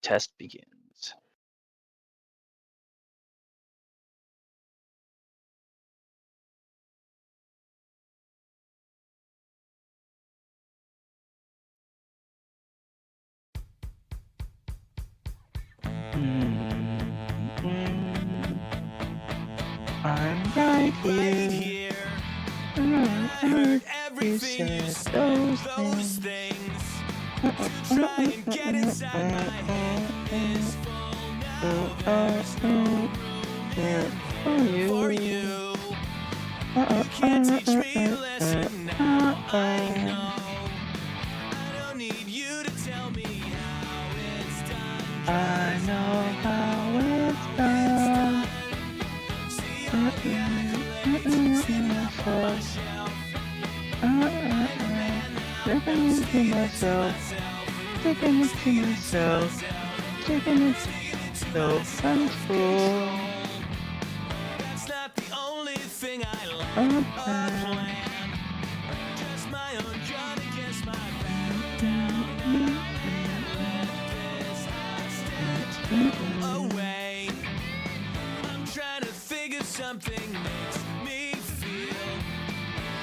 test begins. I'm right here. I heard everything you said, those things. To try and get inside my head is full now. There's no room for you. You can't teach me a lesson now. I know. I don't need you to tell me how it's done. I know how it's done. See all the accolades sitting up on my shelf. Taking it to myself, taking it to myself, taking it to control. That's not the only thing I like A or plan. plan. Just my own gun against my background. This I step away. I'm trying to think of something makes me feel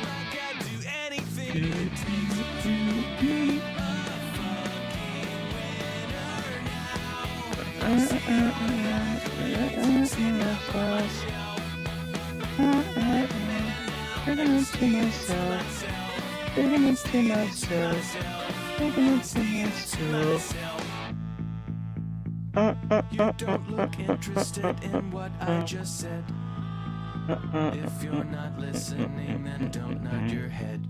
like I'd do anything it takes to be a fucking winner Taking it to myself, taking it to myself, taking it to myself. You don't look interested in what I just said. If you're not listening, then don't nod your head.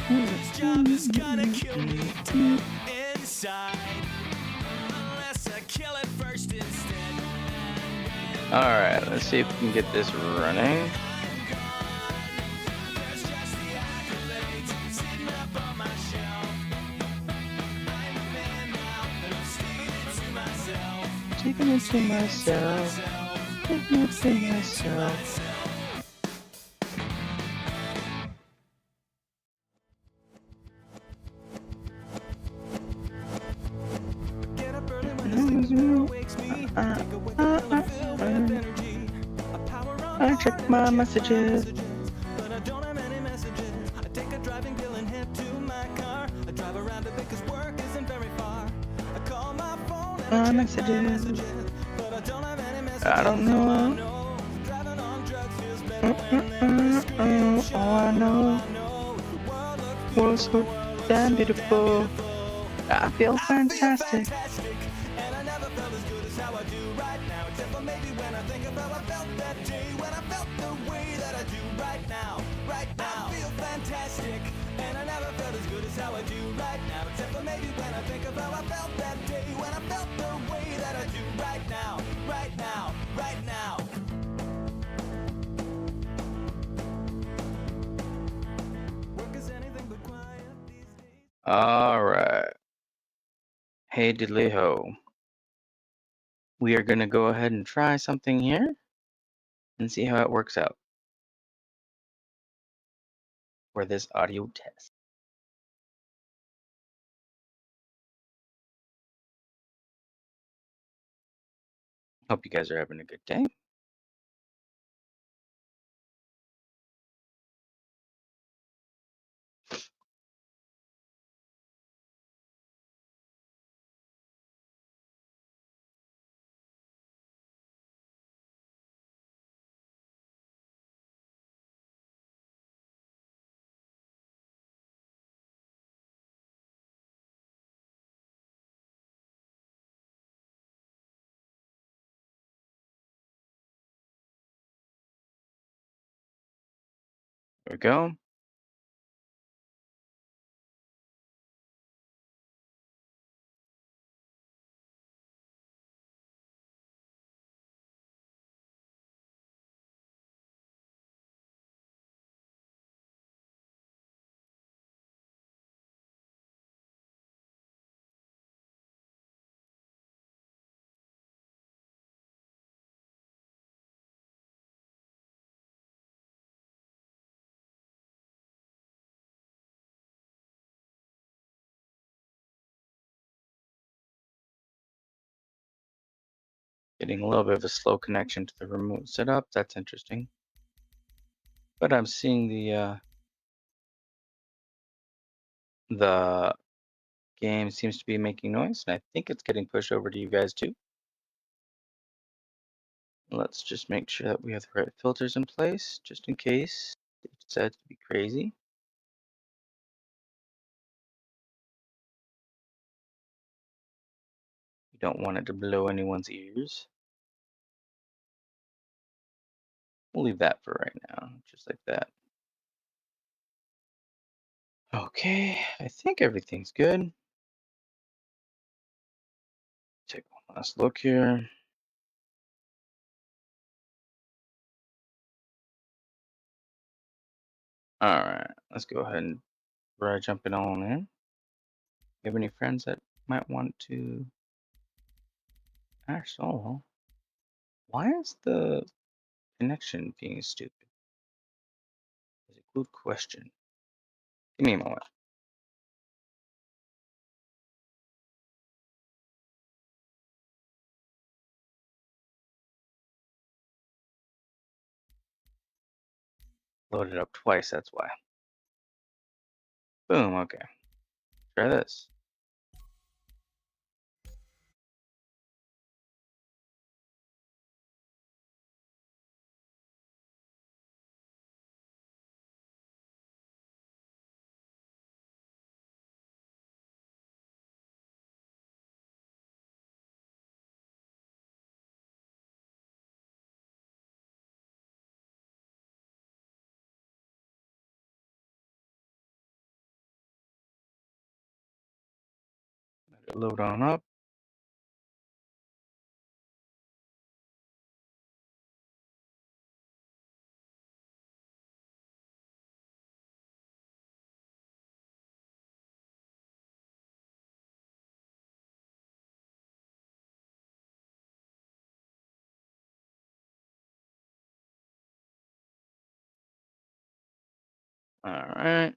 This job is gonna kill me deep inside. Unless I kill it first instead. Alright, let's see if we can get this running. There's just the accolades sitting up on my shelf. I'm a man now, and I'm sticking to myself. Taking it to myself, taking it to myself. Get up early when the sleep wakes me. Take away the pill and fill with energy. I power on I check my messages. but I don't have any messages. I take a driving pill and head to my car. I drive around a bit 'cause work isn't very far. I call my phone and I check my messages, but I don't have any messages. I don't know. Driving on drugs feels better when there is screenshot. Oh, I know. The world looks Was so damn beautiful. I feel fantastic. And I never felt as good as how I do right now. Except for maybe when I think of how I felt that day. When I felt the way that I do right now. Right now. I feel fantastic. And I never felt as good as how I do right now. Except for maybe when I think of how I felt that day. When I felt the way that I do right now. Right now. Right now. Work is anything but quiet these days. Alright. Hey diddly-ho. We are gonna go ahead and try something here and see how it works out for this audio test. Hope you guys are having a good day. There we go. Getting a little bit of a slow connection to the remote setup. That's interesting. But I'm seeing the game seems to be making noise, and I think it's getting pushed over to you guys too. Let's just make sure that we have the right filters in place, just in case it decides to be crazy. We don't want it to blow anyone's ears. We'll leave that for right now, just like that. Okay, I think everything's good. Take one last look here. All right, let's go ahead and jump it on in. You have any friends that might want to add solo? Why is the connection being stupid? Is a good question. Give me a moment. Loaded up twice, that's why. Boom, okay. Try this. Let it load on up. All right.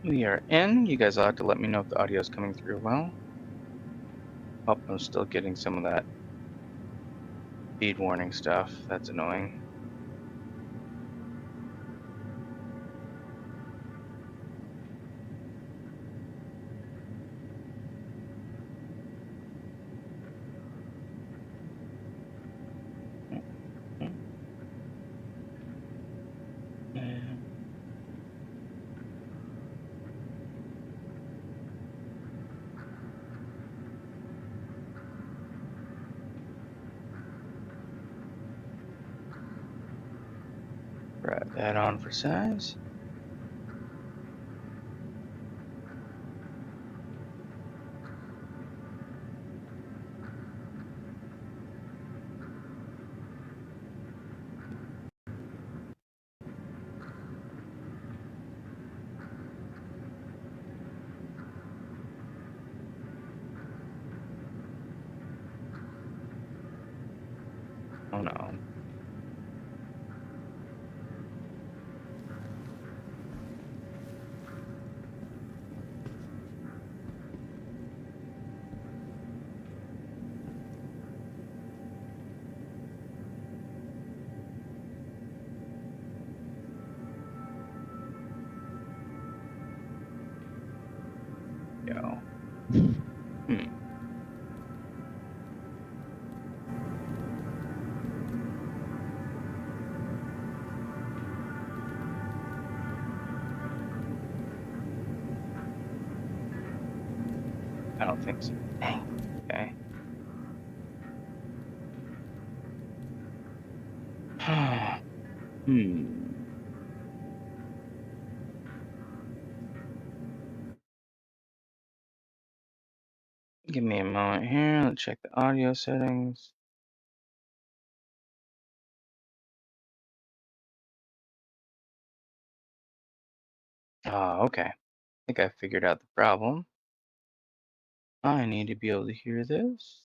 We are in. You guys will have to let me know if the audio is coming through well. Oh, I'm still getting some of that feed warning stuff. That's annoying. And grab that on for size. Oh no. Go. Hmm. I don't think so. Dang. Okay. Hmm. Give me a moment here. Let's check the audio settings. Okay. I think I figured out the problem. I need to be able to hear this.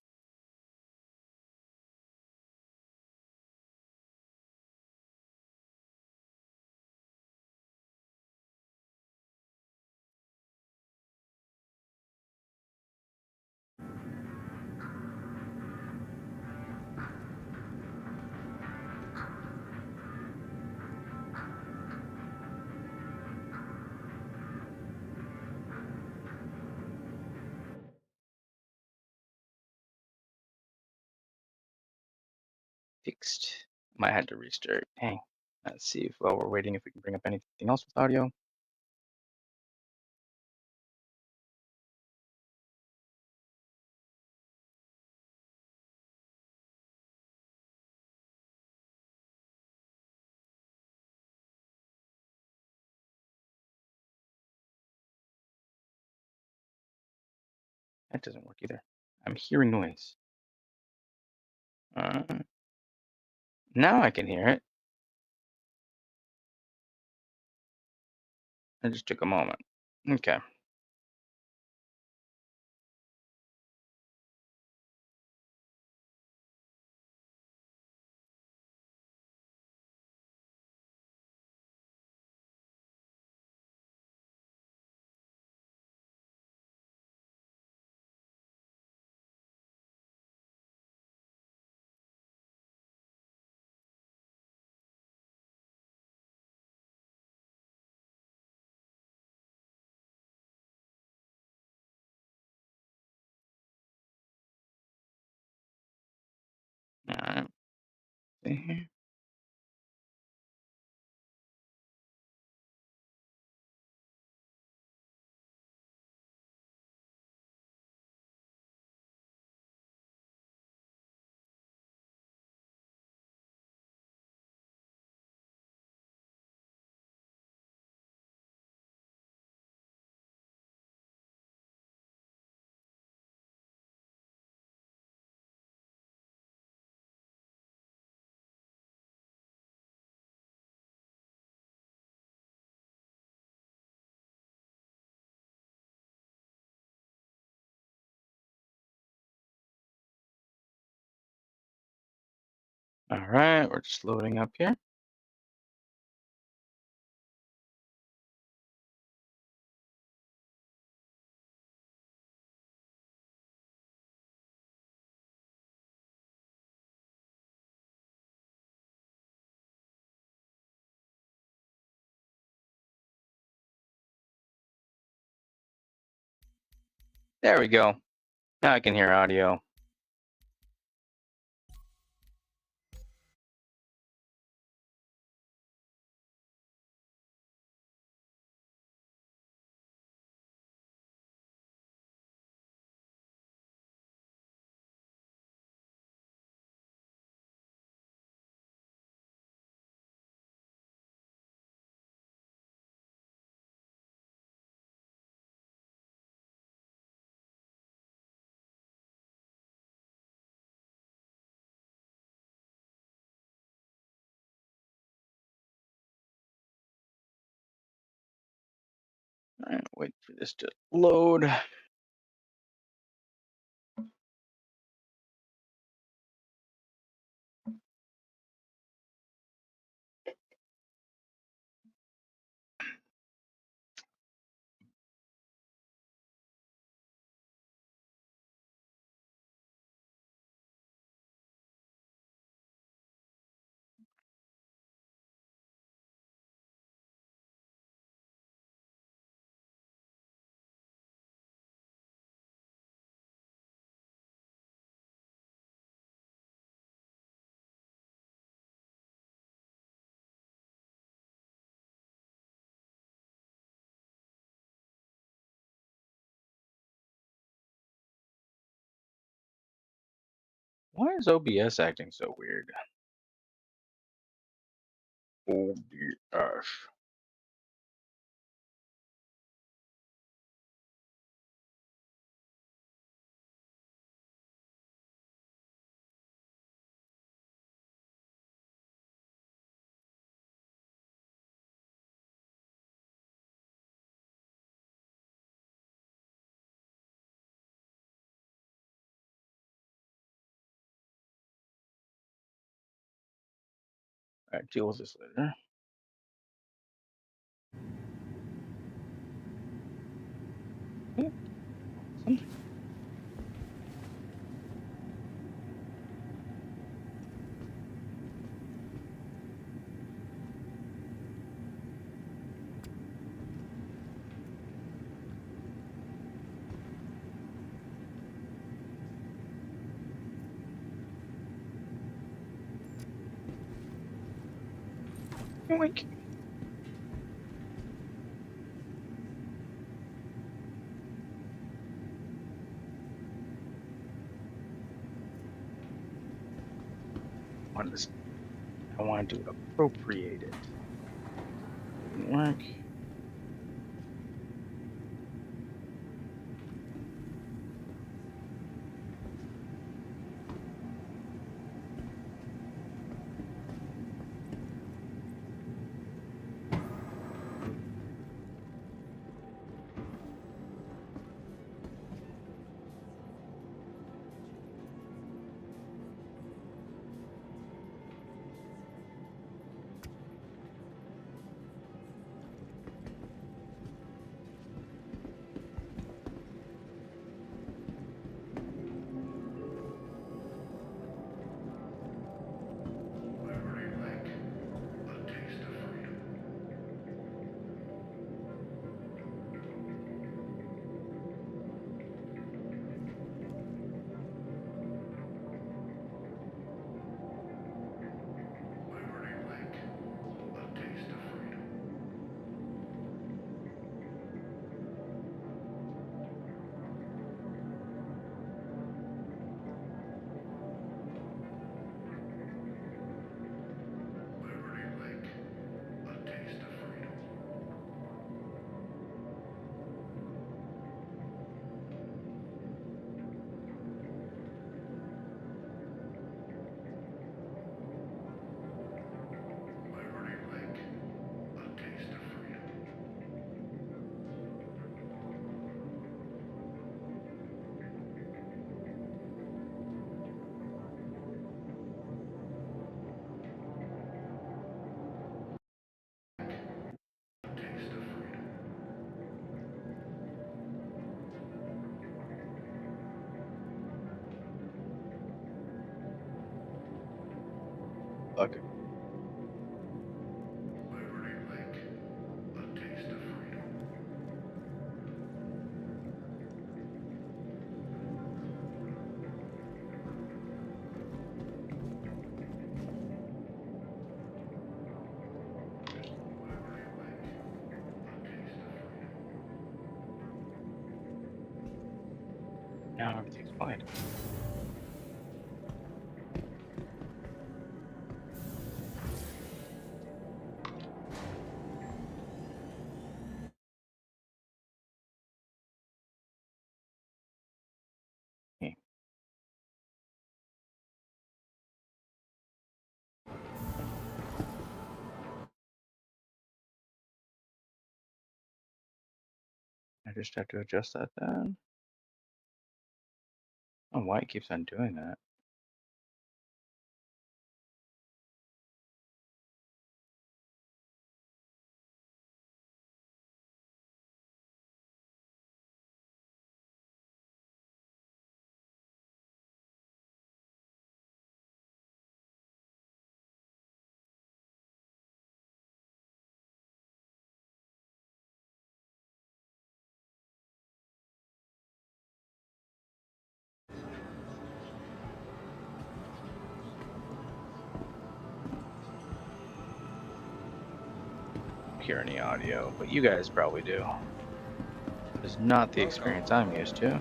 Fixed. Might have to restart. Dang. Let's see if while we're waiting if we can bring up anything else with audio. That doesn't work either. I'm hearing noise. Uh, Now I can hear it. It just took a moment. Okay. All right. See here. All right. We're just loading up here. There we go. Now I can hear audio. All right. Wait for this to load. Why is OBS acting so weird? OBS. Alright, deal with this later. Yeah, something. Yoink. I wanted to appropriate it. Didn't work. Okay. Now everything's fine. Okay. I just have to adjust that then. Oh, why it keeps on doing that? Hear any audio, but you guys probably do. It's not the experience I'm used to.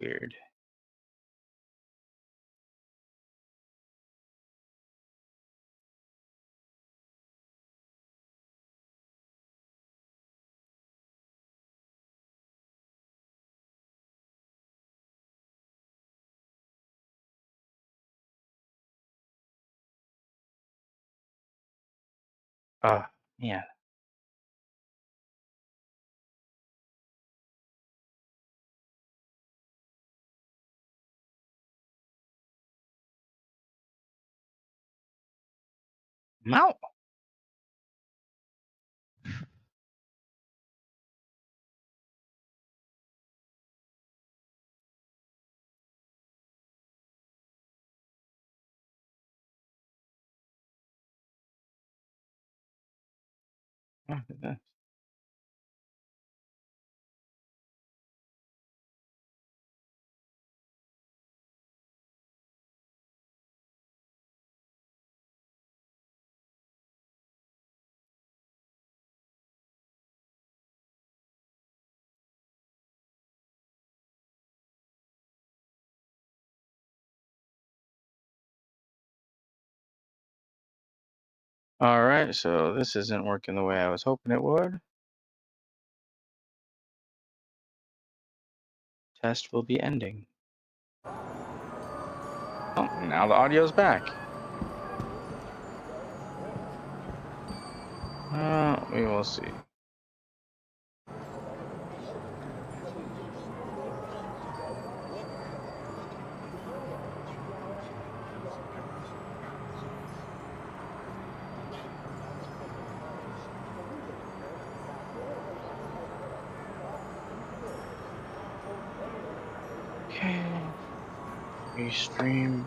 Weird. Ah, man. Mount. Look at this. All right, so this isn't working the way I was hoping it would. Test will be ending. Oh, now the audio's back. We will see. Okay. Restream.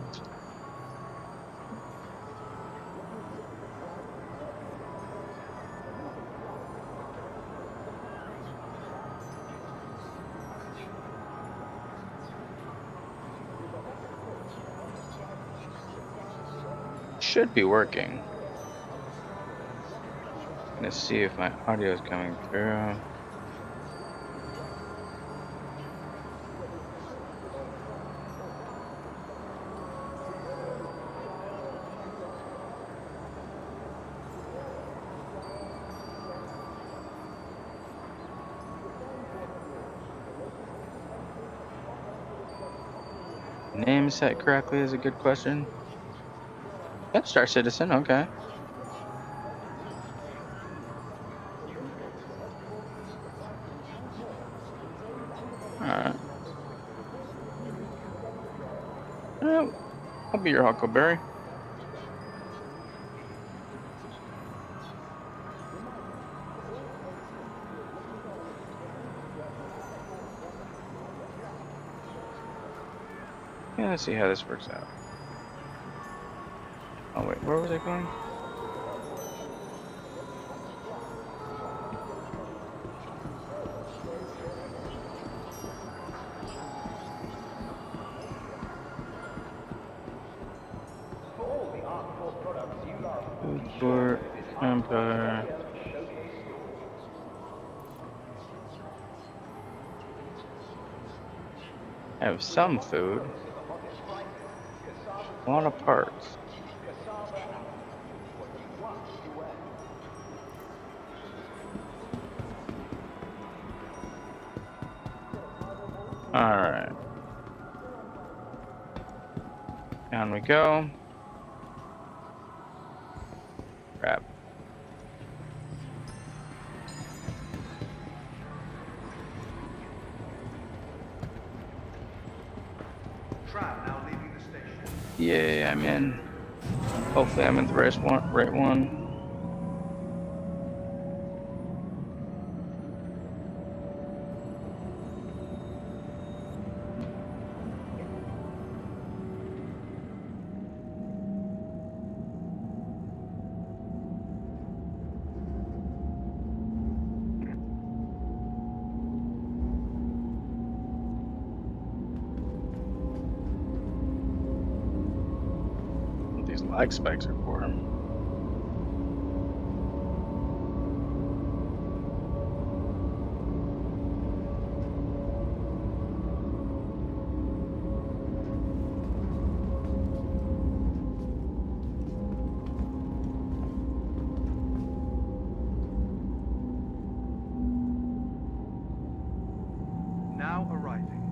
Should be working. Gonna see if my audio is coming through. Name set correctly is a good question. Yep, Star Citizen, okay. Alright. I'll be your Huckleberry. Yeah, let's see how this works out. Oh wait, where was I going? Food court, Empire. I have some food. A lot of parts. Alright. Down we go. Crap. Yay, I'm in. Hopefully I'm in the right one. What these lag spikes are for. Now arriving.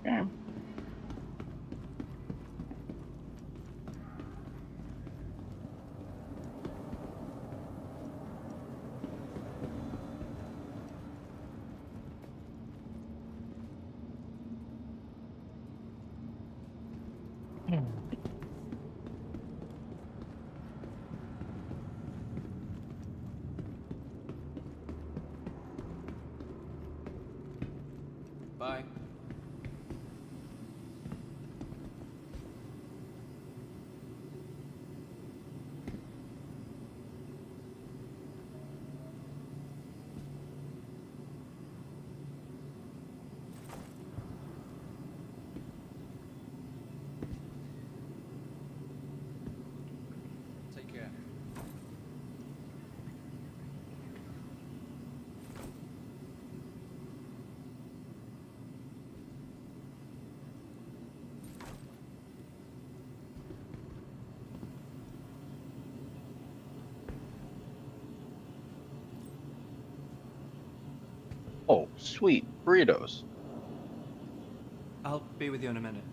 Okay. Hmm. Bye. Take care. Oh, sweet burritos. I'll be with you in a minute.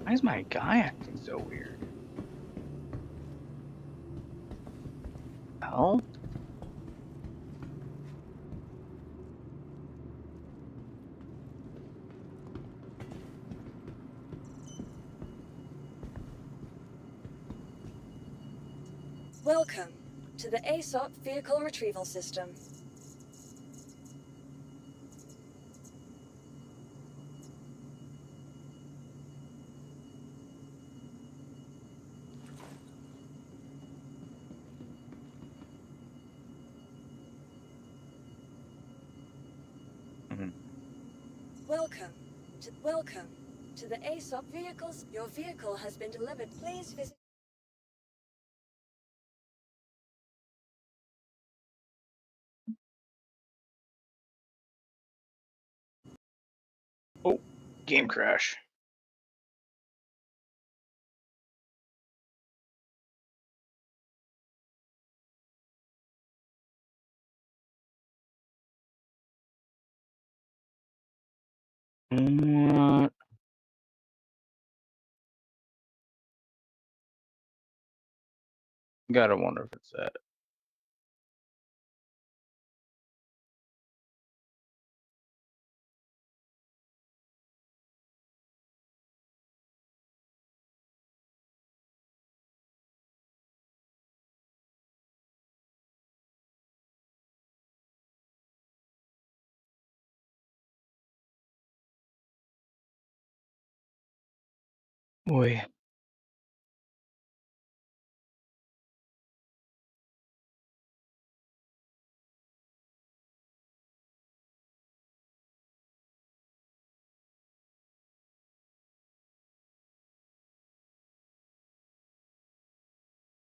Why is my guy acting so weird? Hell? Welcome to the ASOP Vehicle Retrieval System. Mhm. Welcome to the ASOP vehicles. Your vehicle has been delivered. Please visit. Oh, game crash. What? Gotta wonder if it's that. Boy,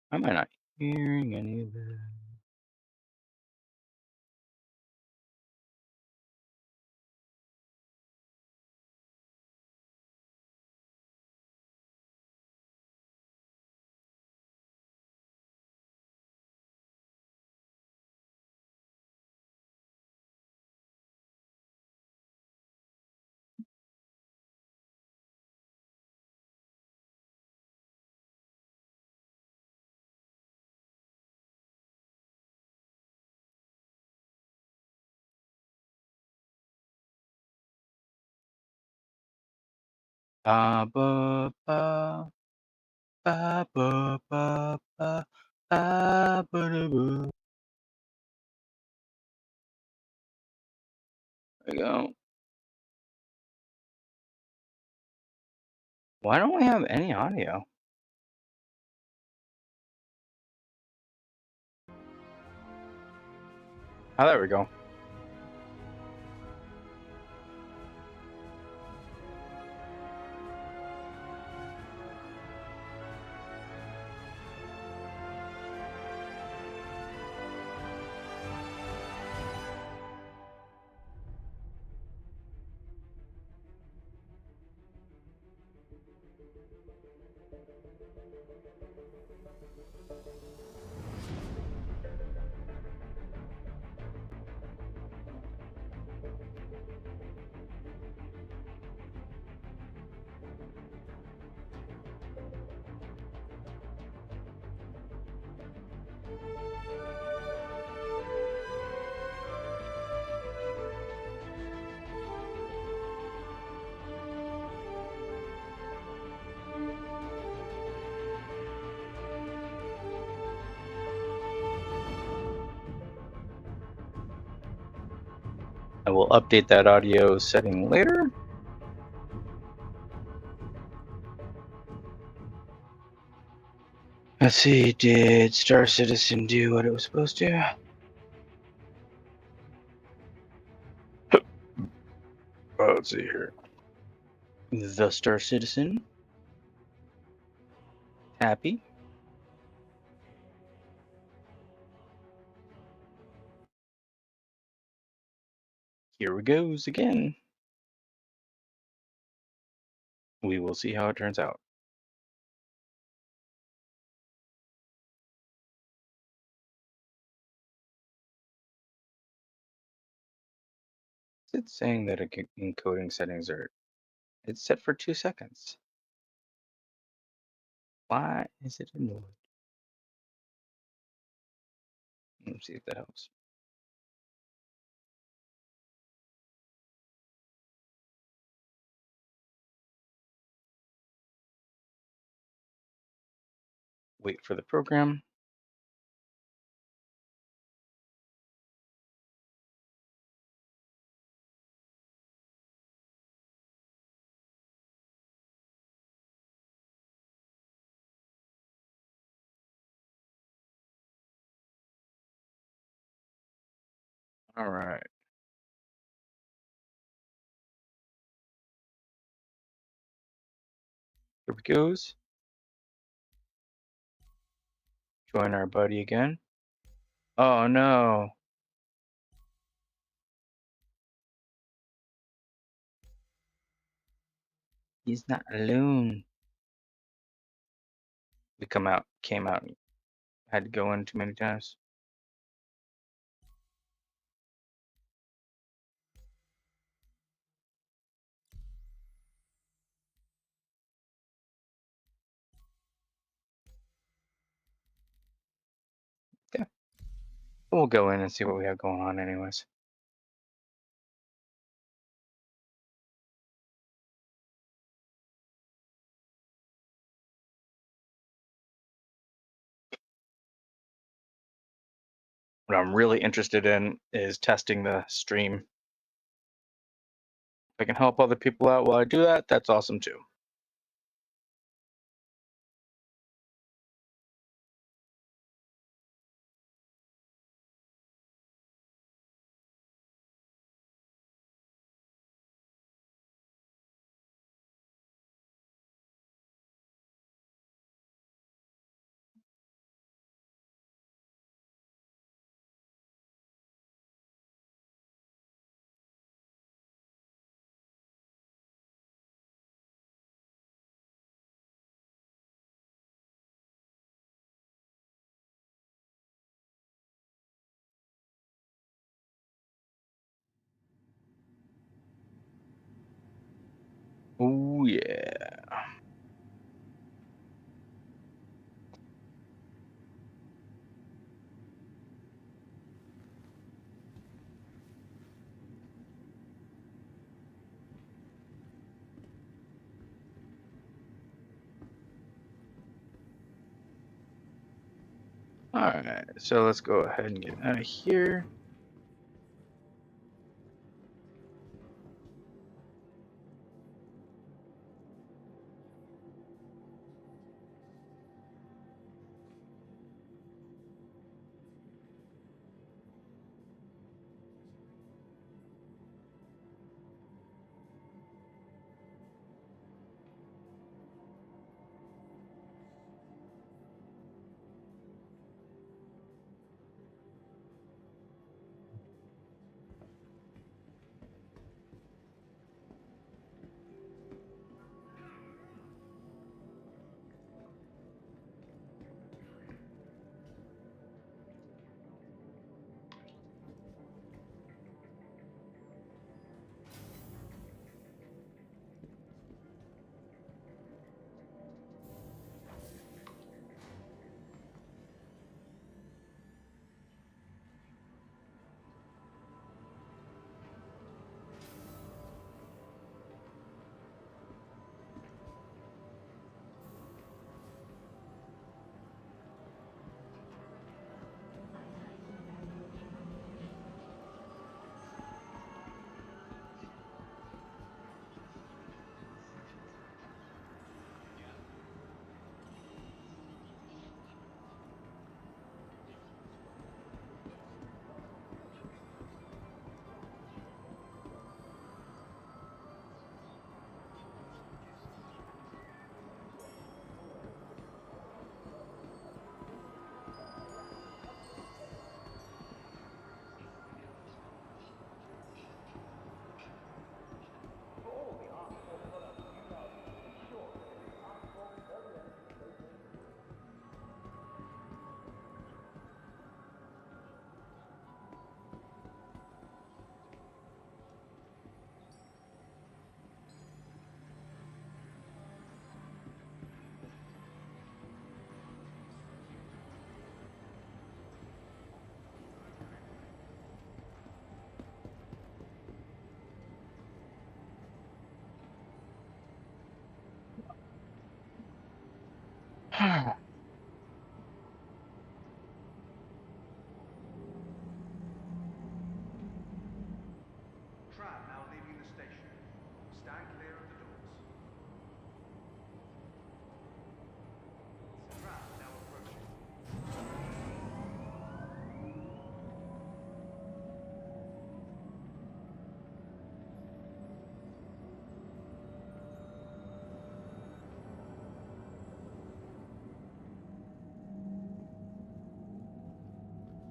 why am I not hearing any of this? Ba ba ba ba ba ba ba ba ba da boo. There you go. Why don't we have any audio? Oh, there we go. I will update that audio setting later. Let's see, did Star Citizen do what it was supposed to? Let's see here. The Star Citizen. Happy. Here we goes again. We will see how it turns out. It's saying that encoding settings are, it's set for 2 seconds. Why is it annoyed? Let's see if that helps. Wait for the program. All right. Here we goes. Join our buddy again. Oh no. He's not alone. We came out, and had to go in too many times. Yeah. We'll go in and see what we have going on anyways. What I'm really interested in is testing the stream. If I can help other people out while I do that, that's awesome too. Oh yeah. All right, so let's go ahead and get out of here.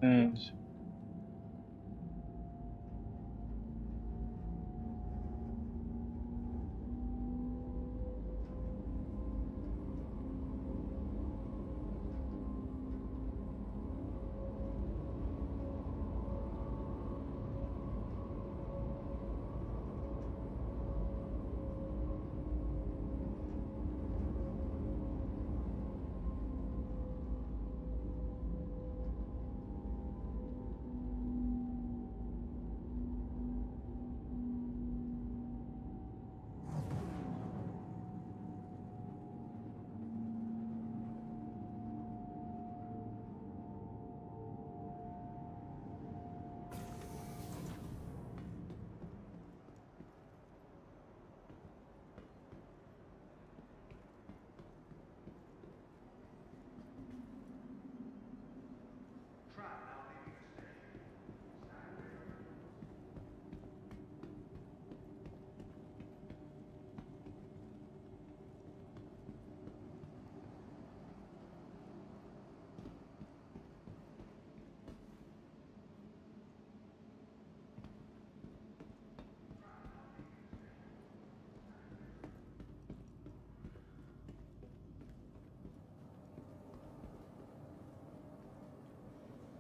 things.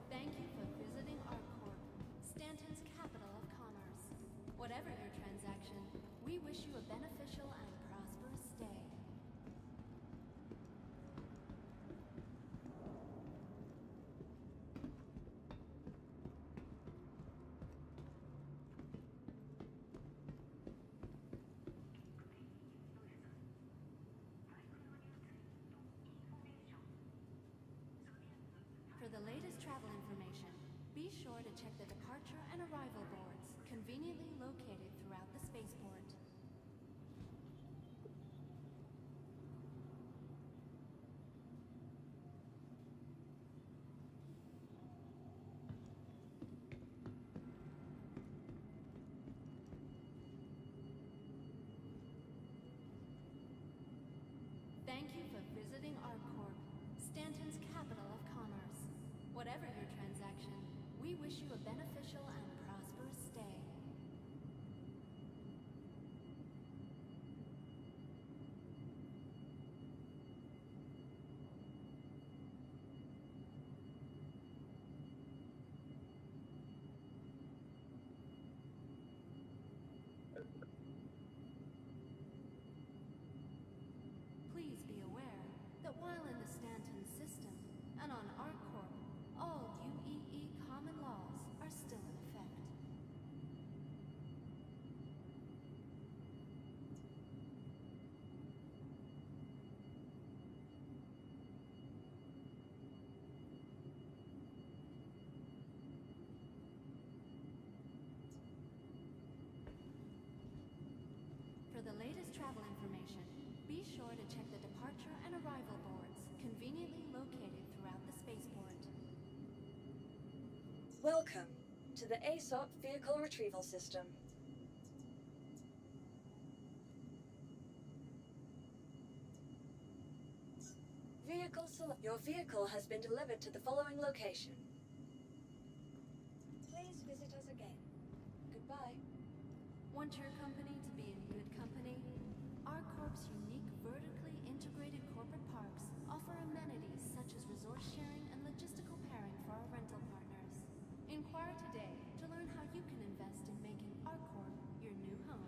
Thank you for visiting ArcCorp, Stanton's capital of commerce. Whatever your transaction, we wish you a beneficial and prosperous stay. For the latest travel information, be sure to check the departure and arrival boards, conveniently located throughout the spaceport. Thank you for visiting ArcCorp, Stanton's capital of commerce. Whatever your transaction, we wish you a beneficial and prosperous stay. Please be aware that while in the Stanton system and on ArcCorp, all UEE common laws are still in effect. For the latest travel information, be sure to check the departure and arrival boards, conveniently located throughout the spaceport. Welcome to the ASOP Vehicle Retrieval System. Your vehicle has been delivered to the following location. Please visit us again. Goodbye. Want your company to be in good company? ArcCorp's unique vertically integrated corporate parks offer amenities such as resource sharing and logistical pairing for our rental partners. Inquire today to learn how you can invest in making ArcCorp your new home.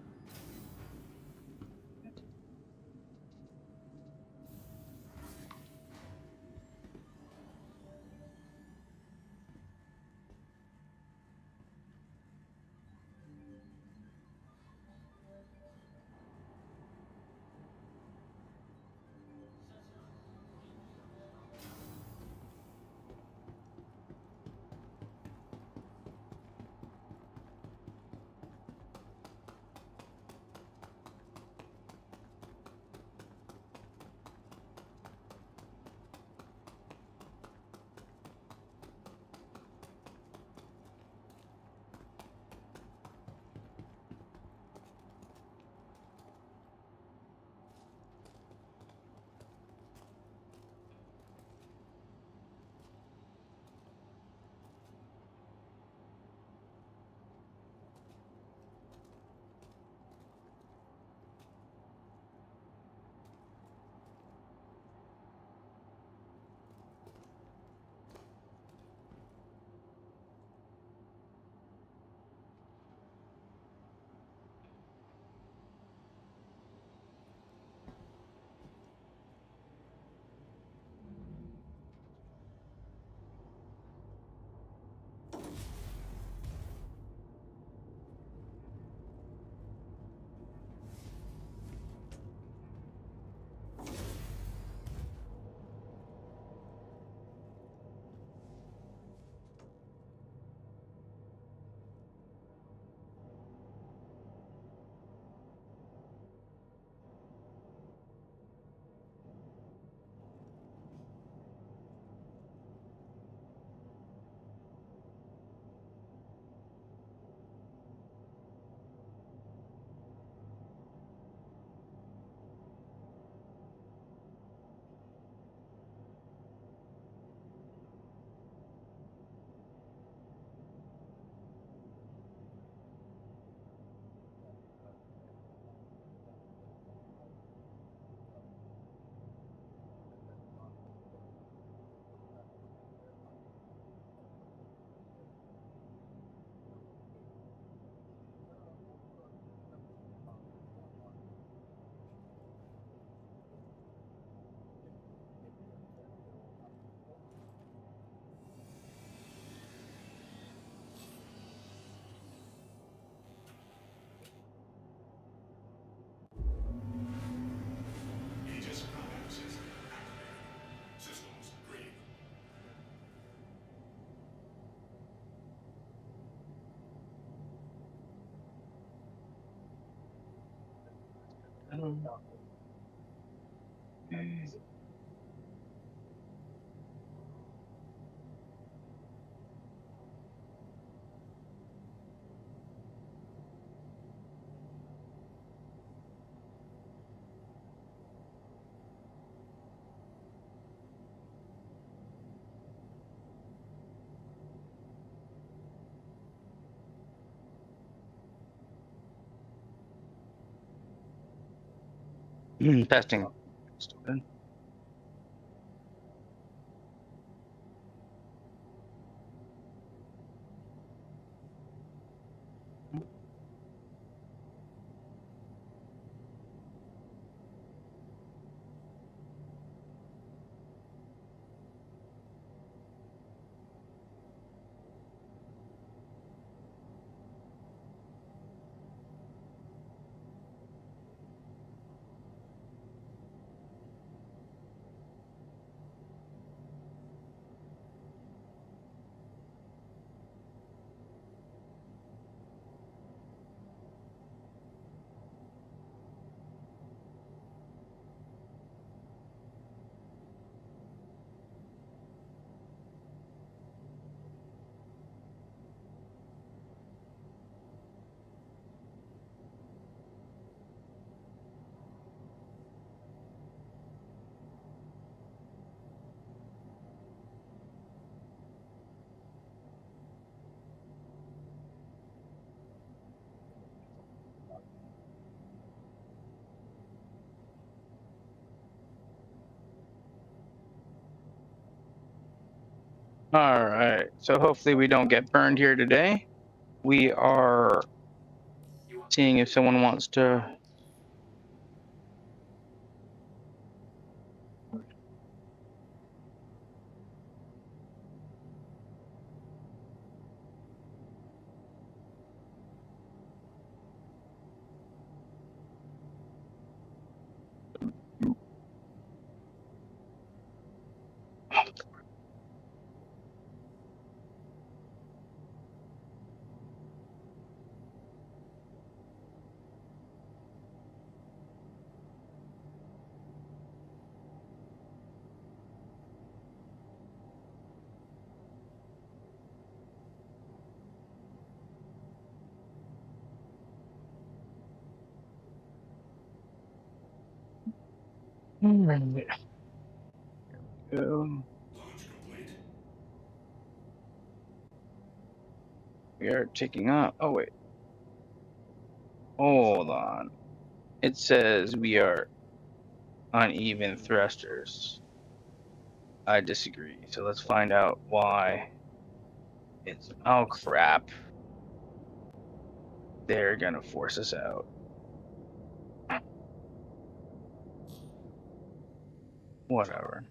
Testing. Still good. All right. So hopefully we don't get burned here today. We are seeing if someone wants to. Go. We are taking off. Oh wait. Hold on. It says we are uneven thrusters. I disagree. So let's find out why. It's oh crap. They're gonna force us out. Whatever.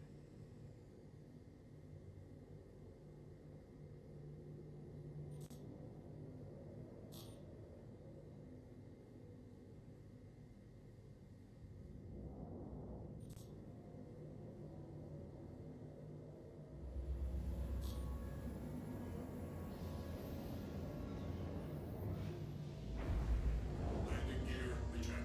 Landing gear rejected.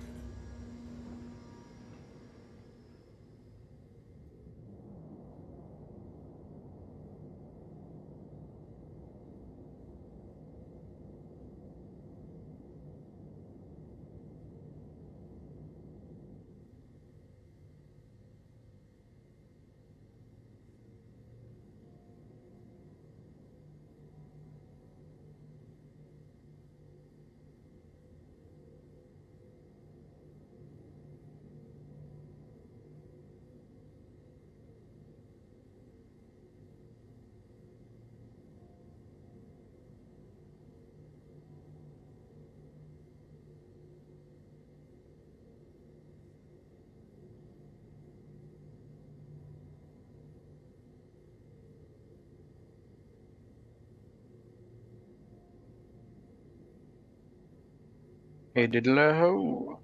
Hey, diddle-ho.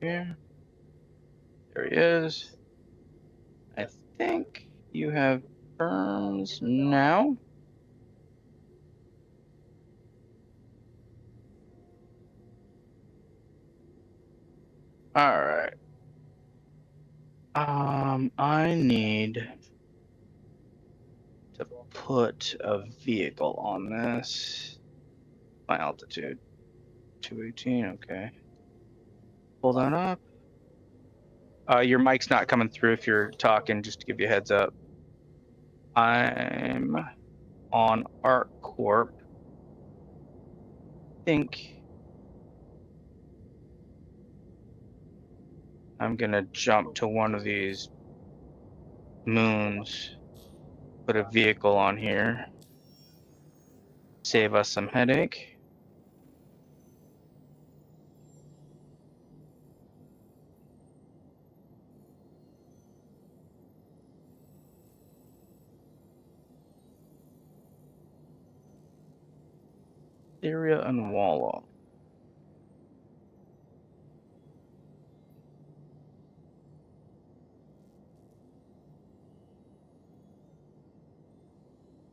Yeah. There he is. I think you have firms now. All right. I need to put a vehicle on this. My altitude, 218. Okay. Pull that up. Your mic's not coming through if you're talking. Just to give you a heads up. I'm on ArcCorp. Think I'm gonna jump to one of these moons, put a vehicle on here, save us some headache. Syria and Walla.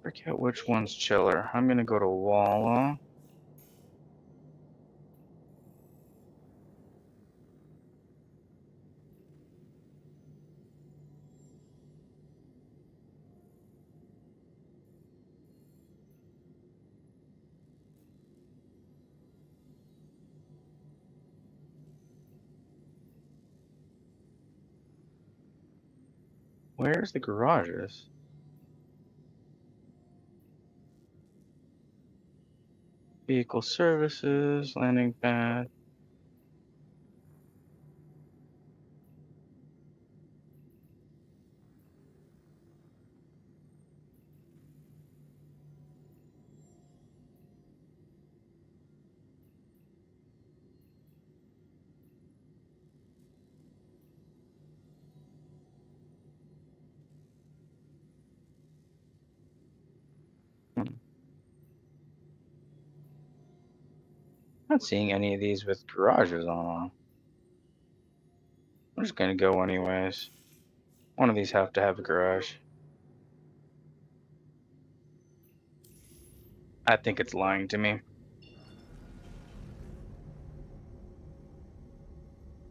Forget which one's chiller. I'm gonna go to Walla. Where's the garages? Vehicle services, landing pad. Not seeing any of these with garages on them. I'm just gonna go anyways. One of these have to have a garage. I think it's lying to me.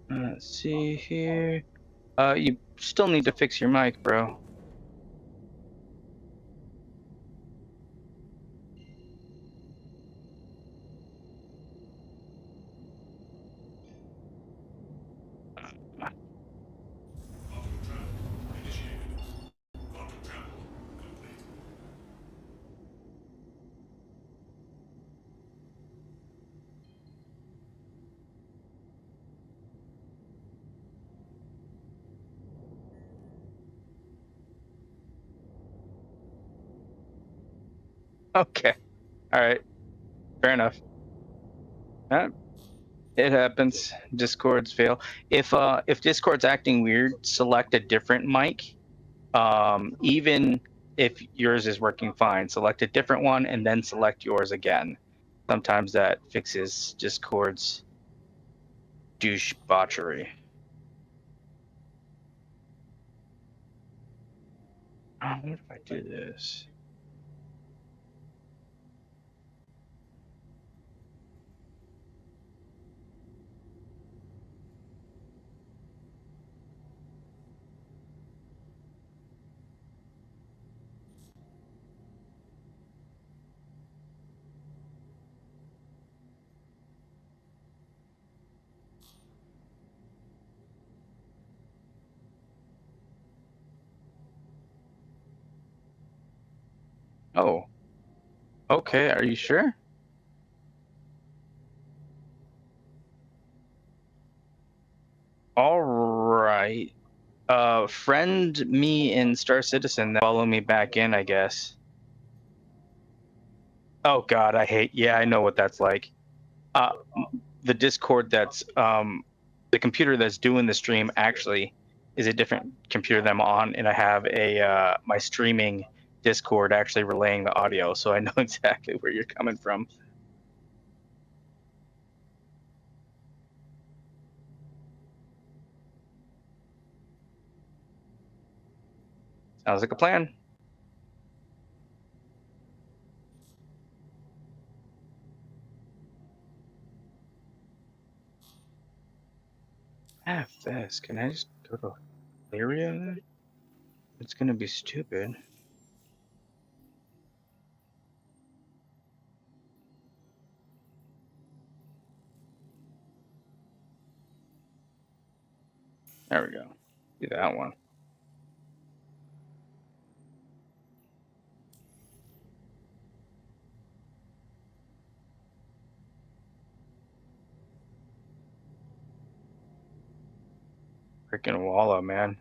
Let's see here. You still need to fix your mic, bro. Okay. All right. Fair enough. It happens. Discords fail. If Discord's acting weird, select a different mic. Even if yours is working fine, select a different one and then select yours again. Sometimes that fixes Discord's douche botchery. What if I do this? Oh, okay. Are you sure? All right. Friend me in Star Citizen, then follow me back in, I guess. Oh God, yeah, I know what that's like. Uh, the Discord that's the computer that's doing the stream actually is a different computer that I'm on, and I have a my streaming Discord actually relaying the audio, so I know exactly where you're coming from. Sounds like a plan. F this. Can I just go to leery of it. It's gonna be stupid. There we go. Do that one. Freaking Walla, man.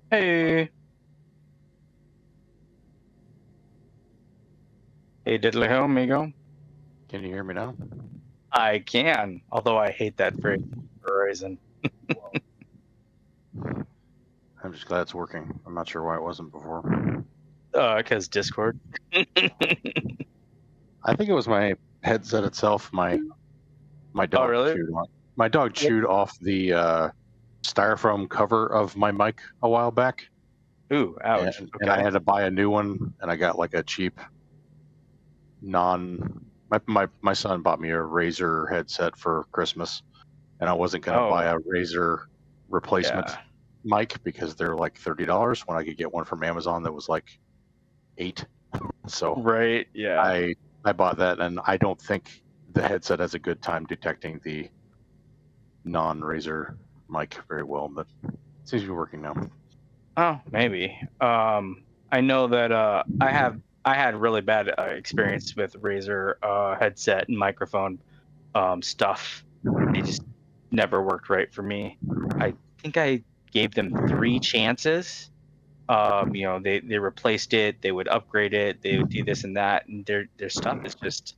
Hey. Hey, diddly ho, amigo. Can you hear me now? I can, although I hate that phrase for a reason. I'm just glad it's working. I'm not sure why it wasn't before. Because Discord. I think it was my headset itself. My dog really? chewed on. My dog chewed off the styrofoam cover of my mic a while back. Ooh, ouch. And I had to buy a new one, and I got like a cheap my son bought me a Razer headset for Christmas, and I wasn't going to buy a Razer replacement mic because they're like $30 when I could get one from Amazon that was like $8. So right, yeah. I bought that, and I don't think the headset has a good time detecting the non-Razer mic very well, but it seems to be working now. Oh, maybe. I know that I had really bad experience with Razer headset and microphone stuff. They just never worked right for me. I think I gave them 3 chances. They replaced it, they would upgrade it, they would do this and that, and their stuff is just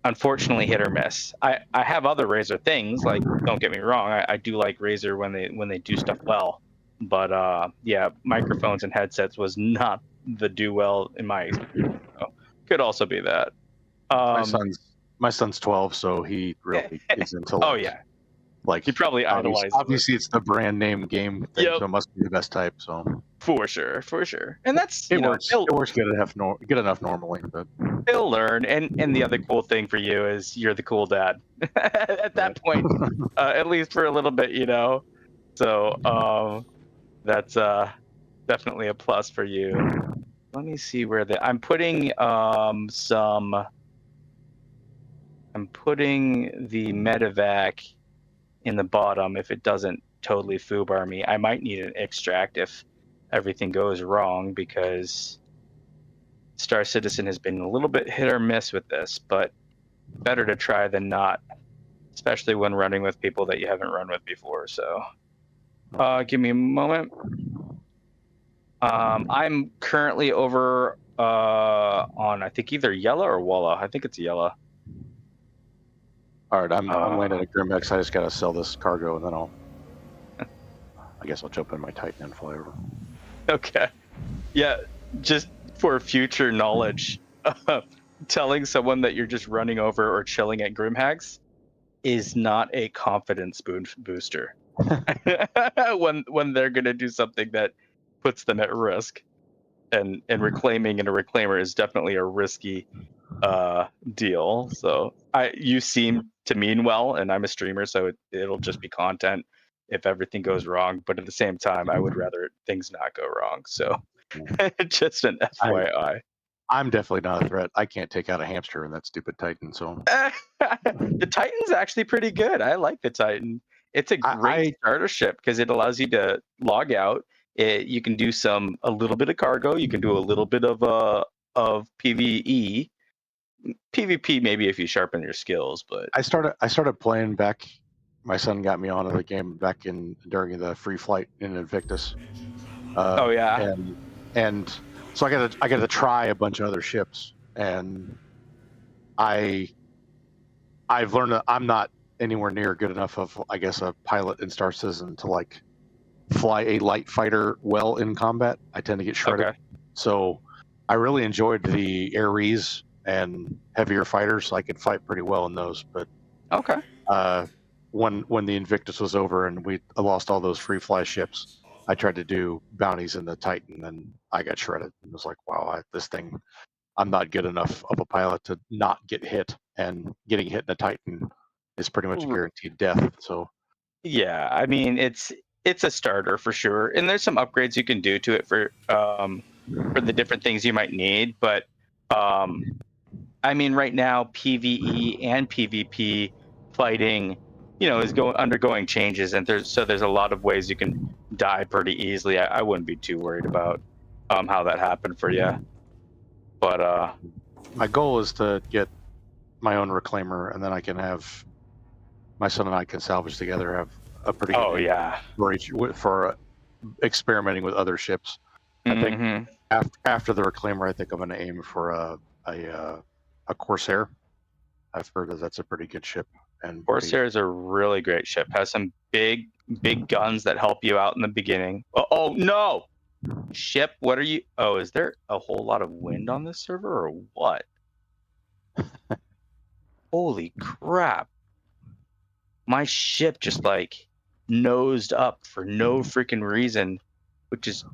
unfortunately hit or miss. I have other Razer things, like, don't get me wrong, I do like Razer when they do stuff well, but yeah, microphones and headsets was not the do well in my experience. So, could also be that. My son's 12, so he really is into oh yeah, like he probably idolizes obviously it's the brand name game thing, so it must be the best type. So for sure, and that's it works. It works good enough normally, but he'll learn. And the other cool thing for you is you're the cool dad at that point, at least for a little bit, So that's definitely a plus for you. Let me see where I'm putting some. I'm putting the medevac in the bottom if it doesn't totally foobar me. I might need an extract if everything goes wrong, because Star Citizen has been a little bit hit or miss with this, but better to try than not, especially when running with people that you haven't run with before. So give me a moment. I'm currently over on, I think, either yellow or Walla. I think it's yellow. All right, I'm landing at Grimhex. I just gotta sell this cargo, and then I guess I'll jump in my Titan and fly over. Okay. Yeah, just for future knowledge, telling someone that you're just running over or chilling at Grimhags is not a confidence booster. when they're gonna do something that puts them at risk, and reclaiming in a reclaimer is definitely a risky deal. So you seem to mean well, and I'm a streamer, so it'll just be content if everything goes wrong. But at the same time, I would rather things not go wrong. So just an FYI. I'm definitely not a threat. I can't take out a hamster in that stupid Titan. So the Titan's actually pretty good. I like the Titan. It's a great starter ship because it allows you to log out. You can do a little bit of cargo. You can do a little bit of PVE. PvP maybe if you sharpen your skills, but I started playing back. My son got me onto the game back during the free flight in Invictus. Oh yeah, and so I got to try a bunch of other ships, and I've learned that I'm not anywhere near good enough of, I guess, a pilot in Star Citizen to like fly a light fighter well in combat. I tend to get shredded. Okay. So I really enjoyed the Ares and heavier fighters. I could fight pretty well in those, but okay. When the Invictus was over and I lost all those free fly ships, I tried to do bounties in the Titan, and I got shredded. It was like, wow, this thing, I'm not good enough of a pilot to not get hit, and getting hit in a Titan is pretty much a guaranteed death. So yeah, I mean it's a starter for sure, and there's some upgrades you can do to it for the different things you might need, but I mean right now PvE and PvP fighting, is undergoing changes, and there's a lot of ways you can die pretty easily. I wouldn't be too worried about how that happened for you, but my goal is to get my own reclaimer, and then I can have my son and I can salvage together, have a pretty good for experimenting with other ships. I think after the reclaimer, I think I'm going to aim for a Corsair. I've heard that's a pretty good ship. And Corsair is a really great ship. Has some big guns that help you out in the beginning. Oh no! Ship, what are you? Oh, is there a whole lot of wind on this server or what? Holy crap! My ship just like nosed up for no freaking reason, which is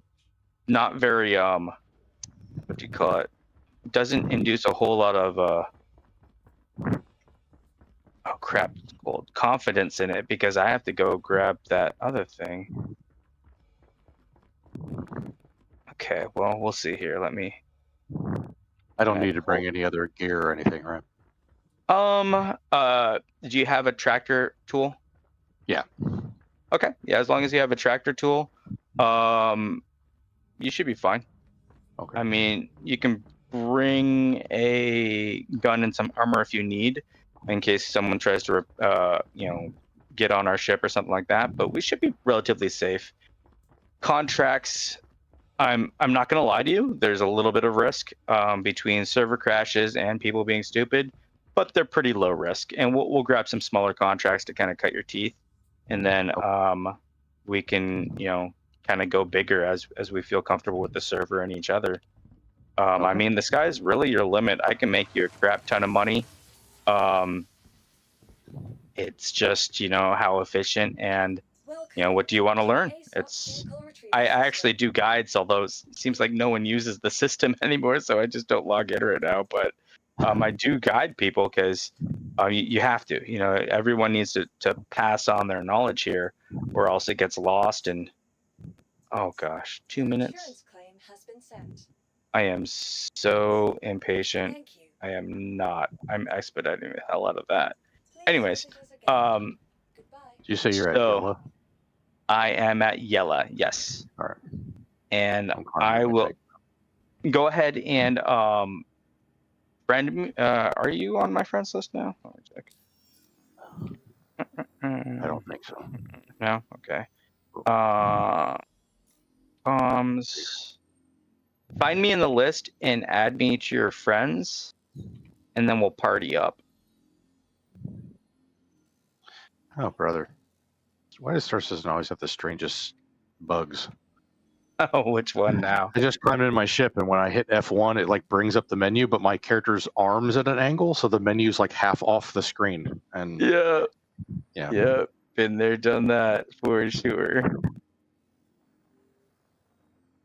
not very what do you call it? Doesn't induce a whole lot of oh crap, it's called confidence in it, because I have to go grab that other thing. Okay, well, we'll see here. Let me. I don't need to bring any other gear or anything, right? Do you have a tractor tool? Yeah. Okay. Yeah, as long as you have a tractor tool, you should be fine. Okay. I mean, you can bring a gun and some armor if you need, in case someone tries to, get on our ship or something like that. But we should be relatively safe. Contracts, I'm not gonna lie to you. There's a little bit of risk between server crashes and people being stupid, but they're pretty low risk. And we'll grab some smaller contracts to kind of cut your teeth, and then we can kind of go bigger as we feel comfortable with the server and each other. I mean, the sky's really your limit. I can make you a crap ton of money. It's just how efficient and what do you want to learn? I actually do guides, although it seems like no one uses the system anymore, so I just don't log in right now. But I do guide people because you have to. Everyone needs to pass on their knowledge here, or else it gets lost. And oh gosh, 2 minutes. I am so impatient. Thank you I am not. I'm expediting the hell out of that. Please Anyways, visit us again. Goodbye. Did you say you're at So- Yellow? I am at Yella, yes. All right. And I'm climbing I my will take. go ahead and friend me. Are you on my friends list now? Let me check. I don't think so. No? Okay. Find me in the list and add me to your friends, and then we'll party up. Oh, brother. Why does Star Citizen always have the strangest bugs? Oh, which one now? I just climbed in my ship, and when I hit F1, it like brings up the menu, but my character's arm's at an angle, so the menu's like half off the screen. And Yeah. yeah. Yep. Been there, done that for sure.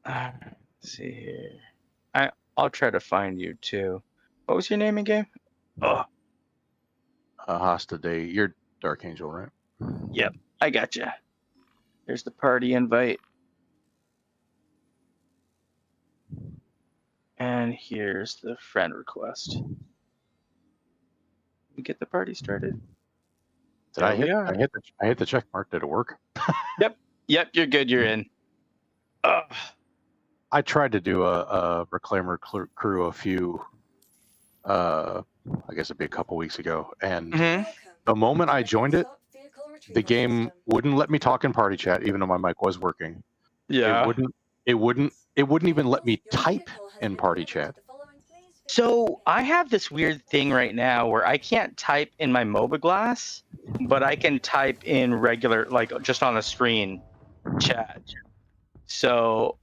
Let's see here. I'll try to find you too. What was your name again? Oh, Hasta Day. You're Dark Angel, right? yep. I got you. There's the party invite. And here's the friend request. We get the party started. Did I There hit? we are. I hit the check mark. Did it work? Yep, you're good. You're in. Ugh. I tried to do a Reclaimer crew a few, I guess it'd be a couple weeks ago, and Mhm. Welcome the moment I to joined it, ASOP vehicle the retrieval game system. wouldn't let me talk in party chat, even though my mic was working. Yeah. It wouldn't even let me Your type vehicle has in been party delivered chat. to the following place. So I have this weird thing right now where I can't type in my MOBA glass, but I can type in regular, like just on the screen chat. So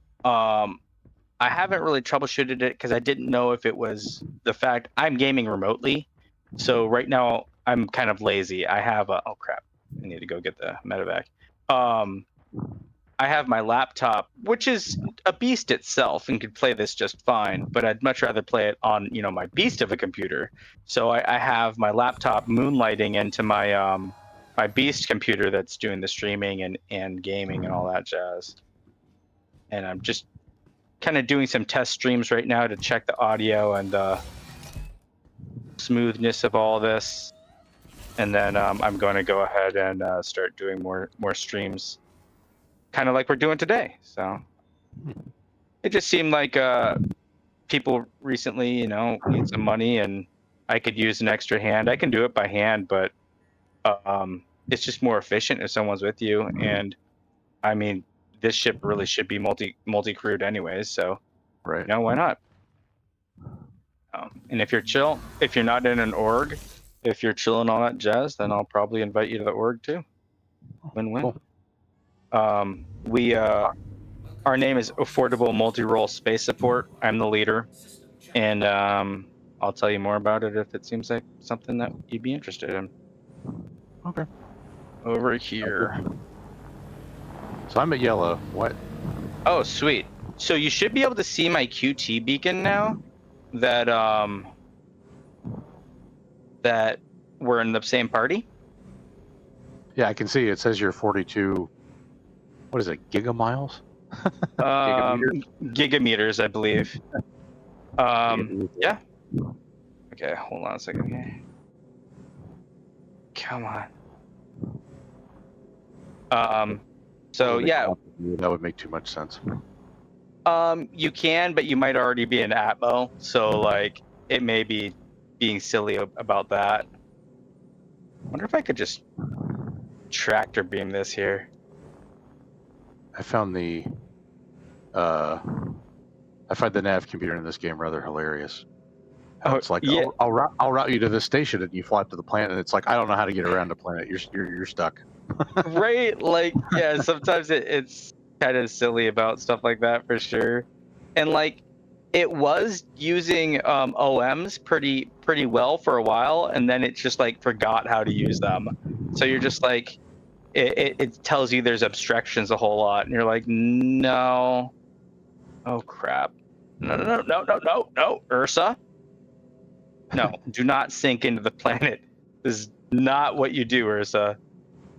I haven't really troubleshooted it because I didn't know if it was the fact I'm gaming remotely. So right now I'm kind of lazy. I have a, oh crap, I need to go get the medevac. I have my laptop, which is a beast itself and could play this just fine, but I'd much rather play it on, my beast of a computer. So I have my laptop moonlighting into my my beast computer that's doing the streaming and gaming and all that jazz. And I'm just kind of doing some test streams right now to check the audio and smoothness of all this. And then I'm going to go ahead and start doing more streams, kind of like we're doing today. So it just seemed like people recently, need some money, and I could use an extra hand. I can do it by hand, but it's just more efficient if someone's with you. And I mean, this ship really should be multi-crewed anyways, so Right. why not? And if you're not in an org, if you're chilling all that jazz, then I'll probably invite you to the org too. Win-win. Cool. Our name is Affordable Multi-Role Space Support. I'm the leader, and I'll tell you more about it if it seems like something that you'd be interested in. Okay. Over here. So I'm at Yellow. What? Oh, sweet. So you should be able to see my QT beacon now. That that we're in the same party. Yeah, I can see it says you're 42. What is it? Gigamiles? Gigameters, I believe. Yeah. Okay, hold on a second here. Come on. So yeah, that would make too much sense. you can, but you might already be in Atmo, so like it may be being silly about that. I wonder if I could just tractor beam this here. I found the nav computer in this game rather hilarious. Oh, It's like, yeah. I'll route you to this station, and you fly up to the planet, and it's like, I don't know how to get around the planet. You're stuck. Right? Like, yeah, sometimes it's kind of silly about stuff like that for sure. And like, it was using OMs pretty well for a while, and then it just like forgot how to use them. So you're just like, it tells you there's abstractions a whole lot, and you're like, no. Oh crap. No, Ursa. No, do not sink into the planet. This is not what you do, Ursa.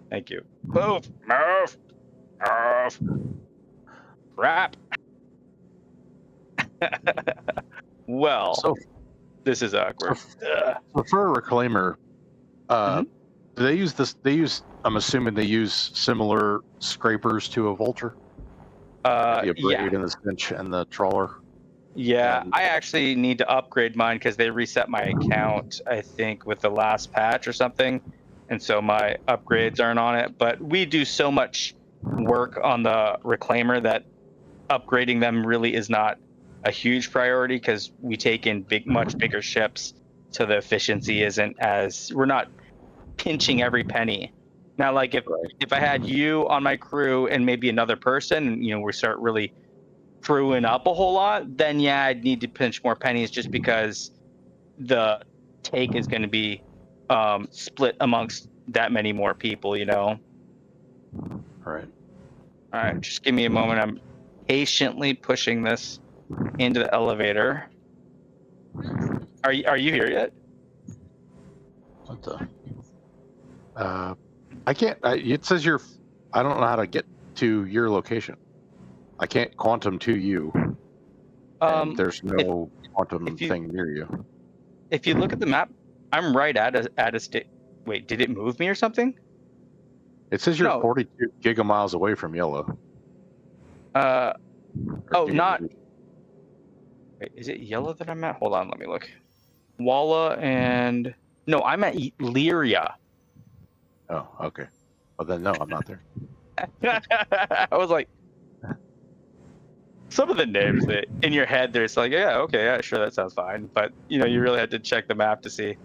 Thank you. Move. Crap. Well. This is awkward. So for a reclaimer, Mhm. do they use this? I'm assuming they use similar scrapers to a vulture. The Yeah. abrade and the cinch and the trawler. Yeah, And- I actually need to upgrade mine because they reset my account, I think, with the last patch or something. And so my upgrades aren't on it. But we do so much work on the reclaimer that upgrading them really is not a huge priority because we take in much bigger ships. So the efficiency isn't as, we're not pinching every penny. Now, like if I had you on my crew and maybe another person, you know, we start really crewing up a whole lot, then yeah, I'd need to pinch more pennies just because the take is going to be split amongst that many more people, you know. Right. All right, just give me a moment. I'm patiently pushing this into the elevator. Are you here yet? What the? I can't. It says I don't know how to get to your location. I can't quantum to you. And there's no quantum thing near you. If you look at the map, I'm right at a state. Wait, did it move me or something? It says you're 42 gigamiles away from yellow. Not. Wait, is it yellow that I'm at? Hold on, let me look. Walla and no, I'm at Lyria. Oh, okay. Well then, no, I'm not there. I was like, some of the names that in your head, there's like, yeah, okay, yeah, sure, that sounds fine. But you know, you really had to check the map to see.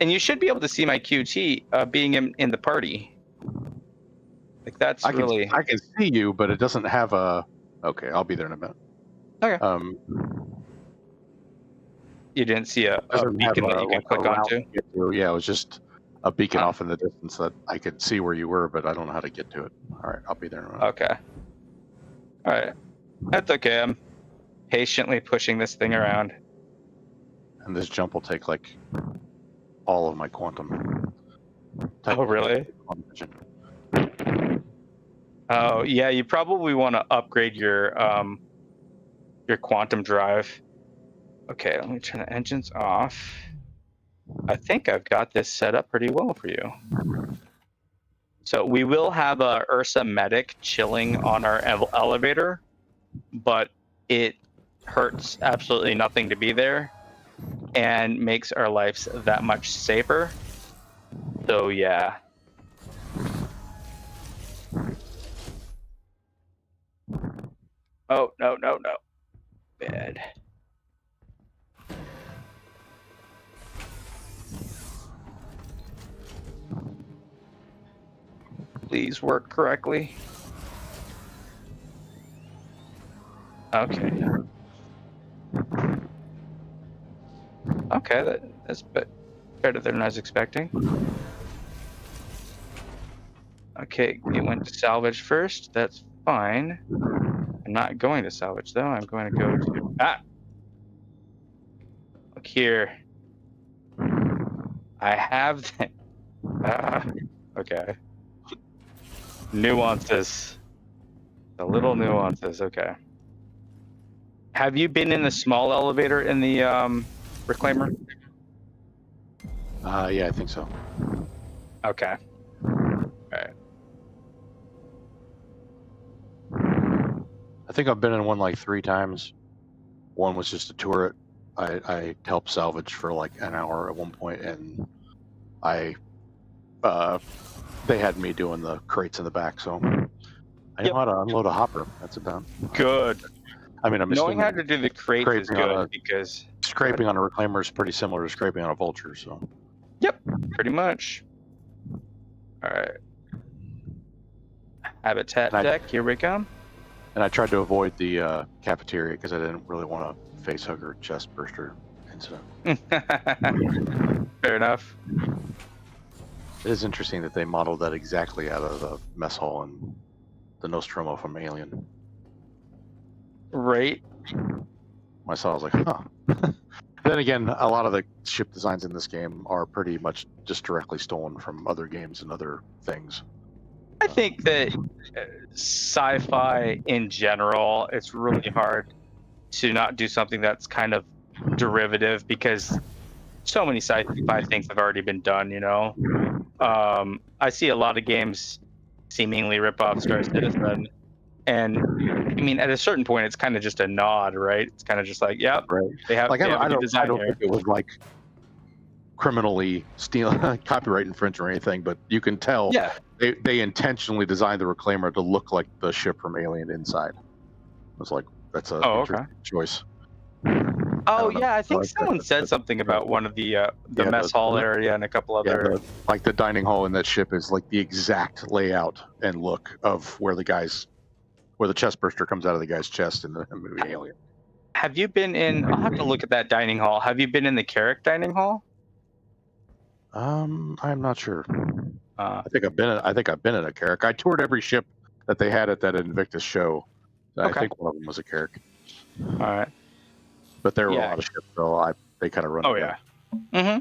And you should be able to see my QT being in the party. Like that's I really. I can see you, but it doesn't have a. Okay, I'll be there in a minute. Okay. You didn't see a beacon that you can click onto? Yeah, it was just a beacon off in the distance that I could see where you were, but I don't know how to get to it. All right, I'll be there in a minute. Okay. All right. That's okay. I'm patiently pushing this thing around. And this jump will take like all of my quantum. Oh, really? Oh, yeah. You probably want to upgrade your quantum drive. Okay, let me turn the engines off. I think I've got this set up pretty well for you. So we will have a Ursa medic chilling on our elevator, but it hurts absolutely nothing to be there and makes our lives that much safer. So yeah. Oh, no. Bad. Please work correctly. Okay. Okay, that's better than I was expecting. Okay, you went to salvage first. That's fine. I'm not going to salvage though. I'm going to go to look here. I have okay. Nuances. The little nuances. Okay. Have you been in the small elevator in the reclaimer? Yeah, I think so. Okay. All right. I think I've been in one like 3 times. One was just a turret. I helped salvage for like an hour at one point, and they had me doing the crates in the back, so I know how to unload a hopper. That's about good. I mean, I'm knowing how to do the crates is good because scraping on a reclaimer is pretty similar to scraping on a vulture. So. Yep, pretty much. All right. Habitat deck. Here we come. And I tried to avoid the cafeteria because I didn't really want a facehugger chest burster incident. Fair enough. It is interesting that they modeled that exactly out of the mess hall and the Nostromo from Alien. Right. I saw, I was like, huh. Then again, a lot of the ship designs in this game are pretty much just directly stolen from other games and other things. I think that sci-fi in general, it's really hard to not do something that's kind of derivative because so many sci-fi things have already been done. You know, I see a lot of games seemingly rip off Star Citizen, and I mean, at a certain point, it's kind of just a nod, right? It's kind of just like, yep, Right. they have Like a good I design don't here. think it was like criminally copyright infringement or anything, but you can tell Yeah. they intentionally designed the reclaimer to look like the ship from Alien inside. It was like, that's a Okay. interesting choice. Oh don't know. yeah, I think Like someone said something about one of the mess hall area and a couple other. like the dining hall in that ship is like the exact layout and look of where the chest burster comes out of the guy's chest in the movie Alien. Have you been in? I'll have to look at that dining hall. Have you been in the Carrick dining hall? I'm not sure. Uh, I think I've been in a Carrick. I toured every ship that they had at that Invictus show. I Okay. think one of them was a Carrick. all right. But there were a Yeah. lot of ships, so they kind of run. Oh together. yeah.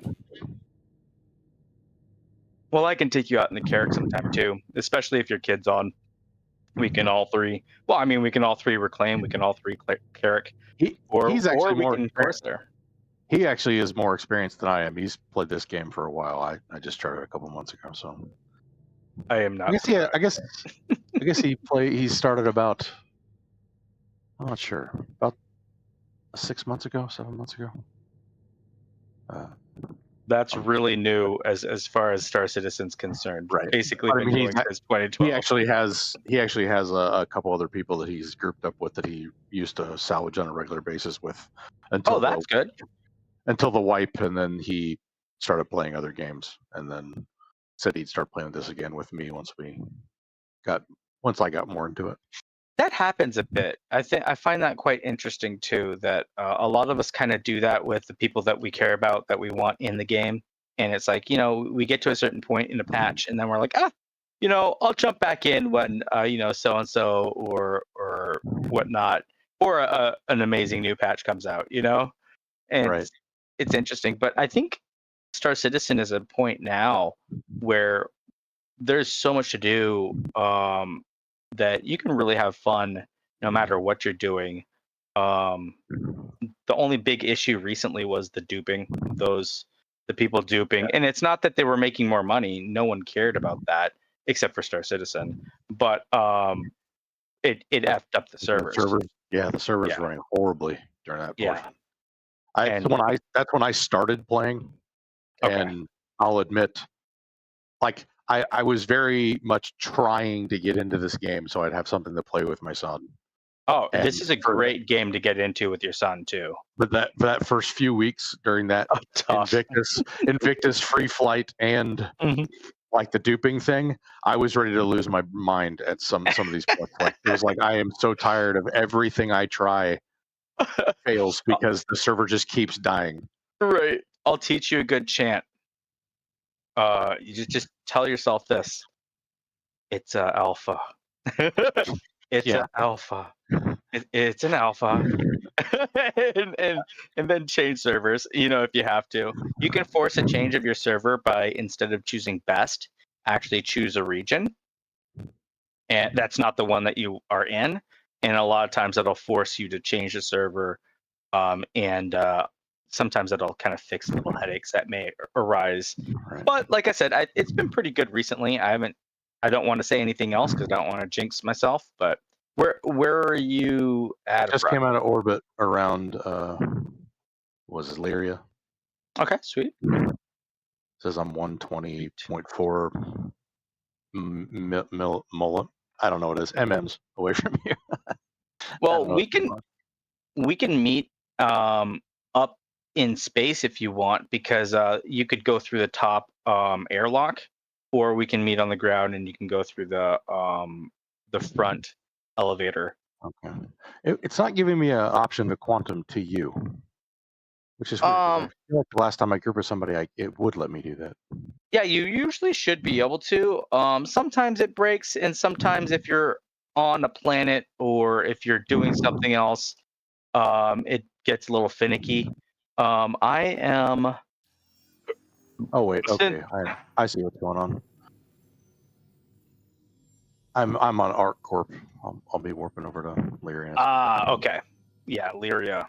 Well, I can take you out in the Carrick sometime too, especially if your kid's on. We can all three. Well, I mean, we can all three reclaim. We can all three Carrick. He's actually or we more can course there. He actually is more experienced than I am. He's played this game for a while. I just started a couple months ago, so I am not. I guess he started about, I'm not sure, about 6 months ago, 7 months ago. That's really new as far as Star Citizen's concerned. Right. Basically, I been mean, doing since 2012. He actually has a couple other people that he's grouped up with that he used to salvage on a regular basis with. Oh, that's good. Until the wipe, and then he started playing other games, and then said he'd start playing this again with me once I got more into it. That happens a bit. I find that quite interesting too. That a lot of us kind of do that with the people that we care about, that we want in the game, and it's like, you know, we get to a certain point in a patch, and then we're like, you know, I'll jump back in when you know, so and so or whatnot, or an amazing new patch comes out, you know, and Right. it's interesting. But I think Star Citizen is a point now where there's so much to do. That you can really have fun no matter what you're doing. The only big issue recently was the duping, the people duping, and it's not that they were making more money. No one cared about that except for Star Citizen, but it effed up the servers. The servers running horribly during that portion. That's when I started playing, and I'll admit, like, I was very much trying to get into this game so I'd have something to play with my son. Oh, this is a great game to get into with your son too. But that first few weeks during that Invictus free flight and like the duping thing, I was ready to lose my mind at some of these points. Like, it was like, I am so tired of everything I try fails because the server just keeps dying. Right. I'll teach you a good chant. You just tell yourself this. It's a alpha. It's an alpha. It's an alpha. and then change servers, you know, if you have to. You can force a change of your server by, instead of choosing best, actually choose a region. And that's not the one that you are in. And a lot of times that'll force you to change the server. And sometimes that'll kind of fix little headaches that may arise. Right. But like I said, it's been pretty good recently. I don't want to say anything else because I don't want to jinx myself. But where are you at? Just came out of orbit around was it Lyria? Okay, sweet. It says I'm 120.4 mil. I don't know what it is. MMs away from you. Well, we can meet up in space if you want, because you could go through the top airlock, or we can meet on the ground and you can go through the front elevator. Okay. It's not giving me an option to quantum to you, which is weird. I feel like the last time I grouped with somebody, it would let me do that. Yeah, you usually should be able to. Sometimes it breaks, and sometimes if you're on a planet or if you're doing something else, it gets a little finicky. I am. Oh wait, okay. I see what's going on. I'm on Arc Corp. I'll be warping over to Lyria. Okay. Yeah, Lyria.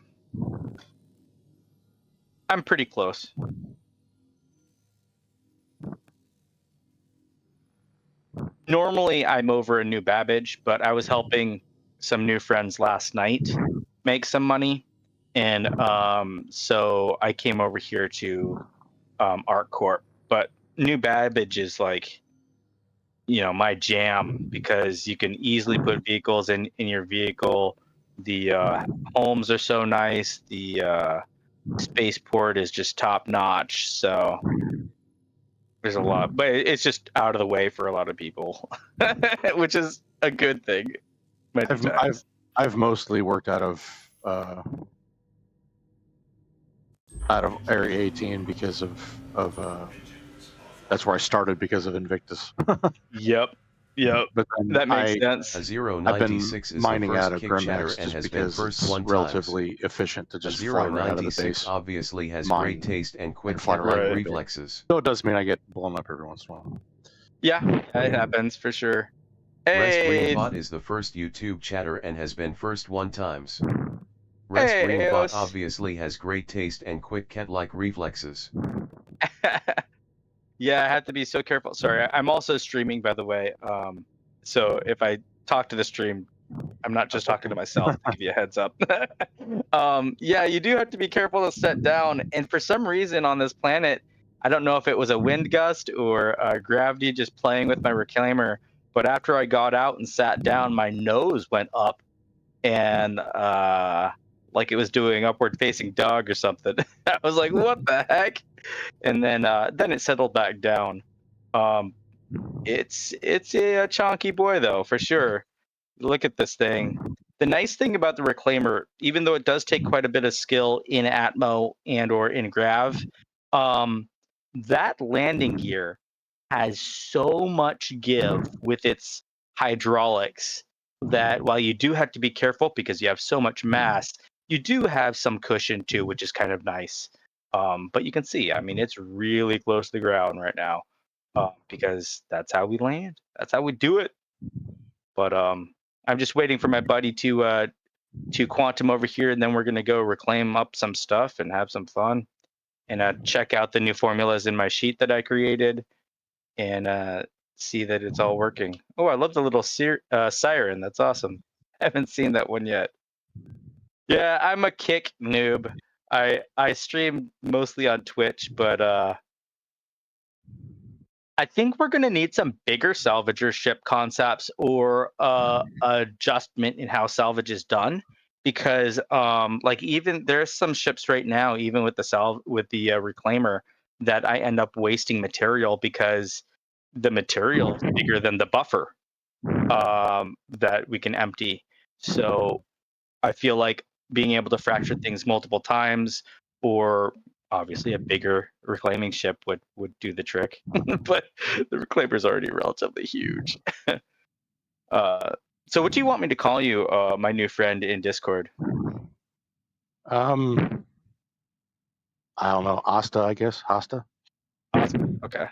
I'm pretty close. normally I'm over in New Babbage, but I was helping some new friends last night make some money, and so I came over here to Art Corp. But New Babbage is like, my jam because you can easily put vehicles in your vehicle. The homes are so nice. The spaceport is just top notch. So there's a lot, but it's just out of the way for a lot of people, which is a good thing. Many times. I've mostly worked out of Area 18 because of that's where I started because of Invictus. Yep. But then That makes sense. A I've been 096 is mining the out first of kick chatter Grimhex and just has been because first it's one relatively times. efficient to A just fly right out of the 096 base. obviously has mine, great taste and quick fly right cat-like out of the base. reflexes. So it does mean I get blown up every once in a while. Yeah, it happens for sure. Rest Hey, Greenbot is the first YouTube chatter and has been first one times. Hey, Rest Greenbot Eos. obviously has great taste and quick cat-like reflexes. Yeah, I have to be so careful. Sorry, I'm also streaming, by the way. So if I talk to the stream, I'm not just talking to myself, to give you a heads up. Yeah, you do have to be careful to set down. And for some reason on this planet, I don't know if it was a wind gust or gravity just playing with my reclaimer, but after I got out and sat down, my nose went up and like it was doing upward facing dog or something. I was like, what the heck? And then it settled back down. It's a chonky boy though, for sure. Look at this thing. The nice thing about the reclaimer, even though it does take quite a bit of skill in Atmo and or in Grav, that landing gear has so much give with its hydraulics that while you do have to be careful because you have so much mass, you do have some cushion too, which is kind of nice. But you can see, I mean, it's really close to the ground right now because that's how we land. That's how we do it. But I'm just waiting for my buddy to quantum over here, and then we're gonna go reclaim up some stuff and have some fun, and check out the new formulas in my sheet that I created, and see that it's all working. Oh, I love the little siren. That's awesome. I haven't seen that one yet. Yeah, I'm a kick noob. I stream mostly on Twitch, but I think we're gonna need some bigger salvager ship concepts or adjustment in how salvage is done, because like even there's some ships right now, even with the reclaimer, that I end up wasting material because the material is bigger than the buffer that we can empty. So I feel like being able to fracture things multiple times, or obviously a bigger reclaiming ship would do the trick. But the reclaimer is already relatively huge. So what do you want me to call you, my new friend in Discord? I don't know. Asta, I guess. Asta. Awesome. Okay.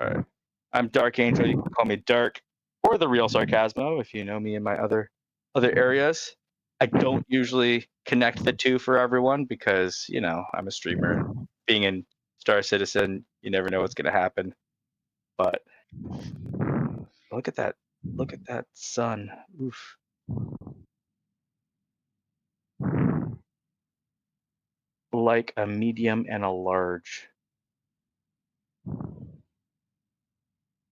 All right. I'm Dark Angel. You can call me Dark or the real Sarcasmo if you know me in my other areas. I don't usually connect the two for everyone because, I'm a streamer. Being in Star Citizen, you never know what's going to happen. But look at that. Look at that sun. Oof. Like a medium and a large.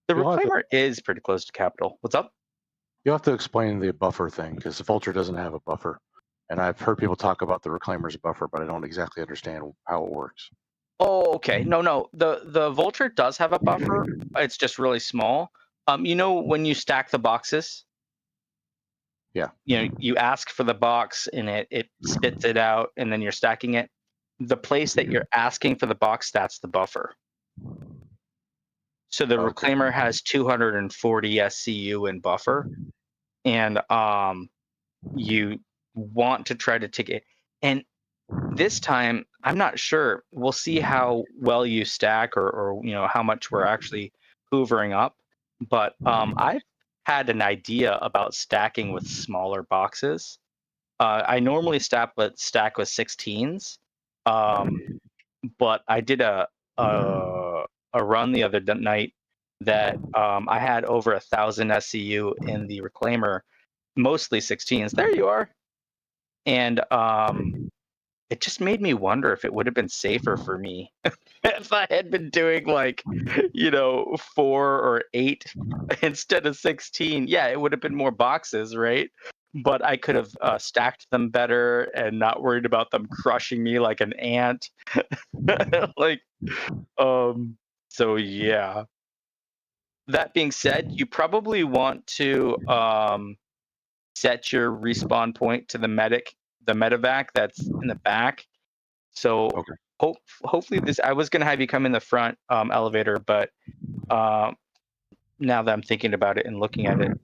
The reclaimer is pretty close to capital. What's up? You'll have to explain the buffer thing because the Vulture doesn't have a buffer. And I've heard people talk about the reclaimer's buffer, but I don't exactly understand how it works. Oh, okay. No. The Vulture does have a buffer. It's just really small. When you stack the boxes? Yeah. You ask for the box and it spits it out, and then you're stacking it. The place that you're asking for the box, that's the buffer. So the reclaimer has 240 SCU in buffer, and you want to try to take it. And this time, I'm not sure. We'll see how well you stack, or how much we're actually hoovering up. But I've had an idea about stacking with smaller boxes. I normally stack with 16s, but I did a run the other night that I had over 1,000 SCU in the reclaimer, mostly 16s. There you are. And it just made me wonder if it would have been safer for me if I had been doing like, 4 or 8 instead of 16. Yeah, it would have been more boxes, right? But I could have stacked them better and not worried about them crushing me like an ant. like, so yeah. That being said, you probably want to set your respawn point to the medevac that's in the back. So Okay. hopefully this. I was gonna have you come in the front elevator, but now that I'm thinking about it and looking at it,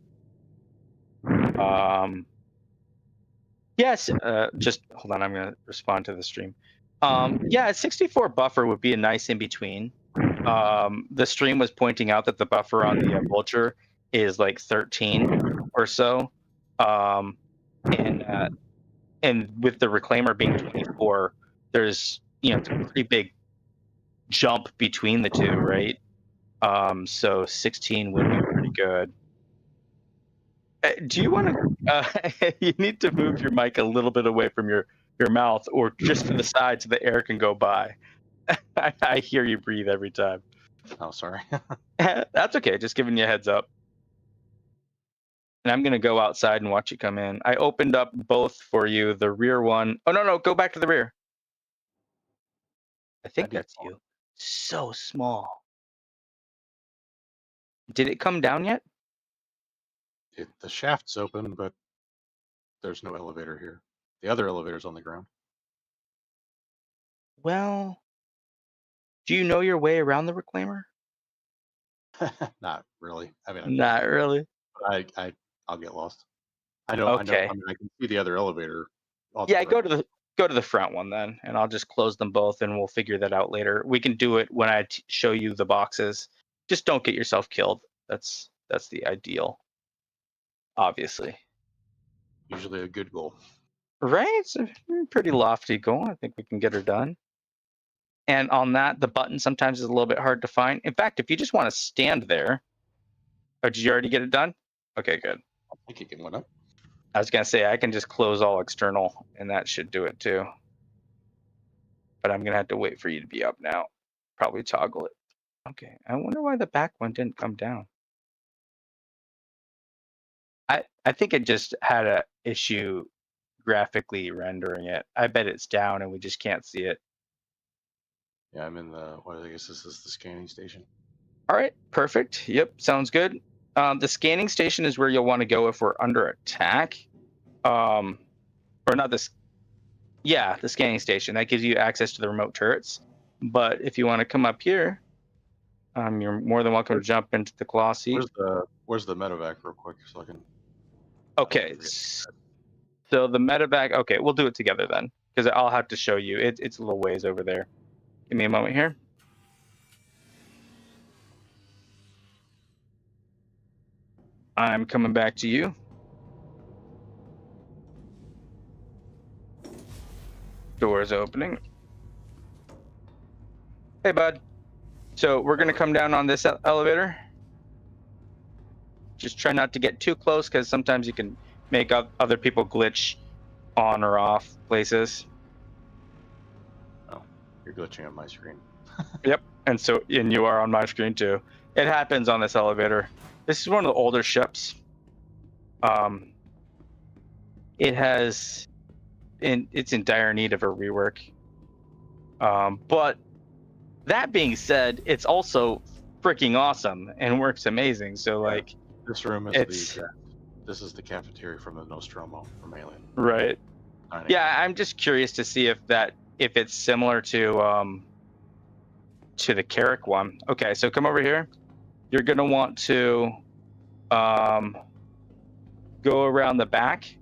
yes. Just hold on. I'm gonna respond to the stream. Yeah, a 64 buffer would be a nice in between. The stream was pointing out that the buffer on the Vulture is like 13 or so, and with the Reclaimer being 24, there's it's a pretty big jump between the two, right? So 16 would be pretty good. Do you want to? You need to move your mic a little bit away from your mouth, or just to the side so the air can go by. I hear you breathe every time. Oh, sorry. That's okay. Just giving you a heads up. And I'm gonna go outside and watch you come in. I opened up both for you. The rear one. Oh no, go back to the rear. I think that's you. So small. Did it come down yet? The shaft's open, but there's no elevator here. The other elevator's on the ground. Well, do you know your way around the Reclaimer? Not really. I mean, Not really. I'll get lost. I know. Okay. I mean, I can see the other elevator. Yeah, go to the front one then, and I'll just close them both, and we'll figure that out later. We can do it when I show you the boxes. Just don't get yourself killed. That's the ideal, obviously. Usually a good goal. Right? It's a pretty lofty goal. I think we can get her done. And on that, the button sometimes is a little bit hard to find. In fact, if you just want to stand there, oh, did you already get it done? Okay, good. I think it can win up. I was gonna say I can just close all external, and that should do it too. But I'm gonna have to wait for you to be up now. Probably toggle it. Okay. I wonder why the back one didn't come down. I think it just had a issue graphically rendering it. I bet it's down and we just can't see it. Yeah, I'm in the. I guess this is the scanning station. All right, perfect. Yep, sounds good. The scanning station is where you'll want to go if we're under attack. Or not this. Yeah, the scanning station. That gives you access to the remote turrets. But if you want to come up here, you're more than welcome to jump into the claw seat. Where's the medevac real quick so I can. Okay. So the medevac. Okay, we'll do it together then, because I'll have to show you. It's a little ways over there. Give me a moment here. I'm coming back to you. Doors opening. Hey, bud. So we're going to come down on this elevator. Just try not to get too close, because sometimes you can make other people glitch on or off places. Oh, you're glitching on my screen. Yep. And you are on my screen too. It happens on this elevator. This is one of the older ships. It's in dire need of a rework. But that being said, it's also freaking awesome and works amazing. So like, this room is this is the cafeteria from the Nostromo from Alien. Right. Yeah, I'm just curious to see if it's similar to the Carrick one. Okay, so come over here. You're gonna want to go around the back.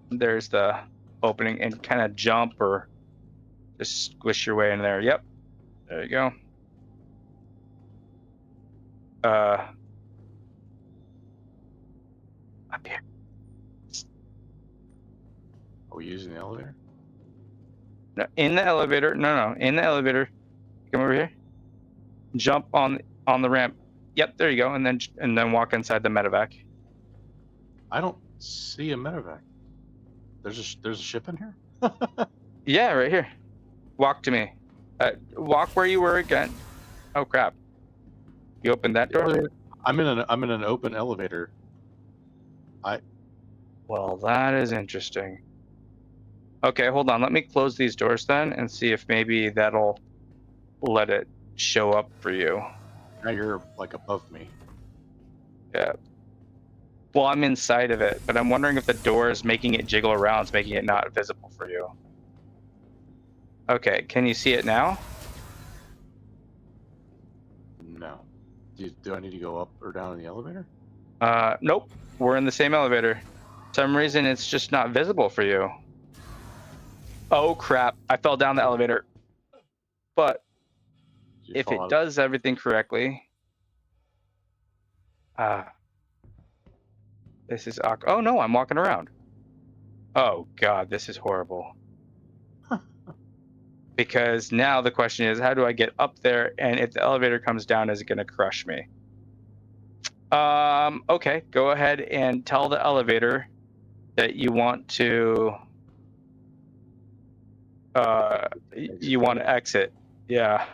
There's the opening, and kind of jump or just squish your way in there. Yep. There you go. Up here. Are we using the elevator? No, in the elevator. No, in the elevator. Come over here. Jump on. on the ramp. Yep, there you go. And then walk inside the medevac. I don't see a medevac. There's a ship in here. Yeah, right here. Walk to me. Walk where you were again. Oh crap! You opened that door. I'm in an open elevator. Well, that is interesting. Okay, hold on. Let me close these doors then and see if maybe that'll let it show up for you. Now you're like above me. Yeah. Well, I'm inside of it, but I'm wondering if the door is making it jiggle around, it's making it not visible for you. Okay, can you see it now? No. Do I need to go up or down in the elevator? Nope. We're in the same elevator. For some reason, it's just not visible for you. Oh, crap. I fell down the elevator. But if it does everything correctly... this is... Oh, no, I'm walking around. Oh, God, this is horrible. Because now the question is, how do I get up there? And if the elevator comes down, is it going to crush me? Okay, go ahead and tell the elevator that you want to exit. Yeah.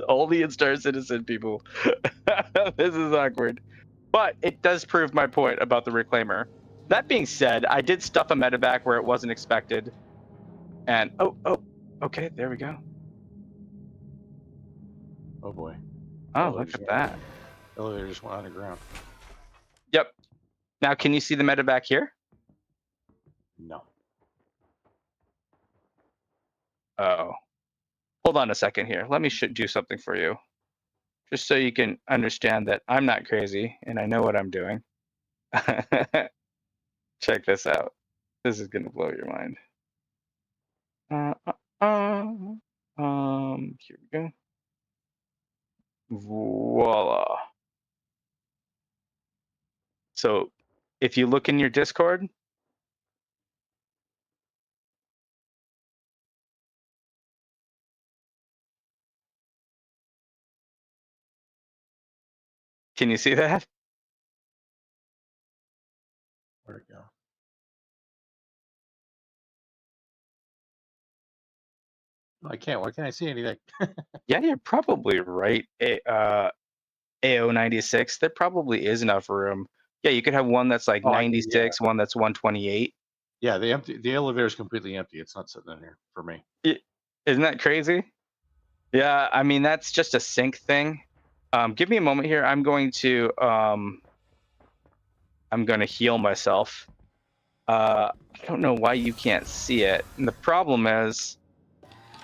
Only in Star Citizen, people. This is awkward. But it does prove my point about the reclaimer. That being said, I did stuff a medevac where it wasn't expected. And okay, there we go. Oh boy. Oh, look at that. Elevator just went underground. Yep. Now, can you see the medevac here? No. Oh. Hold on a second here. Let me do something for you. Just so you can understand that I'm not crazy and I know what I'm doing. Check this out. This is going to blow your mind. Here we go. Voila. So if you look in your Discord, can you see that? Where'd it go? I can't. Why can't I see anything? Yeah, you're probably right. AO96, there probably is enough room. Yeah, you could have one that's like 96, one that's 128. Yeah, the elevator is completely empty. It's not sitting in here for me. Isn't that crazy? Yeah, I mean, that's just a sync thing. Give me a moment here. I'm going to heal myself. I don't know why you can't see it. And the problem is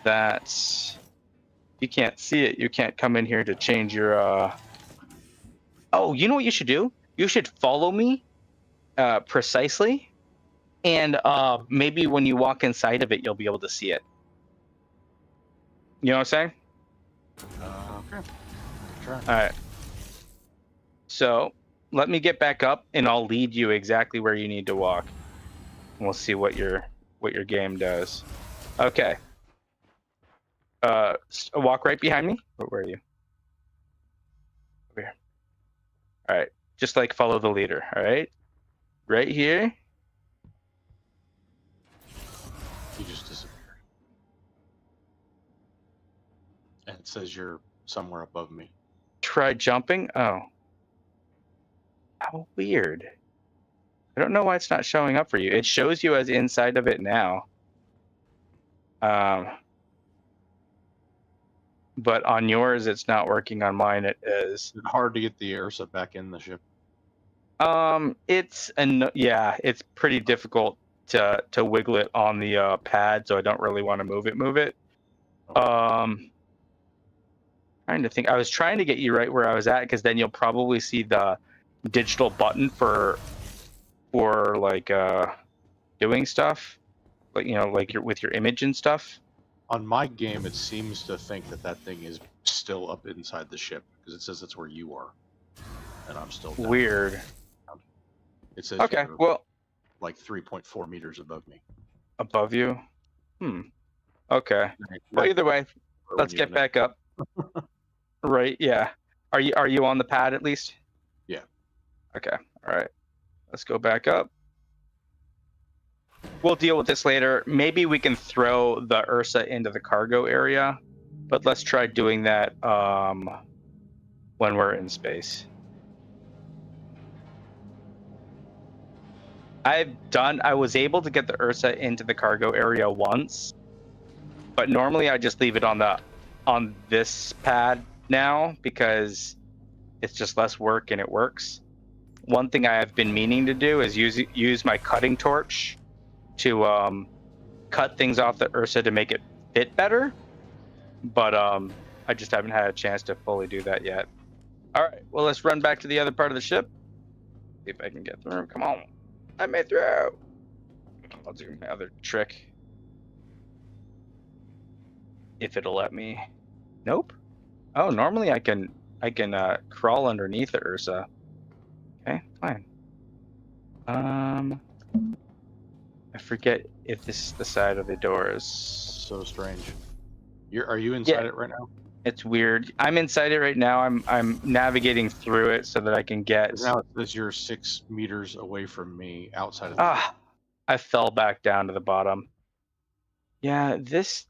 that if you can't see it, you can't come in here to change your Oh, you know what you should do? You should follow me precisely, and maybe when you walk inside of it, you'll be able to see it. You know what I'm saying? Okay. Try. All right. So let me get back up, and I'll lead you exactly where you need to walk. And we'll see what your game does. Okay. Walk right behind me. Where are you? Over here. All right. Just like follow the leader. All right. Right here. He just disappeared. And it says you're somewhere above me. Try jumping. Oh. How weird. I don't know why it's not showing up for you. It shows you as inside of it now. But on yours, it's not working. On mine, it is. Is it hard to get the Ursa back in the ship? It's pretty difficult to wiggle it on the pad, so I don't really want to move it. Okay. Trying to think. I was trying to get you right where I was at, because then you'll probably see the digital button for like doing stuff, like like with your image and stuff. On my game, it seems to think that thing is still up inside the ship because it says that's where you are, and I'm still down. Weird. It says okay. Well, like 3.4 meters above me. Above you? Okay. Well, either way, let's get back up. Right? Yeah. Are you on the pad at least? Yeah. Okay. All right. Let's go back up. We'll deal with this later. Maybe we can throw the Ursa into the cargo area, but let's try doing that when we're in space. I was able to get the Ursa into the cargo area once, but normally I just leave it on this pad now because it's just less work and it works. One thing I have been meaning to do is use my cutting torch to cut things off the Ursa to make it fit better, but I just haven't had a chance to fully do that yet. All right, well, let's run back to the other part of the ship. See if I can get through. Come on, let me through. I'll do my other trick if it'll let me. Nope. Oh, normally I can crawl underneath the Ursa. Okay, fine. I forget if this is the side of the doors. So strange. Are you inside it right now? It's weird. I'm inside it right now. I'm navigating through it so that I can get. 'Cause now it says you're 6 meters away from me outside of. I fell back down to the bottom. Yeah, this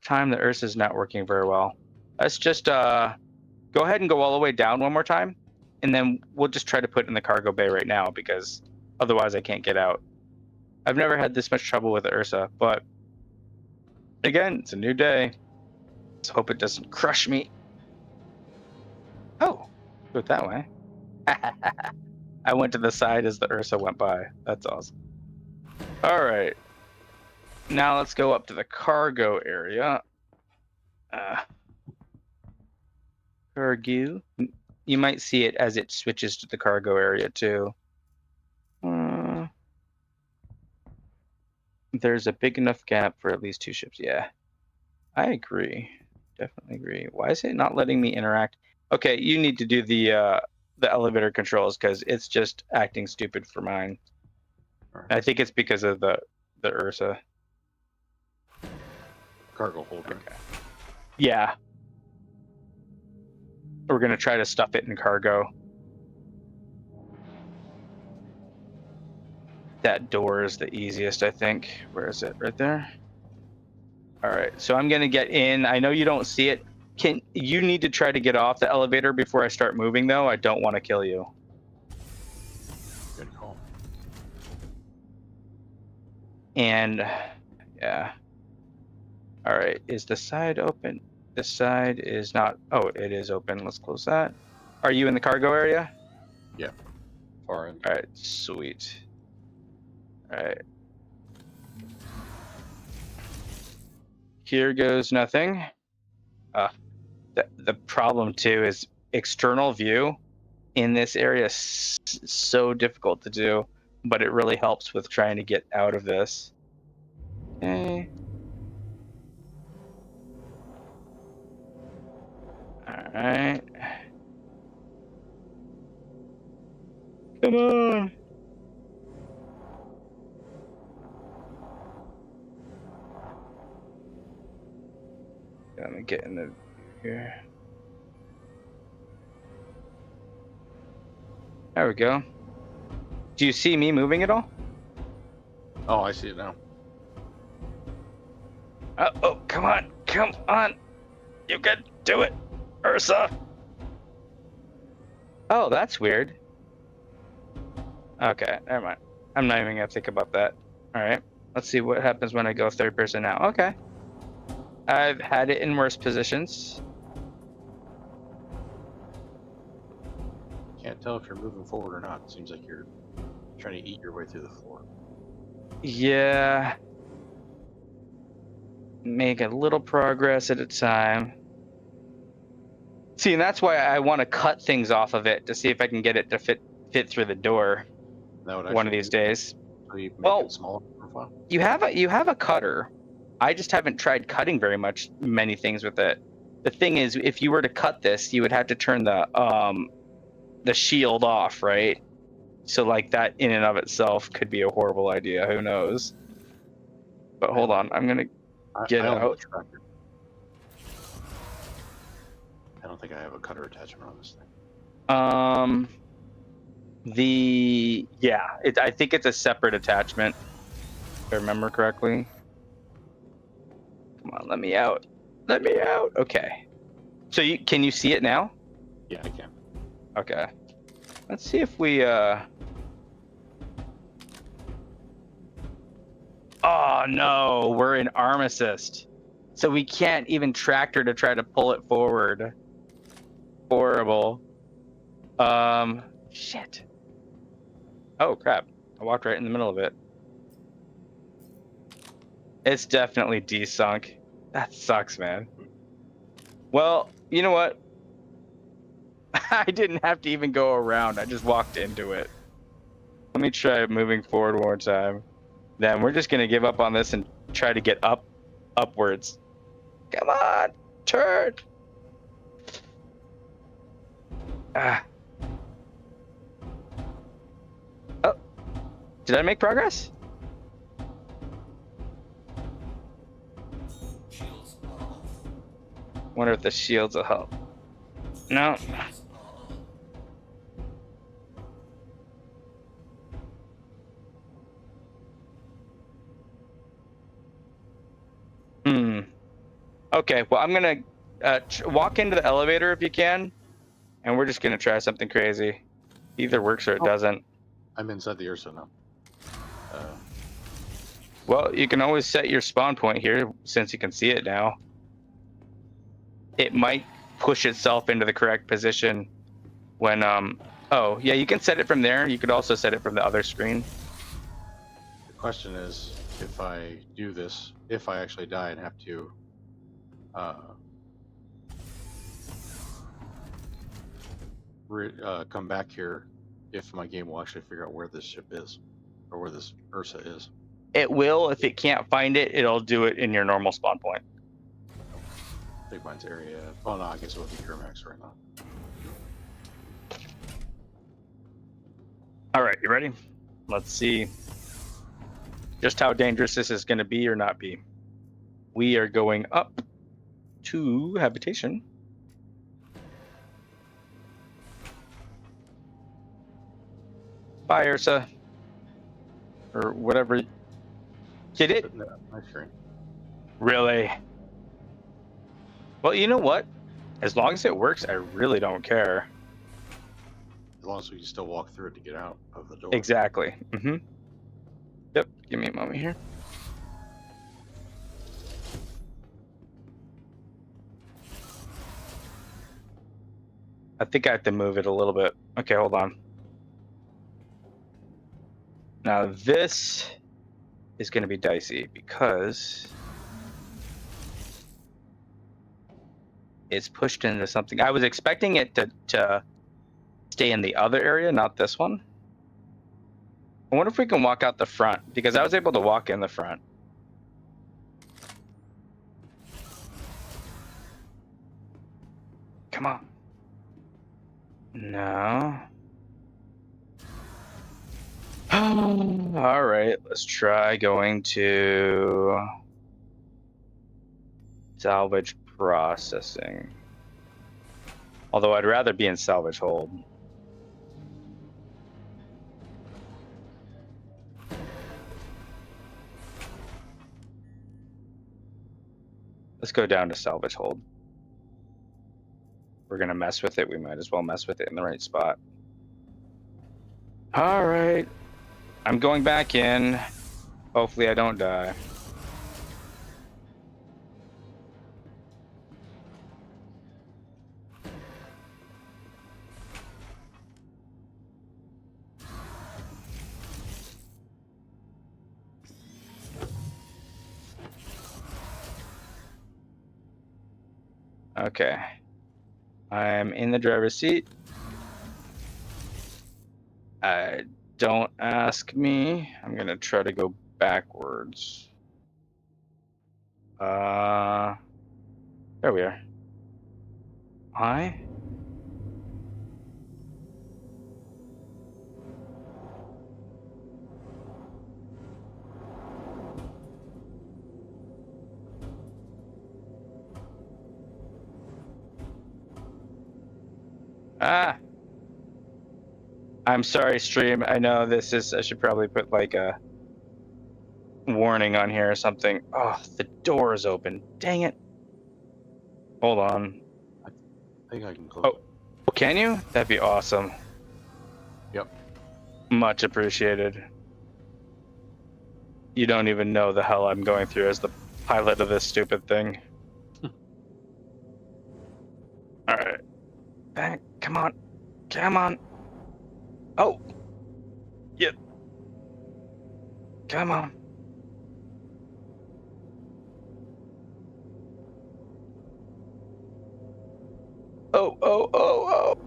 time the Ursa's not working very well. Let's just go ahead and go all the way down one more time, and then we'll just try to put it in the cargo bay right now because otherwise I can't get out. I've never had this much trouble with the Ursa, but again, it's a new day. Let's hope it doesn't crush me. Oh, do it that way. I went to the side as the Ursa went by. That's awesome. All right. Now let's go up to the cargo area. Cargo. You might see it as it switches to the cargo area too. There's a big enough gap for at least 2 ships. Yeah, I agree. Definitely agree. Why is it not letting me interact? Okay, you need to do the elevator controls because it's just acting stupid for mine. Right. I think it's because of the Ursa. Cargo holder. Okay. Yeah. We're gonna try to stuff it in cargo. That door is the easiest, I think. Where is it? Right there. All right, so I'm gonna get in. I know you don't see it. You need to try to get off the elevator before I start moving, though. I don't want to kill you. Good call. And yeah. All right, is the side open? This side is not. Oh, it is open. Let's close that. Are you in the cargo area? Yeah. Far in. All right, sweet. All right. Here goes nothing. The problem too is external view in this area is so difficult to do, but it really helps with trying to get out of this. Okay. All right. Come on. Let me get in the here. There we go. Do you see me moving at all? Oh, I see it now. Oh, come on. Come on. You can do it, Ursa. Oh, that's weird. Okay, never mind. I'm not even going to think about that. All right. Let's see what happens when I go third person now. Okay. I've had it in worse positions. Can't tell if you're moving forward or not. It seems like you're trying to eat your way through the floor. Yeah. Make a little progress at a time. See, and that's why I want to cut things off of it to see if I can get it to fit through the door one of these days. So you make it smaller profile? You have a cutter. I just haven't tried cutting many things with it. The thing is, if you were to cut this, you would have to turn the shield off, right? So like that in and of itself could be a horrible idea. Who knows? But hold on, I'm gonna get out. I don't think I have a cutter attachment on this thing. I think it's a separate attachment, if I remember correctly. Come on, let me out. Let me out. Okay. So can you see it now? Yeah, I can. Okay. Let's see if we Oh no, we're in arm assist. So we can't even tractor to try to pull it forward. Horrible. Shit. Oh crap. I walked right in the middle of it. It's definitely desunk. That sucks, man. Well, you know what? I didn't have to even go around. I just walked into it. Let me try moving forward one more time. Then we're just gonna give up on this and try to get upwards. Come on, turn. Ah. Oh, did I make progress? Wonder if the shields will help. No. Okay, well, I'm gonna walk into the elevator if you can, and we're just gonna try something crazy. Either works or it doesn't. I'm inside the Ursa now. Well, you can always set your spawn point here since you can see it now. It might push itself into the correct position when oh yeah, you can set it from there. You could also set it from the other screen. The question is, if I do this, if I actually die and have to come back here, if my game will actually figure out where this ship is, or where this Ursa is. It will. If it can't find it, it'll do it in your normal spawn point. I think mine's area. Oh no, I guess it would be Kermax right now. All right, you ready? Let's see just how dangerous this is going to be or not be. We are going up to habitation. Bye, Ursa. Or whatever. Did it? No, my screen. Really? Well, you know what? As long as it works, I really don't care. As long as we can still walk through it to get out of the door. Exactly. Yep. Give me a moment here. I think I have to move it a little bit. Okay, hold on. Now this is going to be dicey because it's pushed into something. I was expecting it to stay in the other area, not this one. I wonder if we can walk out the front, because I was able to walk in the front. Come on. No. All right, let's try going to salvage processing. Although I'd rather be in salvage hold. Let's go down to salvage hold. We're gonna mess with it. We might as well mess with it in the right spot. All right. I'm going back in. Hopefully I don't die. Okay. I'm in the driver's seat. Don't ask me. I'm gonna try to go backwards. There we are. Hi. Ah, I'm sorry, stream. I know this is. I should probably put like a warning on here or something. Oh, the door is open. Dang it. Hold on. I think I can close Oh, can you? That'd be awesome. Yep. Much appreciated. You don't even know the hell I'm going through as the pilot of this stupid thing. All right. Back. Come on. Come on. Oh. Yep. Come on. Oh, oh, oh, oh.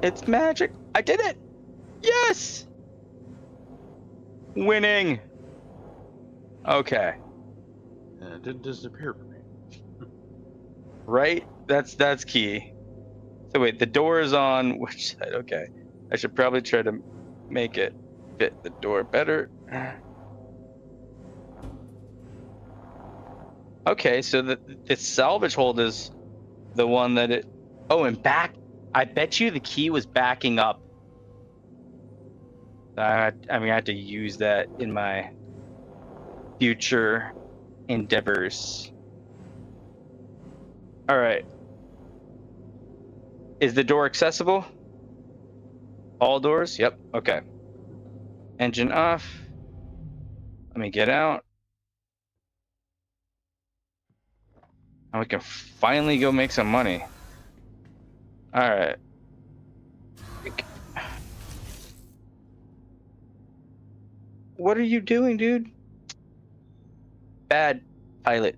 It's magic. I did it. Yes. Winning. Okay. And it didn't disappear for me. Right? That's key. So wait, the door is on which side? Okay. I should probably try to make it fit the door better. Okay, so the salvage hold is the one that it. Oh, and back. I bet you the key was backing up. I'm gonna have to use that in my future endeavors. All right. Is the door accessible? All doors? Yep. Okay. Engine off. Let me get out. And we can finally go make some money. All right. What are you doing, dude? Bad pilot.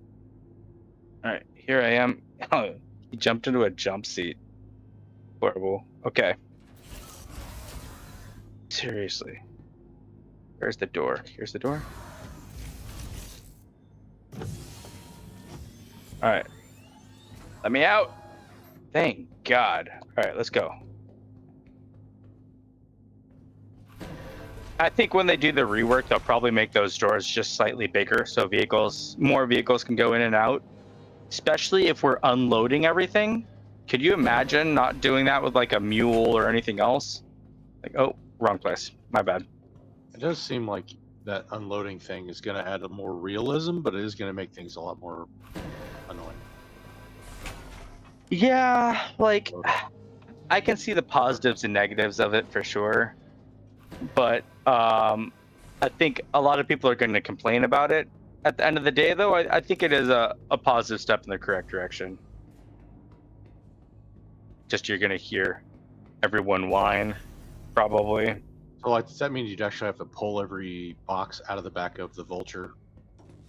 All right, here I am. Oh, he jumped into a jump seat. Horrible. Okay. Seriously. Where's the door? Here's the door. All right. Let me out. Thank God. All right, let's go. I think when they do the rework, they'll probably make those doors just slightly bigger so more vehicles can go in and out. Especially if we're unloading everything. Could you imagine not doing that with like a mule or anything else? Like, oh, wrong place. My bad. It does seem like that unloading thing is going to add a more realism, but it is going to make things a lot more annoying. Yeah, like I can see the positives and negatives of it for sure, but I think a lot of people are going to complain about it. At the end of the day, though, I think it is a positive step in the correct direction. Just you're going to hear everyone whine, probably. So, like, does that mean you'd actually have to pull every box out of the back of the Vulture?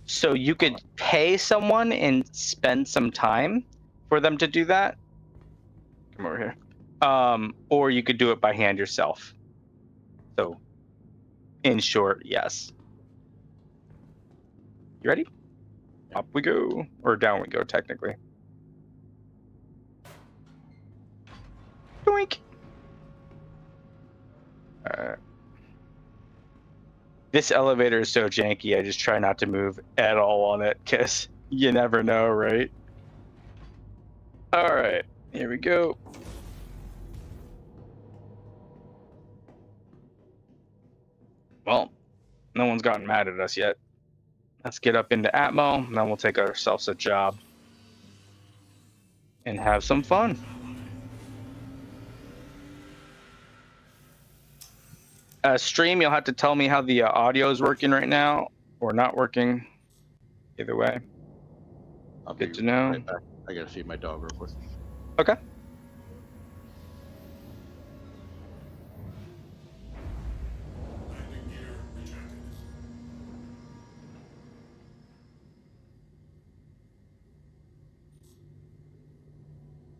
So you could pay someone and spend some time for them to do that. Come over here. Or you could do it by hand yourself. So, in short, yes. You ready? Up we go. Or down we go, technically. Doink! This elevator is so janky, I just try not to move at all on it, because you never know, right? Alright, here we go. Well, no one's gotten mad at us yet. Let's get up into Atmo, and then we'll take ourselves a job. And have some fun. Stream, you'll have to tell me how the audio is working right now, or not working. Either way. I'll Good be to know. Right back. I gotta feed my dog real quick. Okay.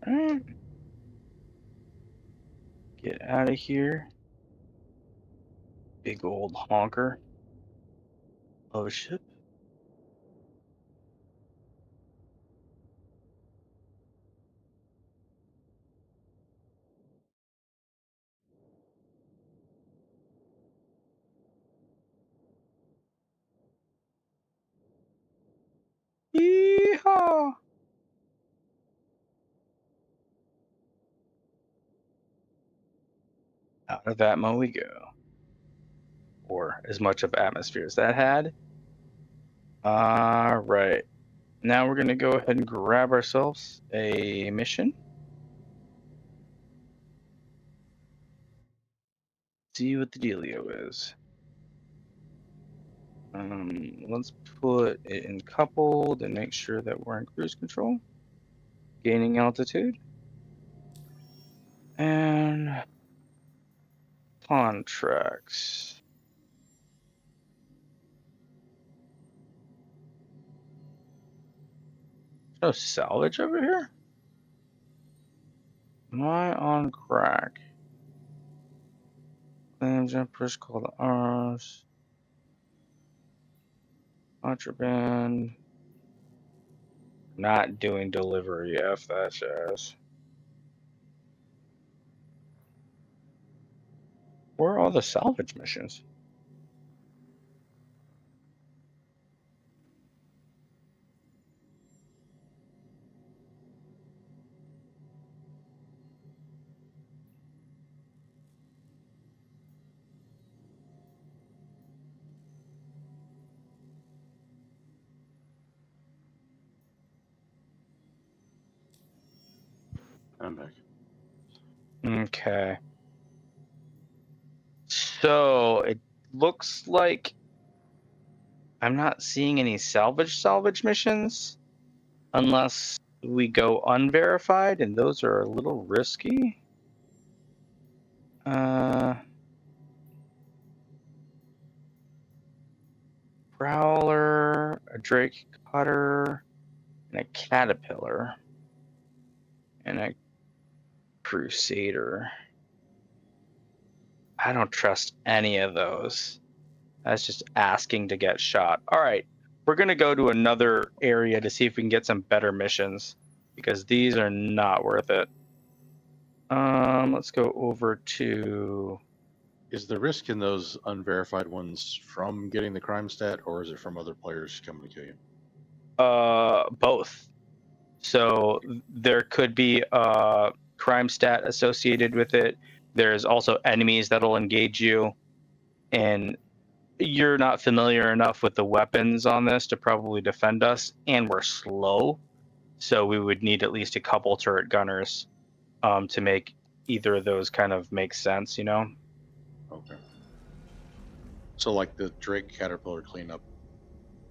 Alright. Get out of here. Big old honker of a ship. Yeehaw! Out of Atmo we go. Or as much of atmosphere as that had. Alright. Now we're going to go ahead and grab ourselves a mission. See what the dealio is. Let's put it in coupled and make sure that we're in cruise control. Gaining altitude. And contracts. No salvage over here? Am I on crack? Claim jumpers, call the R's. Contraband. Not doing delivery, F that says. Where are all the salvage missions? I'm back. Okay. So it looks like I'm not seeing any salvage missions unless we go unverified, and those are a little risky. Prowler, a Drake Cutter, and a Caterpillar, and a Crusader. I don't trust any of those. That's just asking to get shot. All right, we're going to go to another area to see if we can get some better missions, because these are not worth it. Let's go over to... Is the risk in those unverified ones from getting the crime stat, or is it from other players coming to kill you? Both. So there could be a crime stat associated with it. There's also enemies that'll engage you, and you're not familiar enough with the weapons on this to probably defend us, and we're slow, so we would need at least a couple turret gunners to make either of those kind of make sense, you know? Okay. So like the Drake Caterpillar cleanup,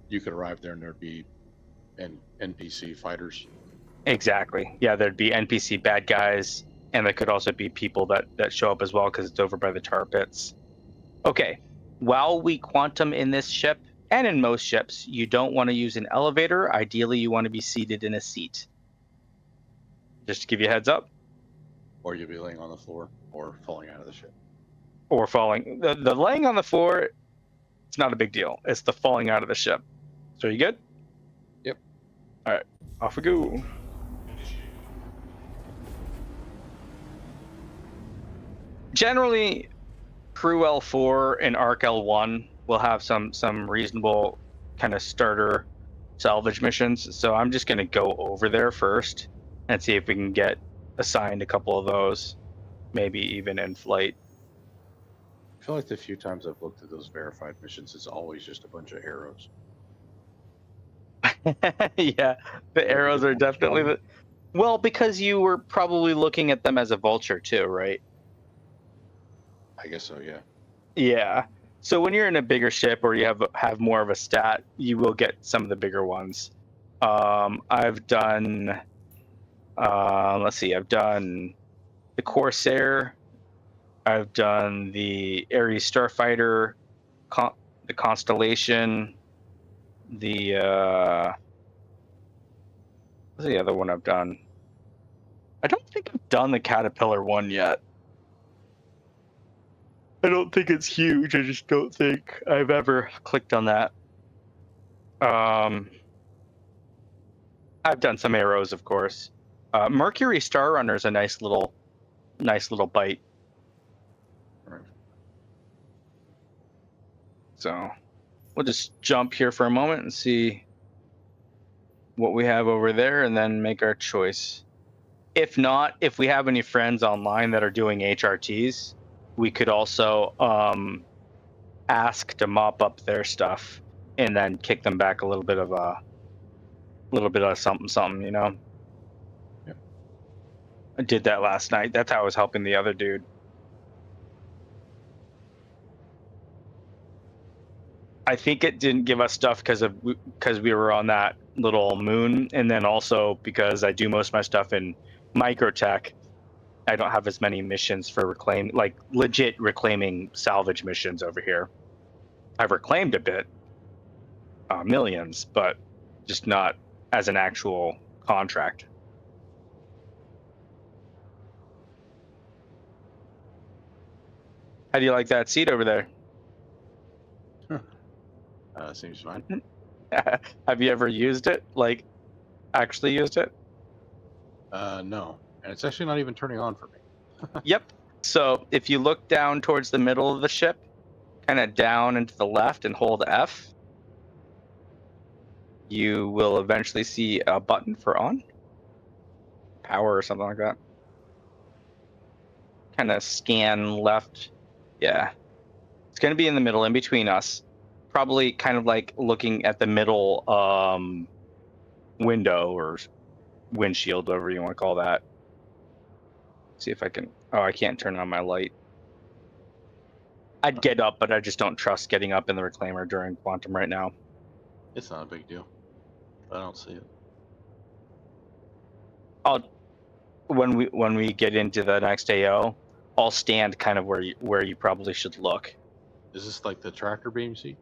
you could arrive there and there'd be NPC fighters. Exactly. Yeah, there'd be NPC bad guys, and there could also be people that show up as well because it's over by the tar pits. Okay. While we quantum in this ship, and in most ships, you don't want to use an elevator. Ideally, you want to be seated in a seat. Just to give you a heads up. Or you'd be laying on the floor or falling out of the ship. Or falling. The laying on the floor, it's not a big deal. It's the falling out of the ship. So you good? Yep. All right. Off we go. Generally, Crew L4 and Arc L1 will have some reasonable kind of starter salvage missions. So I'm just going to go over there first and see if we can get assigned a couple of those, maybe even in flight. I feel like the few times I've looked at those verified missions, it's always just a bunch of arrows. Yeah, the arrows are definitely the... Well, because you were probably looking at them as a vulture too, right? I guess so, yeah. Yeah. So when you're in a bigger ship or you have more of a stat, you will get some of the bigger ones. I've done... let's see, I've done the Corsair. I've done the Ares Starfighter, the Constellation, the... what's the other one I've done? I don't think I've done the Caterpillar one yet. I don't think it's huge. I just don't think I've ever clicked on that. I've done some arrows, of course. Mercury Star Runner is a nice little bite. Right. So we'll just jump here for a moment and see what we have over there, and then make our choice. If not, if we have any friends online that are doing HRTs, we could also ask to mop up their stuff and then kick them back a little bit of something, you know. Yep. I did that last night. That's how I was helping the other dude. I think it didn't give us stuff because we were on that little moon, and then also because I do most of my stuff in microtech, I don't have as many missions for legit reclaiming salvage missions over here. I've reclaimed a bit, millions, but just not as an actual contract. How do you like that seat over there? Seems fine. Have you ever used it? Like, actually used it? No, and it's actually not even turning on for me. Yep. So if you look down towards the middle of the ship, kind of down and to the left, and hold F, you will eventually see a button for on, power or something like that. Kind of scan left. Yeah. It's going to be in the middle, in between us. Probably kind of like looking at the middle window or windshield, whatever you want to call that. See if I can. Oh, I can't turn on my light. I'd get up, but I just don't trust getting up in the reclaimer during quantum right now. It's not a big deal. I don't see it. When we get into the next AO, I'll stand kind of where you probably should look. Is this like the tractor beam seat?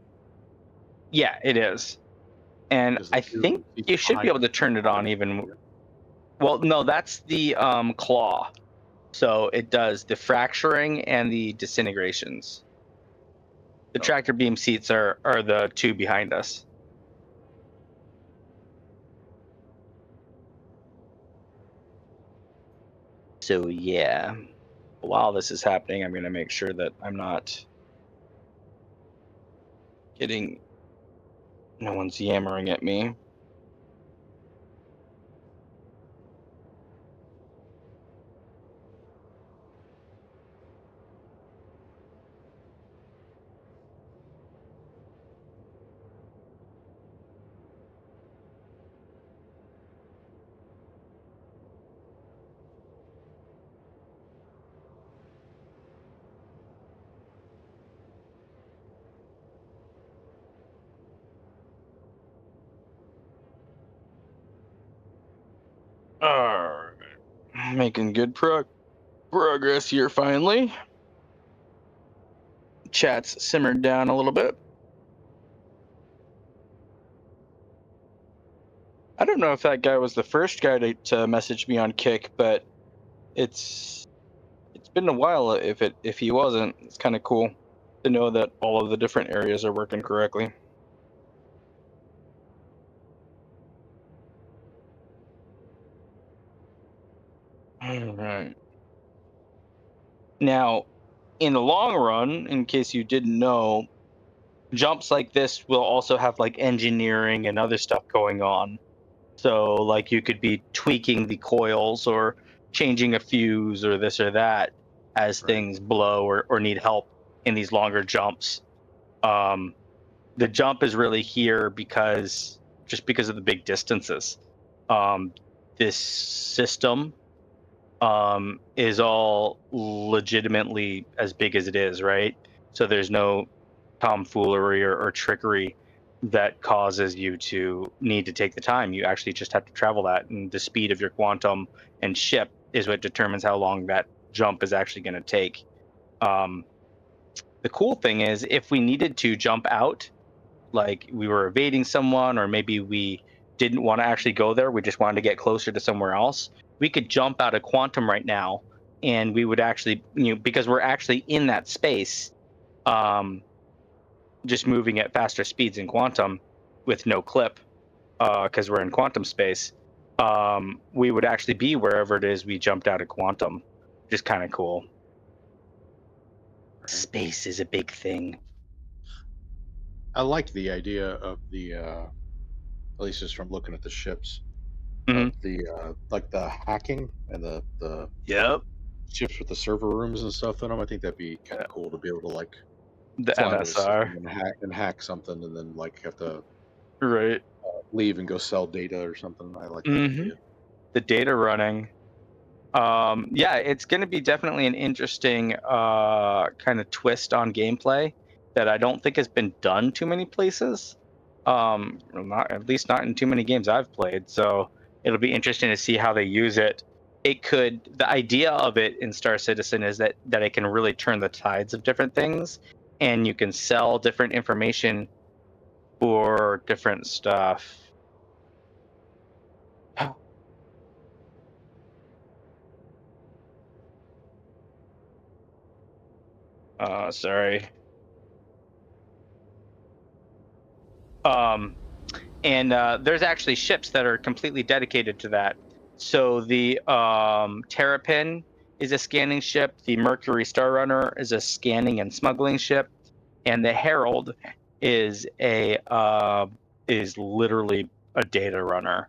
Yeah, it is. And I think you should be able to turn it on even. Well, no, that's the claw. So it does the fracturing and the disintegrations. The tractor beam seats are the two behind us. So yeah, while this is happening, I'm going to make sure that I'm not getting. No one's yammering at me. Alright. Making good progress here finally. Chat's simmered down a little bit. I don't know if that guy was the first guy to message me on Kick, but it's been a while. If he wasn't, it's kind of cool to know that all of the different areas are working correctly. All right. Now, in the long run, in case you didn't know, jumps like this will also have like engineering and other stuff going on. So like you could be tweaking the coils or changing a fuse or this or that as things blow or need help in these longer jumps. The jump is really here because of the big distances. This system is all legitimately as big as it is, right? So there's no tomfoolery or trickery that causes you to need to take the time. You actually just have to travel that, and the speed of your quantum and ship is what determines how long that jump is actually going to take. The cool thing is, if we needed to jump out, like we were evading someone, or maybe we didn't want to actually go there, we just wanted to get closer to somewhere else, we could jump out of quantum right now, and we would actually, because we're actually in that space, just moving at faster speeds in quantum with no clip, because we're in quantum space, we would actually be wherever it is we jumped out of quantum, which is kind of cool. Space is a big thing. I liked the idea of the, at least just from looking at the ships, Mhm. of the like the hacking and the Yep. ships with the server rooms and stuff in them. I think that'd be kind of cool to be able to like The fly with a system MSR, and hack something, and then like have to right? leave and go sell data or something. I like that Mm-hmm. idea. The data running. Yeah, it's going to be definitely an interesting kind of twist on gameplay that I don't think has been done too many places. Not at least not in too many games I've played. So it'll be interesting to see how they use it. The idea of it in Star Citizen is that it can really turn the tides of different things, and you can sell different information for different stuff. Sorry. And there's actually ships that are completely dedicated to that. So the Terrapin is a scanning ship. The Mercury Star Runner is a scanning and smuggling ship, and the Herald is is literally a data runner.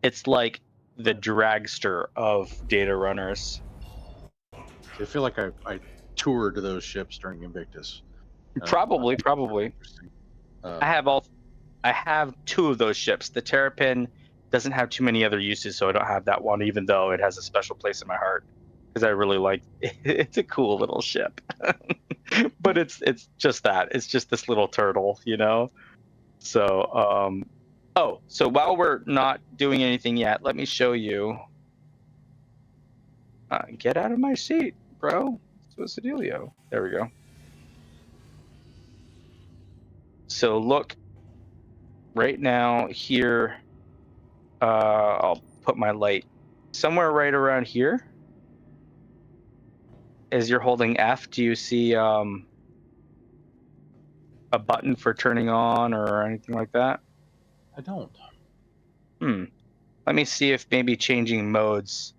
It's like the dragster of data runners. I feel like I toured those ships during Invictus. Probably. Interesting. I have two of those ships. The Terrapin doesn't have too many other uses, so I don't have that one, even though it has a special place in my heart because I really like it. It's a cool little ship. But it's just that. It's just this little turtle, you know? So so while we're not doing anything yet, let me show you. Get out of my seat, bro. What's the dealio? There we go. So look right now here. I'll put my light somewhere right around here. As you're holding F, do you see a button for turning on or anything like that? I don't. Let me see if maybe changing modes.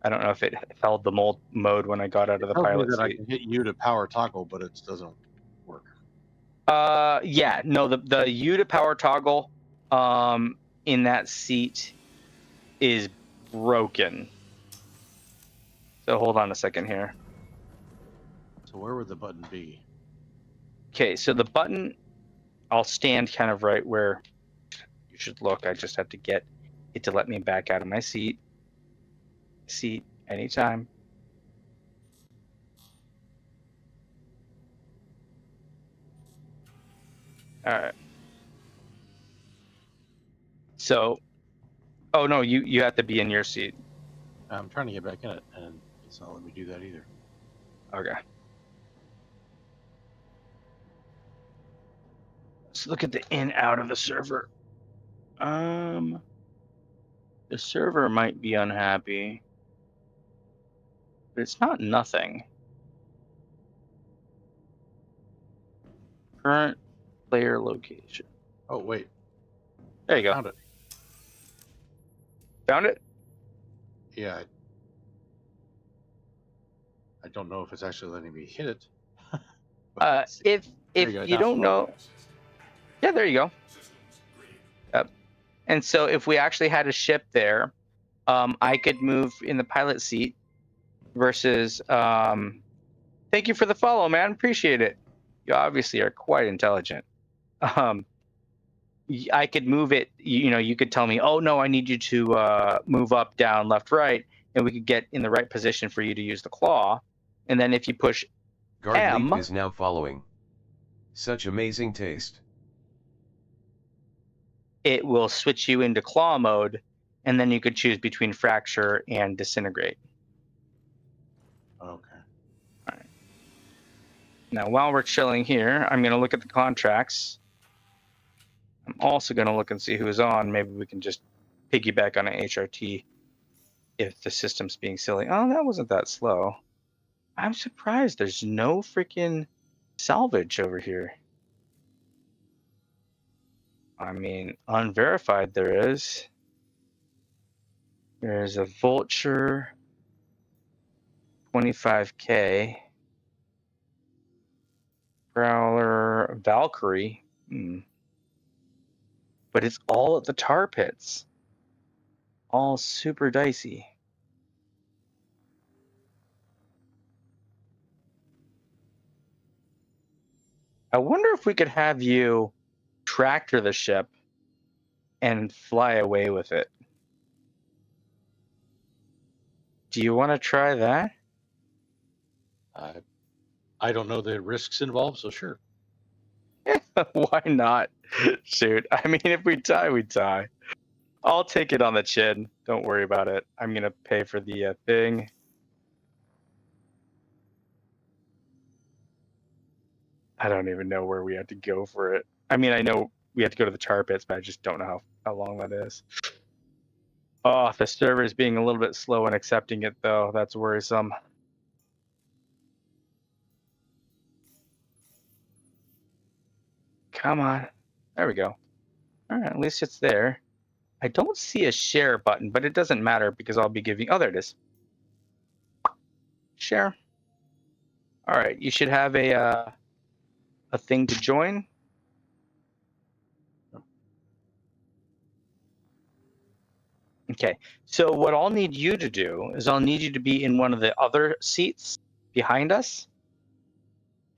I don't know if it held the mode when I got out of the pilot that seat. I can hit U to power toggle, but it doesn't work. Yeah, no, the U to power toggle in that seat is broken. So hold on a second here. So where would the button be? Okay, so the button, I'll stand kind of right where you should look. I just have to get it to let me back out of my seat. Seat anytime. All right. So, oh no, you have to be in your seat. I'm trying to get back in it, and it's not letting me do that either. Okay. Let's look at the in out of the server. The server might be unhappy, but it's not nothing. Current player location. Oh wait. There you go. Found it. Found it? Yeah. I don't know if it's actually letting me hit it. If you don't know, yeah, there you go. Yep. And so if we actually had a ship there, I could move in the pilot seat versus. Thank you for the follow, man. Appreciate it. You obviously are quite intelligent. I could move it. You could tell me, oh no, I need you to move up, down, left, right, and we could get in the right position for you to use the claw. And then if you push M, Leap is now following. Such amazing taste. it will switch you into claw mode, and then you could choose between fracture and disintegrate. Okay. All right. Now, while we're chilling here, I'm going to look at the contracts. I'm also going to look and see who's on. Maybe we can just piggyback on an HRT if the system's being silly. Oh, that wasn't that slow. I'm surprised there's no freaking salvage over here. I mean, unverified there is. There's a Vulture, 25K. Prowler, Valkyrie. But it's all at the tar pits. All super dicey. I wonder if we could have you tractor the ship and fly away with it. Do you want to try that? I don't know the risks involved, so sure. Why not? Shoot. I mean, if we die, we die. I'll take it on the chin. Don't worry about it. I'm going to pay for the thing. I don't even know where we have to go for it. I mean, I know we have to go to the tar pits, but I just don't know how long that is. Oh, the server is being a little bit slow in accepting it, though. That's worrisome. Come on. There we go. All right, at least it's there. I don't see a share button, but it doesn't matter because I'll be giving... Oh, there it is. Share. All right, you should have a thing to join. Okay, so what I'll need you to do is I'll need you to be in one of the other seats behind us.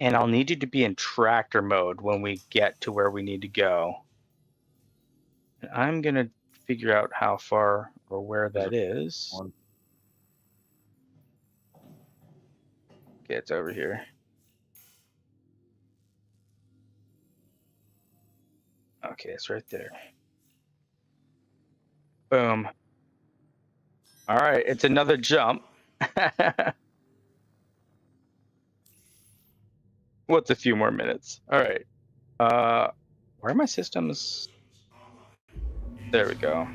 And I'll need you to be in tractor mode when we get to where we need to go. And I'm going to figure out how far or where that is. Okay, it's over here. Okay, it's right there. Boom. All right, it's another jump. What's a few more minutes? All right. Where are my systems? There we go.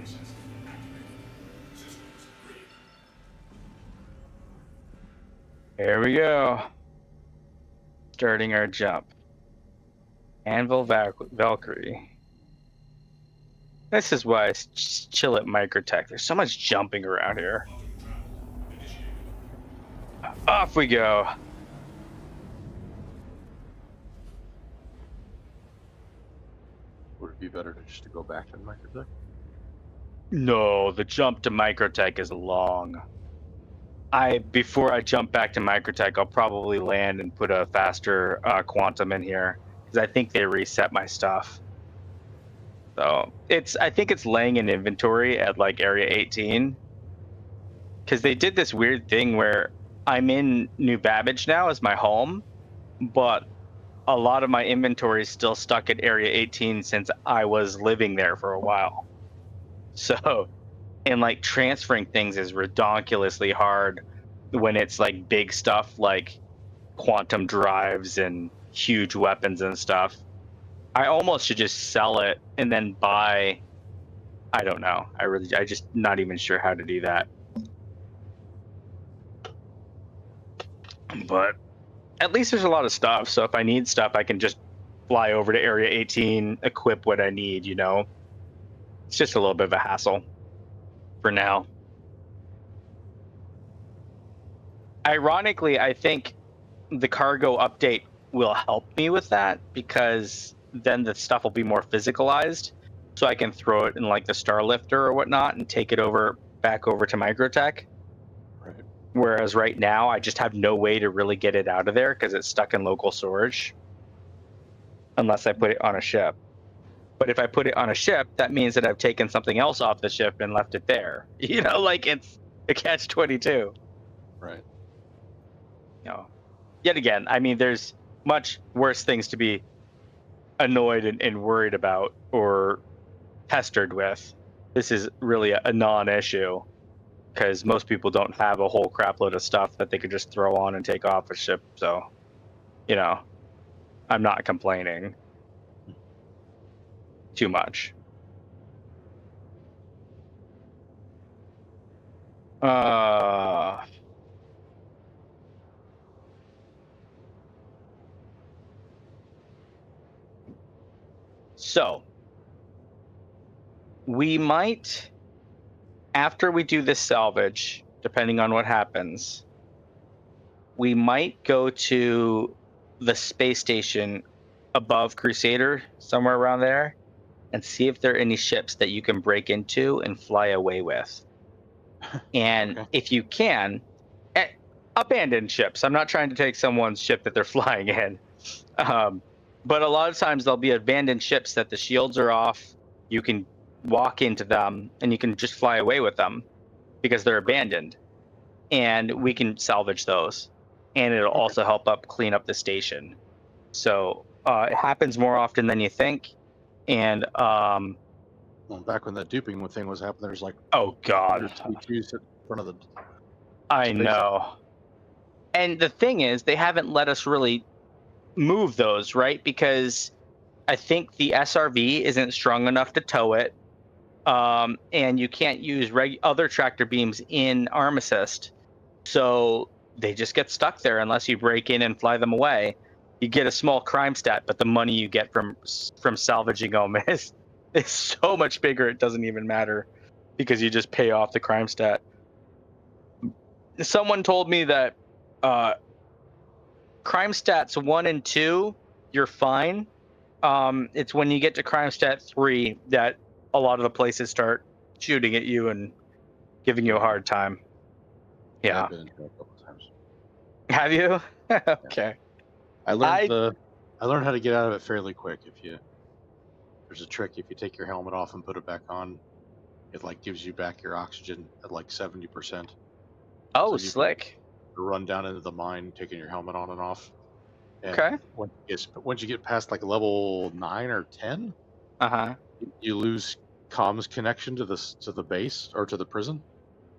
There we go. Starting our jump. Anvil Valkyrie. This is why I chill at Microtech. There's so much jumping around here. Off we go. Would it be better to go back to Microtech? No, the jump to Microtech is long. Before I jump back to Microtech, I'll probably land and put a faster quantum in here because I think they reset my stuff. So I think it's laying in inventory at like area 18 because they did this weird thing where I'm in New Babbage now as my home, but a lot of my inventory is still stuck at area 18 since I was living there for a while. So, and like transferring things is redonkulously hard when it's like big stuff like quantum drives and huge weapons and stuff. I almost should just sell it and then buy. I don't know. I just not even sure how to do that. But at least there's a lot of stuff. So if I need stuff, I can just fly over to area 18, equip what I need, you know? It's just a little bit of a hassle for now. Ironically, I think the cargo update will help me with that because then the stuff will be more physicalized. So I can throw it in like the Starlifter or whatnot and take it back over to Microtech. Right. Whereas right now, I just have no way to really get it out of there because it's stuck in local storage. Unless I put it on a ship. But if I put it on a ship, that means that I've taken something else off the ship and left it there. You know, like it's a catch-22. Right. You know, yet again, I mean, there's much worse things to be annoyed and worried about or pestered with. This is really a non-issue because most people don't have a whole crap load of stuff that they could just throw on and take off a ship. So, you know, I'm not complaining too much. So we might, after we do this salvage, depending on what happens, we might go to the space station above Crusader, somewhere around there, and see if there are any ships that you can break into and fly away with. And okay. If you can, abandon ships. I'm not trying to take someone's ship that they're flying in. But a lot of times there'll be abandoned ships that the shields are off. You can walk into them and you can just fly away with them because they're abandoned. And we can salvage those. And it'll also help clean up the station. So it happens more often than you think. And Well, back when that duping thing was happening, there's like oh god, C2s in front of the. I know. And the thing is, they haven't let us really move those, right? Because I think the SRV isn't strong enough to tow it. And you can't use other tractor beams in Arm Assist. So they just get stuck there unless you break in and fly them away. You get a small crime stat, but the money you get from salvaging them is so much bigger it doesn't even matter because you just pay off the crime stat. Someone told me that crime stats 1 and 2, you're fine. It's when you get to crime stat 3 that a lot of the places start shooting at you and giving you a hard time. Yeah. I've been in a couple of times. Have you? Okay. I learned how to get out of it fairly quick. There's a trick. If you take your helmet off and put it back on, it like gives you back your oxygen at like 70%. Oh, so slick. Run down into the mine, taking your helmet on and off. And okay. Once you get past like level 9 or 10, you lose comms connection to the base or to the prison.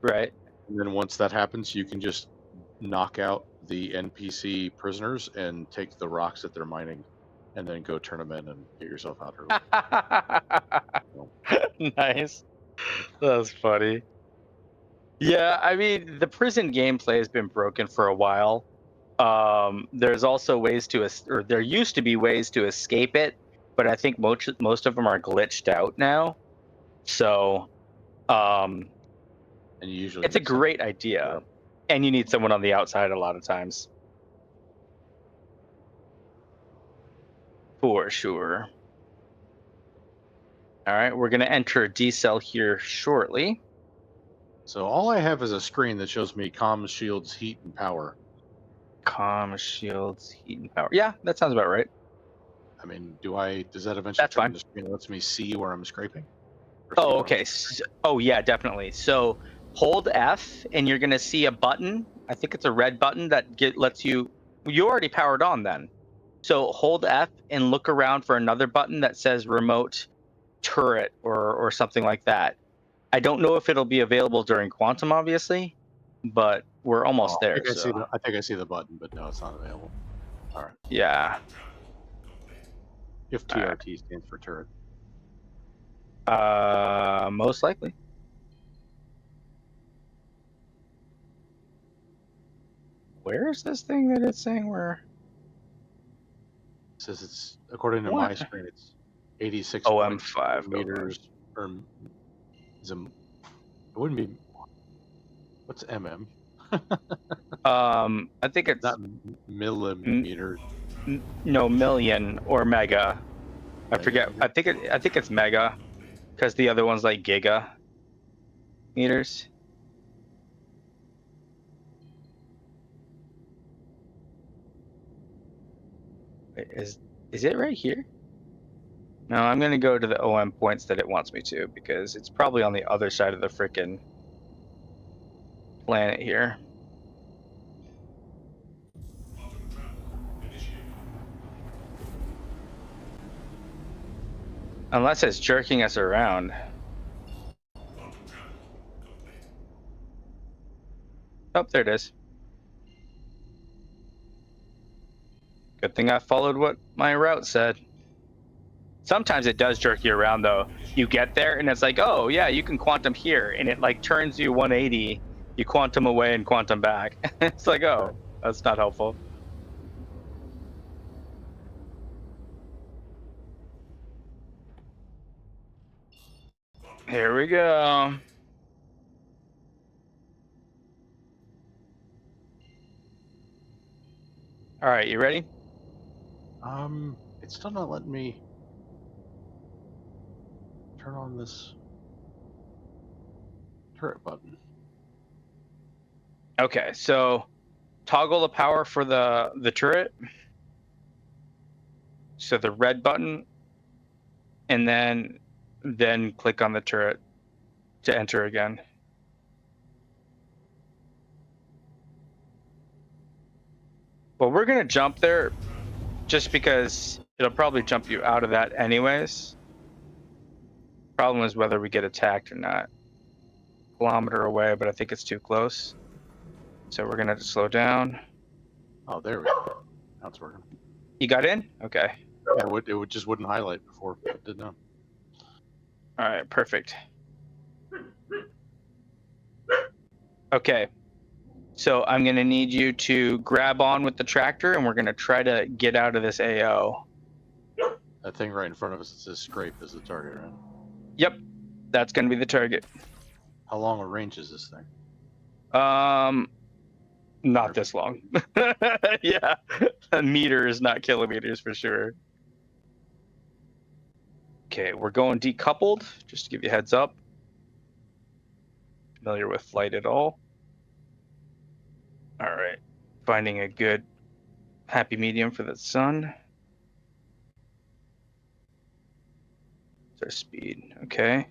Right. And then once that happens, you can just knock out the NPC prisoners and take the rocks that they're mining, and then go turn them in and get yourself out early. Nice. That's funny. Yeah, I mean, the prison gameplay has been broken for a while. There's also ways there used to be ways to escape it, but I think most of them are glitched out now. So, and usually it's a great idea, and you need someone on the outside a lot of times. For sure. All right, we're going to enter a decel here shortly. So all I have is a screen that shows me comms, shields, heat, and power. Comms, shields, heat, and power. Yeah, that sounds about right. I mean, does that eventually turn into a screen that lets me see where I'm scraping? Oh, okay. Oh, yeah, definitely. So hold F, and you're going to see a button. I think it's a red button that lets you... You already powered on then. So hold F and look around for another button that says remote turret or something like that. I don't know if it'll be available during Quantum, obviously, but we're almost there. I think I see the button, but no, it's not available. All right. Yeah. If TRT stands for turret. Most likely. Where is this thing that it's saying we're... It says it's, according to my screen, it's 86 OM5 meters. Or it wouldn't be... What's MM? I think it's... Not millimeters. No, million or mega. I forget. I think it's mega, because the other one's like giga meters. Wait, is it right here? No, I'm gonna go to the OM points that it wants me to, because it's probably on the other side of the frickin' planet here. Unless it's jerking us around. Oh, there it is. Good thing I followed what my route said. Sometimes it does jerk you around, though. You get there, and it's like, oh, yeah, you can quantum here. And it, like, turns you 180. You quantum away and quantum back. It's like, oh, that's not helpful. Here we go. All right, you ready? It's still not letting me turn on this turret button. Okay, so toggle the power for the turret. So the red button, and then click on the turret to enter again. Well, we're gonna jump there just because it'll probably jump you out of that anyways. Problem is whether we get attacked or not. Kilometer away, but I think it's too close. So we're gonna have to slow down. Oh, there we go. Now it's working. You got in? Okay. Yeah, it just wouldn't highlight before it did now. All right, perfect. Okay. So I'm gonna need you to grab on with the tractor, and we're gonna try to get out of this AO. That thing right in front of us that says scrape is the target, right? Yep, that's gonna be the target. How long a range is this thing? Not this long. Yeah, meters, not kilometers for sure. Okay, we're going decoupled, just to give you a heads up. Familiar with flight at all? All right, finding a good happy medium for the sun. It's our speed, okay.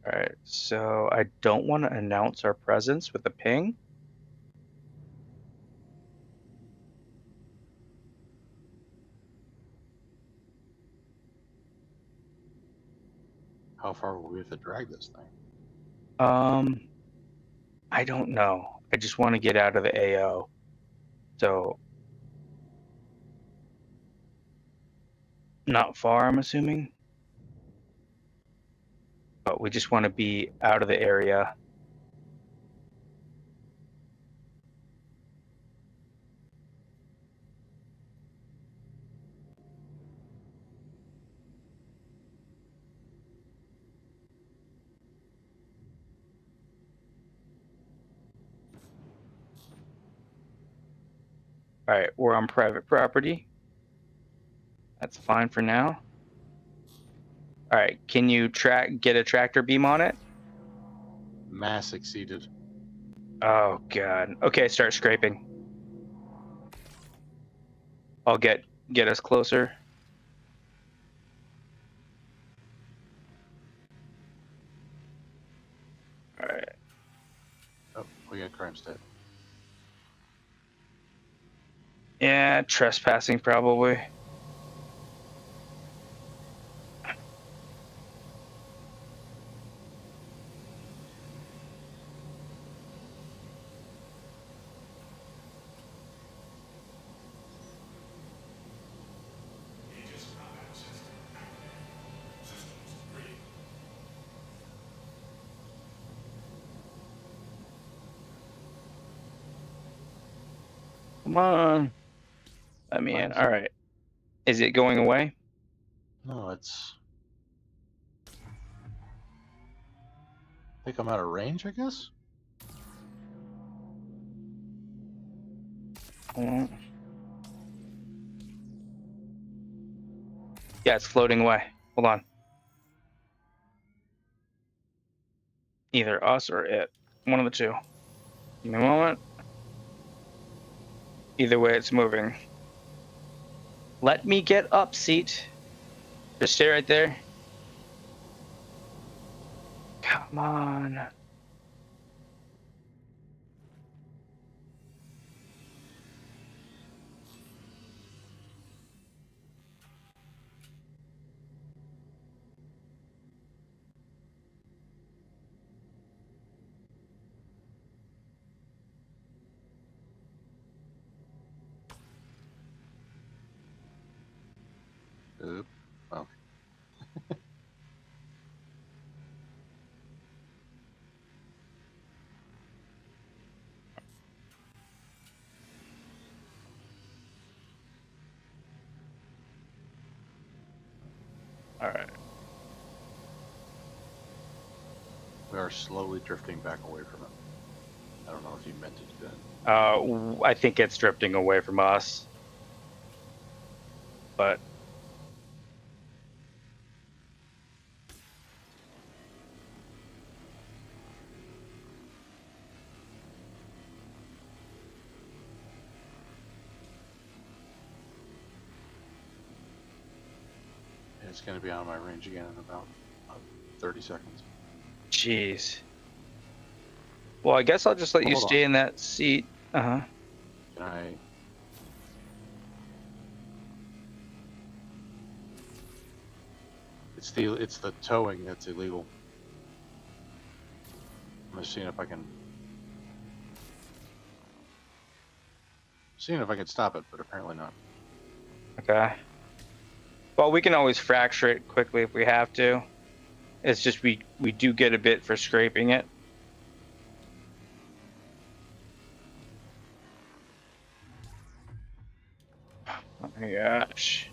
All right, so I don't want to announce our presence with a ping. How far will we have to drag this thing? I don't know. I just want to get out of the AO. So, not far, I'm assuming. But we just want to be out of the area. All right, we're on private property. That's fine for now. All right, can you get a tractor beam on it? Mass exceeded. Oh god. Okay, start scraping. I'll get us closer. All right. Oh, we got crime stat. Yeah, trespassing probably. Come on. Let me in. All right. Is it going away? No, it's. I think I'm out of range, I guess? Yeah, it's floating away. Hold on. Either us or it. One of the two. Give me a moment. Either way, it's moving. Let me get up, seat. Just stay right there. Come on. Oop. Oh. All right. We are slowly drifting back away from it. I don't know if you meant to do that. I think it's drifting away from us. But It's going to be out of my range again in about 30 seconds. Jeez. Well, I guess I'll just let you Hold stay on. in that seat. Can I? It's the towing that's illegal. I'm just seeing if I can stop it, but apparently not. Okay. Well, we can always fracture it quickly if we have to. It's just we do get a bit for scraping it. Oh my gosh.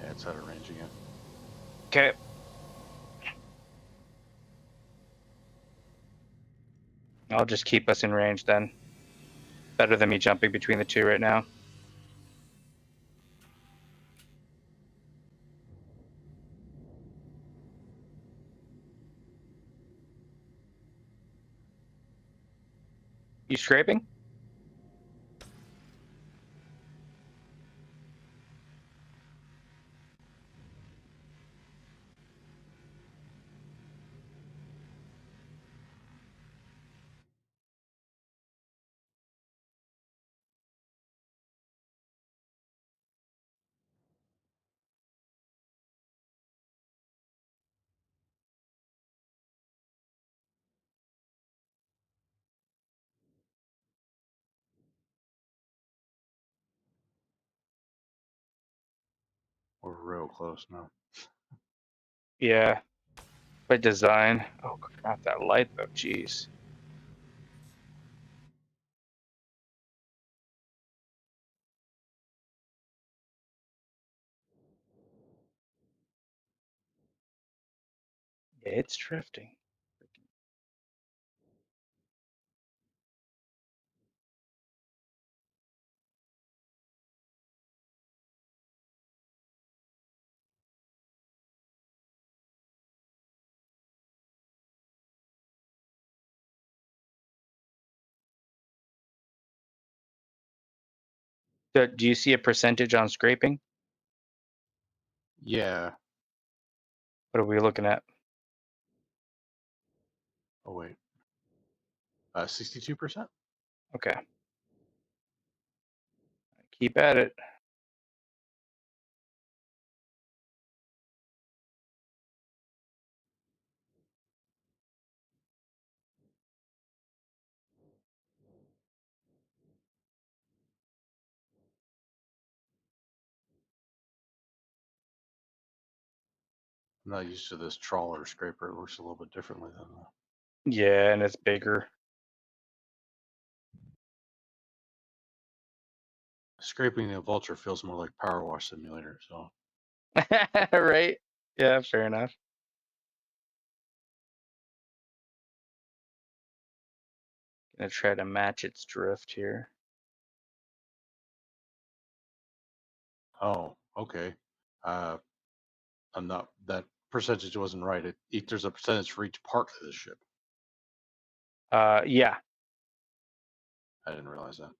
Yeah, it's out of range again. Okay. I'll just keep us in range then. Better than me jumping between the two right now. You scraping? We're real close now. Yeah. By design. Oh crap, that light though, jeez. Yeah, it's drifting. Do you see a percentage on scraping? Yeah. What are we looking at? Oh wait. 62%. Okay. Keep at it. I'm not used to this trawler scraper. It looks a little bit differently than the Yeah, and it's bigger. scraping. The Vulture feels more like Power Wash Simulator. So Right? Yeah, fair enough. Gonna try to match its drift here. oh, okay. I'm not, that percentage wasn't right. There's a percentage for each part of the ship. Yeah. I didn't realize that.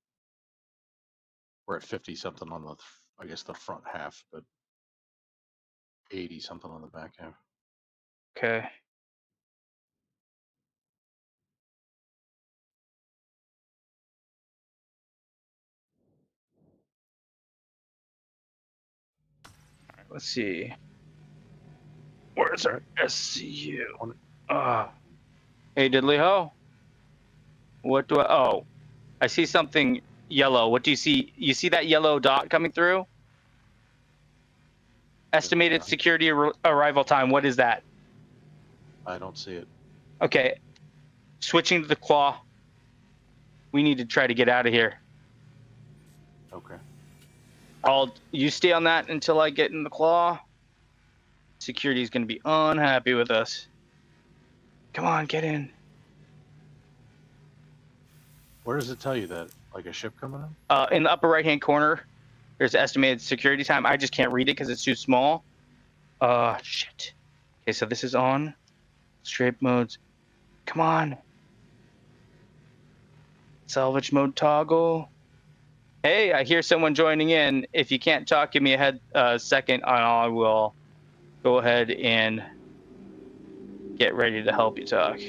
We're at 50 something on I guess the front half, but 80 something on the back half. Okay. All right, let's see. Where's our SCU? Hey, Diddley Ho. What do I? Oh, I see something yellow. What do you see? You see that yellow dot coming through? Estimated security arrival time. What is that? I don't see it. Okay. Switching to the claw. We need to try to get out of here. Okay. You stay on that until I get in the claw. Security is going to be unhappy with us. Come on, get in. Where does it tell you that? Like a ship coming in? In the upper right-hand corner, there's estimated security time. I just can't read it because it's too small. Shit. Okay, so this is on. Scrape modes. Come on. Salvage mode toggle. Hey, I hear someone joining in. If you can't talk, give me a second, and I will go ahead and get ready to help you talk.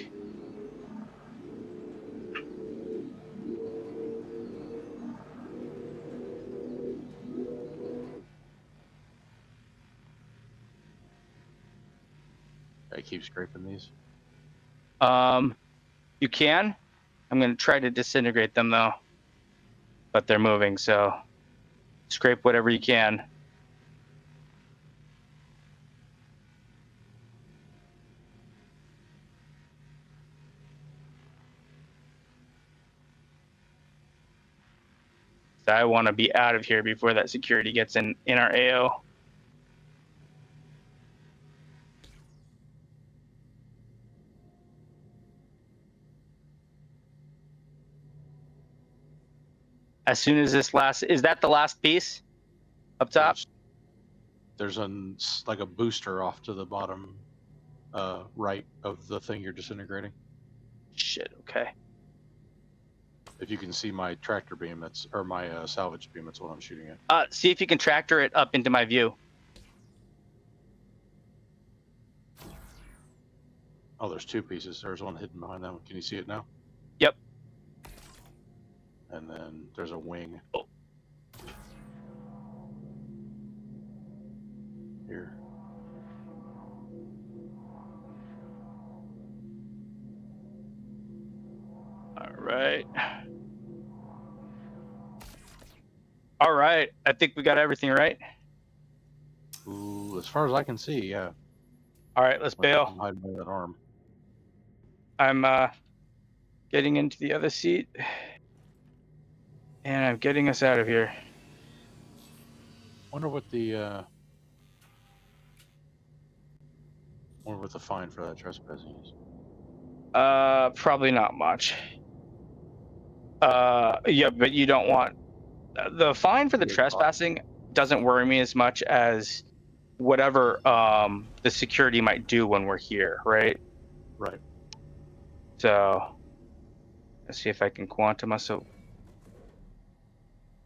I keep scraping these. You can. I'm going to try to disintegrate them though, but they're moving, so scrape whatever you can. So I want to be out of here before that security gets in our AO. As soon as this last, is that the last piece up top? There's like a booster off to the bottom right of the thing you're disintegrating. Shit, okay. If you can see my tractor beam, or my salvage beam, that's what I'm shooting at. See if you can tractor it up into my view. Oh, there's two pieces. There's one hidden behind that one. Can you see it now? Yep. And then there's a wing. Oh. Here. All right. All right. I think we got everything right. Ooh, as far as I can see, yeah. All right, let's bail. I'm hiding by that arm. I'm getting into the other seat, and I'm getting us out of here. Wonder what the fine for that trespassing is. Probably not much. Yeah, but you don't want the fine for the trespassing doesn't worry me as much as whatever the security might do when we're here, right? Right. So let's see if I can quantum us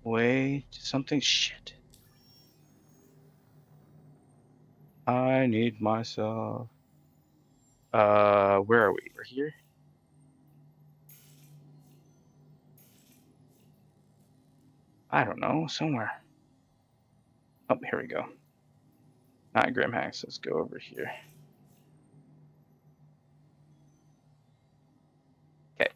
away to something. Shit. I need myself. Where are we? We're here. I don't know, somewhere. Oh, here we go. Not Grim Hacks. Let's go over here. Okay.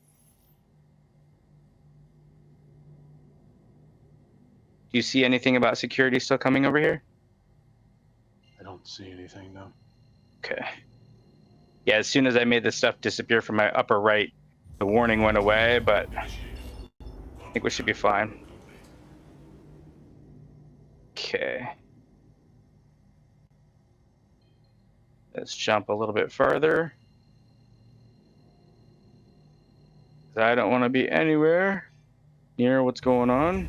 Do you see anything about security still coming over here? I don't see anything, no. Okay. Yeah, as soon as I made this stuff disappear from my upper right, the warning went away, but I think we should be fine. Okay. Let's jump a little bit further. I don't want to be anywhere near what's going on.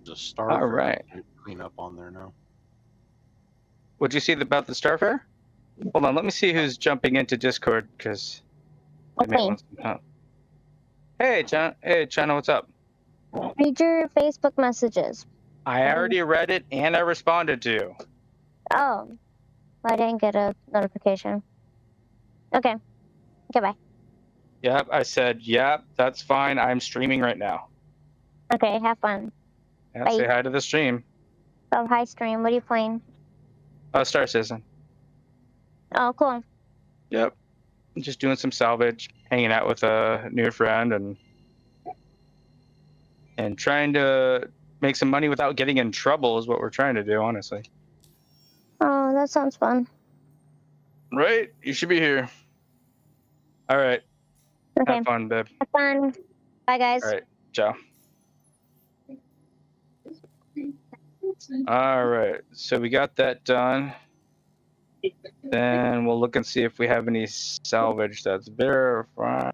There's a star. All right. Clean up on there now. What'd you see about the Starfare? Hold on, let me see who's jumping into Discord, because I may want some help. Hey, John. Hey, China, what's up? Read your Facebook messages. I already read it and I responded to you. Oh, I didn't get a notification. Okay. Goodbye. Yep, I said, yep, that's fine. I'm streaming right now. Okay, have fun. Yeah, Bye. say hi to the stream. Oh, hi, stream. What are you playing? Star Citizen. Oh, cool. Yep. Just doing some salvage, hanging out with a new friend, and trying to make some money without getting in trouble is what we're trying to do, honestly. Oh, that sounds fun. Right? You should be here. All right. Okay. Have fun, babe. Have fun. Bye, guys. All right. Ciao. All right. So we got that done. Then we'll look and see if we have any salvage that's verified.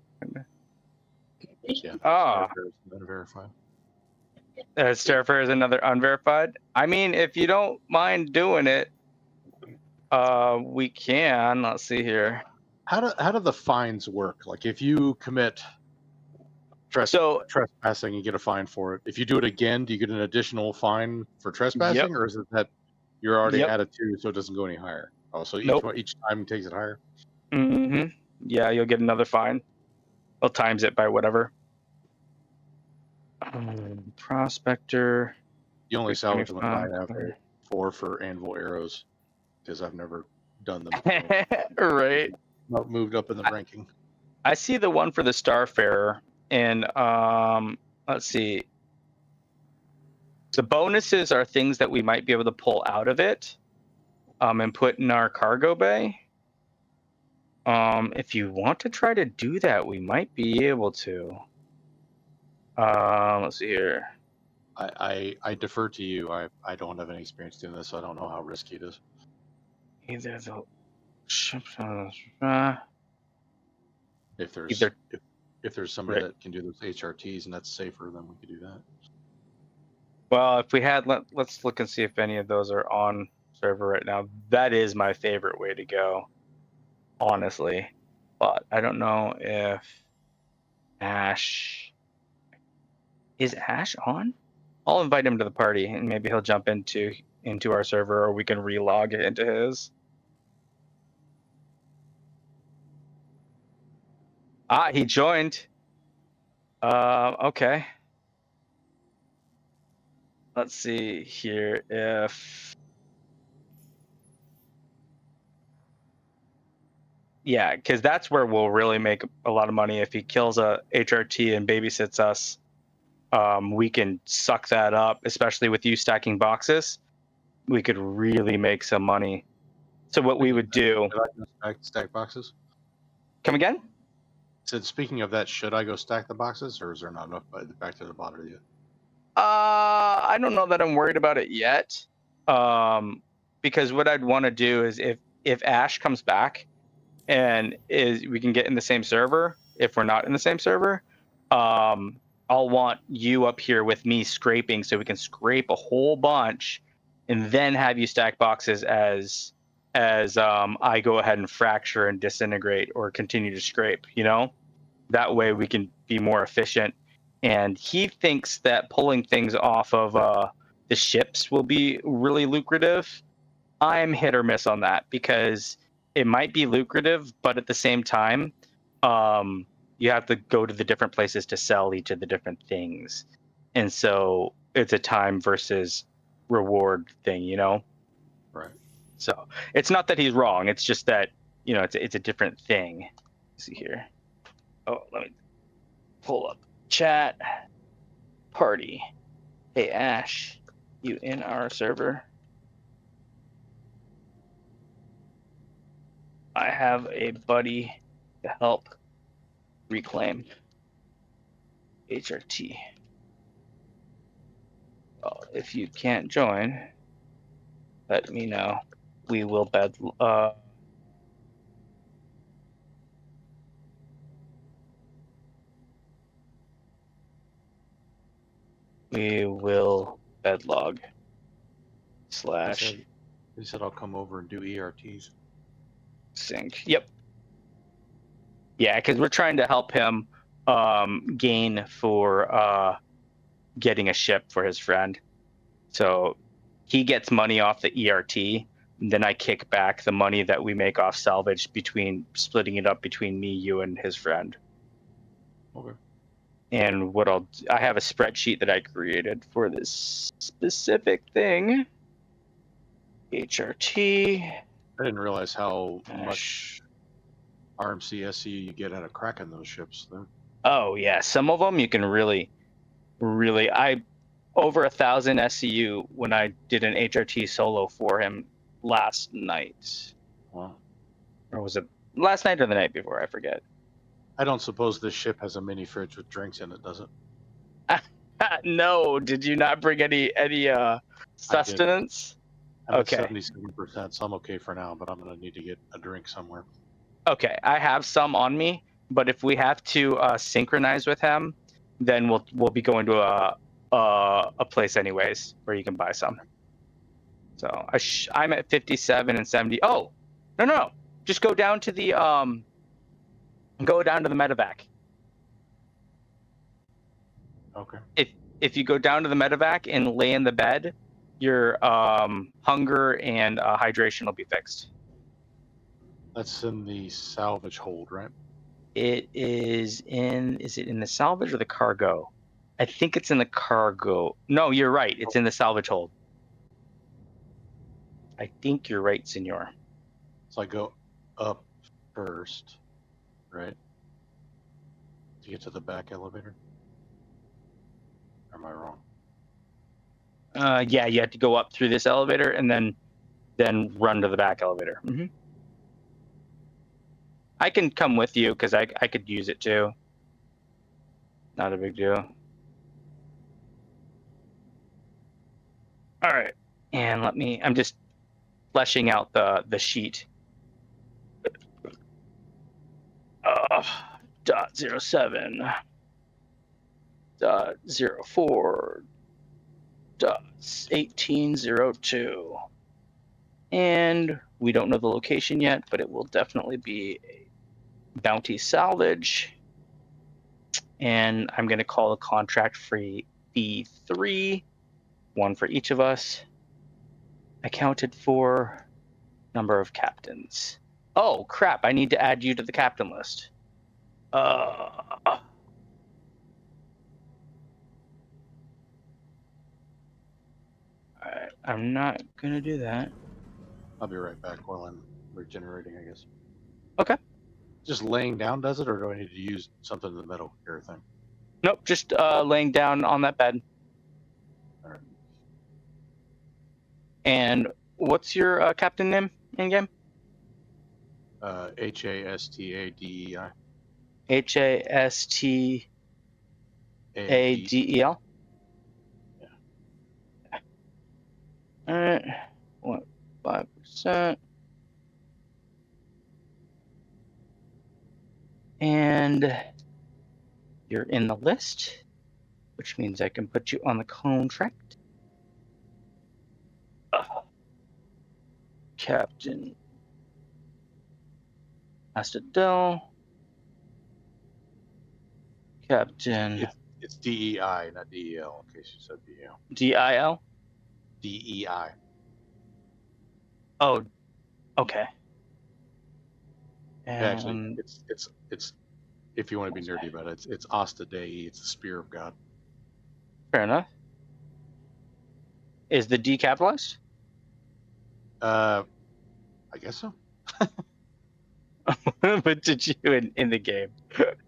Yeah. Ah. Verified. Starfare is another unverified. I mean, if you don't mind doing it, we can. Let's see here. How do the fines work? Like if you commit trespassing, you get a fine for it. If you do it again, do you get an additional fine for trespassing, or is it that you're already at a 2, so it doesn't go any higher? Oh, so each time takes it higher. Mm-hmm. Yeah, you'll get another fine. Well, times it by whatever. Prospector. The only salvage limit I have are 4 for anvil arrows, because I've never done them. Right. Not moved up in the ranking. I see the one for the Starfarer, and let's see. The bonuses are things that we might be able to pull out of it, and put in our cargo bay. If you want to try to do that, we might be able to. Let's see here. I defer to you. I don't have any experience doing this, so I don't know how risky it is. Either the if there's somebody that can do those HRTs and that's safer, then we could do that. Well, if we had, let's look and see if any of those are on server right now. That is my favorite way to go, honestly. But I don't know if Ash is Ash on. I'll invite him to the party, and maybe he'll jump into our server, or we can relog it into his. Ah, he joined. Okay. Let's see here if... Yeah, because that's where we'll really make a lot of money. If he kills a HRT and babysits us, we can suck that up, especially with you stacking boxes. We could really make some money. So what we would do... Stack boxes? Come again? So speaking of that, should I go stack the boxes, or is there not enough back to the bottom yet? I don't know that I'm worried about it yet. Because what I'd want to do is if Ash comes back and we can get in the same server, if we're not in the same server, I'll want you up here with me scraping, so we can scrape a whole bunch and then have you stack boxes as I go ahead and fracture and disintegrate or continue to scrape, you know? That way we can be more efficient. And he thinks that pulling things off of the ships will be really lucrative. I'm hit or miss on that, because it might be lucrative, but at the same time, you have to go to the different places to sell each of the different things. And so it's a time versus reward thing, you know? Right. So it's not that he's wrong. It's just that, you know, it's a different thing. Let's see here. Oh, let me pull up chat. Party. Hey, Ash, you in our server? I have a buddy to help reclaim HRT. Oh, if you can't join, let me know. We will bedlog / He said I'll come over and do ERTs. sync. Yep. Yeah, because we're trying to help him gain for getting a ship for his friend. So he gets money off the ERT, and then I kick back the money that we make off salvage, splitting it up between me, you, and his friend. Okay. And I have a spreadsheet that I created for this specific thing. HRT. I didn't realize how much RMC SCU you get out of cracking those ships. Oh yeah, some of them you can really over 1,000 SCU when I did an HRT solo for him last night. Wow. Or was it last night or the night before? I forget. I don't suppose this ship has a mini fridge with drinks in it, does it? No. Did you not bring any sustenance? I'm okay. At 77%, so I'm okay for now, but I'm going to need to get a drink somewhere. Okay, I have some on me, but if we have to synchronize with him, then we'll be going to a place anyways where you can buy some. So I'm at 57 and 70. Oh, no. Just go down to the Go down to the medevac. Okay. If you go down to the medevac and lay in the bed, your hunger and hydration will be fixed. That's in the salvage hold, right? It is in. Is it in the salvage or the cargo? I think it's in the cargo. No, you're right. It's in the salvage hold. I think you're right, senor. So I go up first, right? To get to the back elevator? Or am I wrong? Yeah, you have to go up through this elevator and then run to the back elevator. Mm-hmm. I can come with you because I could use it too. Not a big deal. All right, and I'm just fleshing out the sheet. .07 .04 .1802, and we don't know the location yet, but it will definitely be a bounty salvage. And I'm going to call the contract fee 3, 1 for each of us. Accounted for. Number of captains. Oh crap! I need to add you to the captain list. Alright, I'm not gonna do that. I'll be right back while I'm regenerating, I guess. Okay. Just laying down does it, or do I need to use something in the middle here thing? Nope, just laying down on that bed. All right. And what's your captain name in game? Hastadei. Hastadel. Yeah. All right. 5%. And you're in the list, which means I can put you on the contract. Captain Astadel. Captain. It's DEI, not DEL, in case you said DEL. DIL? DEI. Oh, okay. Yeah, actually, it's if you want to be nerdy about it, it's Asta Dei. It's the spear of God. Fair enough. Is the D capitalized? I guess so. But did you in the game?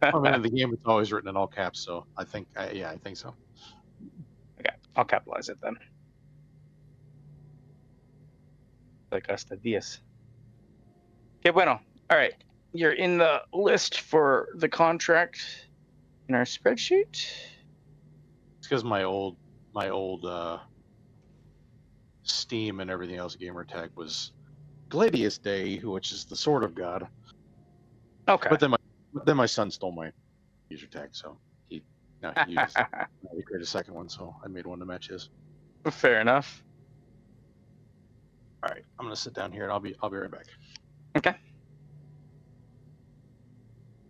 I mean, in the game it's always written in all caps, so I think, I think so. Okay, I'll capitalize it then. Like hasta diez. Okay, bueno. All right, you're in the list for the contract in our spreadsheet. It's because my old Steam and everything else gamer tag was Gladius Day, which is the sword of God. Okay. But then my son stole my user tag, so he used he created a second one, so I made one to match his. Fair enough. All right, I'm gonna sit down here and I'll be right back. Okay.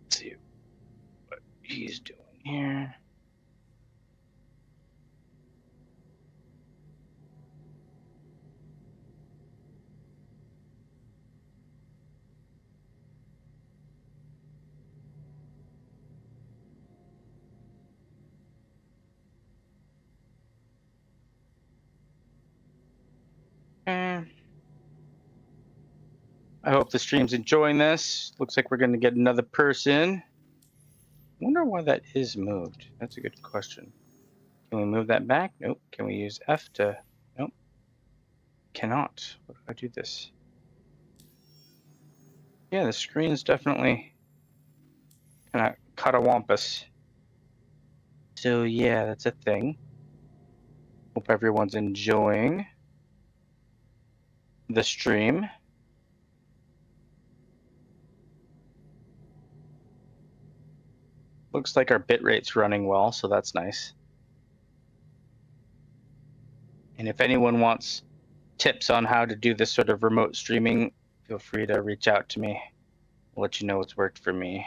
Let's see what he's doing here. I hope the stream's enjoying this. Looks like we're going to get another person. I wonder why that is moved. That's a good question. Can we move that back? Nope. Can we use F to... Nope. Cannot. What if I do this? Yeah, the screen's definitely kind of catawampus. So yeah, that's a thing. Hope everyone's enjoying the stream. Looks like our bitrate's running well, so that's nice. And if anyone wants tips on how to do this sort of remote streaming, feel free to reach out to me. I'll let you know what's worked for me.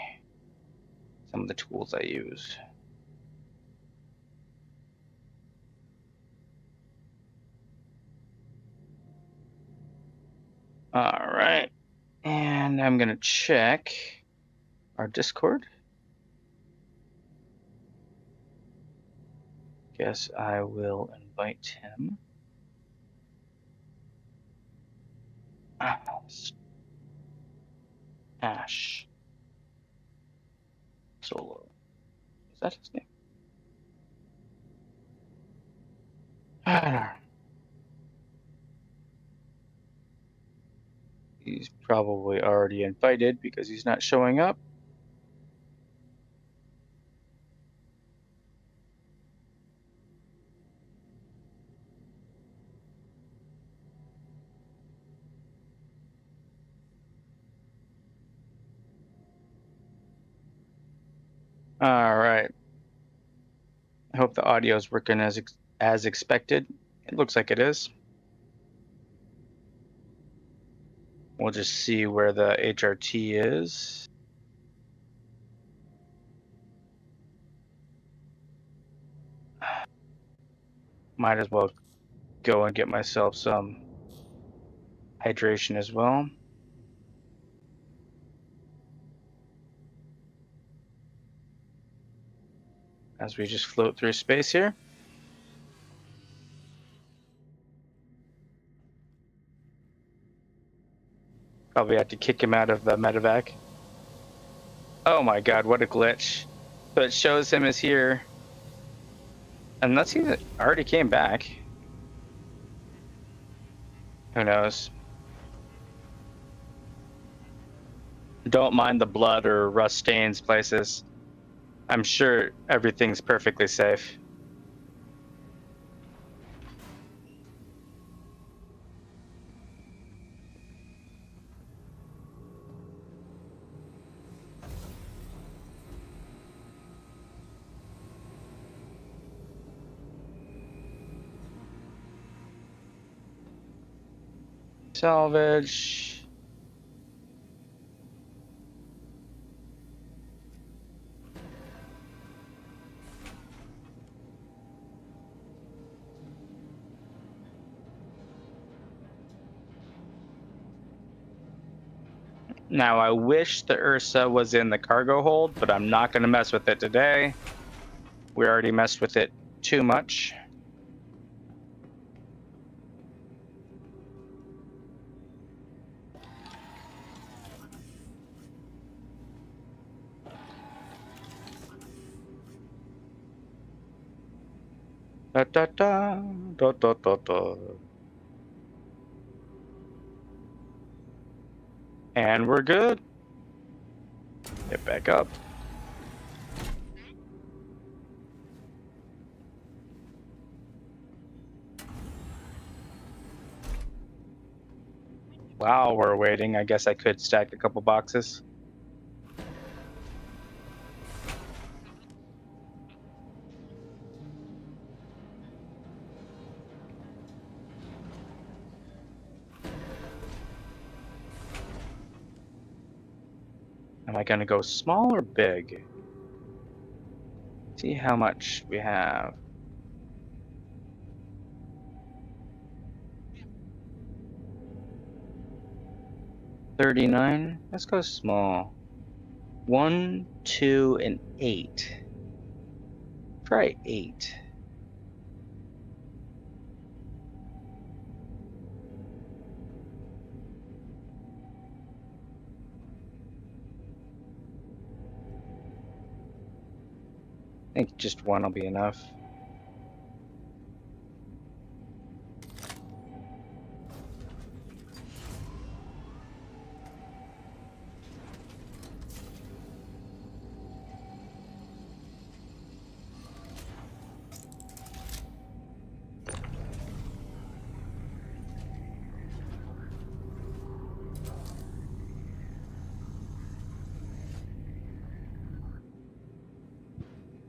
some of the tools I use. All right, and I'm gonna check our Discord. Guess I will invite him. Ash Solo. Is that his name? I don't know. He's probably already invited because he's not showing up. All right. I hope the audio is working as expected. It looks like it is. We'll just see where the HRT is. Might as well go and get myself some hydration as well. As we just float through space here. Probably have to kick him out of the medevac. Oh my god, what a glitch. So it shows him as here. Unless he already came back. Who knows? Don't mind the blood or rust stains places. I'm sure everything's perfectly safe. Salvage. Now I wish the Ursa was in the cargo hold, but I'm not going to mess with it today. We already messed with it too much. Da da da da da da da. And we're good. Get back up. While we're waiting, I guess I could stack a couple boxes. Am I gonna go small or big? See how much we have. $39. Let's go small. 1, 2, and 8. Try 8. I think just 1 will be enough.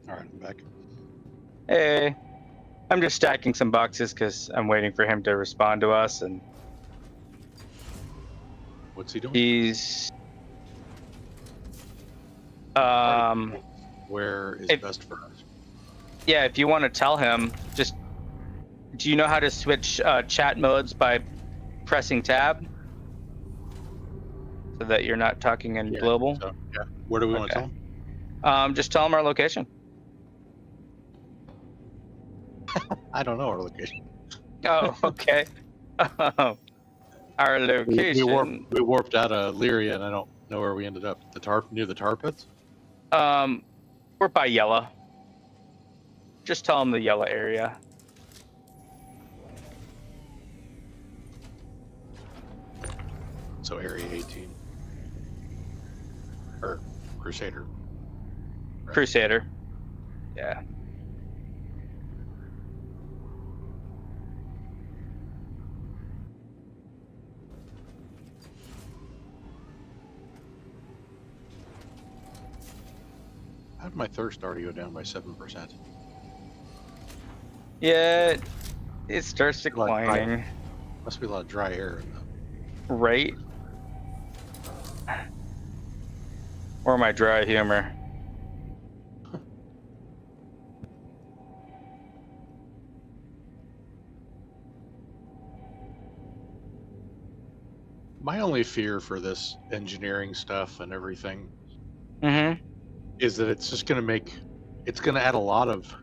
All right, I'm back. Hey, I'm just stacking some boxes because I'm waiting for him to respond to us, and What's he doing? he's where is If- best for us. Yeah, if you want to tell him, just do you know how to switch chat modes by pressing tab so that you're not talking in Yeah, global? so, yeah. Where do we want to Okay. tell them? Just tell him our location. I don't know our location. Oh, okay. Our location. We warped out of Lyria, and I don't know where we ended up. Near the tar pits. We're by Yellow. Just tell him the Yellow area. So Area 18. Or Crusader. Right. Crusader. Yeah. How did my thirst already go down by 7%? Yeah, it starts Like, right. declining. Must be a lot of dry air in the... Right? Or my dry humor. My only fear for this engineering stuff and everything Mm-hmm. is that it's just going to it's going to add a lot of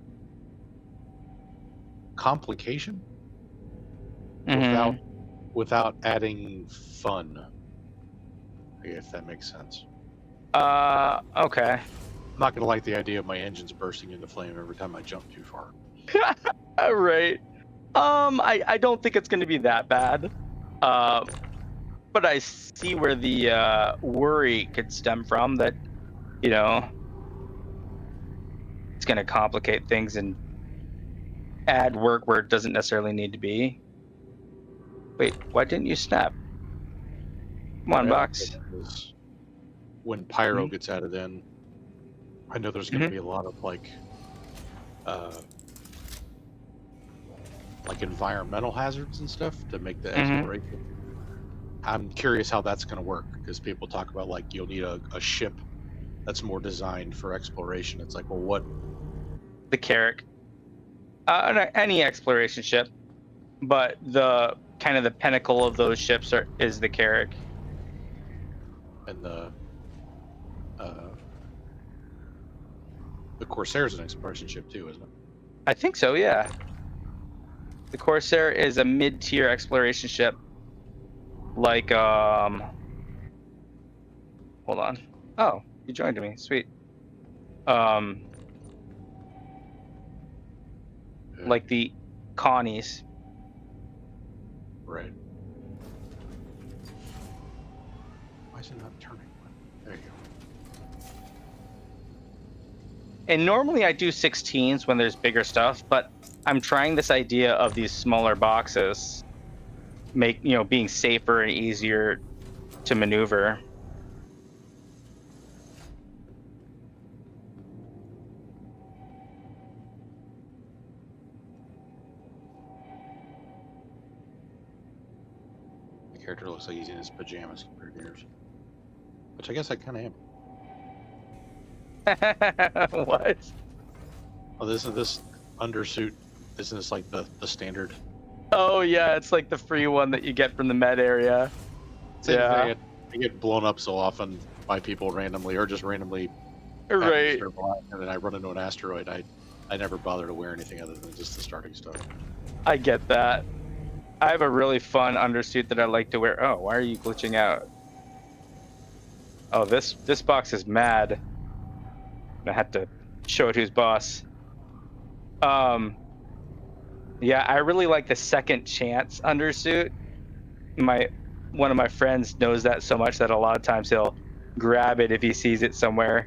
complication without adding fun, if that makes sense. Okay. I'm not going to like the idea of my engines bursting into flame every time I jump too far. Right. I don't think it's going to be that bad. But I see where the worry could stem from, that, you know, it's going to complicate things and add work where it doesn't necessarily need to be. Wait, why didn't you snap? Come on, Box. When pyro gets added in, I know there's going to be a lot of like environmental hazards and stuff to make the exploration. I'm curious how that's going to work, because people talk about like you'll need a ship that's more designed for exploration. It's like, well, what? The Carrack. Any exploration ship, but the kind of the pinnacle of those ships is the Carrack. And the Corsair's an exploration ship too, isn't it? I think so, yeah. The Corsair is a mid-tier exploration ship. Like, hold on. Oh, you joined me. Sweet. Like the Connies. Right. Why is it not turning? There you go. And normally I do 16s when there's bigger stuff, but I'm trying this idea of these smaller boxes, being safer and easier to maneuver. The character looks like he's in his pajamas compared to yours, which I guess I kind of am. What? Oh, this undersuit. Isn't this like the standard? Oh yeah, it's like the free one that you get from the med area. Yeah. I get blown up so often by people randomly, or just randomly. Right. And then I run into an asteroid. I never bother to wear anything other than just the starting stuff. I get that. I have a really fun undersuit that I like to wear. Oh, why are you glitching out? Oh, this box is mad. I have to show it who's boss. Yeah, I really like the second chance undersuit. One of my friends knows that so much that a lot of times he'll grab it if he sees it somewhere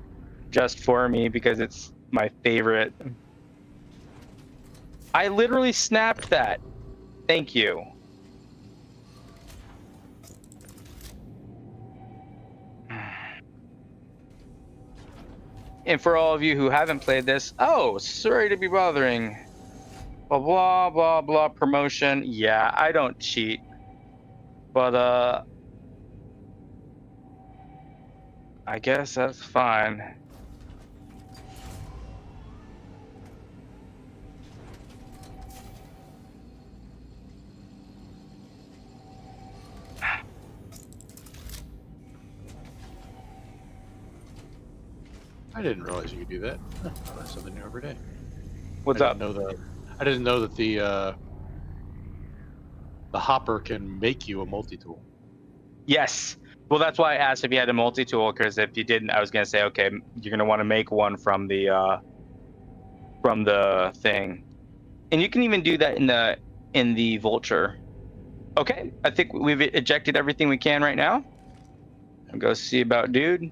just for me, because it's my favorite. I literally snapped that. Thank you. And for all of you who haven't played this, oh, sorry to be bothering. Blah, blah, blah, blah, promotion. Yeah, I don't cheat. But, I guess that's fine. I didn't realize you could do that. Huh, I learn something new every day. What's up? I didn't know that the hopper can make you a multi-tool. Yes. Well, that's why I asked if you had a multi-tool, because if you didn't, I was gonna say, okay, you're gonna want to make one from the thing, and you can even do that in the vulture. Okay, I think we've ejected everything we can right now. I'll go see about dude.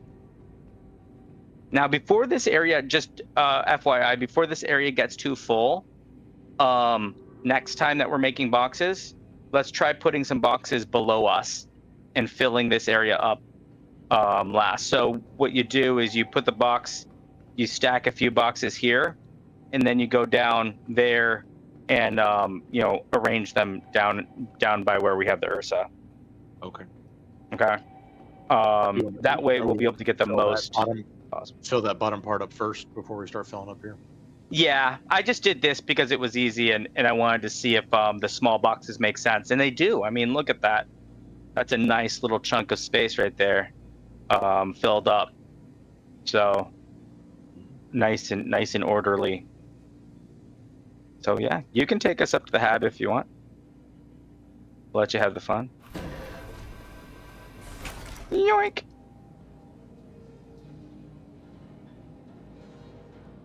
Now, before this area, just FYI, before this area gets too full, next time that we're making boxes, let's try putting some boxes below us and filling this area up last. So what you do is you put the box, you stack a few boxes here, and then you go down there and arrange them down by where we have the Ursa. Okay. Okay. That way we'll be able to get the most possible. Fill that bottom part up first before we start filling up here. Yeah, I just did this because it was easy, and I wanted to see if the small boxes make sense, and they do. I mean, look at that. That's a nice little chunk of space right there, filled up. So nice and orderly. So yeah, you can take us up to the hab if you want. We'll let you have the fun. Yoink!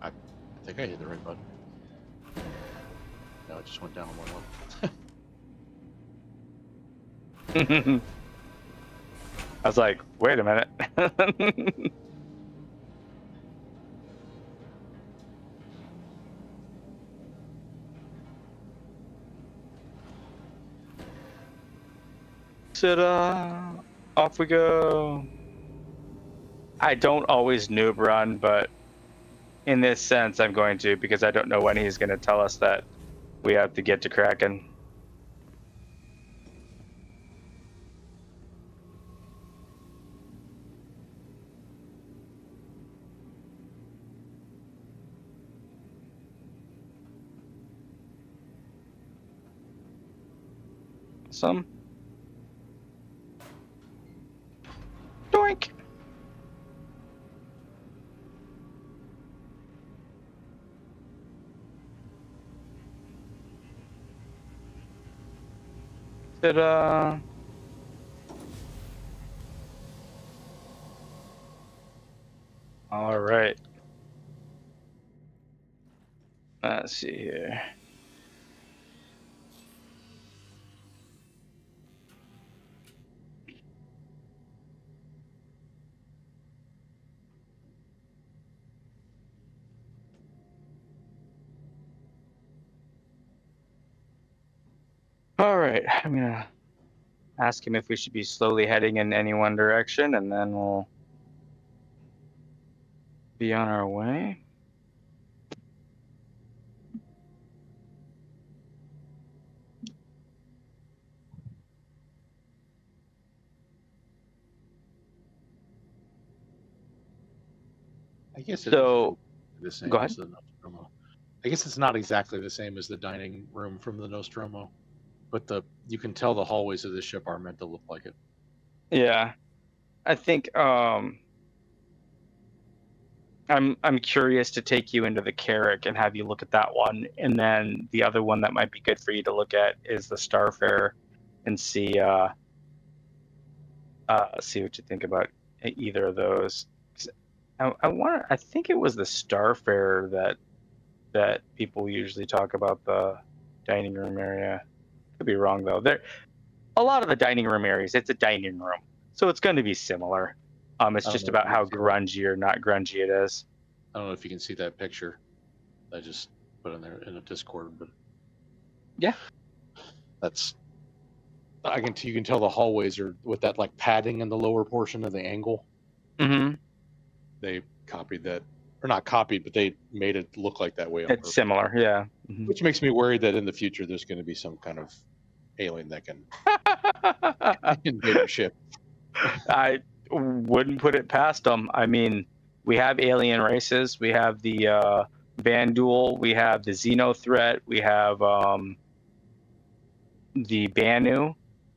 I think I hit the right button. No, it just went down one level. I was like, wait a minute. Ta-da! Off we go. I don't always noob run, but in this sense, I'm going to, because I don't know when he's going to tell us that we have to get to Kraken. Awesome. Doink! Ta-da! All right. Let's see here. All right, I'm gonna ask him if we should be slowly heading in any one direction, and then we'll be on our way. I guess it's So, the same go ahead. as the Nostromo. I guess it's not exactly the same as the dining room from the Nostromo, but you can tell the hallways of the ship are meant to look like it. Yeah, I think I'm curious to take you into the Carrick and have you look at that one, and then the other one that might be good for you to look at is the Starfarer, and see what you think about either of those. I think it was the Starfarer that people usually talk about, the dining room area. Could be wrong though. A lot of the dining room areas, it's a dining room, so it's going to be similar. It's just about how grungy or not grungy it is. I don't know if you can see that picture I just put in there in a Discord, but yeah, you can tell the hallways are with that like padding in the lower portion of the angle. Mm-hmm. They copied that, or not copied, but they made it look like that way. It's similar, yeah. Mm-hmm. Which makes me worried that in the future there's going to be some kind of alien that can invade your ship. I wouldn't put it past them. I mean, we have alien races. We have the Vandul. We have the Xeno threat. We have the Banu.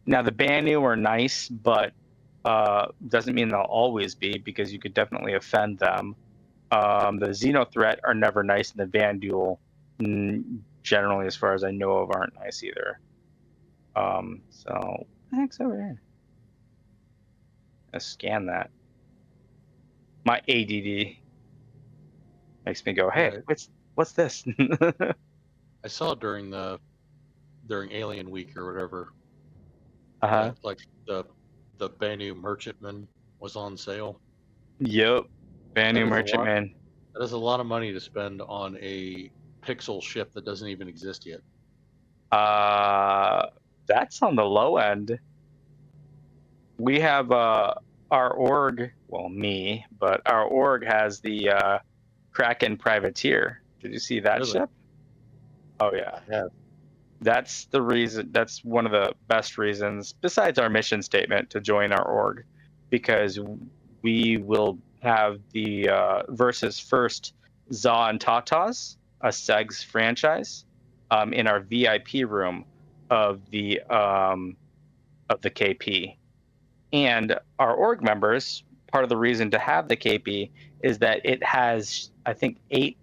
Now, the Banu are nice, but doesn't mean they'll always be, because you could definitely offend them. The Xeno threat are never nice, and the Vandule, generally, as far as I know of, aren't nice either. So what the heck's over here? Let's scan that. My ADD makes me go, "Hey, what's this?" I saw during Alien Week or whatever, Uh-huh. that, like the Banu Merchantman was on sale. Yep. Banu Merchantman. That is a lot of money to spend on a pixel ship that doesn't even exist yet. That's on the low end. We have our org, well, me, but our org has the Kraken Privateer. Did you see that Really? ship? Oh yeah. Yeah. That's the reason. That's one of the best reasons, besides our mission statement, to join our org, because we will have the versus first Za and Tatas, a Segs franchise, in our VIP room of the KP, and our org members. Part of the reason to have the KP is that it has, I think, eight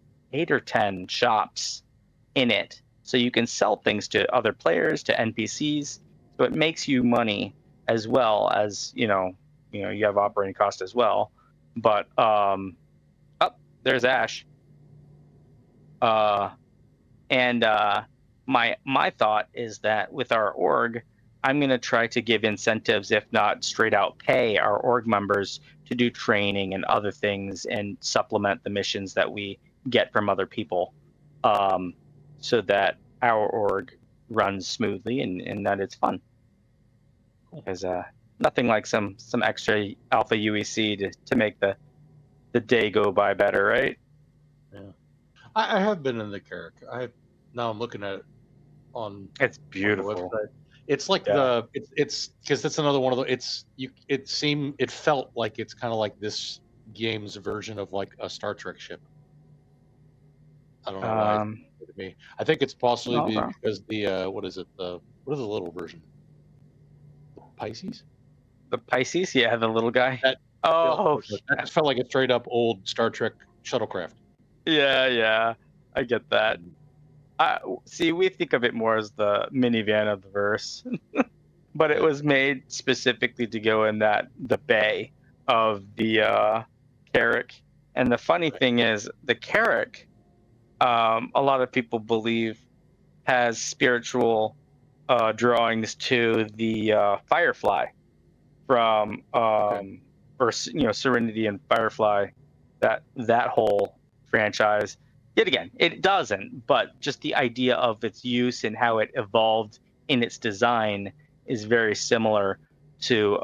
or 10 shops in it, so you can sell things to other players, to NPCs. So it makes you money, as well as you have operating cost as well. But there's Ash. And my thought is that with our org, I'm going to try to give incentives, if not straight out pay our org members to do training and other things and supplement the missions that we get from other people, so that our org runs smoothly and that it's fun. Because nothing like some extra alpha UEC to make the day go by better, right? Yeah. I have been in the Carrack. Now I'm looking at it on. It's beautiful. On the website. It's like it's because that's another one of the. It felt like it's kind of like this game's version of like a Star Trek ship. I don't know why. To me, I think it's possibly because the what is the little version? The Pisces. The Pisces, yeah, the little guy. That just felt like a straight up old Star Trek shuttlecraft. Yeah, I get that. See, we think of it more as the minivan of the verse, but it was made specifically to go in the bay of the Carrack. And the funny thing is, the Carrack, a lot of people believe, has spiritual drawings to the Firefly from or Serenity and Firefly, that whole franchise. Yet again, it doesn't, but just the idea of its use and how it evolved in its design is very similar to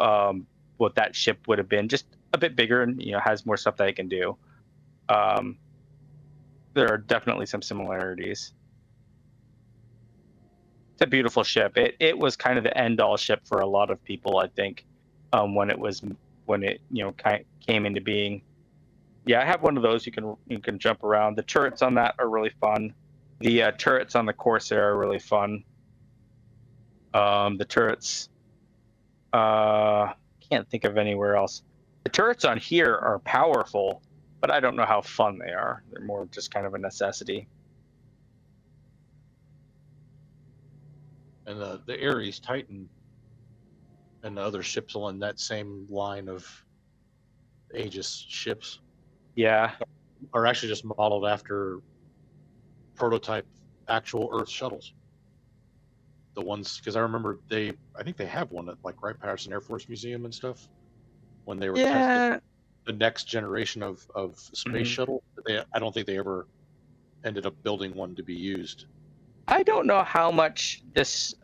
what that ship would have been, just a bit bigger and has more stuff that it can do. There are definitely some similarities. It's a beautiful ship. It was kind of the end all ship for a lot of people, I think, when it came into being. Yeah, I have one of those. You can jump around. The turrets on that are really fun. The turrets on the Corsair are really fun. The turrets, can't think of anywhere else. The turrets on here are powerful, but I don't know how fun they are. They're more just kind of a necessity. And the Ares Titan and the other ships along that same line of Aegis ships. Yeah. Are actually just modeled after prototype actual Earth shuttles. The ones, because I remember I think they have one at like Wright Patterson Air Force Museum and stuff when they were testing the next generation of space shuttle. I don't think they ever ended up building one to be used. I don't know how much this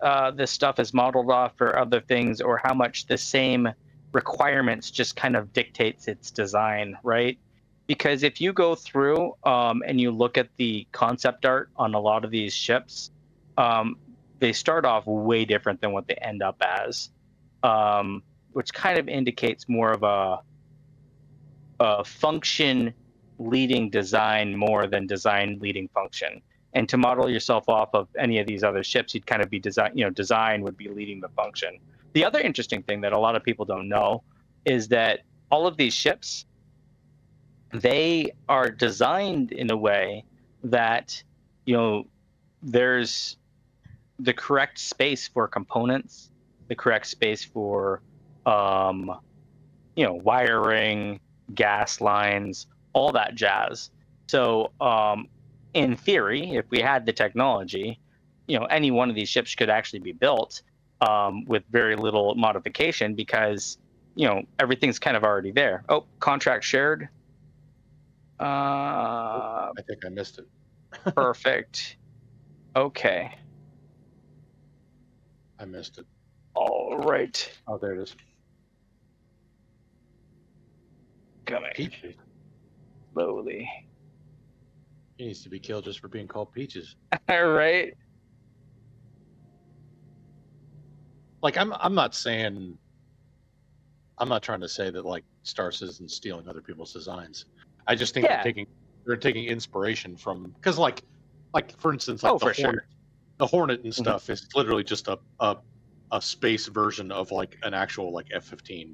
stuff is modeled off for other things, or how much the same requirements just kind of dictates its design, right? Because if you go through and you look at the concept art on a lot of these ships, they start off way different than what they end up as, which kind of indicates more of a function leading design more than design leading function. And to model yourself off of any of these other ships, you'd kind of be design would be leading the function. The other interesting thing that a lot of people don't know is that all of these ships they are designed in a way that, there's the correct space for components, the correct space for, wiring, gas lines, all that jazz. So, in theory, if we had the technology, any one of these ships could actually be built with very little modification because, everything's kind of already there. Oh, contract shared. I think I missed it. Perfect. Okay. I missed it. All right. Oh, there it is. Coming Peaches. slowly. He needs to be killed just for being called Peaches. All right. Like I'm not saying. I'm not trying to say that like Star Citizen's stealing other people's designs. I just think Yeah. they're taking inspiration from, because like for instance, like Oh, for sure. the Hornet and stuff is literally just a space version of like an actual like F-15.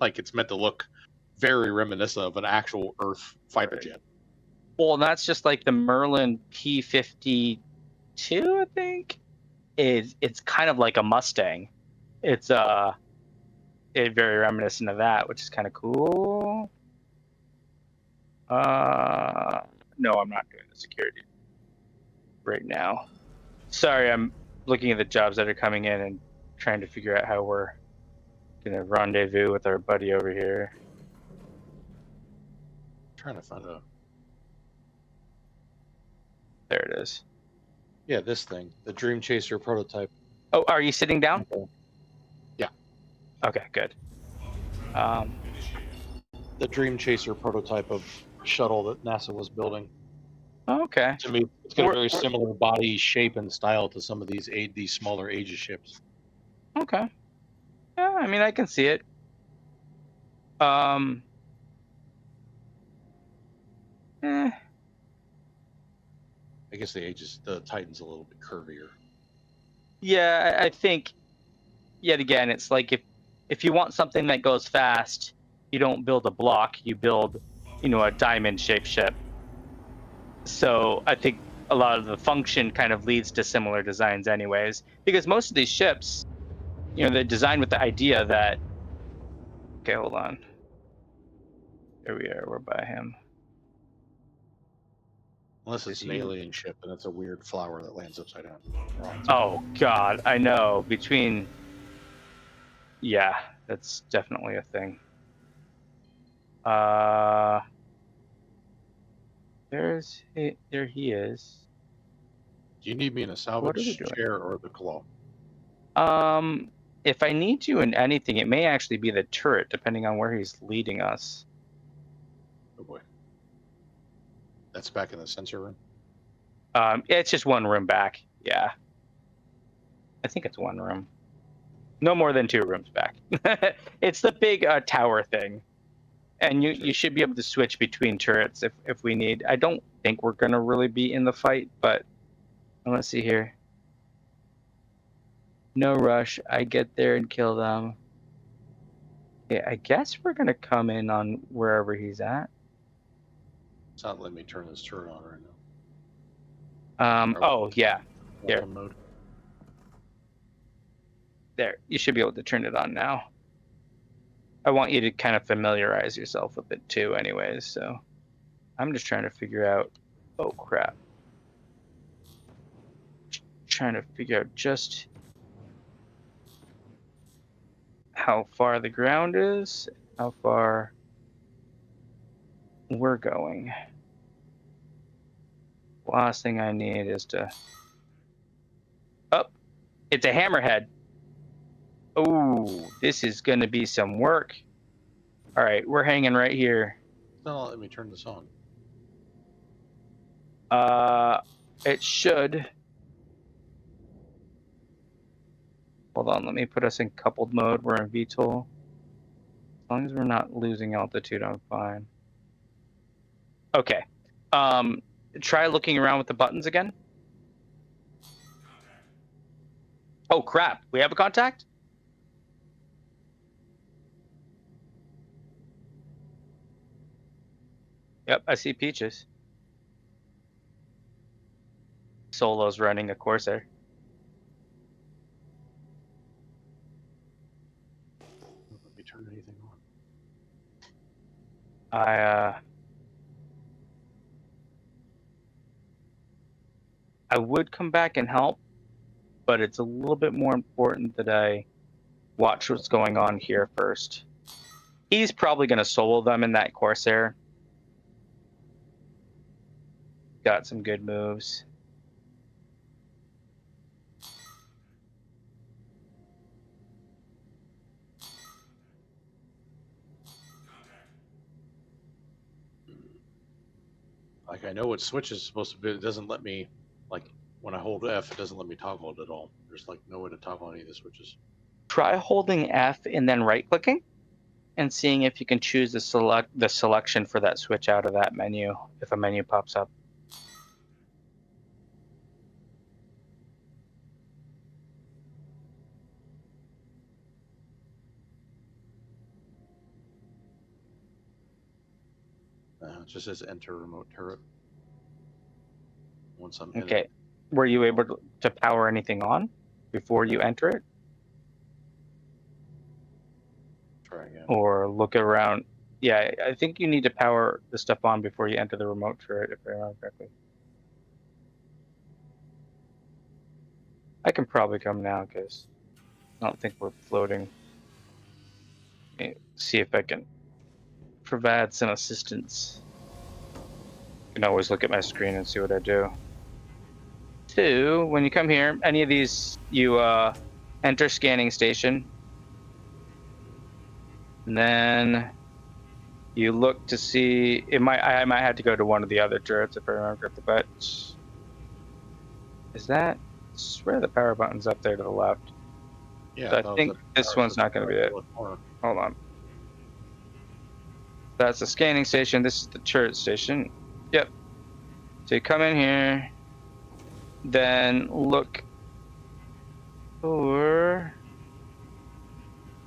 Like it's meant to look very reminiscent of an actual Earth fighter jet. Well, that's just like the Merlin P-52, I think. It's kind of like a Mustang. It's very reminiscent of that, which is kind of cool. No, I'm not doing the security right now. Sorry, I'm looking at the jobs that are coming in and trying to figure out how we're gonna rendezvous with our buddy over here. Trying to find a. There it is. Yeah, this thing, the Dream Chaser prototype. Oh, are you sitting down? Yeah. Okay, good. The Dream Chaser prototype of shuttle that NASA was building. Okay. To me, it's got a very similar body, shape, and style to some of these smaller Aegis ships. Okay. Yeah, I mean, I can see it. I guess the Titan's a little bit curvier. Yeah, I think, yet again, it's like if you want something that goes fast, you don't build a block, you build, a diamond-shaped ship. So I think a lot of the function kind of leads to similar designs anyways, because most of these ships, they're designed with the idea that, okay, hold on. Here we are, we're by him. Unless it's an alien ship and it's a weird flower that lands upside down. Oh God, I know. Yeah, that's definitely a thing. There he is. Do you need me in a salvage chair or the claw? If I need you in anything, it may actually be the turret, depending on where he's leading us. Oh boy. That's back in the sensor room? It's just one room back. Yeah. I think it's one room. No more than 2 rooms back. It's the big tower thing. And you should be able to switch between turrets if we need. I don't think we're going to really be in the fight, but let's see here. No rush. I get there and kill them. Yeah, I guess we're going to come in on wherever he's at. It's not letting me turn this turret on right now. Oh, yeah. Here. Mode. There. You should be able to turn it on now. I want you to kind of familiarize yourself with it too anyways, so I'm just trying to figure out, oh crap. Trying to figure out just how far the ground is, how far we're going. Last thing I need is to, oh, it's a hammerhead. Oh, this is going to be some work. All right, we're hanging right here. It's not letting me turn this on. It should. Hold on, let me put us in coupled mode. We're in VTOL. As long as we're not losing altitude, I'm fine. Okay. Try looking around with the buttons again. Oh crap, we have a contact? Yep, I see Peaches. Solo's running a Corsair. Let me turn anything on. I would come back and help, but it's a little bit more important that I watch what's going on here first. He's probably going to solo them in that Corsair. Got some good moves. Like, I know what switch is supposed to be. It doesn't let me, like, when I hold F, it doesn't let me toggle it at all. There's like no way to toggle any of the switches. Try holding F and then right-clicking and seeing if you can choose the selection for that switch out of that menu if a menu pops up. It just says enter remote turret. Once I'm Okay. in it. Were you able to power anything on before you enter it? Try again. Or look around? Yeah, I think you need to power the stuff on before you enter the remote turret, if I remember correctly. I can probably come now because I don't think we're floating. Let me see if I can provide some assistance. You can always look at my screen and see what I do. 2, when you come here, any of these, you enter scanning station. And then you look to see, I might have to go to one of the other turrets if I remember correctly, but is that, I swear the power button's up there to the left. Yeah, So I think this one's not going to be it. Hold on. That's the scanning station. This is the turret station. Yep. So you come in here, then look for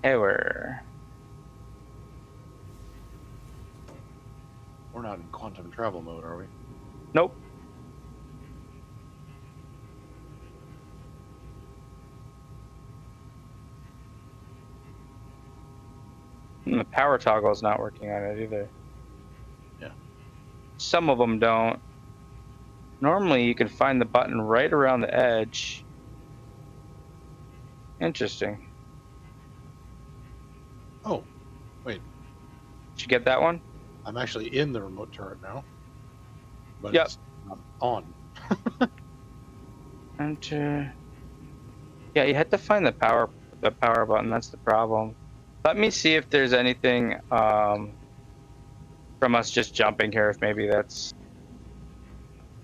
error. We're not in quantum travel mode, are we? Nope. And the power toggle is not working on it either. Yeah. Some of them don't. Normally you can find the button right around the edge. Interesting. Oh, wait. Did you get that one? I'm actually in the remote turret now. But Yep. it's not on. Enter. Yeah, you have to find the power button. That's the problem. Let me see if there's anything from us just jumping here. If maybe that's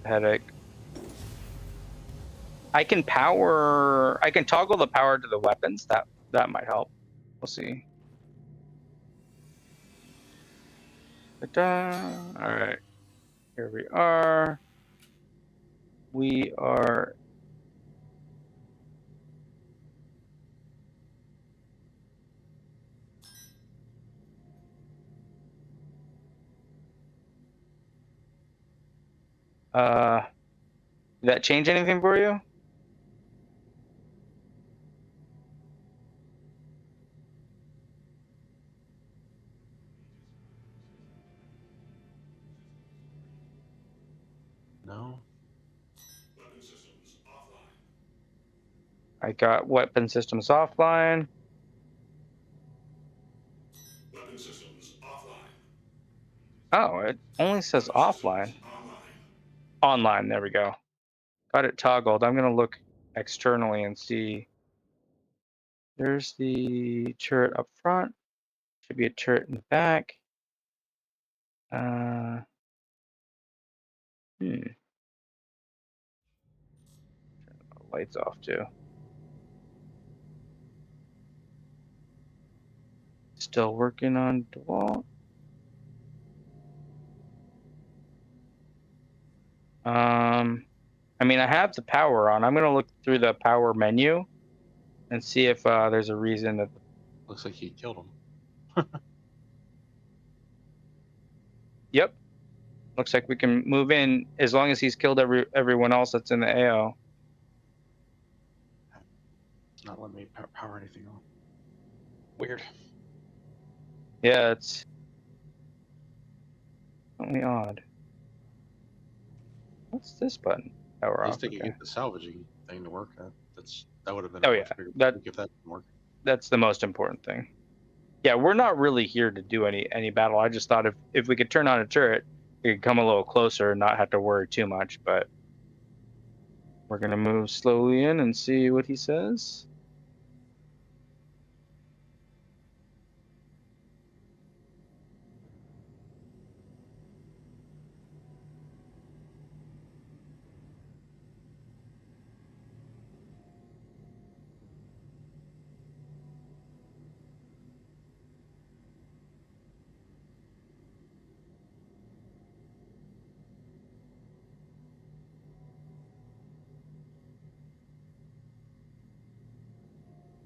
a headache. I can toggle the power to the weapons. That might help. We'll see. Ta-da. All right, here we are. We are. Did that change anything for you? No. I got weapon systems offline. Weapon systems offline. Oh, it only says offline. Online, there we go. Got it toggled. I'm gonna look externally and see. There's the turret up front. Should be a turret in the back. Turn the lights off too. Still working on DeWalt. I mean, I have the power on. I'm gonna look through the power menu and see if there's a reason that. Looks like he killed him. Yep. Looks like we can move in as long as he's killed everyone else that's in the AO. It's not letting me power anything on. Weird. Yeah, it's only odd. What's this button? Power At off. least they can Okay. get the salvaging thing to work. That would have been Oh, a yeah, much bigger that- mistake if that didn't work. That's the most important thing. Yeah, we're not really here to do any battle. I just thought if we could turn on a turret, we could come a little closer and not have to worry too much. But we're gonna move slowly in and see what he says.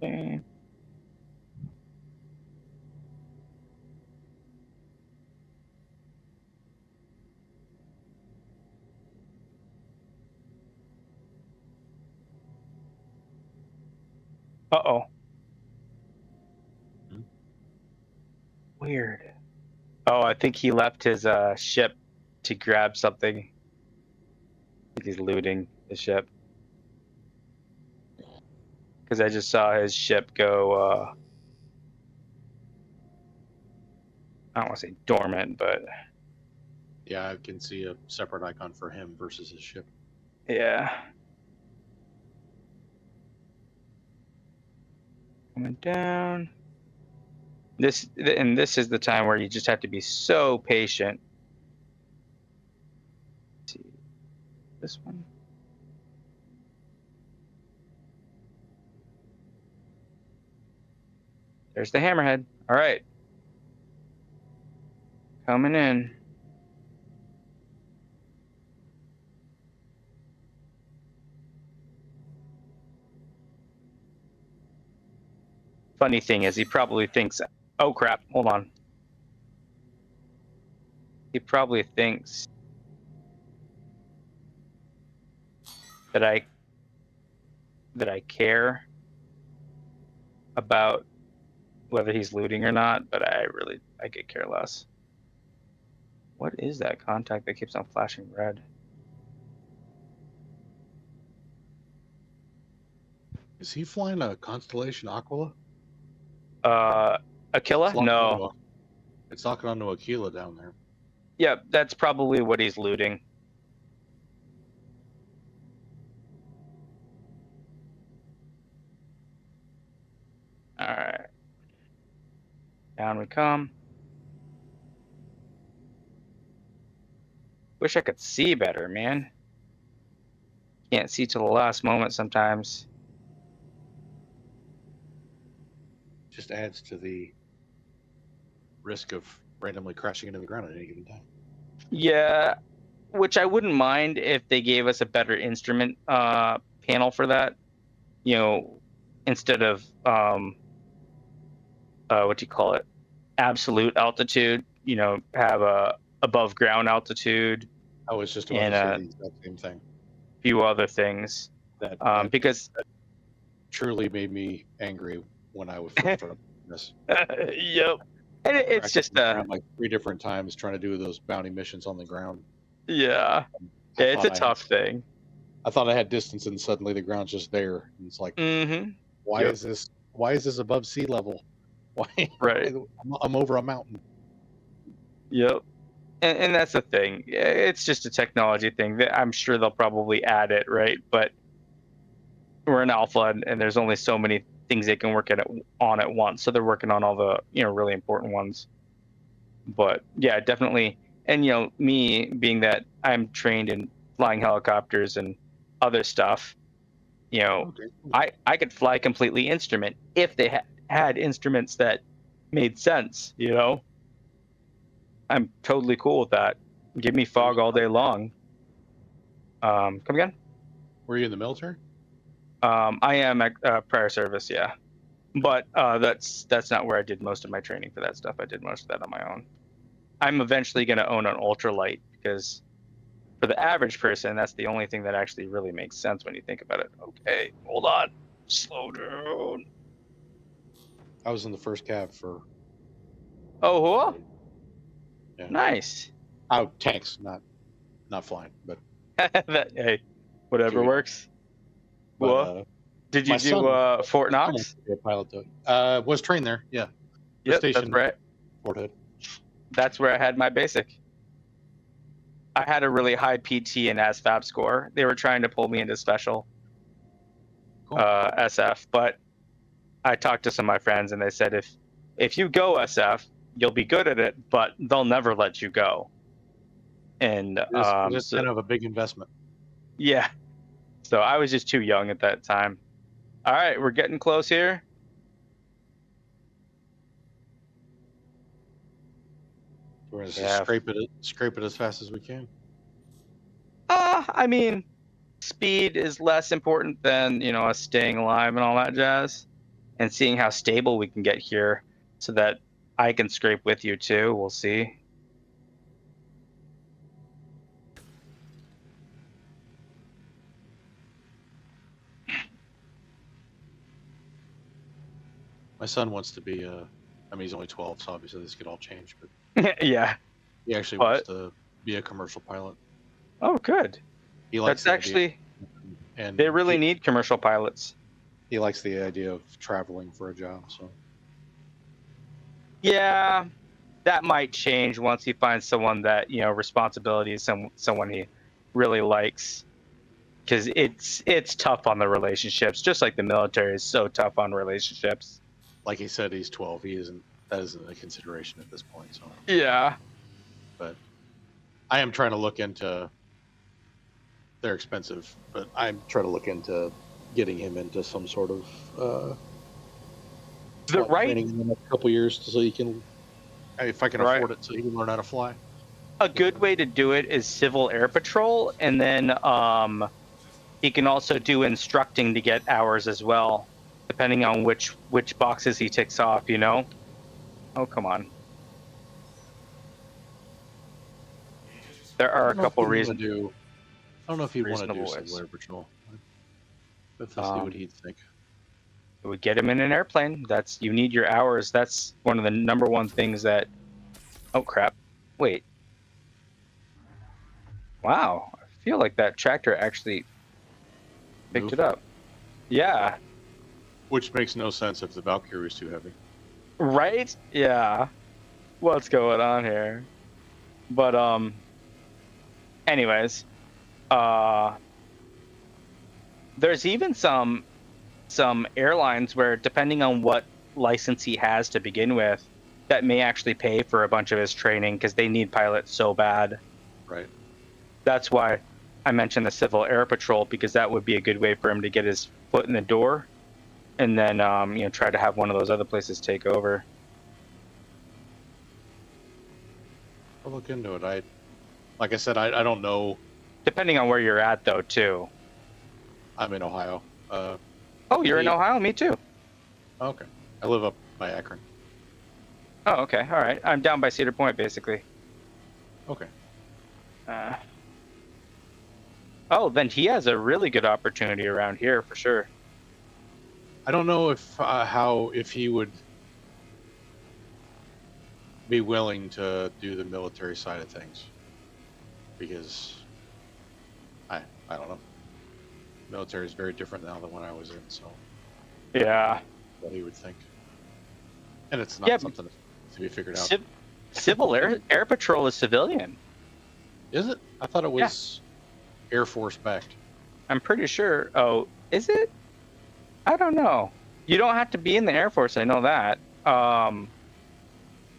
Okay. Uh-oh. Hmm? Weird. Oh, I think he left his ship to grab something. I think he's looting the ship. Because I just saw his ship go, I don't want to say dormant, but Yeah, I can see a separate icon for him versus his ship. yeah. Coming down. This is the time where you just have to be so patient. Let's see this one. There's the hammerhead. All right. Coming in. Funny thing is, he probably thinks, oh crap, hold on. He probably thinks that I care about whether he's looting or not, but I could care less. What is that contact that keeps on flashing red? Is he flying a Constellation Aquila? Aquila? No. It's knocking onto Aquila down there. Yeah, that's probably what he's looting. All right. Down we come. Wish I could see better, man. Can't see till the last moment sometimes. Just adds to the risk of randomly crashing into the ground at any given time. Yeah, which I wouldn't mind if they gave us a better instrument panel for that. You know, instead of what do you call it? Absolute altitude. You know, have a above ground altitude. I was just about to say the exact same thing. Few other things. Because that truly made me angry when I was first started this. Yep. And it's just like 3 different times trying to do those bounty missions on the ground. Yeah. It's a tough thing. I thought I had distance, and suddenly the ground's just there. And it's like, why is this? Why is this above sea level? Why? Right. I'm over a mountain. Yep. And that's the thing. It's just a technology thing. I'm sure they'll probably add it, right? But we're in alpha, and there's only so many things they can work on at once. So they're working on all the really important ones. But yeah, definitely. And me being that I'm trained in flying helicopters and other stuff, I could fly completely instrument if they had instruments that made sense. I'm totally cool with that. Give me fog all day long. Come again? Were you in the military? I am at prior service, yeah. But that's not where I did most of my training for that stuff. I did most of that on my own. I'm eventually going to own an ultralight because for the average person, that's the only thing that actually really makes sense when you think about it. Okay, hold on. Slow down. I was in the first cab for. Oh, cool. Yeah. Nice. Oh, tanks, not flying, but. Hey, whatever Sweet. works. But, What? Did you do Fort Knox? A pilot was trained there. Yeah. Yep, Station that's right. Fort Hood. That's where I had my basic. I had a really high PT and ASVAB score. They were trying to pull me into special Cool. SF, but I talked to some of my friends and they said if you go SF, you'll be good at it, but they'll never let you go. And it's kind of a big investment. Yeah. So I was just too young at that time. All right, we're getting close here. We're gonna scrape it as fast as we can. I mean, speed is less important than us staying alive and all that jazz, and seeing how stable we can get here, so that I can scrape with you too. We'll see. My son wants to be he's only 12, so obviously this could all change. But Yeah. he actually wants to be a commercial pilot. Oh, good. He likes That's actually, and they really need commercial pilots. He likes the idea of traveling for a job. So. Yeah, that might change once he finds someone that responsibility is someone he really likes, because it's tough on the relationships, just like the military is so tough on relationships. Like he said, he's 12. That isn't a consideration at this point. So. Yeah. But I am trying to look into. They're expensive, but I'm trying to look into getting him into some sort of training in the next couple years, so he can, if I can afford it, so he can learn how to fly. A good way to do it is Civil Air Patrol, and then he can also do instructing to get hours as well, depending on which boxes he ticks off. Oh, come on. There are a couple reasons. I don't know if he'd want to do Civil Air Patrol. Let's see what he'd think. It would get him in an airplane. You need your hours. That's one of the number one things that. Oh crap! Wait. Wow, I feel like that tractor actually picked it up. Yeah. Which makes no sense if the Valkyrie is too heavy. Right? Yeah. What's going on here? But anyways, there's even some airlines where, depending on what license he has to begin with, that may actually pay for a bunch of his training, because they need pilots so bad. Right. That's why I mentioned the Civil Air Patrol, because that would be a good way for him to get his foot in the door, and then try to have one of those other places take over. I'll look into it. Like I said, I don't know. Depending on where you're at, though, too. I'm in Ohio. Oh, you're in Ohio? Me too. Okay. I live up by Akron. Oh, okay. All right. I'm down by Cedar Point, basically. Okay. Oh, then he has a really good opportunity around here for sure. I don't know if he would be willing to do the military side of things, because I don't know. Military is very different now than when I was in, so yeah, what he would think, and it's not something to be figured out. Civil Air Patrol is civilian. Is it? I thought it was Air Force backed. I'm pretty sure. Oh, is it? I don't know. You don't have to be in the Air Force. I know that.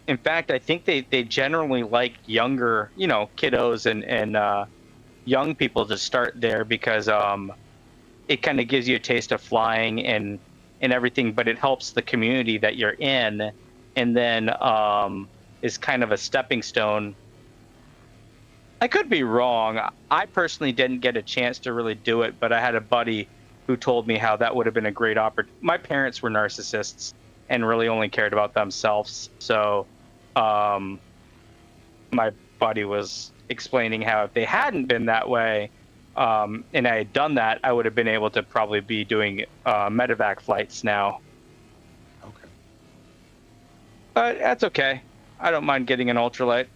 In fact, I think they generally like younger, kiddos and young people to start there, because it kind of gives you a taste of flying and everything, but it helps the community that you're in, and then is kind of a stepping stone. I could be wrong. I personally didn't get a chance to really do it, but I had a buddy who told me how that would have been a great opportunity. My parents were narcissists and really only cared about themselves, so my buddy was explaining how if they hadn't been that way, and I had done that, I would have been able to probably be doing medevac flights now. Okay. But that's okay. I don't mind getting an ultralight.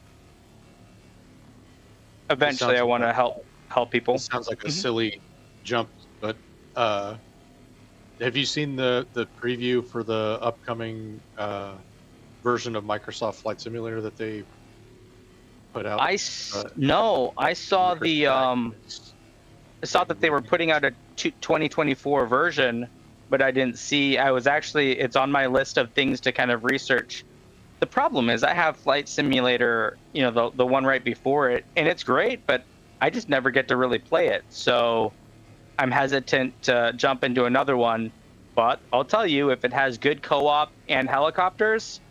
Eventually, I want to help people. It sounds like a silly jump, but have you seen the preview for the upcoming version of Microsoft Flight Simulator that they put out? No, I saw I saw that they were putting out a 2024 version, but I didn't see. It's on my list of things to kind of research. The problem is I have Flight Simulator, the one right before it, and it's great, but I just never get to really play it. So I'm hesitant to jump into another one. But I'll tell you, if it has good co-op and helicopters,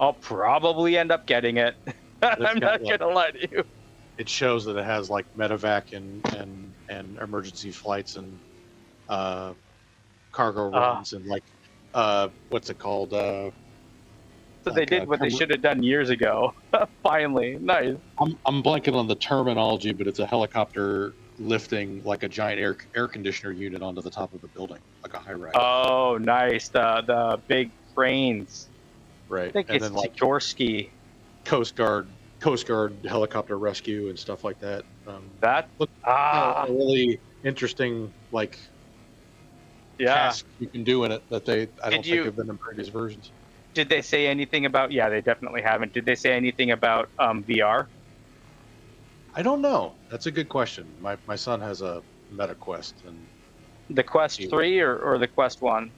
I'll probably end up getting it. I'm not going to lie to you. It shows that it has like medevac and emergency flights and cargo runs and like what's it called? So they did what they should have done years ago. Finally, nice. I'm blanking on the terminology, but it's a helicopter lifting like a giant air conditioner unit onto the top of the building, like a high rise. Oh, nice. The big cranes. Right. I think it's like Sikorsky. Coast Guard helicopter rescue and stuff like that. That looked a really interesting task you can do in it that I don't think have been in previous versions. Did they say anything about? Yeah, they definitely haven't. Did they say anything about VR? I don't know. That's a good question. My son has a MetaQuest and the Quest 3 or the Quest 1.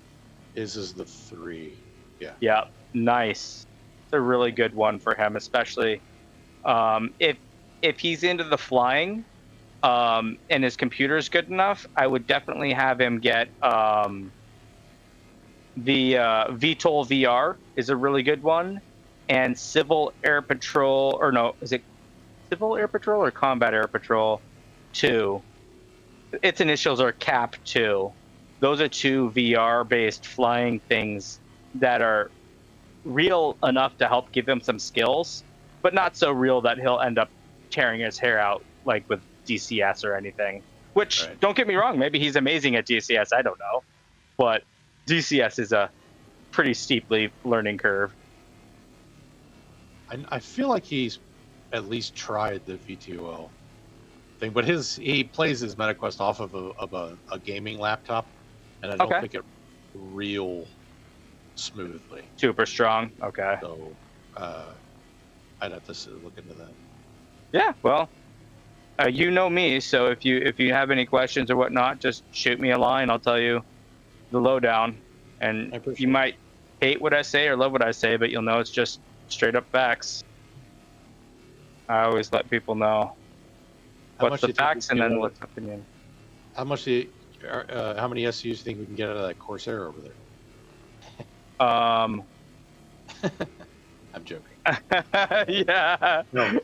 Is the 3? Yeah. Yeah, nice. It's a really good one for him, especially if he's into the flying and his computer is good enough. I would definitely have him get the VTOL VR is a really good one, and Civil Air Patrol, or no, is it Civil Air Patrol or Combat Air Patrol 2? Its initials are CAP 2. Those are two VR-based flying things that are real enough to help give him some skills, but not so real that he'll end up tearing his hair out like with DCS or anything. Which, don't get me wrong, maybe he's amazing at DCS, I don't know. But DCS is a pretty steeply learning curve. I feel like he's at least tried the VTOL thing, but he plays his MetaQuest off of a gaming laptop, and I don't think it real smoothly. Super strong. Okay. So I'd have to look into that. Yeah. Well, you know me, so if you have any questions or whatnot, just shoot me a line. I'll tell you the lowdown, and you might hate what I say or love what I say, but you'll know it's just straight up facts. I always let people know what's the facts and then what's the opinion. How many SUs do you think we can get out of that Corsair over there? I'm joking. Yeah. No,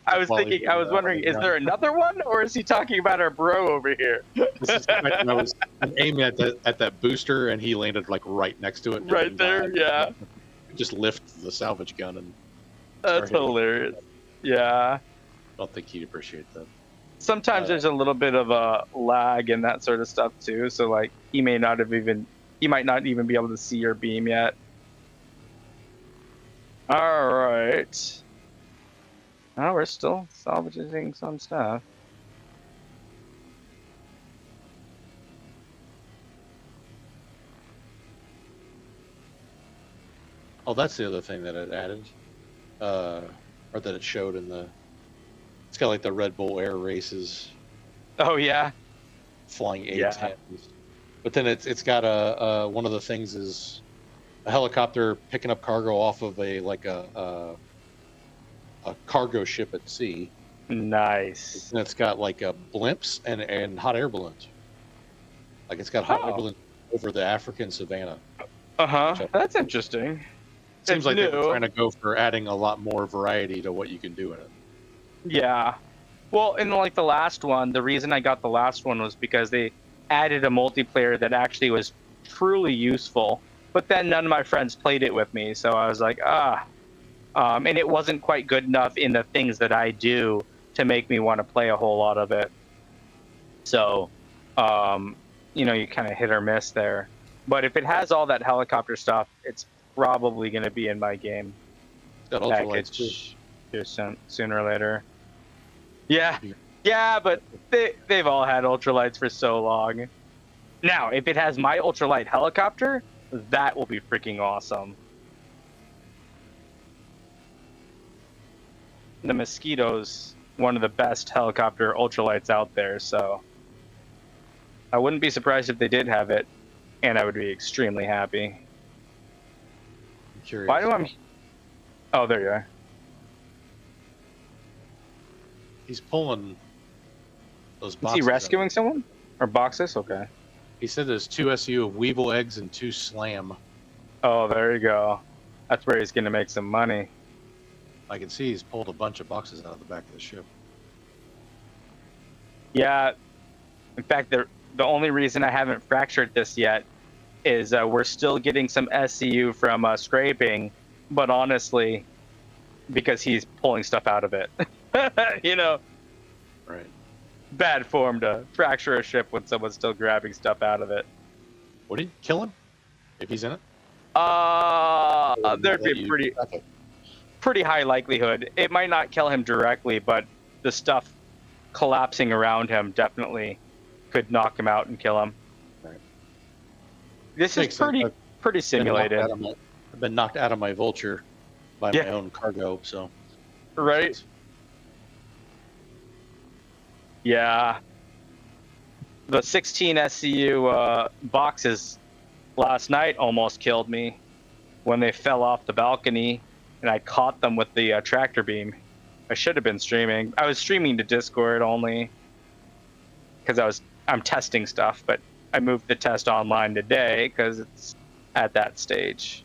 I was wondering, is there another one, or is he talking about our bro over here? I was aiming at that booster, and he landed like right next to it. Right there, yeah. Just lift the salvage gun and. That's hilarious. Yeah. I don't think he'd appreciate that. Sometimes there's a little bit of a lag and that sort of stuff too. So like he might not even be able to see your beam yet. All right. Oh, we're still salvaging some stuff. Oh, that's the other thing that it added, or that it showed in the. It's got like the Red Bull Air races. Oh yeah. Flying A-10s. But then it's got a one of the things is a helicopter picking up cargo off of a cargo ship at sea. Nice. And it's got like blimps and hot air balloons. Like it's got hot air balloons over the African savannah. That's interesting. Seems like they're trying to go for adding a lot more variety to what you can do in it. Yeah. Well, in like the last one, the reason I got the last one was because they added a multiplayer that actually was truly useful. But then none of my friends played it with me, so I was like, and it wasn't quite good enough in the things that I do to make me want to play a whole lot of it. So, you know, you kind of hit or miss there. But if it has all that helicopter stuff, it's probably going to be in my game It's got ultralights too. package sooner or later. Yeah, yeah, but they've all had ultralights for so long. Now, if it has my ultralight helicopter, that will be freaking awesome. The Mosquito's one of the best helicopter ultralights out there, so I wouldn't be surprised if they did have it, and I would be extremely happy. I'm curious. Why do I? Oh, there you are. He's pulling those Is boxes. he rescuing someone? Or boxes? Okay. He said there's 2 SU of Weevil eggs and 2 Slam. Oh, there you go. That's where he's going to make some money. I can see he's pulled a bunch of boxes out of the back of the ship. Yeah. In fact, the only reason I haven't fractured this yet is we're still getting some SCU from scraping, but honestly, because he's pulling stuff out of it. You know, Right. bad form to fracture a ship when someone's still grabbing stuff out of it. Would he kill him if he's in it? There'd be pretty high likelihood. It might not kill him directly, but the stuff collapsing around him definitely could knock him out and kill him. Right. This Makes is sense. pretty simulated, I've been knocked out of my Vulture by Yeah. my own cargo, so. right? Yeah. The 16 SCU boxes last night almost killed me when they fell off the balcony, and I caught them with the tractor beam. I should have been streaming. I was streaming to Discord only because I'm testing stuff, but I moved the test online today because it's at that stage.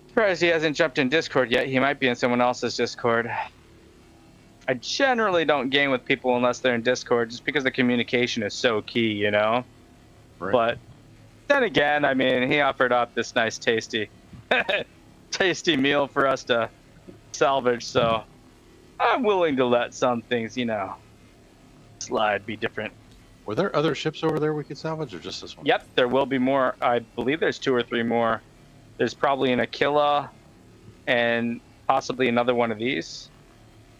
Surprised he hasn't jumped in Discord yet. He might be in someone else's Discord. I generally don't game with people unless they're in Discord, just because the communication is so key, you know? Right. But then again, I mean, he offered up this nice tasty meal for us to salvage, so I'm willing to let some things, you know, slide, be different. Were there other ships over there we could salvage, or just this one? Yep, there will be more. I believe there's 2 or 3 more. There's probably an Aquila and possibly another one of these.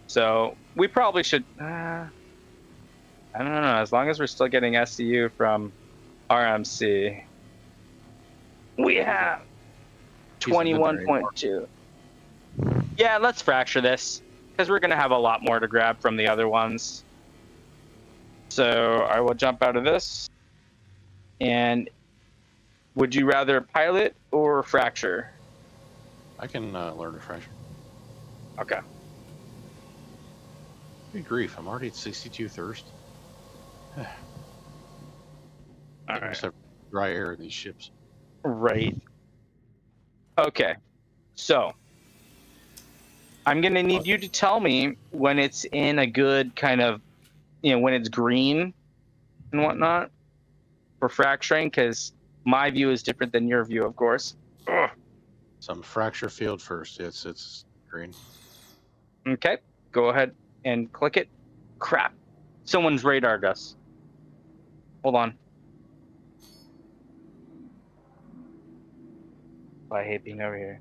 So we probably should, I don't know, as long as we're still getting SCU from RMC. We have 21.2. Yeah, let's fracture this, because we're going to have a lot more to grab from the other ones. So I will jump out of this. And would you rather pilot or fracture? I can learn to fracture. Okay. Good grief, I'm already at 62 thirst. All I right. just have dry air in these ships. Right. Okay. So I'm going to need you to tell me when it's in a good kind of, you know, when it's green and whatnot for fracturing, because my view is different than your view, of course. Ugh. Some fracture field first. It's green. Okay. Go ahead and click it. Crap. Someone's radared us. Hold on. I hate being over here.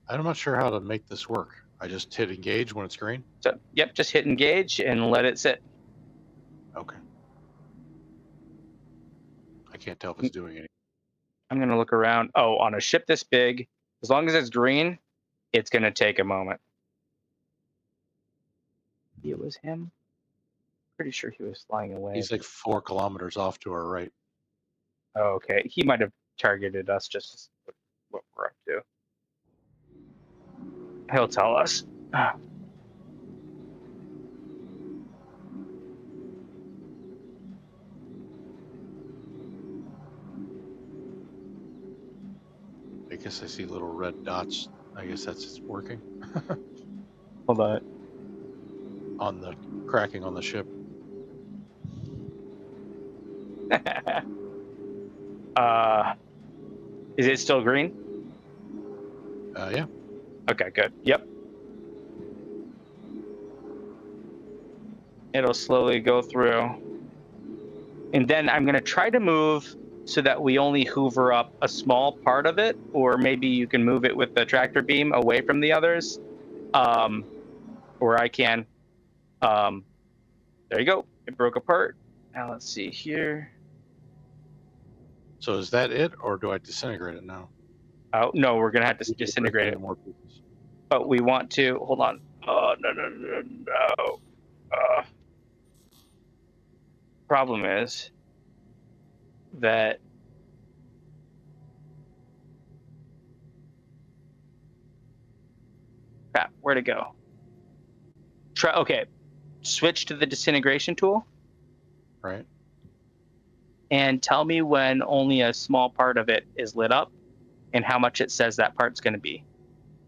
I'm not sure how to make this work. I just hit engage when it's green. So, yep, just hit engage and let it sit. Okay. I can't tell if it's doing anything. I'm going to look around. Oh, on a ship this big, as long as it's green, it's going to take a moment. It was him? Pretty sure he was flying away. He's like 4 kilometers off to our right. Oh, okay. He might have targeted us just to see what we're up to. He'll tell us. I guess I see little red dots. I guess that's working. Hold on. On the cracking on the ship. Is it still green? Yeah. Okay, good. Yep. It'll slowly go through. And then I'm going to try to move so that we only hoover up a small part of it, or maybe you can move it with the tractor beam away from the others. Or I can. There you go. It broke apart. Now let's see here. So is that it, or do I disintegrate it now? Oh, no, we're going to have to We can disintegrate break it. into more pieces. But we want to, hold on. Oh, no. Problem is that crap, where'd it go? Okay, switch to the disintegration tool. Right. And tell me when only a small part of it is lit up and how much it says that part's going to be.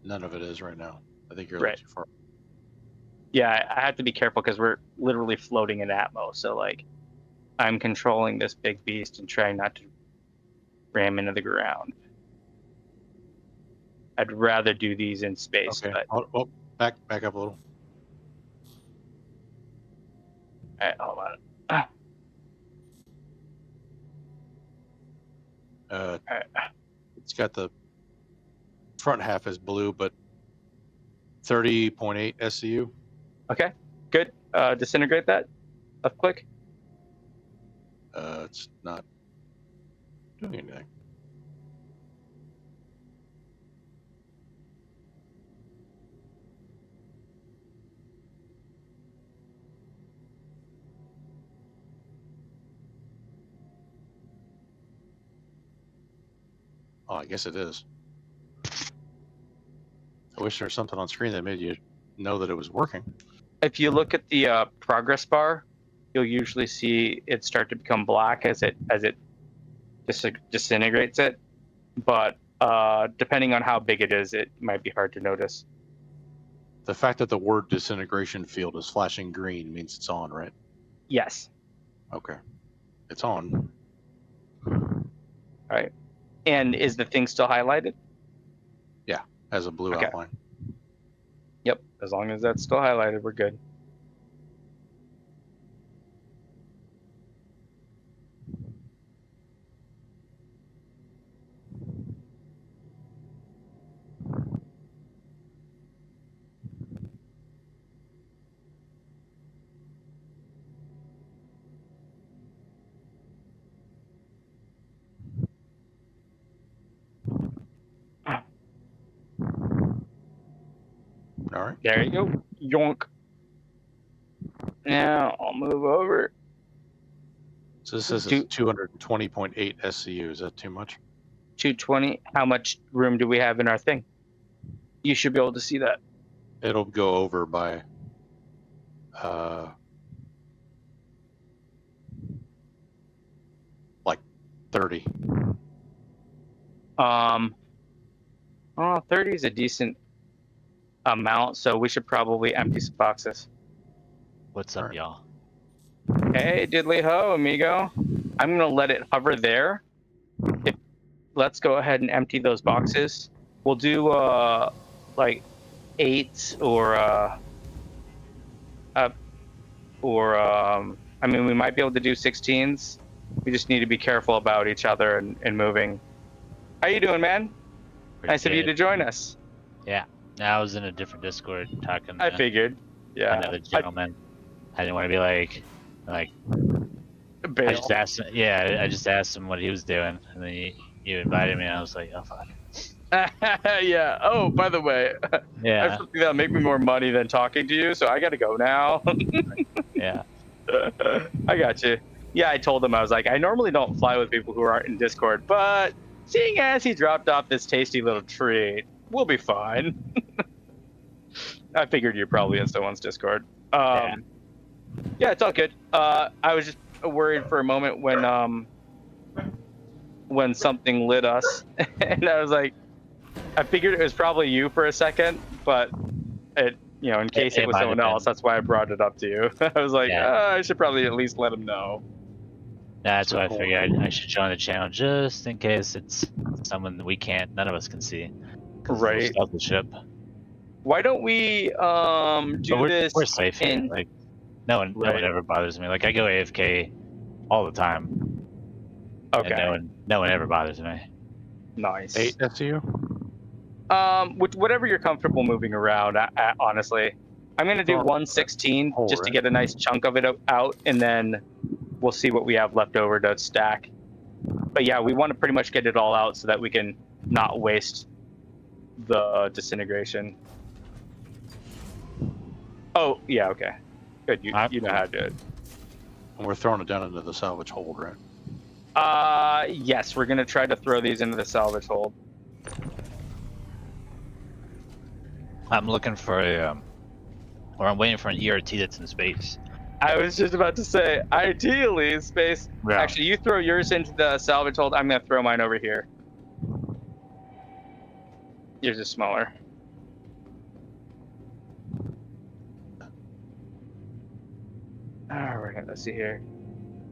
None of it is right now. I think you're a Right. little too far. Yeah, I have to be careful because we're literally floating in Atmos. So, like, I'm controlling this big beast and trying not to ram into the ground. I'd rather do these in space, Okay. but Oh, back up a little. all right, hold on. All right. It's got the front half is blue, but 30.8 SCU. Okay, good. Disintegrate that. Left click. It's not doing anything. Oh, I guess it is. I wish there was something on screen that made you know that it was working. If you look at the progress bar, you'll usually see it start to become black as it disintegrates it. But depending on how big it is, it might be hard to notice. The fact that the word disintegration field is flashing green means it's on, right? Yes. Okay. It's on. All right. And is the thing still highlighted? Yeah, has a blue Okay. outline. Yep. As long as that's still highlighted, we're good. All right. There you go. Yonk. Now I'll move over. So this is 220.8 SCU. Is that too much? 220. How much room do we have in our thing? You should be able to see that. It'll go over by like 30. 30 is a decent amount, so we should probably empty some boxes. What's up, Alright. y'all? Hey, diddly ho, amigo. I'm gonna let it hover there. Let's go ahead and empty those boxes. We'll do like 8 or I mean, we might be able to do 16s. We just need to be careful about each other and moving. How you doing, man? Pretty Nice of you good. to join us. Yeah. I was in a different Discord talking I to figured. Yeah. another gentleman. I didn't want to be like Bail. I just asked him. Yeah, I just asked him what he was doing, and then you invited me, and I was like, oh fuck. Yeah. Oh, by the way, I Yeah. have something that'll make me more money than talking to you, so I gotta go now. Yeah. I got you. Yeah, I told him, I was like, I normally don't fly with people who aren't in Discord, but seeing as he dropped off this tasty little treat, we'll be fine. I figured you're probably in someone's Discord. Yeah, it's all good. I was just worried for a moment when something lit us, and I was like, I figured it was probably you for a second, but it, you know, in case it was might someone have else, been. that's why I brought it up to you. I was like, Yeah. I should probably at least let him know. That's So why I cool. figured I should join the channel just in case it's someone that none of us can see. 'Cause Right. It's a stealth ship. Why don't we do this? We're safe here. Like no one Right. ever bothers me. Like I go AFK all the time. Okay. And no one ever bothers me. Nice. 8 SU? Whatever you're comfortable moving around. Honestly, I'm gonna do 116 just to get a nice chunk of it out, and then we'll see what we have left over to stack. But yeah, we want to pretty much get it all out so that we can not waste the disintegration. Oh yeah, okay, good. You know how to do it. And we're throwing it down into the salvage hold, right? Yes, we're gonna try to throw these into the salvage hold. I'm looking for or I'm waiting for an ERT that's in space. I was just about to say, ideally, space. Yeah. Actually, you throw yours into the salvage hold. I'm gonna throw mine over here. Yours is smaller. All right, let's see here.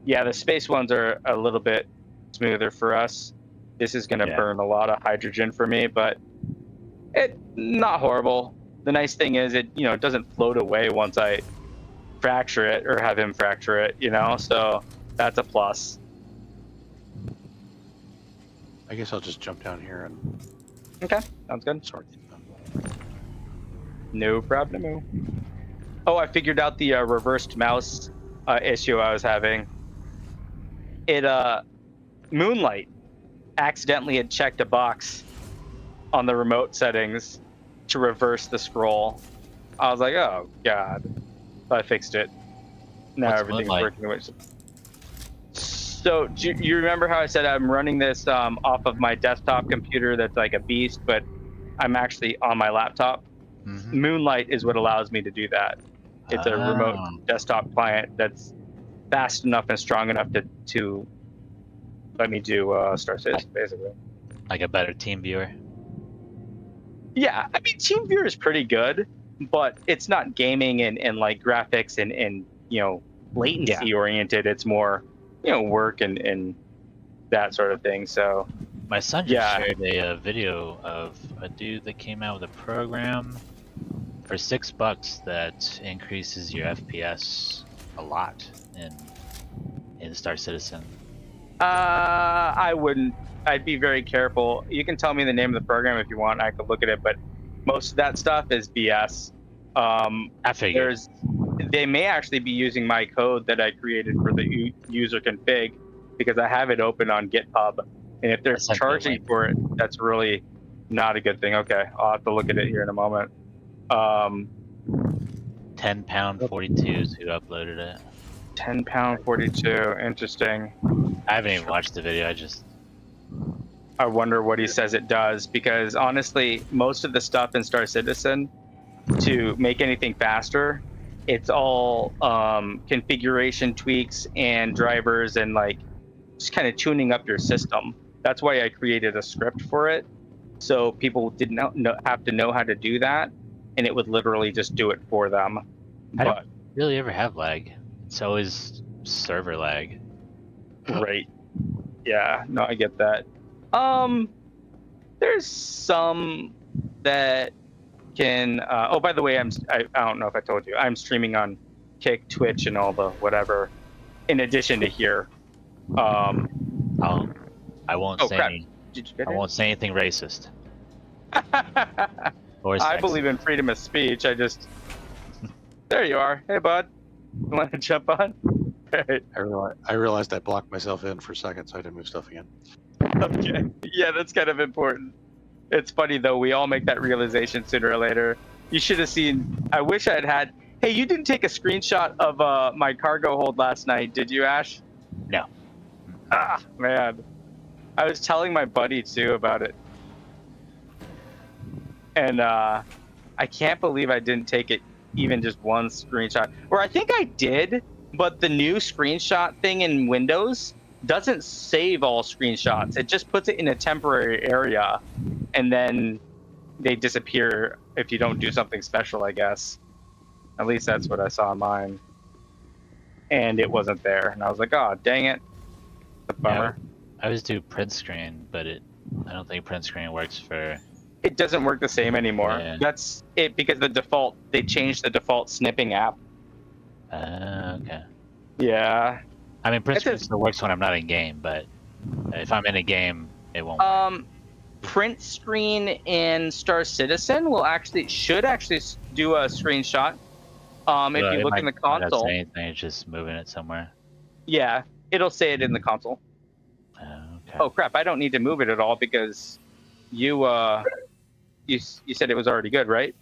Yeah, the space ones are a little bit smoother for us. This is gonna burn a lot of hydrogen for me, but it not horrible. The nice thing is it doesn't float away once I fracture it or have him fracture it, so that's a plus. I guess I'll just jump down here and Okay, sounds good. sort these out. No problemo. Oh, I figured out the reversed mouse issue I was having. It Moonlight accidentally had checked a box on the remote settings to reverse the scroll. I was like, oh god. So I fixed it. Now What's everything's Moonlight? working. So do you remember how I said I'm running this off of my desktop computer that's like a beast, but I'm actually on my laptop? Mm-hmm. Moonlight is what allows me to do that. It's a remote desktop client that's fast enough and strong enough to let me do Star Citizen, basically. Like a better team viewer. Yeah, I mean, TeamViewer is pretty good, but it's not gaming and like graphics and latency oriented. It's more work and that sort of thing. So my son just shared a video of a dude that came out with a program for $6 that increases your FPS a lot in Star Citizen. I wouldn't. I'd be very careful. You can tell me the name of the program if you want. I could look at it, but most of that stuff is BS. I figured. They may actually be using my code that I created for the user config because I have it open on GitHub. And if they're charging for it, that's really not a good thing. Okay, I'll have to look at it here in a moment. 10 pound 42s who uploaded it. 10 pound 42. Interesting. I haven't even watched the video. I wonder what he says it does, because honestly, most of the stuff in Star Citizen to make anything faster, it's all configuration tweaks and drivers and like just kind of tuning up your system. That's why I created a script for it, so people didn't have to know how to do that, and it would literally just do it for them. I don't really ever have lag. It's always server lag. Right. Yeah, no, I get that. There's some that can oh, by the way, I don't know if I told you, I'm streaming on Kick, Twitch, and all the whatever in addition to here. I won't say crap. Did you get I it? won't say anything racist. I believe in freedom of speech. There you are. Hey bud, you want to jump on? Right. I realized I blocked myself in for a second, so I didn't move stuff again. Okay. Yeah, that's kind of important. It's funny though, we all make that realization sooner or later. You should have seen. I wish I had. Hey, you didn't take a screenshot of my cargo hold last night, did you, Ash? No. Ah, man. I was telling my buddy too about it, and I can't believe I didn't take it even just one screenshot. Or I think I did, but the new screenshot thing in Windows doesn't save all screenshots. It just puts it in a temporary area, and then they disappear if you don't do something special, I guess. At least that's what I saw on mine. And it wasn't there, and I was like, oh, dang it. a bummer. I always do print screen, but I don't think print screen works for. It doesn't work the same anymore. Yeah. That's it because they changed the default snipping app. Okay. Yeah. I mean, print It's screen still works when I'm not in game, but if I'm in a game, it won't. Work. Print screen in Star Citizen should actually do a screenshot. If you look in the console, Not anything, it's just moving it somewhere. yeah, it'll say it in the console. Okay. Oh crap! I don't need to move it at all because you said it was already good, right?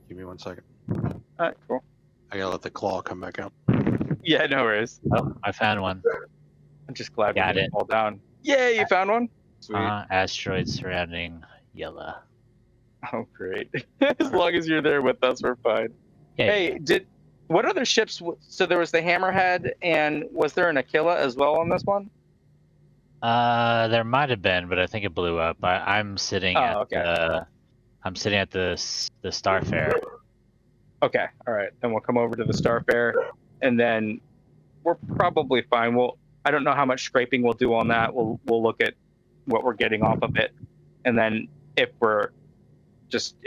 Give me 1 second. All right, cool. I gotta let the claw come back out. Yeah, no worries. Oh, I found one. I'm just glad we Got didn't it. fall down. Yay, you found one? Sweet. Asteroid surrounding yellow. Oh, great. As long as you're there with us, we're fine. Yeah, Hey, what other ships? So there was the Hammerhead, and was there an Aquila as well on this one? There might have been, but I think it blew up. I'm sitting at the Starfare. Okay, all right. Then we'll come over to the Starfare, and then we're probably fine. I don't know how much scraping we'll do on that. We'll look at what we're getting off of it, and then if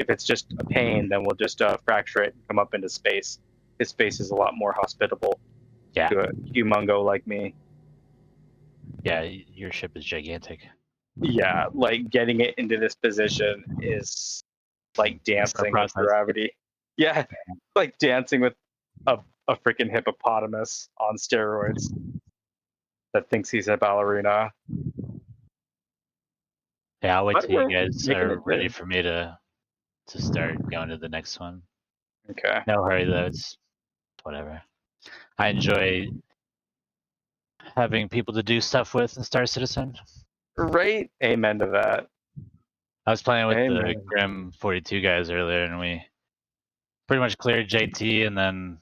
it's just a pain, then we'll just fracture it and come up into space. His space is a lot more hospitable to a humongo like me. Yeah, your ship is gigantic. Yeah, like getting it into this position is like dancing with gravity. Yeah, like dancing with a freaking hippopotamus on steroids that thinks he's a ballerina. Yeah, I'll wait till you guys are ready for me to start going to the next one. Okay. No hurry though, it's whatever. I enjoy having people to do stuff with in Star Citizen. Right? Amen to that. I was playing with the Grim 42 guys earlier, and we pretty much cleared JT, and then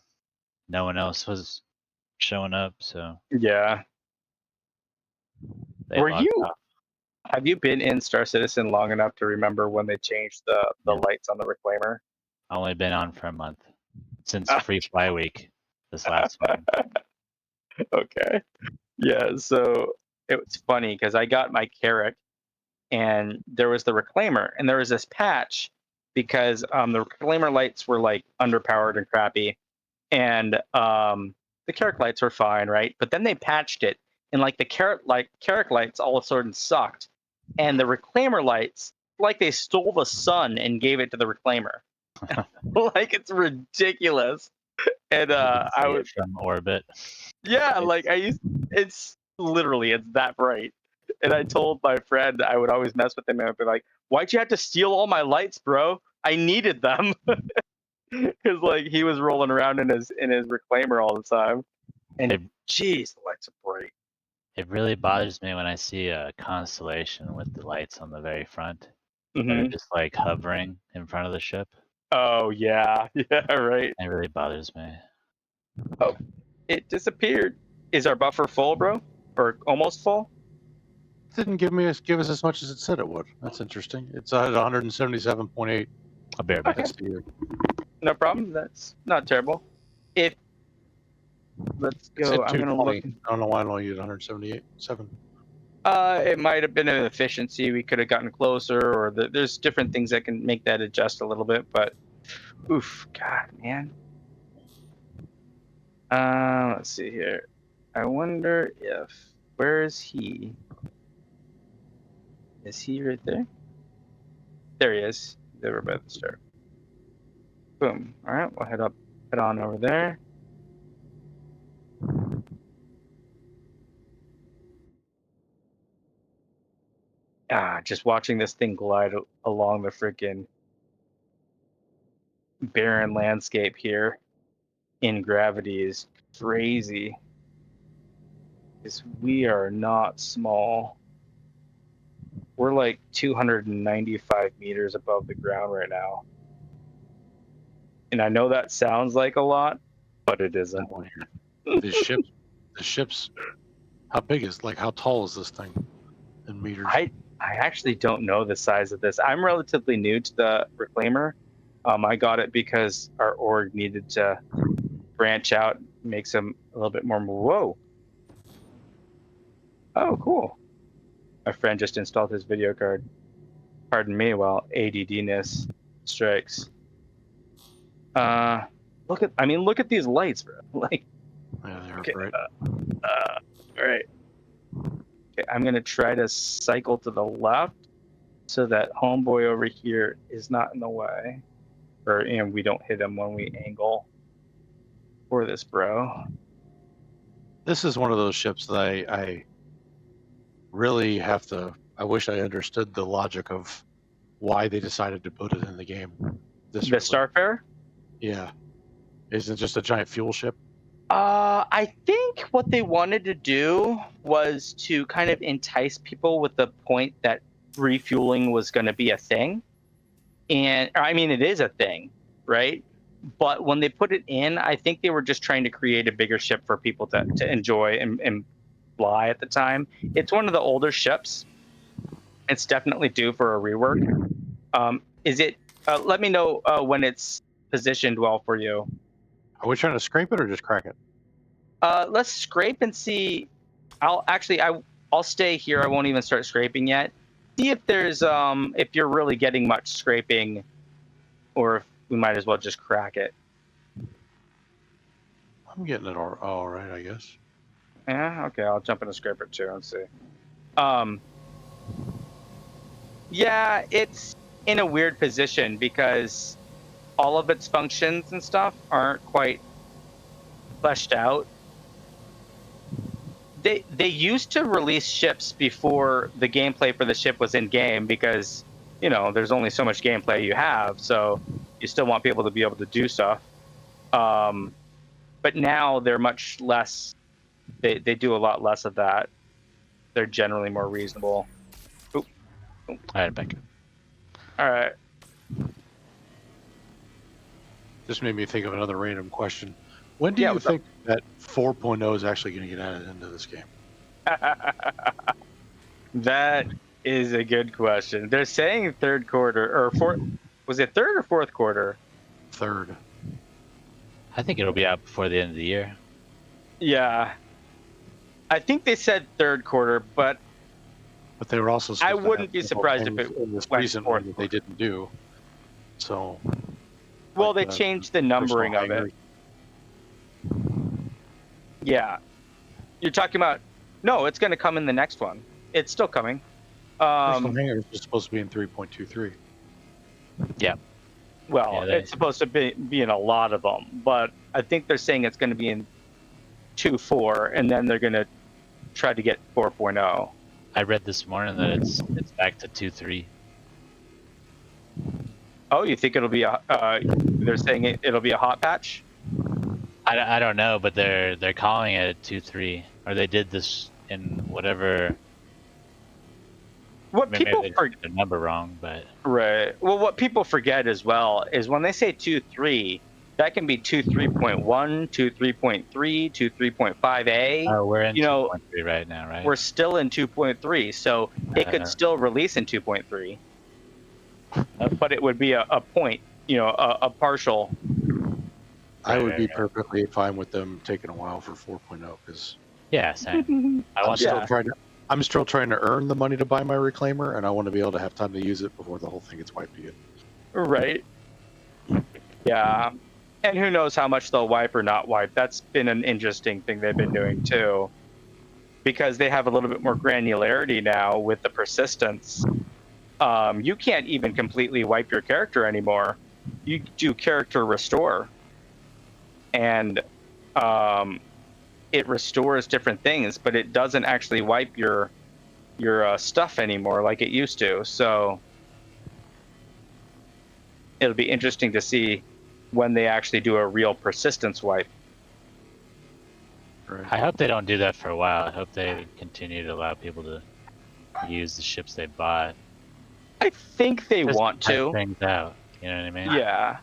no one else was showing up, so... Yeah. Have you been in Star Citizen long enough to remember when they changed the lights on the Reclaimer? I've only been on for a month. Since Free Fly Week, this last one. Okay. Yeah, so it was funny because I got my Carrack and there was the Reclaimer, and there was this patch because the Reclaimer lights were like underpowered and crappy, and the Carrack lights were fine, right? But then they patched it, and like the Carrack lights all of a sudden sucked, and the Reclaimer lights, like they stole the sun and gave it to the Reclaimer. Like it's ridiculous. And I was from orbit. Yeah, like it's that bright. And I told my friend I would always mess with him and I'd be like, "Why'd you have to steal all my lights, bro? I needed them." Because like he was rolling around in his Reclaimer all the time. And jeez, the lights are bright. It really bothers me when I see a constellation with the lights on the very front. Mm-hmm. They're just like hovering in front of the ship. Oh yeah, yeah, right. It really bothers me. Oh, it disappeared. Is our buffer full, bro? Or almost full? It didn't give us as much as it said it would. That's interesting. It's at 177.8. I'll bear back. No problem. That's not terrible. Let's go. I'm gonna look. I don't know why I only used 178.7. It might have been an efficiency. We could have gotten closer, or there's different things that can make that adjust a little bit. But, oof, God, man. Let's see here. I wonder where is he? Is he right there? There he is. He's over by the start. Boom. All right, we'll head on over there. Just watching this thing glide along the freaking barren landscape here in gravity is crazy. Because we are not small. We're like 295 meters above the ground right now. And I know that sounds like a lot, but it isn't. The ship's, how tall is this thing in meters? I actually don't know the size of this. I'm relatively new to the Reclaimer. I got it because our org needed to branch out, make some a little bit more. Whoa! Oh, cool. My friend just installed his video card. Pardon me while ADD-ness strikes. Look at these lights, bro. Like, Yeah, they are okay, great. all right. Okay, I'm gonna try to cycle to the left so that homeboy over here is not in the way, and we don't hit him when we angle for this, bro. This is one of those ships that I really have to. I wish I understood the logic of why they decided to put it in the game. The early. Starfare? Yeah. Isn't it just a giant fuel ship? I think what they wanted to do was to kind of entice people with the point that refueling was going to be a thing. And I mean, it is a thing, right? But when they put it in, I think they were just trying to create a bigger ship for people to enjoy and fly at the time. It's one of the older ships. It's definitely due for a rework. Is it? Let me know when it's positioned well for you. Are we trying to scrape it or just crack it? Let's scrape and see. I'll stay here. I won't even start scraping yet. See if there's if you're really getting much scraping, or if we might as well just crack it. I'm getting it all right, I guess. Yeah. Okay. I'll jump in a scraper too and see. Yeah, it's in a weird position because all of its functions and stuff aren't quite fleshed out. They used to release ships before the gameplay for the ship was in game because, there's only so much gameplay you have, so you still want people to be able to do stuff. But now they're much less. They do a lot less of that. They're generally more reasonable. All right, Becca. All right. This made me think of another random question. When do you think that 4.0 is actually going to get added into this game? That is a good question. They're saying third quarter or fourth. Was it third or fourth quarter? Third. I think it'll be out before the end of the year. Yeah. I think they said third quarter, but they were also. I wouldn't be surprised if it was went recent fourth. that they didn't do. So. Well, they changed the numbering of it. Yeah. You're talking about... No, it's going to come in the next one. It's still coming. Personal hangars are supposed to be in 3.23. Yeah. Well, it's supposed to be in a lot of them, but I think they're saying it's going to be in 2.4, and then they're going to try to get 4.0. I read this morning that it's back to 2.3. Oh, you think it'll be a? They're saying it'll be a hot patch. I don't know, but they're calling it 2.3, or they did this in whatever. What people forget the number wrong, but right. Well, what people forget as well is when they say 2.3, that can be 2.3.1, 2.3.3, 2.3.5a. Oh, we're in 2.3 right now, right? We're still in 2.3, so it could still release in 2.3, but it would be a point, a partial. I would be perfectly fine with them taking a while for 4.0 because. Yeah, same. I'm still trying to earn the money to buy my reclaimer, and I want to be able to have time to use it before the whole thing gets wiped again. Right. Yeah. And who knows how much they'll wipe or not wipe. That's been an interesting thing they've been doing too. Because they have a little bit more granularity now with the persistence. You can't even completely wipe your character anymore. You do character restore. And it restores different things, but it doesn't actually wipe your stuff anymore like it used to. So it'll be interesting to see when they actually do a real persistence wipe. I hope they don't do that for a while. I hope they continue to allow people to use the ships they bought. I think they Just want to. test things out. You know what I mean? Yeah.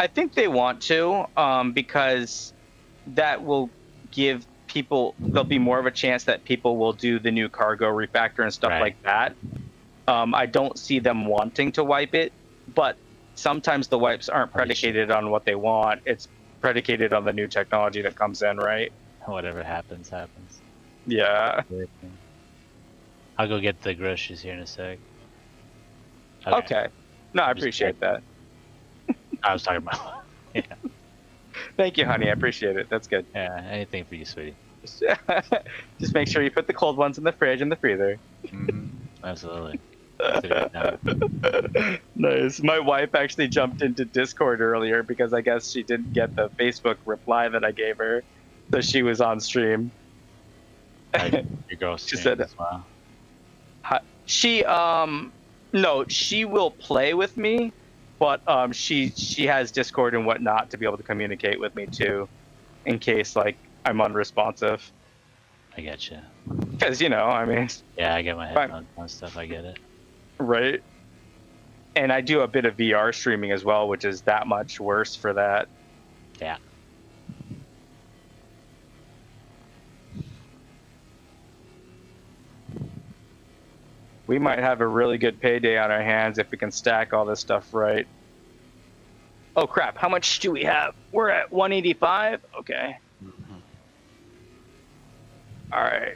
I think they want to, because that will give people, there'll be more of a chance that people will do the new cargo refactor and stuff like that. I don't see them wanting to wipe it, but sometimes the wipes aren't predicated on what they want. It's predicated on the new technology that comes in, right? Whatever happens, happens. Yeah. I'll go get the groceries here in a sec. Okay. No, I I'm just appreciate that. I was talking about. Yeah. Thank you, honey. I appreciate it. That's good. Yeah. Anything for you, sweetie. Just make sure you put the cold ones in the fridge and the freezer. Absolutely. Consider it done. Nice. My wife actually jumped into Discord earlier because I guess she didn't get the Facebook reply that I gave her, so she was on stream. Your girl She streams said- as well. She no, she will play with me, but she has Discord and whatnot to be able to communicate with me too, in case like I'm unresponsive. I get you. Because I mean. Yeah, I get my headphones on stuff. I get it. Right. And I do a bit of VR streaming as well, which is that much worse for that. Yeah. We might have a really good payday on our hands if we can stack all this stuff right. Oh crap, how much do we have? We're at 185? Okay. All right.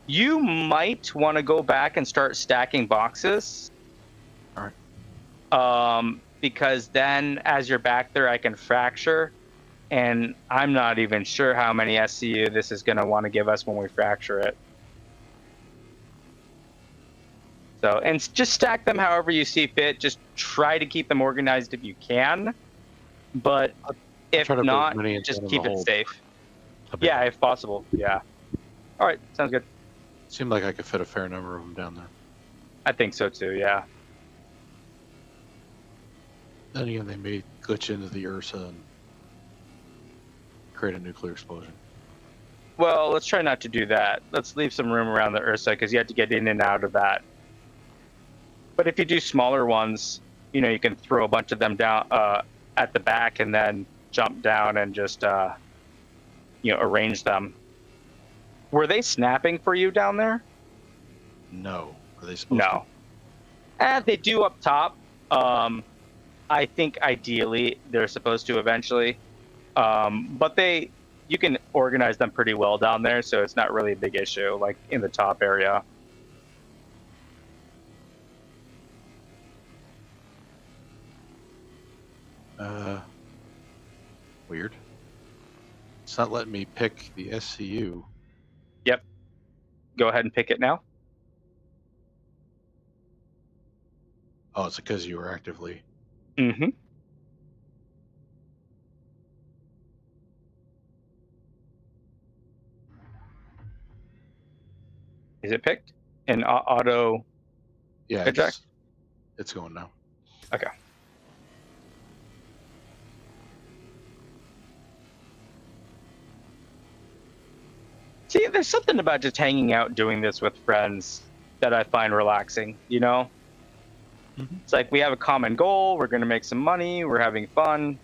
You might want to go back and start stacking boxes. All right. Because then as you're back there, I can fracture. And I'm not even sure how many SCU this is going to want to give us when we fracture it. So, and just stack them however you see fit. Just try to keep them organized if you can. But if not, just keep it safe. Yeah, if possible. Yeah. All right, sounds good. Seemed like I could fit a fair number of them down there. I think so too, yeah. Then again, they may glitch into the Ursa and create a nuclear explosion. Well, let's try not to do that. Let's leave some room around the Ursa because you have to get in and out of that. But if you do smaller ones, you can throw a bunch of them down at the back and then jump down and just arrange them. Were they snapping for you down there? No. Are they supposed to? No. They do up top. I think ideally they're supposed to eventually. But you can organize them pretty well down there, so it's not really a big issue, like in the top area. Weird. It's not letting me pick the SCU. Yep. Go ahead and pick it now. Oh, it's because you were actively. Mm-hmm. Is it picked? In auto? Yeah, eject? it's going now. Okay. See, there's something about just hanging out doing this with friends that I find relaxing, Mm-hmm. It's like we have a common goal, we're going to make some money, we're having fun.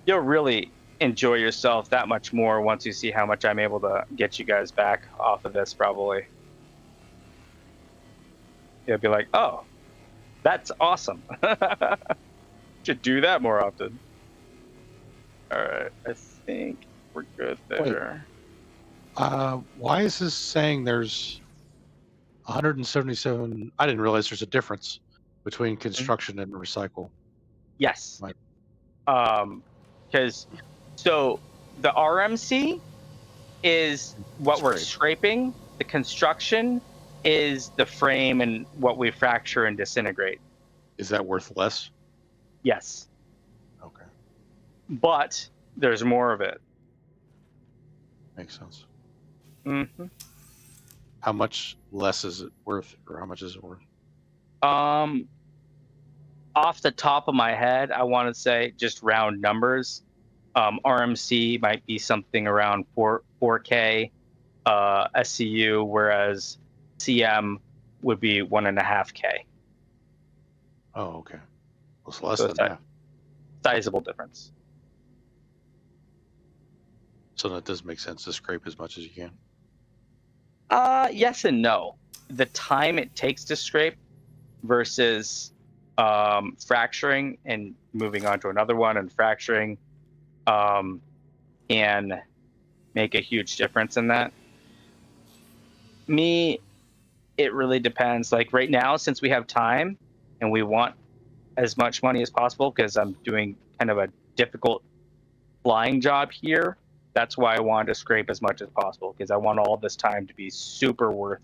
You'll really enjoy yourself that much more once you see how much I'm able to get you guys back off of this, probably. You'll be like, oh, that's awesome. Should do that more often. All right, I think we're good there. Why is this saying there's 177? I didn't realize there's a difference between construction and recycle. Yes. Because so the RMC is what we're scraping. The construction is the frame and what we fracture and disintegrate. Is that worth less? Yes. Okay. But there's more of it. Makes sense. Mm-hmm. How much less is it worth, or how much is it worth? Off the top of my head, I want to say just round numbers. RMC might be something around 4K SCU, whereas CM would be 1.5K. Oh, okay. Well, it's less than that. Sizable difference. So that does make sense to scrape as much as you can. Yes and no. The time it takes to scrape versus fracturing and moving on to another one and fracturing, can make a huge difference in that. Me, it really depends. Like right now, since we have time and we want as much money as possible, because I'm doing kind of a difficult flying job here, that's why I wanted to scrape as much as possible, because I want all this time to be super worth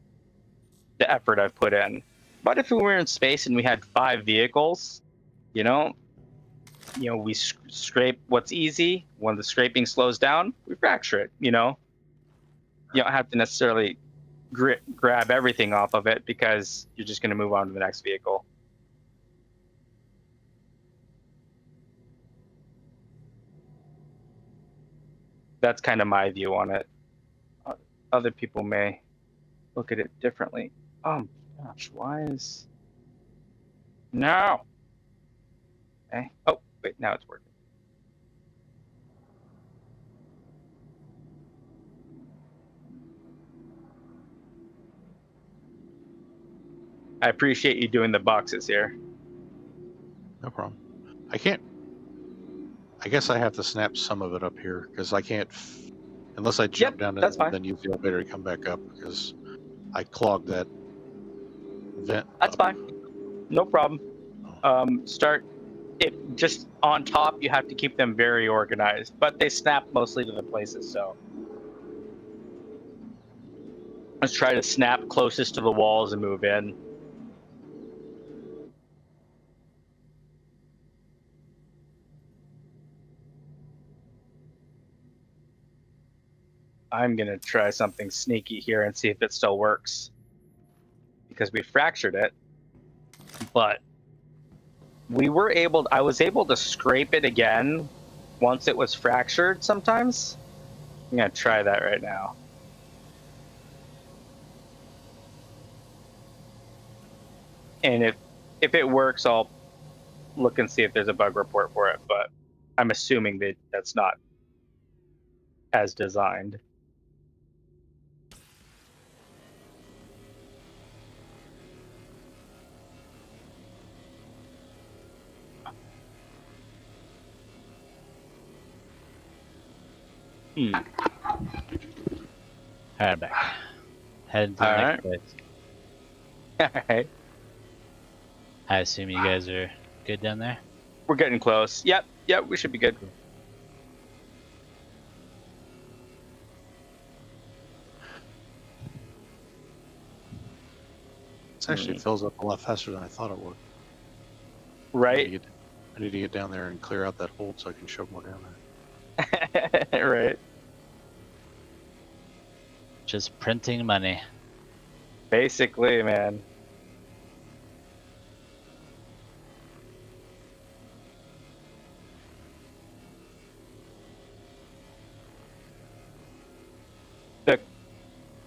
the effort I've put in. But if we were in space and we had 5 vehicles, you know, we scrape what's easy. When the scraping slows down, we fracture it. You don't have to necessarily grab everything off of it, because you're just going to move on to the next vehicle. That's kind of my view on it. Other people may look at it differently. Oh gosh, why is... No! Okay. Oh, wait, now it's working. I appreciate you doing the boxes here. No problem. I guess I have to snap some of it up here, because I can't, unless I jump down to then use the elevator to come back up, because I clogged that vent. That's fine. No problem. Start it just on top. You have to keep them very organized, but they snap mostly to the places, so let's try to snap closest to the walls and move in. I'm gonna try something sneaky here and see if it still works, because we fractured it, but I was able to scrape it again once it was fractured sometimes. I'm gonna try that right now. And if it works, I'll look and see if there's a bug report for it, but I'm assuming that that's not as designed. Alright, back. Heading to the next place. Alright. I assume you guys are good down there? We're getting close. Yep, we should be good. It actually fills up a lot faster than I thought it would. Right? I need to get down there and clear out that hold so I can shove more down there. Right. Just printing money. Basically, man.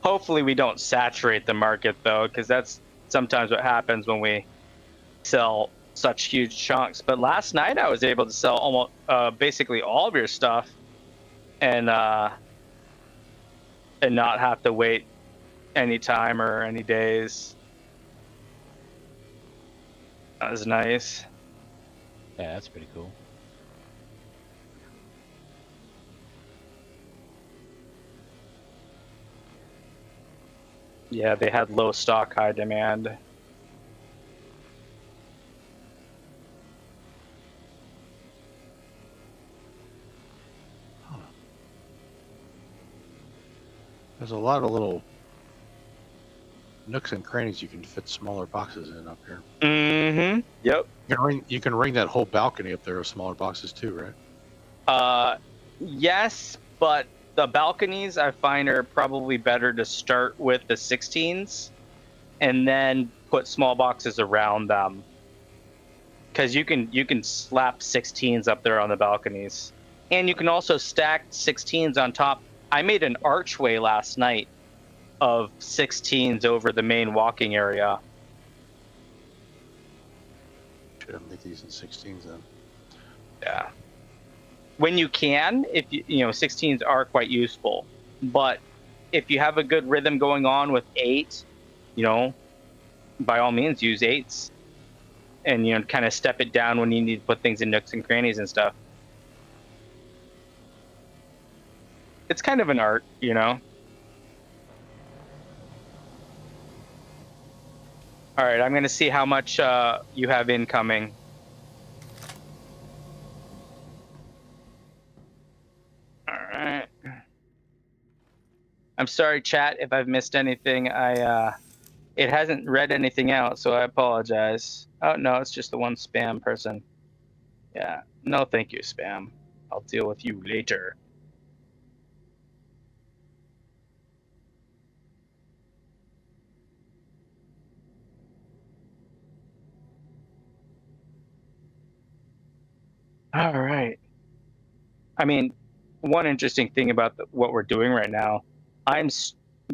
Hopefully we don't saturate the market, though, because that's sometimes what happens when we sell such huge chunks. But last night I was able to sell almost basically all of your stuff, and not have to wait any time or any days. That was nice. Yeah, that's pretty cool. Yeah, they had low stock, high demand. There's a lot of little nooks and crannies you can fit smaller boxes in up here. Mm-hmm. Yep. You can ring that whole balcony up there with smaller boxes too, right? Yes, but the balconies I find are probably better to start with the 16s and then put small boxes around them, because you can slap 16s up there on the balconies, and you can also stack 16s on top. I made an archway last night of 16s over the main walking area. Should have made these in 16s then. Yeah. When you can, if you 16s are quite useful, but if you have a good rhythm going on with 8, by all means use 8s, and kind of step it down when you need to put things in nooks and crannies and stuff. it's kind of an art, you know. All right, I'm gonna see how much you have incoming. All right. I'm sorry, chat, if I've missed anything. It hasn't read anything out, so I apologize. Oh no, it's just the one spam person. Yeah, no, thank you, spam. I'll deal with you later. All right. I mean, one interesting thing about what we're doing right now, I'm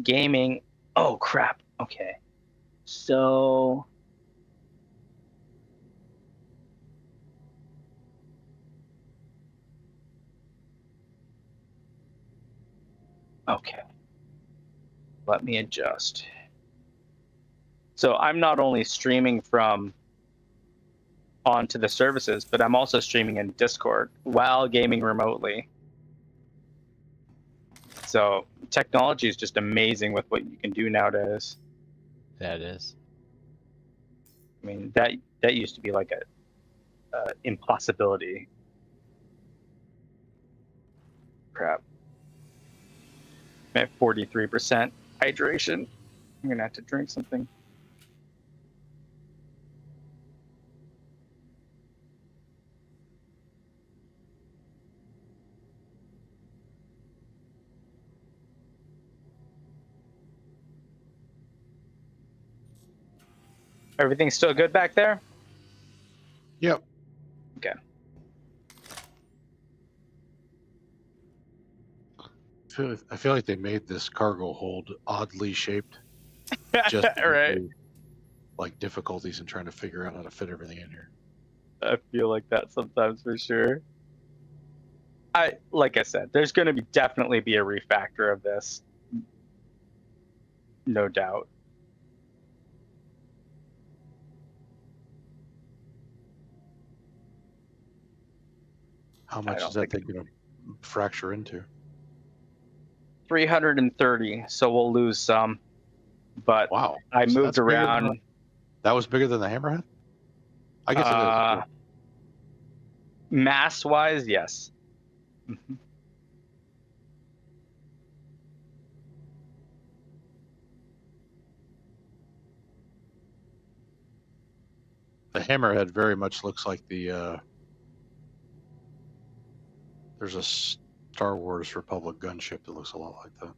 gaming. Oh crap. Okay. So okay. Let me adjust. So I'm not only streaming from onto the services, but I'm also streaming in Discord while gaming remotely. So technology is just amazing with what you can do nowadays. Yeah, it is. I mean, that used to be like a impossibility. Crap. I'm at 43% hydration. I'm gonna have to drink something. Everything's still good back there? Yep. Okay. I feel like they made this cargo hold oddly shaped. Just right. Like difficulties in trying to figure out how to fit everything in here. I feel like that sometimes for sure. Like I said, there's going to definitely be a refactor of this, no doubt. How much is that thing going to fracture into? 330, so we'll lose some. But wow, I moved around. That was bigger than the hammerhead? I guess it is. Mass-wise, yes. The hammerhead very much looks like the there's a Star Wars Republic gunship that looks a lot like that.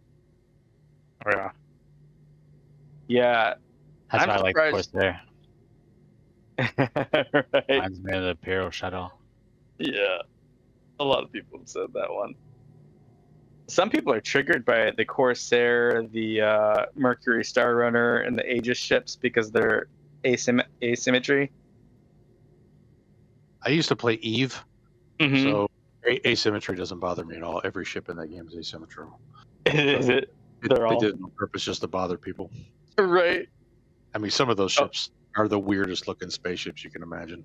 Oh yeah. Yeah. That's why I like the Corsair. Right. Reminds me of the Imperial Shuttle. Yeah. A lot of people have said that one. Some people are triggered by the Corsair, the Mercury Star Runner, and the Aegis ships because they're asymmetry. I used to play Eve, Mm-hmm. so asymmetry doesn't bother me at all. Every ship in that game is asymmetrical. Is it? They did it on purpose just to bother people. Right. I mean, some of those ships are the weirdest looking spaceships you can imagine.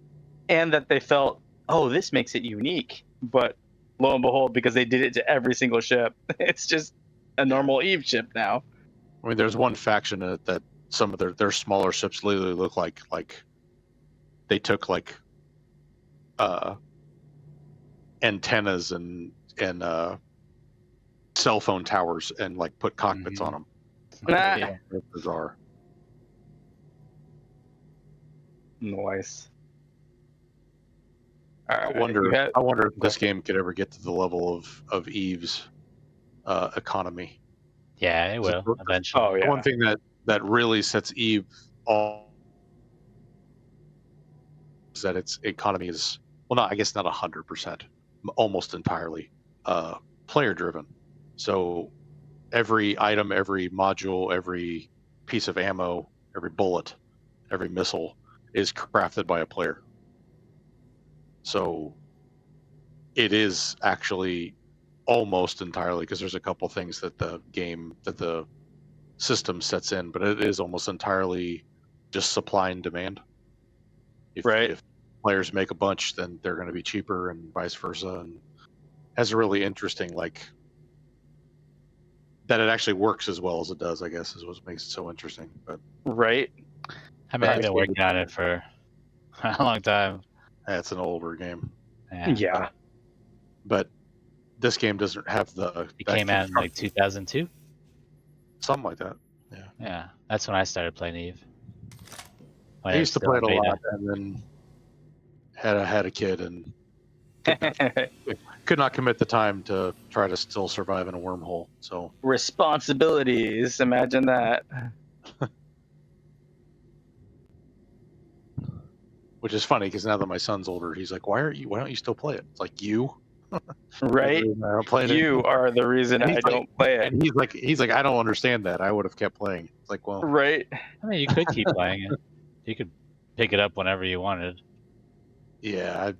And that they felt, oh, this makes it unique. But lo and behold, because they did it to every single ship, it's just a normal Eve ship now. I mean, there's one faction that some of their smaller ships literally look like they took like antennas and cell phone towers and like put cockpits on them. Yeah. It's bizarre. Nice. I wonder if this game could ever get to the level of Eve's economy. Yeah, it will eventually. Oh yeah. One thing that really sets Eve off is that its economy is, well, not, I guess not 100%, almost entirely player driven. So every item, every module, every piece of ammo, every bullet, every missile is crafted by a player. So it is actually almost entirely, because there's a couple things that the system sets in, but it is almost entirely just supply and demand. If players make a bunch, then they're going to be cheaper, and vice versa. And has a really interesting that it actually works as well as it does, I guess, is what makes it so interesting. But Right? I mean, I've Right. been working on it for a long time. That's an older game. Yeah. But this game doesn't have the. It that came out in like construction- 2002. something like that. Yeah, that's when I started playing Eve. When I it used to was still play it a in beta. lot, and then had a kid and could not commit the time to try to still survive in a wormhole. So Responsibilities. Imagine that. which is funny because now that my son's older, he's like, why don't you still play it? It's like, you Right? I don't play it. You are the reason And I he's like- don't play it. And he's like, I don't understand that. I would have kept playing. It's like, well, Right? I mean, you could keep playing it. You could pick it up whenever you wanted. yeah,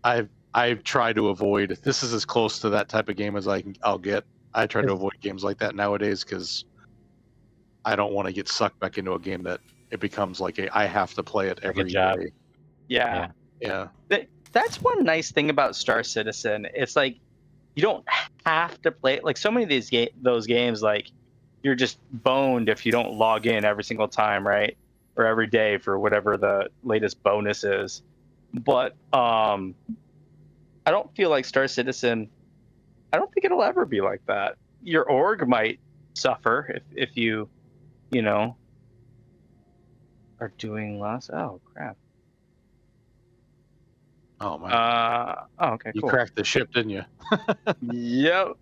I've tried to avoid. This is as close to that type of game as I'll get. I try to avoid games like that nowadays because I don't want to get sucked back into a game that it becomes like I have to play it every job. day. Yeah. Yeah. That's one nice thing about Star Citizen. It's like you don't have to play it. Like so many of those games, like you're just boned if you don't log in every single time, right? Or every day for whatever the latest bonus is. But I don't feel like Star Citizen. I don't think it'll ever be like that. Your org might suffer if you know, are doing less. Oh crap. Oh man. Okay, You cool. cracked the ship, didn't you? Yep.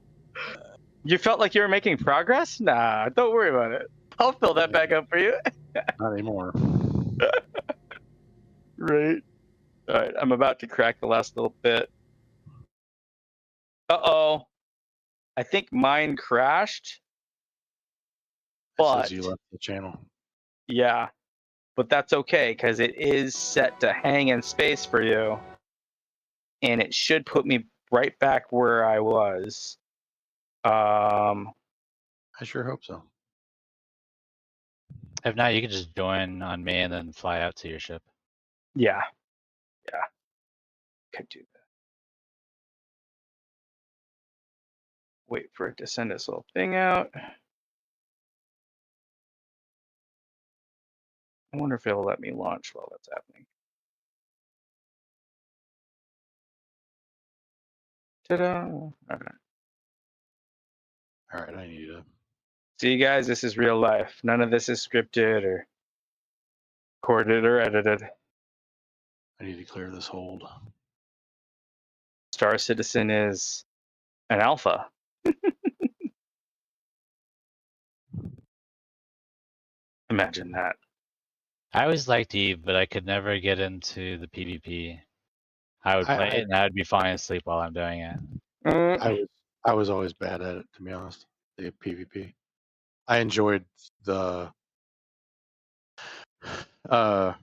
You felt like you were making progress? Nah, don't worry about it. I'll fill that back up for you. Not anymore. Right. All right, I'm about to crack the last little bit. Uh-oh. I think mine crashed. It But says you left the channel. yeah, but that's okay because it is set to hang in space for you. And it should put me right back where I was. I sure hope so. If not, you can just join on me and then fly out to your ship. Yeah. Could do that. Wait for it to send this little thing out. I wonder if it'll let me launch while that's happening. Ta-da! All right. All right, I need to. See, guys, this is real life. None of this is scripted or recorded or edited. I need to clear this hold. Star Citizen is an alpha. Imagine that. I always liked Eve, but I could never get into the PvP. I would play it and I would be falling asleep while I'm doing it. I was always bad at it, to be honest. The PvP. I enjoyed the. I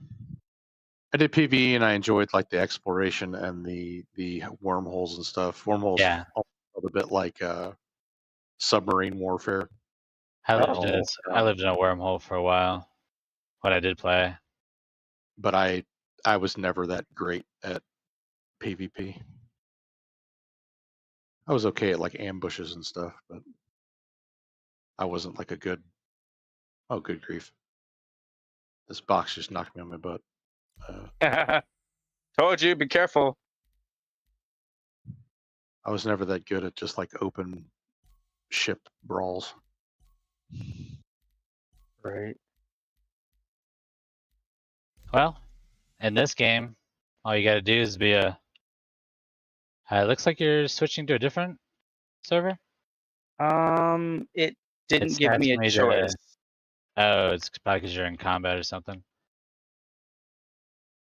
did PvE and I enjoyed like the exploration and the wormholes and stuff. Wormholes, Yeah. felt a bit like submarine warfare. I lived in a wormhole for a while when I did play. But I was never that great at PvP. I was okay at like ambushes and stuff, but I wasn't like a good. Oh, good grief! This box just knocked me on my butt. Told you, be careful. I was never that good at just like open ship brawls. Right. Well, in this game, all you gotta do is be a. It looks like you're switching to a different server. It didn't It's give me a asking me to- choice. Oh, it's probably because you're in combat or something.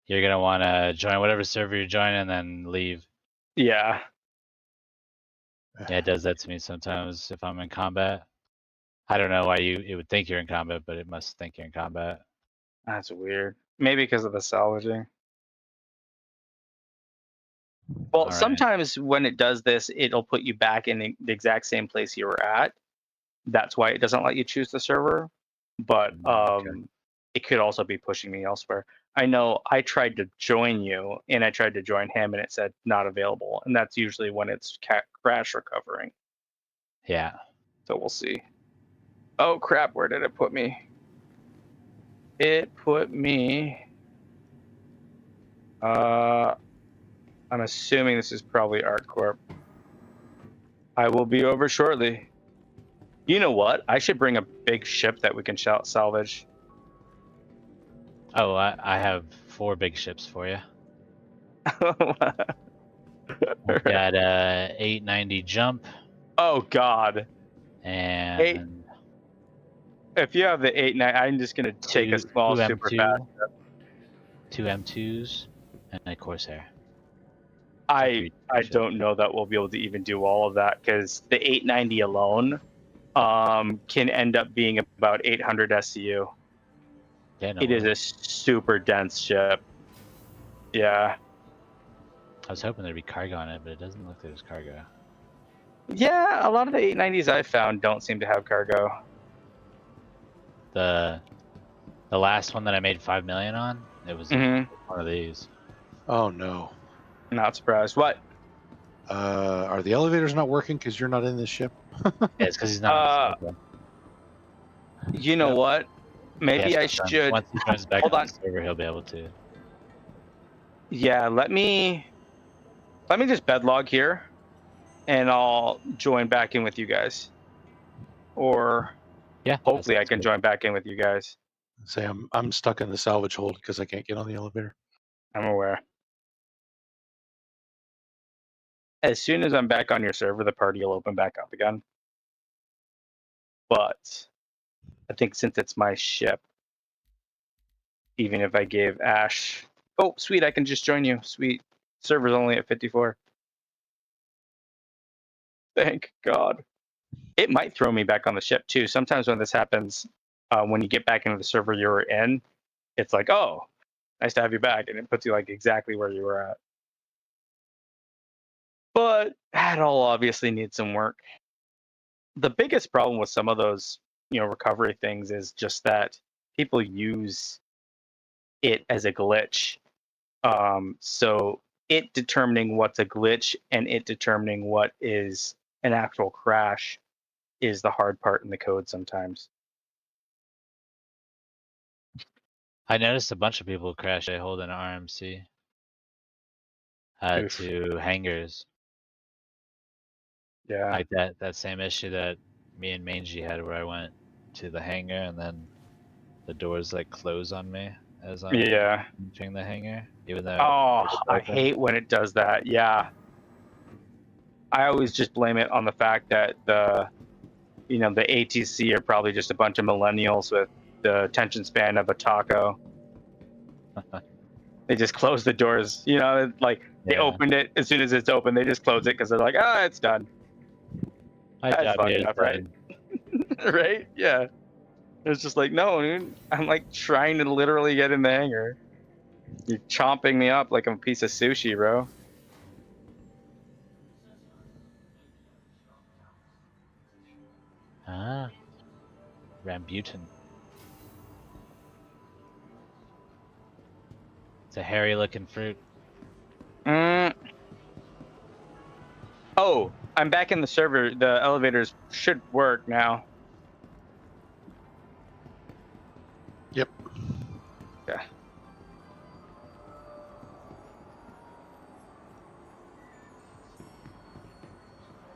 You're gonna want to join whatever server you're joining and then leave. Yeah. Yeah, it does that to me sometimes if I'm in combat. I don't know why it would think you're in combat, but it must think you're in combat. That's weird. Maybe because of the salvaging. Well, Alright. sometimes when it does this, it'll put you back in the exact same place you were at. That's why it doesn't let you choose the server. But Okay. it could also be pushing me elsewhere. I know I tried to join you and I tried to join him and it said not available. And that's usually when it's crash recovering. Yeah. So we'll see. Oh crap! Where did it put me? It put me. I'm assuming this is probably ArtCorp. I will be over shortly. You know what? I should bring a big ship that we can salvage. Oh, I have 4 big ships for you. I've got a 890 jump. Oh God! And if you have the 890, I'm just gonna take a small two super M2, fast. 2 M2s, and a Corsair. I don't know that we'll be able to even do all of that because the 890 alone can end up being about 800 SCU. Yeah, no It is way. a super dense ship. Yeah. I was hoping there'd be cargo on it, but it doesn't look like there's cargo. Yeah, a lot of the 890s I've found don't seem to have cargo. The last one that I made 5 million on, it was one of these. Oh no. Not surprised. What? Are the elevators not working because you're not in this ship? Yeah, it's because he's not. You know what? Maybe I should. Once he comes back Hold on on. the server, he'll be able to. Yeah, let me just bedlog here, and I'll join back in with you guys. Or yeah, hopefully I can join back in with you guys. Say I'm stuck in the salvage hold because I can't get on the elevator. I'm aware. As soon as I'm back on your server, the party will open back up again. But I think since it's my ship, even if I gave Ash... Oh, sweet, I can just join you. Sweet. Server's only at 54. Thank God. It might throw me back on the ship, too. Sometimes when this happens, when you get back into the server you were in, it's like, oh, nice to have you back. And it puts you like exactly where you were at. But that'll obviously need some work. The biggest problem with some of those, recovery things is just that people use it as a glitch. So it determining what's a glitch and it determining what is an actual crash is the hard part in the code sometimes. I noticed a bunch of people crash a hold in RMC to hangars. Yeah. Like that same issue that me and Mangy had where I went to the hangar and then the doors like close on me as I'm entering the hangar. Even though I hate when it does that. Yeah. I always just blame it on the fact that the ATC are probably just a bunch of millennials with the attention span of a taco. They just close the doors, they opened it as soon as it's open. They just close it because they're like, it's done. That's fucked up, right? Right? Yeah. It's just like, no, dude, I'm like trying to literally get in the hangar. You're chomping me up like I'm a piece of sushi, bro. Rambutan. It's a hairy looking fruit. Oh, I'm back in the server. The elevators should work now. Yep. Yeah.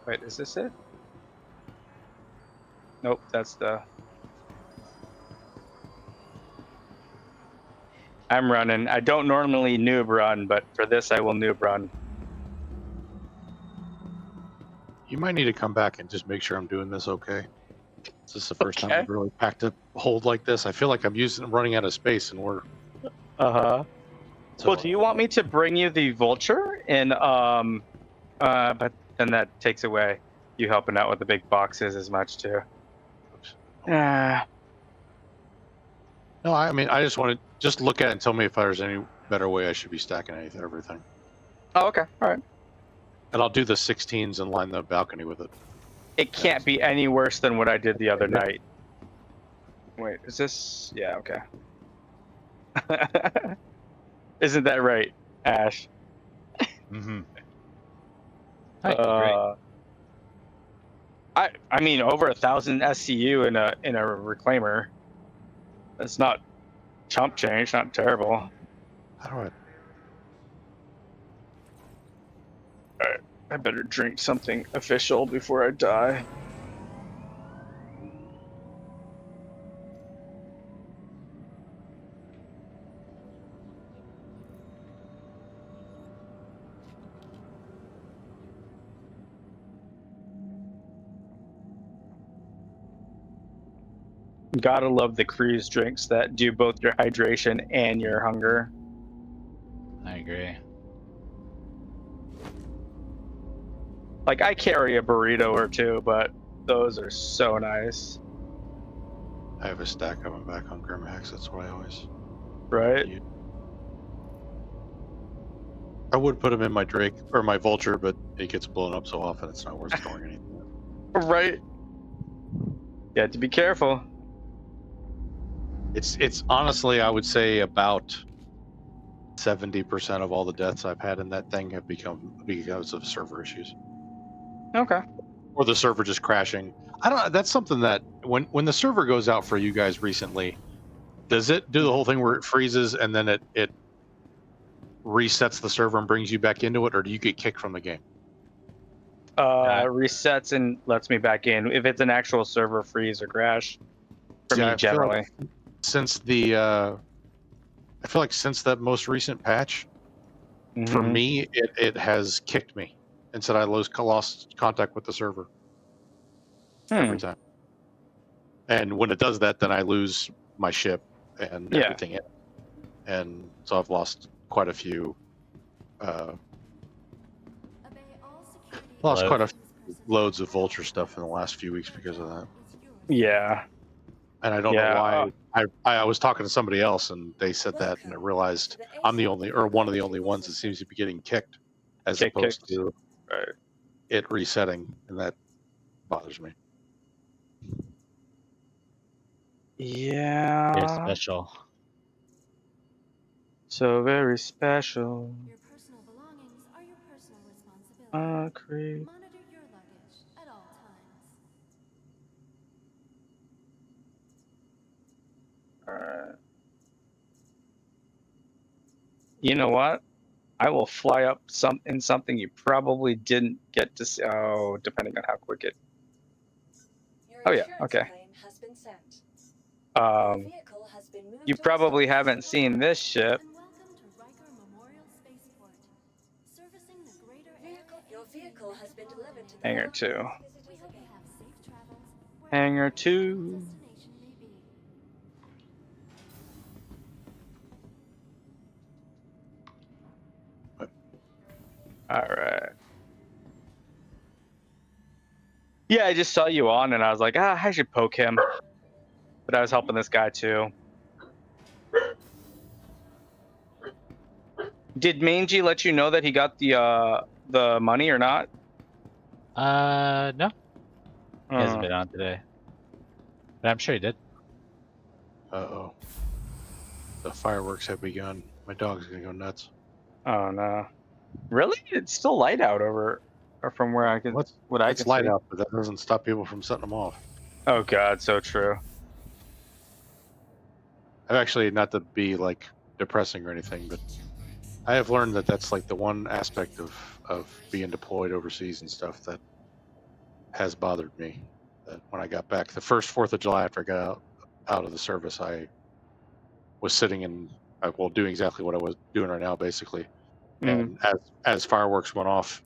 Wait, is this it? Nope, that's the... I'm running. I don't normally noob run, but for this I will noob run. You might need to come back and just make sure I'm doing this okay. This is the first time I've really packed a hold like this. I feel like I'm running out of space and we're... So, well, do you want me to bring you the vulture? And but then that takes away you helping out with the big boxes as much too. No, I mean, I just want to just look at it and tell me if there's any better way I should be stacking everything. Oh, okay. All right. And I'll do the 16s and line the balcony with it. It can't be any worse than what I did the other night. Wait, is this... Yeah, okay. Isn't that right, Ash? Mm-hmm. Great. I mean, over 1,000 SCU in a reclaimer. That's not chump change. Not terrible. How do I? Alright, I better drink something official before I die. Gotta love the cruise drinks that do both your hydration and your hunger. I agree. Like, I carry a burrito or two, but those are so nice. I have a stack of them back on Grimhacks. That's what I always. Right? use. I would put them in my Drake or my Vulture, but it gets blown up so often it's not worth storing anything. Right. You have to be careful. It's honestly, I would say about 70% of all the deaths I've had in that thing have become because of server issues. Okay. Or the server just crashing. I don't know. That's something that when the server goes out for you guys recently, does it do the whole thing where it freezes and then it resets the server and brings you back into it, or do you get kicked from the game? Resets and lets me back in if it's an actual server freeze or crash. For me, generally. Since the I feel like since that most recent patch, for me it has kicked me and said I lost contact with the server every time. And when it does that, then I lose my ship and everything in it. And so I've lost quite a few. Lost quite a few loads of Vulture stuff in the last few weeks because of that. Yeah. And I don't know why. I was talking to somebody else and they said that, and I realized I'm the only, or one of the only ones that seems to be getting kicked, as opposed to it resetting, and that bothers me. Yeah. You're special. So very special. Your personal belongings are your personal responsibility. Creep. Monitor your luggage at all times. Alright. You know what? I will fly up in something you probably didn't get to see. Oh, depending on how quick it. Oh yeah, okay. You probably haven't seen this ship. Hangar 2. Hangar 2. Alright. Yeah, I just saw you on and I was like, I should poke him. But I was helping this guy too. Did Mangy let you know that he got the money or not? No. He hasn't been on today. But I'm sure he did. Uh-oh. The fireworks have begun. My dog's gonna go nuts. Oh no. Really? It's still light out over or from where I can It's light out, but that doesn't stop people from setting them off. Oh god, so true. I've actually, not to be like depressing or anything, but I have learned that that's like the one aspect of being deployed overseas and stuff that has bothered me. That when I got back, the first 4th of July after I got out of the service, I was sitting in, well, doing exactly what I was doing right now, basically. And as fireworks went off,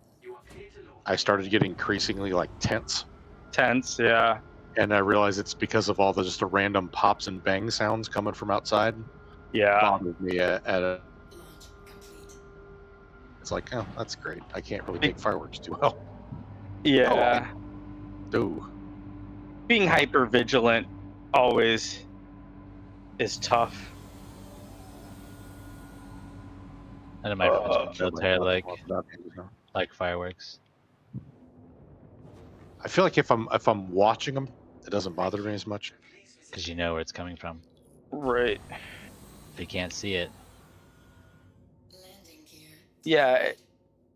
I started getting increasingly like tense. Tense, yeah. And I realized it's because of all the just the random pops and bang sounds coming from outside. Yeah. It bothered me at a. It's like, oh, that's great. I can't really take fireworks too well. Yeah. Oh. Being hyper vigilant always is tough. None of my friends from military like fireworks. I feel like if I'm watching them, it doesn't bother me as much. Because you know where it's coming from. Right. If you can't see it. Yeah.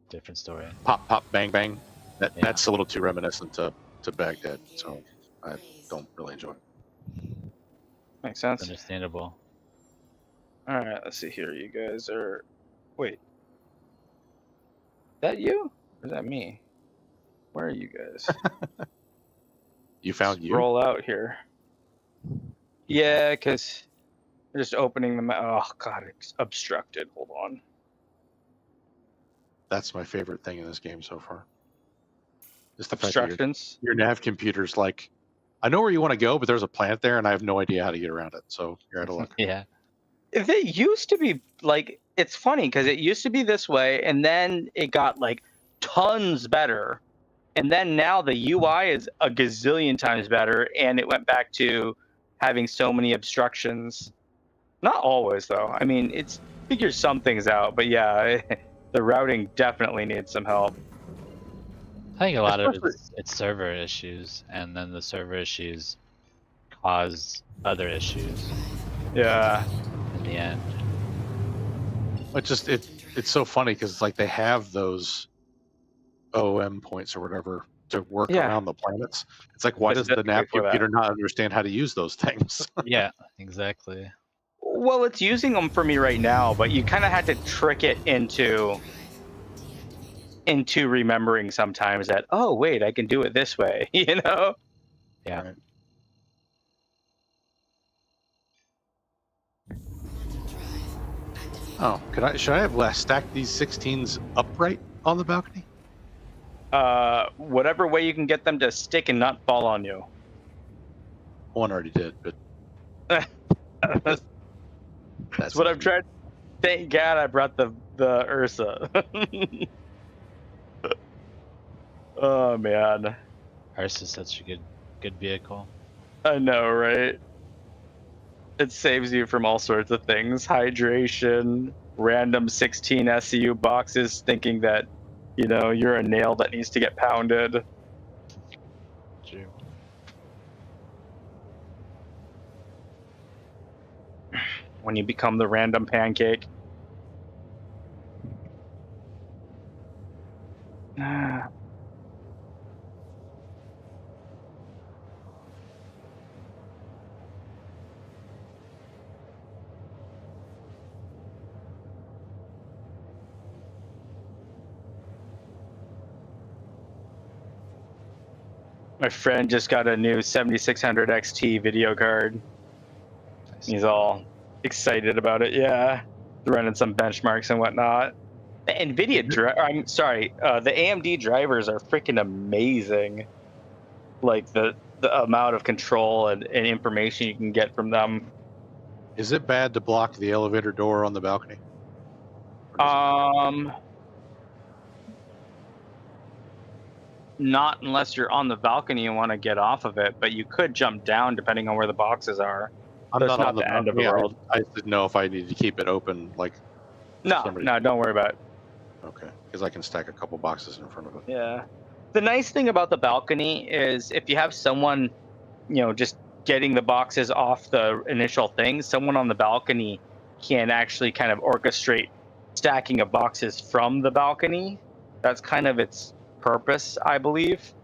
Different story. Pop, pop, bang, bang. That's a little too reminiscent to to Baghdad, so I don't really enjoy it. Makes sense. Understandable. All right, let's see here. You guys are. Wait. Is that you? Or is that me? Where are you guys? You found you? Roll out here. Yeah, because we're just opening the map. Oh, God, it's obstructed. Hold on. That's my favorite thing in this game so far. Is the fact Obstructions? that your nav computer's like, I know where you want to go, but there's a planet there, and I have no idea how to get around it. So you're out of luck. Yeah. If it used to be like, it's funny because it used to be this way, and then it got like tons better. And then now the UI is a gazillion times better, and it went back to having so many obstructions. Not always, though. I mean, it's figures some things out, but yeah, the routing definitely needs some help. I think a lot of Especially- it's server issues, and then the server issues cause other issues Yeah. in the end. It's so funny because it's like they have those OM points or whatever to work Yeah. around the planets. It's like, why does the nav Specifically for that. computer not understand how to use those things? Yeah, exactly. Well, it's using them for me right now, but you kind of had to trick it into remembering sometimes that, oh wait, I can do it this way, you know? Yeah. Right. Oh, should I have stacked these 16s upright on the balcony? Whatever way you can get them to stick and not fall on you. One already did, but That's what I've tried. Thank God I brought the Ursa. Oh man, Ursa's such a good vehicle. I know, right? It saves you from all sorts of things: hydration, random 16 SCU boxes, thinking that you're a nail that needs to get pounded. True. When you become the random pancake. My friend just got a new 7600 XT video card. He's all excited about it. Yeah, running some benchmarks and whatnot. The NVIDIA the AMD drivers are freaking amazing. Like the amount of control and information you can get from them. Is it bad to block the elevator door on the balcony? Not unless you're on the balcony and want to get off of it, but you could jump down depending on where the boxes are. I'm That's not on the end of the balcony. world. I didn't know if I needed to keep it open, like. No, don't worry about it. Okay, because I can stack a couple boxes in front of it. Yeah. The nice thing about the balcony is if you have someone, just getting the boxes off the initial thing, someone on the balcony can actually kind of orchestrate stacking of boxes from the balcony. That's kind of its purpose, I believe.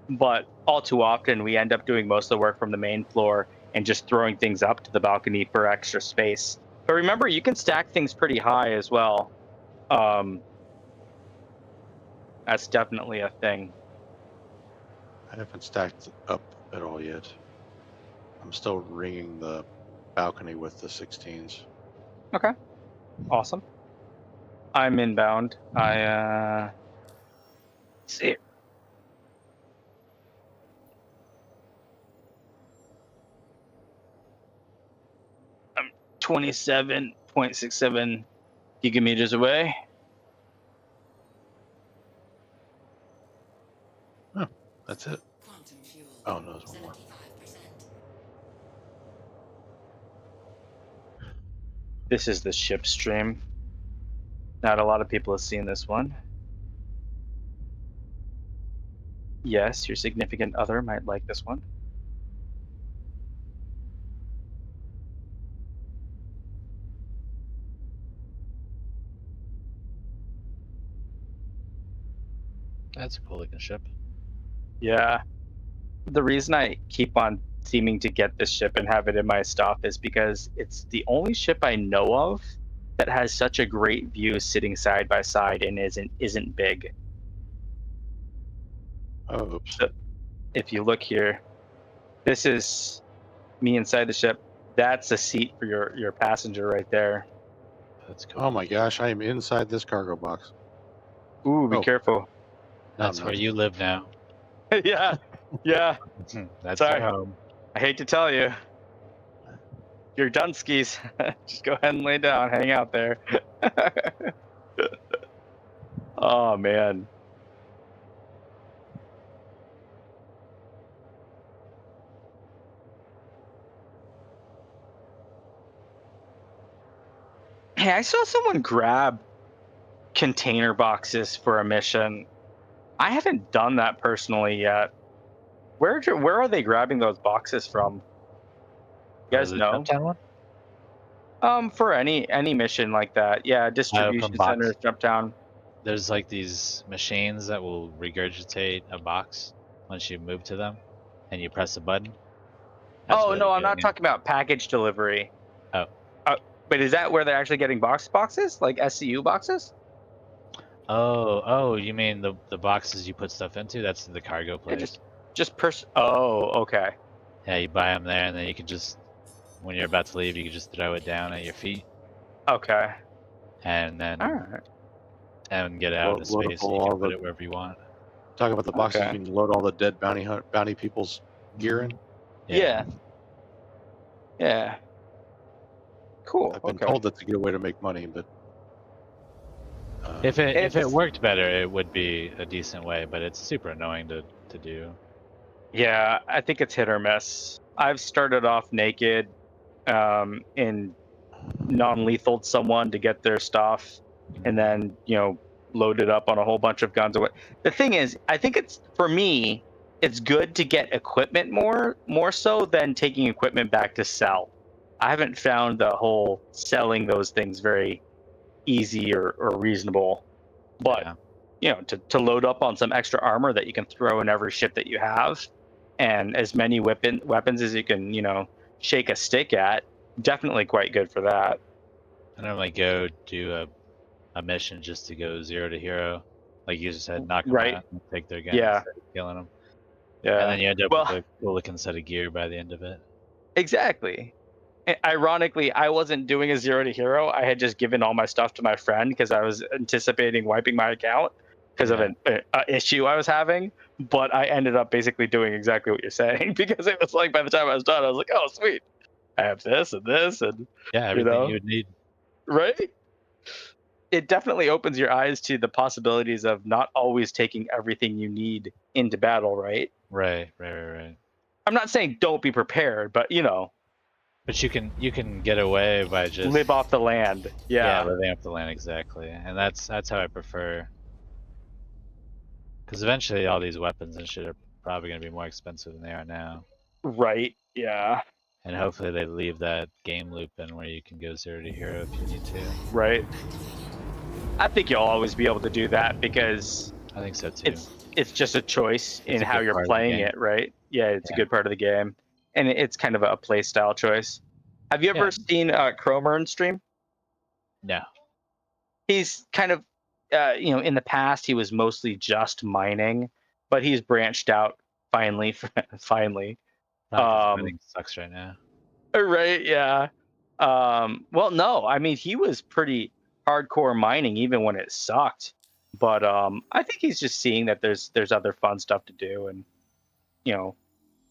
But all too often, we end up doing most of the work from the main floor and just throwing things up to the balcony for extra space. But remember, you can stack things pretty high as well. That's definitely a thing. I haven't stacked up at all yet. I'm still ringing the balcony with the 16s. Okay. Awesome. I'm inbound. Let's see. I'm 27.67 gigameters away. Oh, that's it. Oh, no, there's one more. This is the ship stream. Not a lot of people have seen this one. Yes, your significant other might like this one. That's a cool looking ship. Yeah. the reason I keep on seeming to get this ship and have it in my stuff is because it's the only ship I know of that has such a great view sitting side by side and isn't big. Oh, oops. So if you look here, this is me inside the ship. That's a seat for your passenger right there. That's cool. Oh my gosh, I am inside this cargo box. Ooh, be Oh. careful. No, That's I'm where not. you live now. Yeah. That's Sorry. your home. I hate to tell you. You're done skis. Just go ahead and lay down, hang out there. Oh man. Hey, I saw someone grab container boxes for a mission. I haven't done that personally yet. Where are they grabbing those boxes from? You guys The know? jump down one? For any mission like that. Yeah, From distribution box. centers, jump down. There's like these machines that will regurgitate a box once you move to them, and you press a button. That's Oh where no, they're I'm not getting it. talking about package delivery. Oh. But is that where they're actually getting boxes? Like SCU boxes? Oh, you mean the boxes you put stuff into? That's the cargo Yeah, place. Oh, okay. Yeah, you buy them there, and then you can just, when you're about to leave, you can just throw it down at your feet, Okay. and then All right. and get it out into Load up space, and you all can put the- it wherever you want. Talking about the boxes, Okay. you can load all the dead bounty people's gear in. Yeah. Yeah. Cool. I've been Okay. told that's a good way to make money, but If it It's- worked better, it would be a decent way, but it's super annoying to do. Yeah, I think it's hit or miss. I've started off naked, and non-lethal someone to get their stuff, and then load it up on a whole bunch of guns. The thing is, I think it's for me, it's good to get equipment more so than taking equipment back to sell. I haven't found the whole selling those things very easy or reasonable, but Yeah. to load up on some extra armor that you can throw in every ship that you have, and as many weapons as you can shake a stick at, definitely quite good for that. I normally go do a mission just to go 0 to hero, like you just said, knock them Right. out and take their guns Yeah. instead of killing them, Yeah, and then you end up well, with a cool looking set of gear by the end of it. exactly. Ironically, I wasn't doing a 0 to hero. I had just given all my stuff to my friend because I was anticipating wiping my account because of an issue I was having. But I ended up basically doing exactly what you're saying, because it was like by the time I was done, I was like, oh, sweet. I have this and this and Yeah, everything you would need. right? It definitely opens your eyes to the possibilities of not always taking everything you need into battle, right? Right. I'm not saying don't be prepared, but But you can get away by just live off the land. Yeah, Yeah. living off the land, exactly, and that's how I prefer. Because eventually, all these weapons and shit are probably going to be more expensive than they are now. Right. Yeah. And hopefully, they leave that game loop in where you can go 0 to hero if you need to. Right. I think you'll always be able to do that because I think so too. it's just a choice in a how good you're part of the playing game. it, right? Yeah, it's a good part of the game, and it's kind of a play style choice. Have you ever seen Cromer stream? No. He's kind of, in the past he was mostly just mining, but he's branched out finally. Finally. Mining sucks right now. Right? Yeah. Well, no, I mean he was pretty hardcore mining even when it sucked, but I think he's just seeing that there's other fun stuff to do, and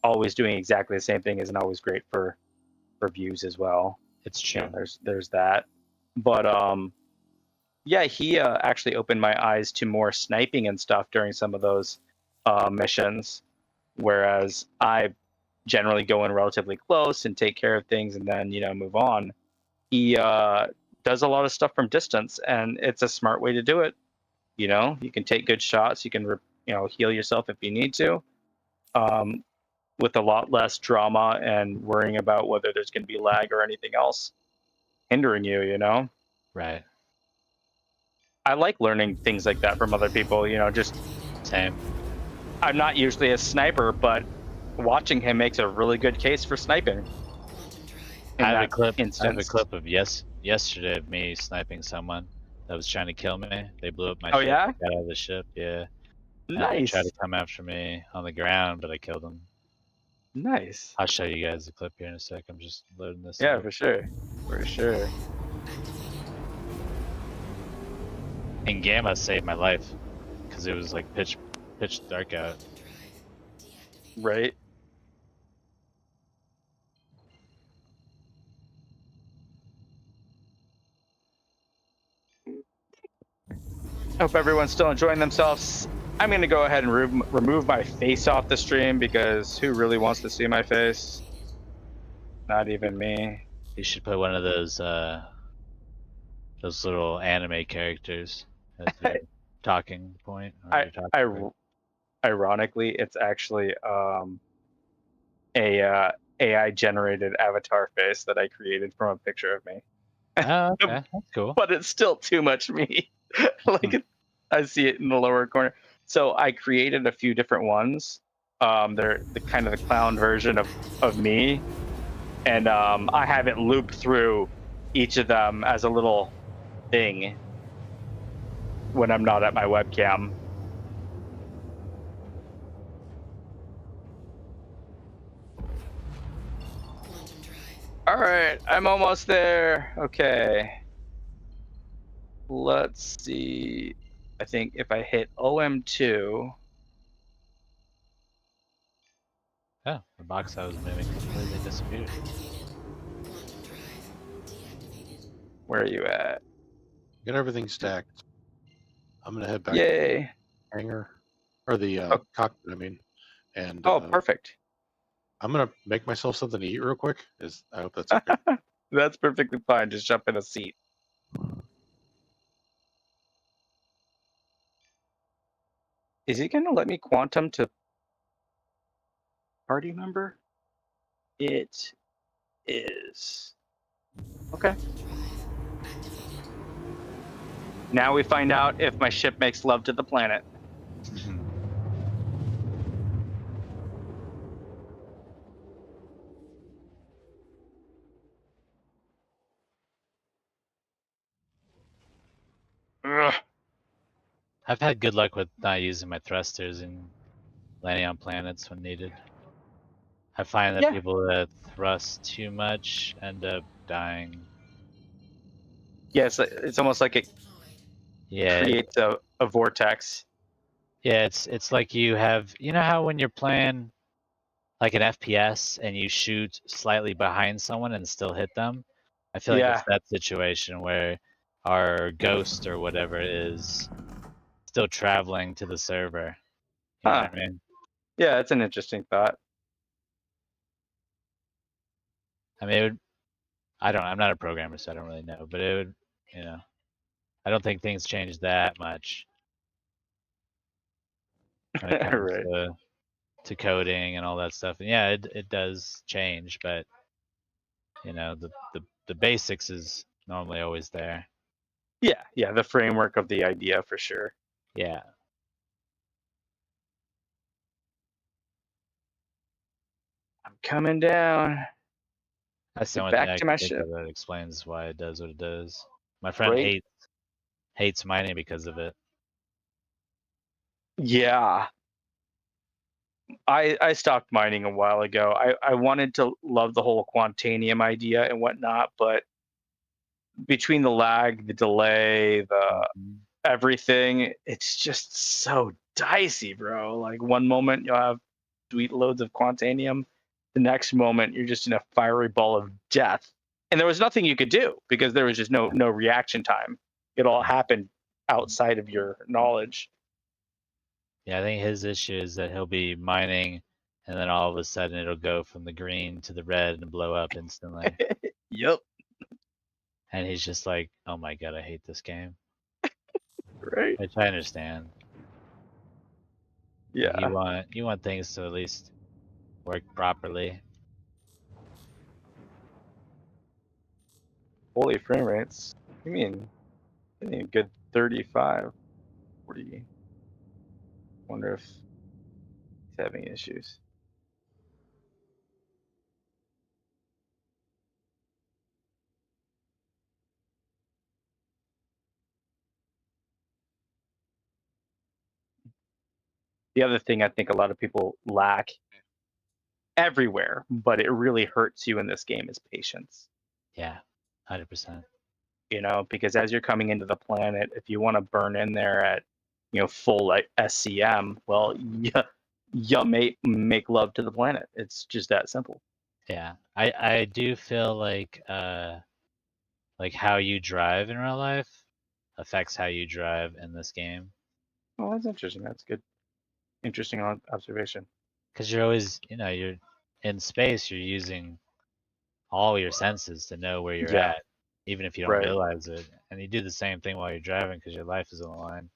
always doing exactly the same thing isn't always great for views as well. It's true. There's that, but yeah, he actually opened my eyes to more sniping and stuff during some of those missions, whereas I generally go in relatively close and take care of things and then move on. He does a lot of stuff from distance, and it's a smart way to do it. You can take good shots, you can heal yourself if you need to, with a lot less drama and worrying about whether there's going to be lag or anything else hindering you. Right. I like learning things like that from other people. Just same. I'm not usually a sniper, but watching him makes a really good case for sniping. I have a clip. I have a Instance. clip of yesterday of me sniping someone that was trying to kill me. They blew up my Oh ship. yeah, I got out of the ship. Yeah. And they tried nice, to come after me on the ground, but I killed them. nice. I'll show you guys the clip here in a sec. I'm just loading this Yeah, up. for sure, for sure. And Gamma saved my life because it was like pitch dark out. Right. Hope everyone's still enjoying themselves. I'm going to go ahead and remove my face off the stream because who really wants to see my face? Not even me. You should put one of those little anime characters as your talking point. Or your talking point. Ironically, it's actually a AI generated avatar face that I created from a picture of me. Oh, okay, that's cool. But it's still too much me. I see it in the lower corner. So I created a few different ones. They're the kind of the clown version of me, and I have it loop through each of them as a little thing when I'm not at my webcam. All right, I'm almost there. Okay. Let's see. I think if I hit OM2. Oh, the box I was moving completely disappeared. Where are you at? Get everything stacked. I'm gonna head back Yay. to the hangar or the cockpit. I mean, and perfect. I'm gonna make myself something to eat real quick. I hope that's okay. That's perfectly fine. Just jump in a seat. Is he gonna let me quantum to party member? It is. Okay. Now we find out if my ship makes love to the planet. Ugh. I've had good luck with not using my thrusters and landing on planets when needed. I find that people that thrust too much end up dying. Yeah, it's almost like it creates a vortex. Yeah, it's like you know how when you're playing like an FPS and you shoot slightly behind someone and still hit them? I feel like it's that situation where our ghost or whatever is still traveling to the server. You know what I mean? Yeah, it's an interesting thought. I mean, I'm not a programmer, so I don't really know, but it would, I don't think things change that much when it comes to coding and all that stuff. And yeah, it does change, but the basics is normally always there. Yeah, the framework of the idea for sure. Yeah. I'm coming down. That's the only thing I can think of that explains why it does what it does. My friend hates mining because of it. Yeah. I stopped mining a while ago. I wanted to love the whole Quantanium idea and whatnot, but between the lag, the delay, the everything, it's just so dicey, bro. Like one moment you'll have sweet loads of Quantanium, the next moment you're just in a fiery ball of death. And there was nothing you could do because there was just no reaction time. It all happened outside of your knowledge. Yeah, I think his issue is that he'll be mining and then all of a sudden it'll go from the green to the red and blow up instantly. Yep. And he's just like, oh my god, I hate this game. Right. Which I understand. Yeah. You want things to at least work properly. Holy frame rates. I mean a good 35, 40. Wonder if he's having issues. The other thing I think a lot of people lack everywhere, but it really hurts you in this game is patience. Yeah, 100%. You know, because as you're coming into the planet, if you want to burn in there at, you know, full like SCM, well, you make love to the planet. It's just that simple. Yeah, I do feel like how you drive in real life affects how you drive in this game. Oh, that's interesting. That's good. Interesting observation. Because you're always, you're in space, you're using all your senses to know where you're Yeah. at, even if you don't Right. realize it. And you do the same thing while you're driving because your life is on the line.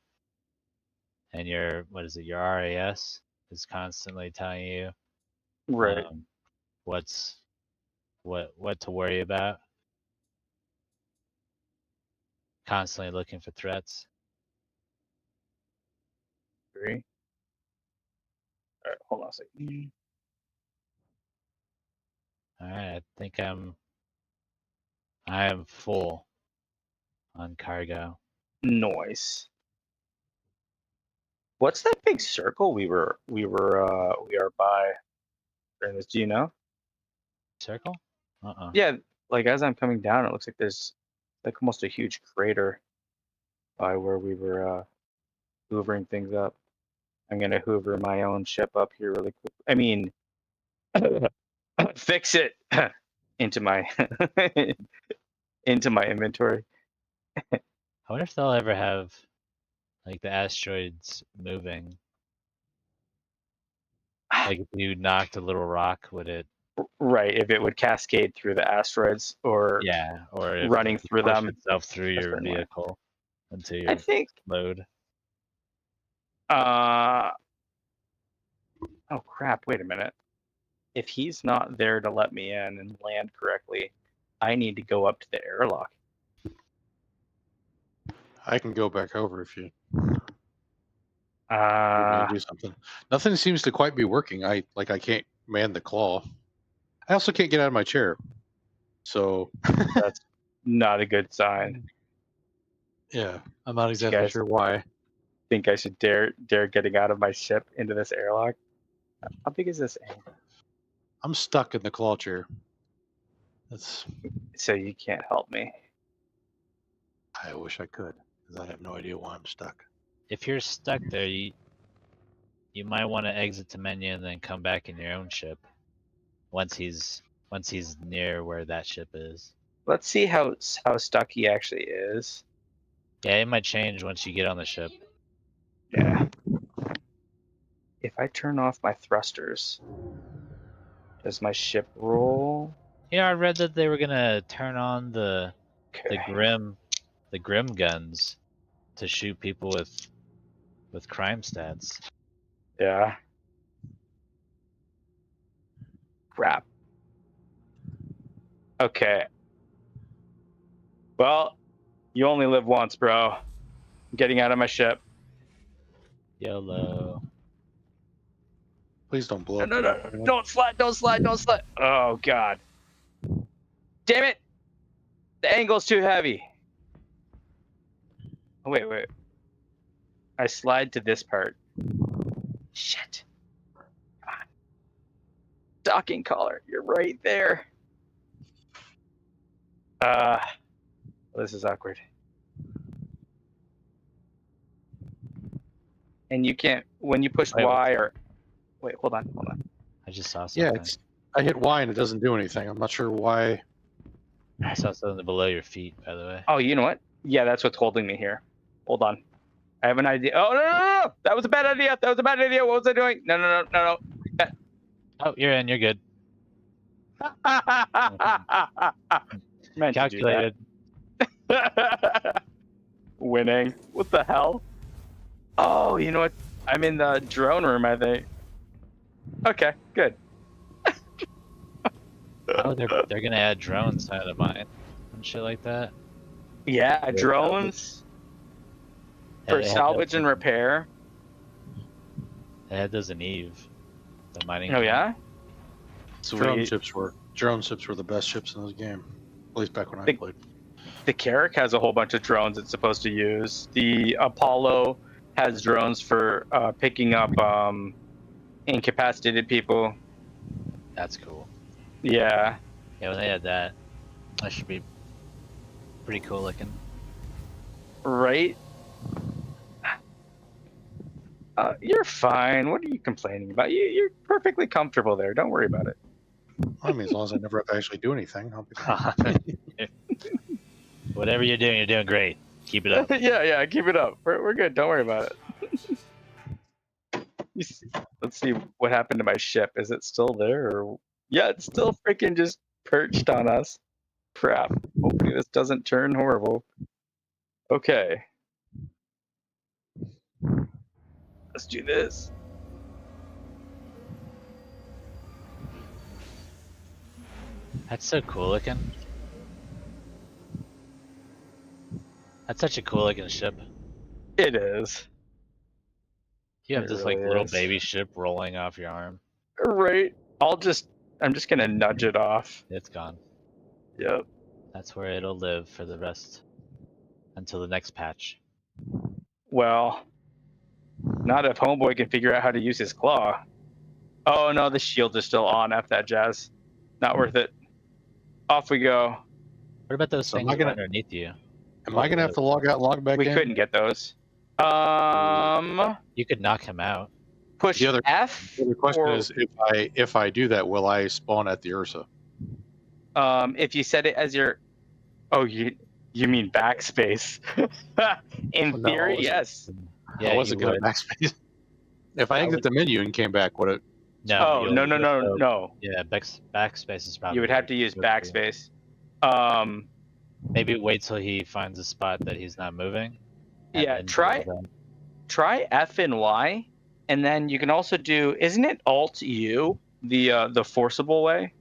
And your, your RAS is constantly telling you Right. what to worry about. Constantly looking for threats. Agree. All right, hold on a second. All right, I think I am full on cargo. Noise. What's that big circle we are by? Do you know? Circle? Uh-uh. Yeah, like as I'm coming down, it looks like there's like almost a huge crater by where we were hoovering things up. I'm gonna hoover my own ship up here really quick. I mean, fix it into my into my inventory. I wonder if they'll ever have like the asteroids moving. Like if you knocked a little rock, would it? Right, if it would cascade through the asteroids or Yeah, or if running it through push them itself through a your certain way. vehicle into I your think load. oh crap, wait a minute. If he's not there to let me in and land correctly, I need to go up to the airlock. I can go back over if you Uh, do something. Nothing seems to quite be working. I can't man the claw. I also can't get out of my chair. So that's not a good sign. yeah, I'm not exactly sure why. Think I should dare getting out of my ship into this airlock? How big is this angle? I'm stuck in the claw chair. That's. So you can't help me. I wish I could, because I have no idea why I'm stuck. If you're stuck there, you might want to exit the menu and then come back in your own ship. Once he's near where that ship is. Let's see how stuck he actually is. Yeah, it might change once you get on the ship. Yeah. If I turn off my thrusters, does my ship roll? Yeah, I read that they were gonna turn on the Okay. grim guns to shoot people with crime stats. Yeah. Crap. Okay. Well, you only live once, bro. I'm getting out of my ship. YOLO. Please don't blow up. No. Don't slide. Oh, God. Damn it. The angle's too heavy. Oh, wait. I slide to this part. Shit. Come on. Docking collar. You're right there. This is awkward. And you can't, when you push Y or... Wait, hold on. I just saw something. Yeah, I hit Y and it doesn't do anything. I'm not sure why. I saw something below your feet, by the way. Oh, you know what? Yeah, that's what's holding me here. Hold on. I have an idea. Oh, no. That was a bad idea. What was I doing? No. Oh, you're in. You're good. Meant Calculated. To do that. Winning. What the hell? Oh, you know what? I'm in the drone room, I think. Okay, good. Oh, they're gonna add drones out of mine and shit like that. Yeah, drones for salvage and repair. They had those in Eve. The mining. Oh yeah. Drone ships were the best ships in this game. At least back when I played. The Carrack has a whole bunch of drones it's supposed to use. The Apollo has drones for picking up incapacitated people. That's cool. Yeah. Yeah, when they had that, that should be pretty cool looking. Right? You're fine. What are you complaining about? You're perfectly comfortable there. Don't worry about it. I mean, as long as I never have to actually do anything, I'll be fine. Whatever you're doing great. Keep it up. Yeah, keep it up. We're good. Don't worry about it. Let's see what happened to my ship. Is it still there? Or yeah, it's still freaking just perched on us. Crap. Hopefully this doesn't turn horrible. Okay. Let's do this. That's so cool looking. That's such a cool looking ship. It is. You have It this really like little is. baby ship rolling off your arm. Right. I'm just gonna nudge it off. It's gone. Yep. That's where it'll live for the rest until the next patch. Well, not if Homeboy can figure out how to use his claw. Oh no, the shields are still on. F that jazz. Not worth it. Off we go. What about those So am things I gonna- underneath you? Am I gonna have to log out, log back We in? couldn't get those. You could knock him out. Push The other- F. The question or, is, if I do that, will I spawn at the Ursa? if you set it as your, oh, you mean backspace? In No, theory, I was- yes. Yeah, I wasn't you gonna would. backspace. If I exit the menu and came back, would it? No. Oh you'll- no. Yeah, backspace is probably. You would have to use good for you. backspace. Maybe wait till he finds a spot that he's not moving. and Yeah, then do try that. try F and Y, and then you can also do. Isn't it Alt U, the forcible way?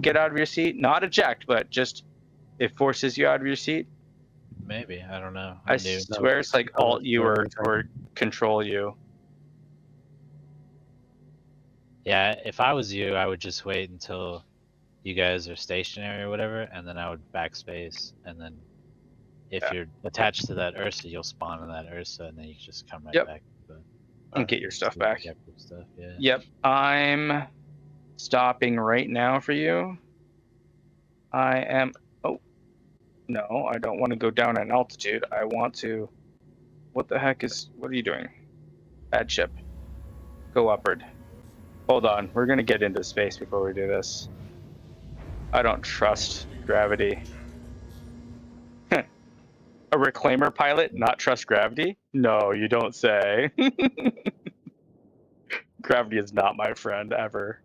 Get out of your seat, not eject, but just it forces you out of your seat. Maybe, I don't know. I I'm new. swear it's like No, Alt U no, or Control U. Yeah, if I was you, I would just wait until you guys are stationary or whatever, and then I would backspace, and then if Yeah. you're attached to that Ursa, you'll spawn in that Ursa, and then you can just come right Yep. back. But And get your stuff back. Stuff, yeah. Yep, I'm stopping right now for you. I am. Oh, no, I don't want to go down in altitude. I want to. What the heck is? What are you doing? Bad ship. Go upward. Hold on, we're gonna get into space before we do this. I don't trust gravity. A reclaimer pilot not trust gravity? No, you don't say. Gravity is not my friend ever.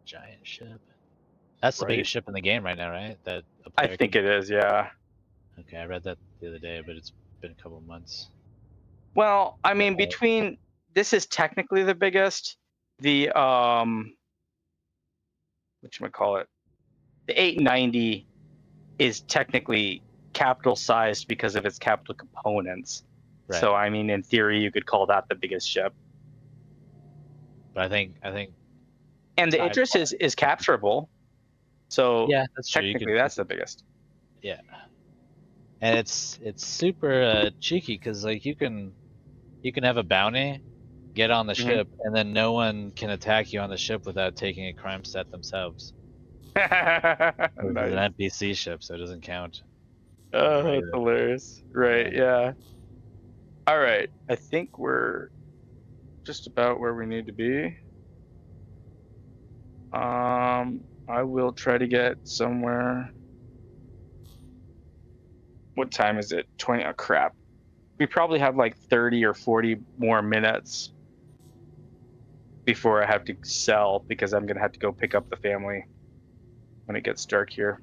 Giant ship. That's the Right. biggest ship in the game right now, right? That a I player think can- it is, yeah. Okay, I read that the other day, but it's been a couple of months. Well, I mean, between this is technically the biggest. The whatchamacallit, the 890 is technically capital sized because of its capital components. Right. So I mean, in theory, you could call that the biggest ship. But I think And the Side Idris is capturable. So yeah, that's true. You technically, could- that's the biggest. Yeah, and it's super cheeky because like you can have a bounty, get on the Mhm. ship, and then no one can attack you on the ship without taking a crime stat themselves. It's an Nice. NPC ship, so it doesn't count. Oh, that's hilarious. Right, yeah. All right, I think we're just about where we need to be. I will try to get somewhere. What time is it? 20. Oh, crap. We probably have like 30 or 40 more minutes before I have to sell because I'm going to have to go pick up the family when it gets dark here,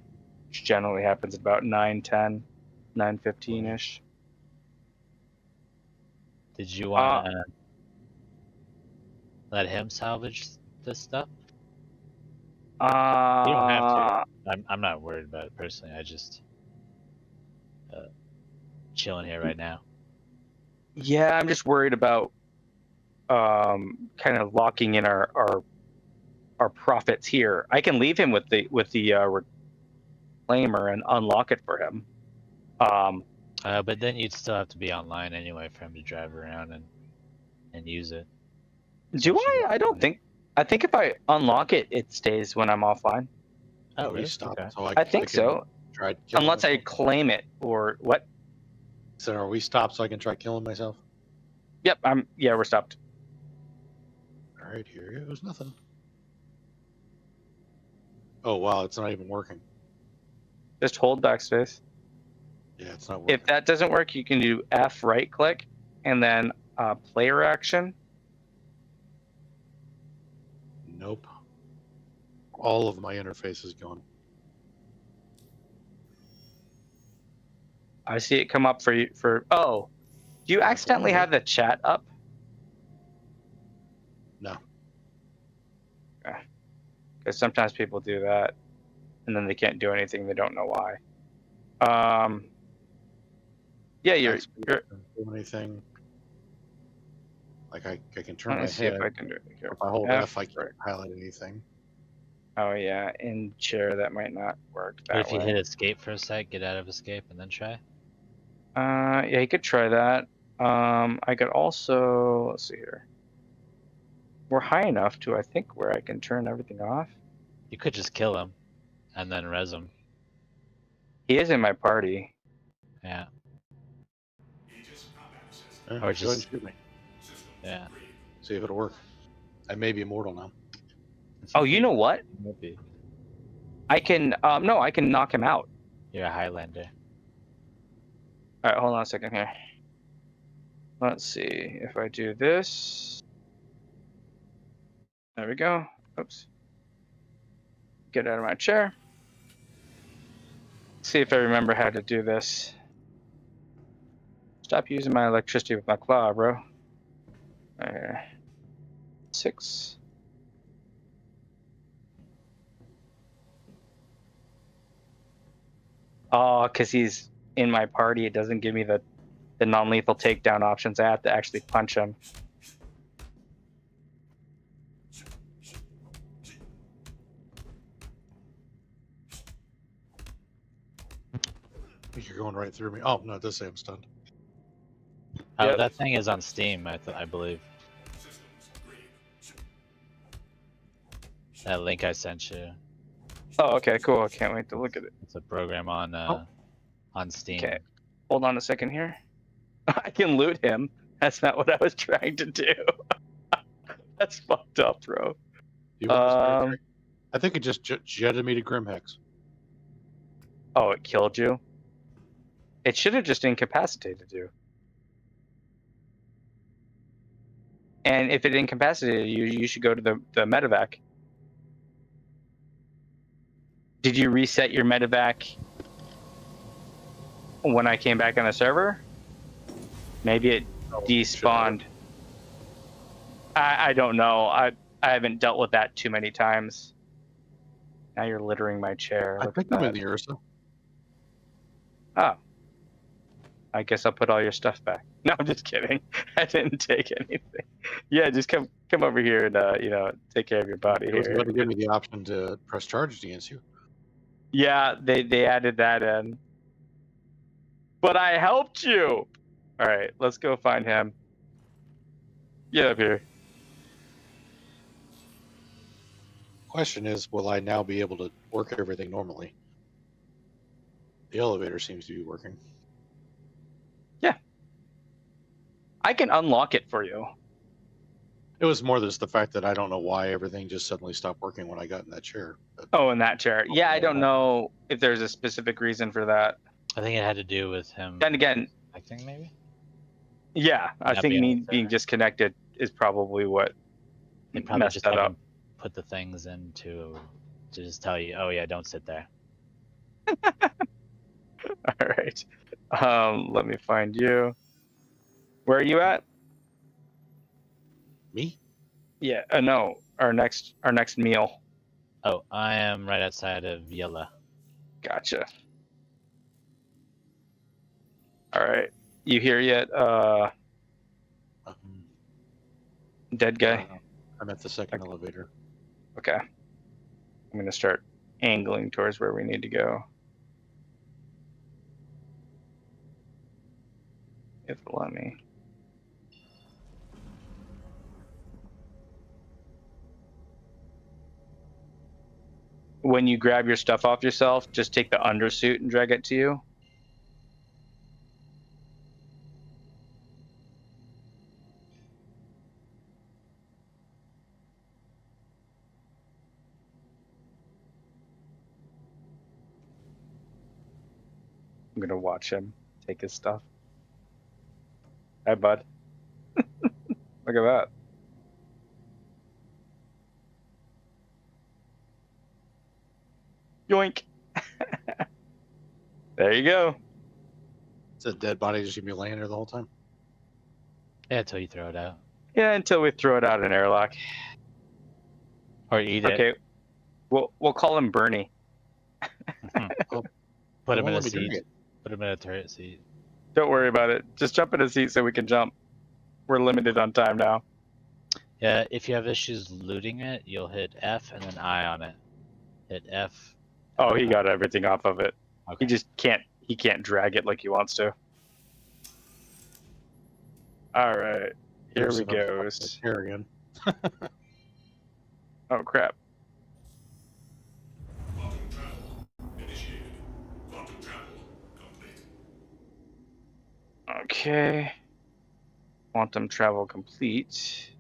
which generally happens at about 9:10, 9:15-ish. Did you want to let him salvage this stuff? You don't have to. I'm not worried about it personally. I just chilling here right now. Yeah, I'm just worried about kind of locking in our profits here. I can leave him with the reclaimer and unlock it for him. I But then you'd still have to be online anyway for him to drive around and use it. Do I? I don't think. I think if I unlock it, it stays when I'm offline. Oh, We really? stopped, Okay. so I think can so. try killing Unless I myself. claim it or what? So are we stopped so I can try killing myself? Yep. Yeah, we're stopped. All right, here goes nothing. Oh wow, it's not even working. Just hold backspace. Yeah, it's not working. If that doesn't work, you can do F right click and then player action. Nope. All of my interface is gone. I see it come up for you oh, do you accidentally have the chat up? No. Okay. Because sometimes people do that and then they can't do anything. They don't know why. Yeah, you're do anything. Like I can turn let my me see head. if I can do it. If I hold F, I can't highlight anything. Oh yeah, in chair that might not work that But if you way. hit escape for a sec, get out of escape, and then try. Yeah, you could try that. I could also, let's see here. We're high enough to, I think, where I can turn everything off. You could just kill him, and then res him. He is in my party. Yeah. Yeah, Or go ahead just and shoot me. yeah. See if it'll work. I may be immortal now. Oh, you know what? Maybe. I can, no, I can knock him out. You're a Highlander. All right, hold on a second here. Let's see if I do this. There we go. Oops. Get out of my chair. See if I remember how to do this. Stop using my electricity with my claw, bro. Right here. 6. Oh, because he's in my party, it doesn't give me the non-lethal takedown options. I have to actually punch him. I think you're going right through me. Oh no, it does say I'm stunned. Oh, Yep. that thing is on Steam, I believe. That link I sent you. Oh, okay, cool. I can't wait to look at it. It's a program on Steam. Okay, hold on a second here. I can loot him. That's not what I was trying to do. That's fucked up, bro. You want this great trick? I think it just jetted me to Grimhex. Oh, it killed you? It should have just incapacitated you. And if it incapacitated you, you should go to the medevac. Did you reset your medevac when I came back on the server? Maybe it despawned. I don't know. I haven't dealt with that too many times. Now you're littering my chair. I think I'm in the Ursa. Oh. I guess I'll put all your stuff back. No, I'm just kidding. I didn't take anything. Yeah, just come over here and you know, take care of your body It was here. going to give me the option to press charges against you. Yeah, they added that in. But I helped you. All right, let's go find him. Get up here. Question is, will I now be able to work everything normally? The elevator seems to be working. Yeah. I can unlock it for you. It was more just the fact that I don't know why everything just suddenly stopped working when I got in that chair. Oh, in that chair. Yeah, I don't know if there's a specific reason for that. I think it had to do with him. Then again, I think maybe. Yeah, I Not think being me able to- being disconnected is probably what They probably messed just that up. haven't put the things in to just tell you, oh yeah, don't sit there. All right. Let me find you. Where are you at? Me? Yeah. No. Our next meal. Oh, I am right outside of Yella. Gotcha. All right. You here yet? Dead guy. I'm at the second elevator. Okay. I'm gonna start angling towards where we need to go. If it'll let me. When you grab your stuff off yourself, just take the undersuit and drag it to you. I'm gonna watch him take his stuff. Hi, bud. Look at that. Yoink. There you go. It's a dead body just gonna be laying there the whole time. Yeah, until you throw it out. Yeah, until we throw it out in airlock. Or eat it. Okay. We'll call him Bernie. Put him in a Let me drink seat. it. Put him in a turret seat. Don't worry about it. Just jump in a seat so we can jump. We're limited on time now. Yeah, if you have issues looting it, you'll hit F and then I on it. Hit F. Oh, he got everything off of it. Okay. He just can't. He can't drag it like he wants to. All right. Here we go. Here again. Oh crap. Okay. Quantum travel complete.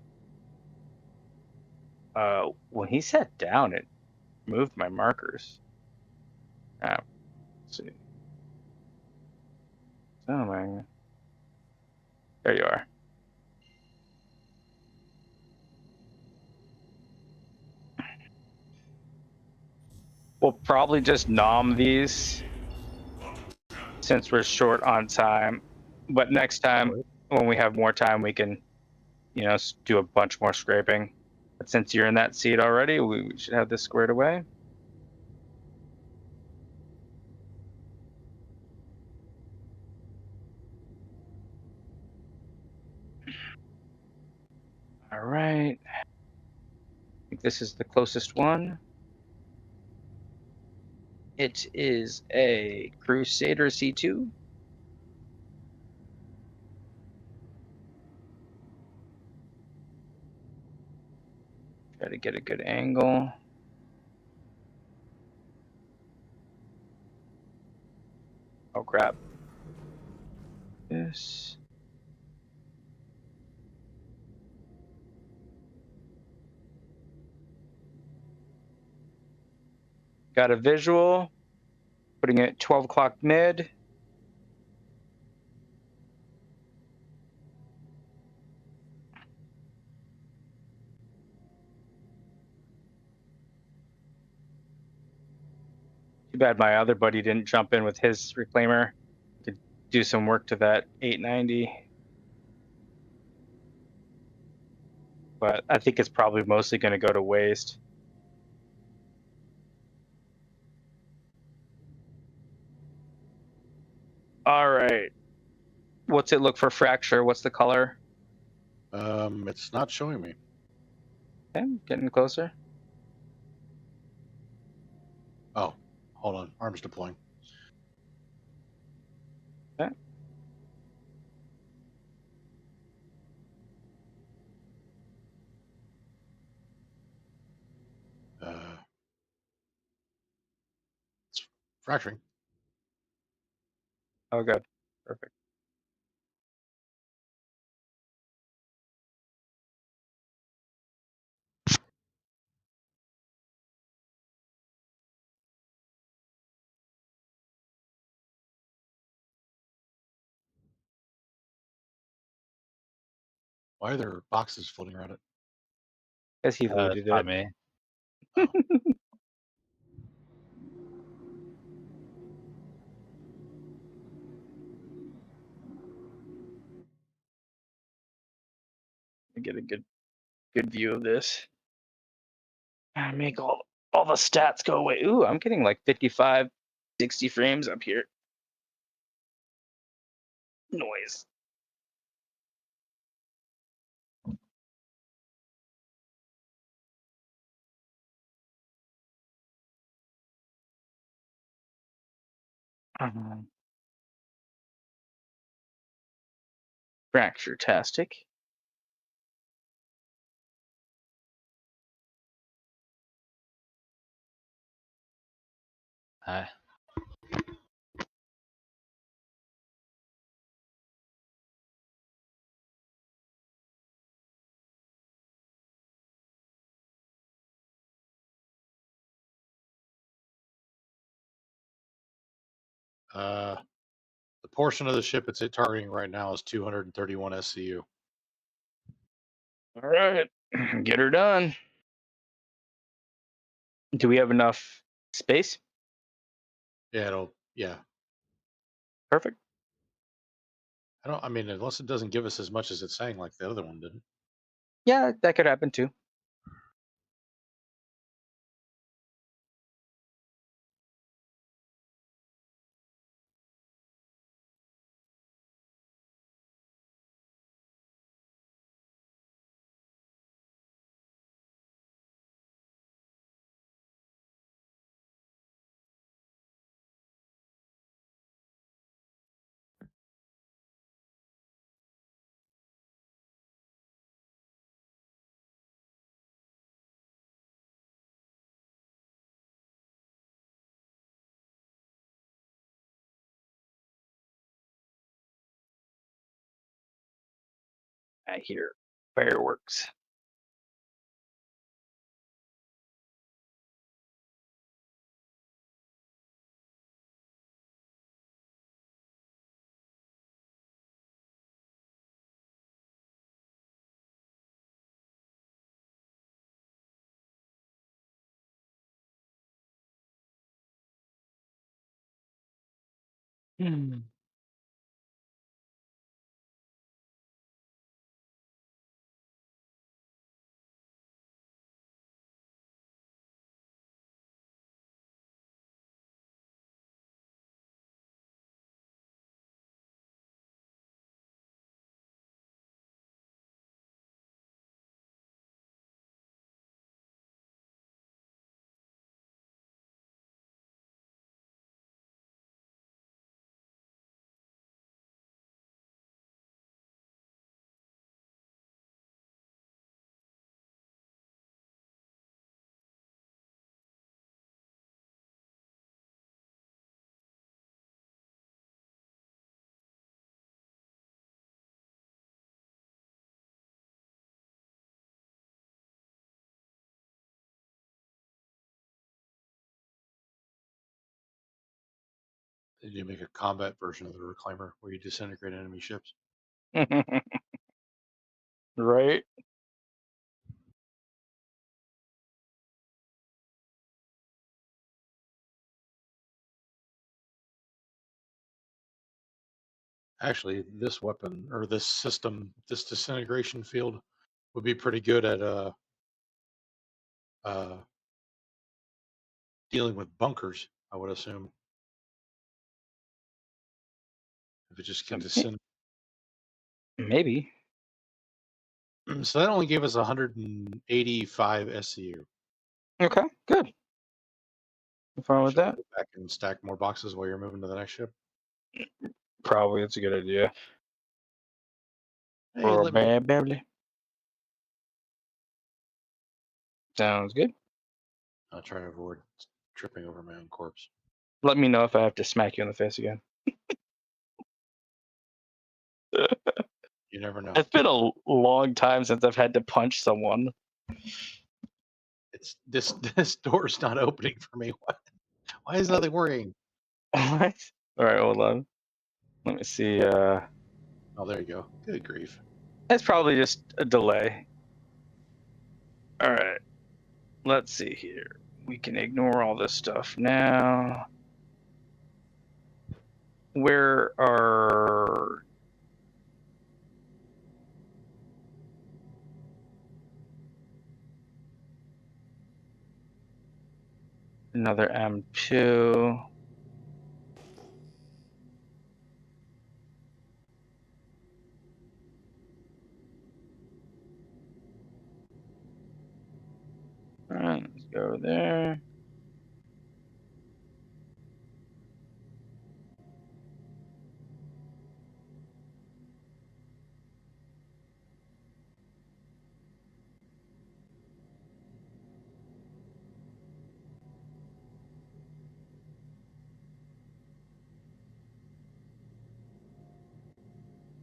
When he sat down, it moved my markers. Let's see. Oh my. There you are. We'll probably just nom these since we're short on time. But next time, when we have more time, we can, do a bunch more scraping. But since you're in that seat already, we should have this squared away. All right. I think this is the closest one. It is a Crusader C2. Try to get a good angle. Oh crap. This. Got a visual. Putting it 12 o'clock mid. Too bad my other buddy didn't jump in with his reclaimer to do some work to that 890. But I think it's probably mostly going to go to waste. All right. What's it look for fracture? What's the color? It's not showing me. Okay, getting closer. Oh, hold on. Arms deploying. Okay. It's fracturing. Oh, good. Perfect. Why are there boxes floating around it? Guess he That's looted not it. me. Oh. Get a good view of this. Make all the stats go away. Ooh, I'm getting like 55, 60 frames up here. Noise. Fracture-tastic. Hi. The portion of the ship it's targeting right now is 231 SCU. All right, get her done. Do we have enough space? Yeah. Perfect. I mean, unless it doesn't give us as much as it's saying, like the other one didn't. Yeah, that could happen too. I hear fireworks. Hmm. Did you make a combat version of the reclaimer where you disintegrate enemy ships? Right. Actually, this weapon or this system, this disintegration field, would be pretty good at uh, dealing with bunkers. I would assume if it just can disintegrate. Maybe. So that only gave us 185 SCU. Okay, good. I'm fine with Should I that. go back and stack more boxes while you're moving to the next ship? Probably it's a good idea. Hey, let me. Probably. Sounds good. I'll try to avoid tripping over my own corpse. Let me know if I have to smack you in the face again. You never know. It's been a long time since I've had to punch someone. It's this door's not opening for me. Why is nothing working? What? All right, hold on. Let me see. Oh, there you go. Good grief. It's probably just a delay. All right. Let's see here. We can ignore all this stuff now. Where are... Another M2. All right, let's go there.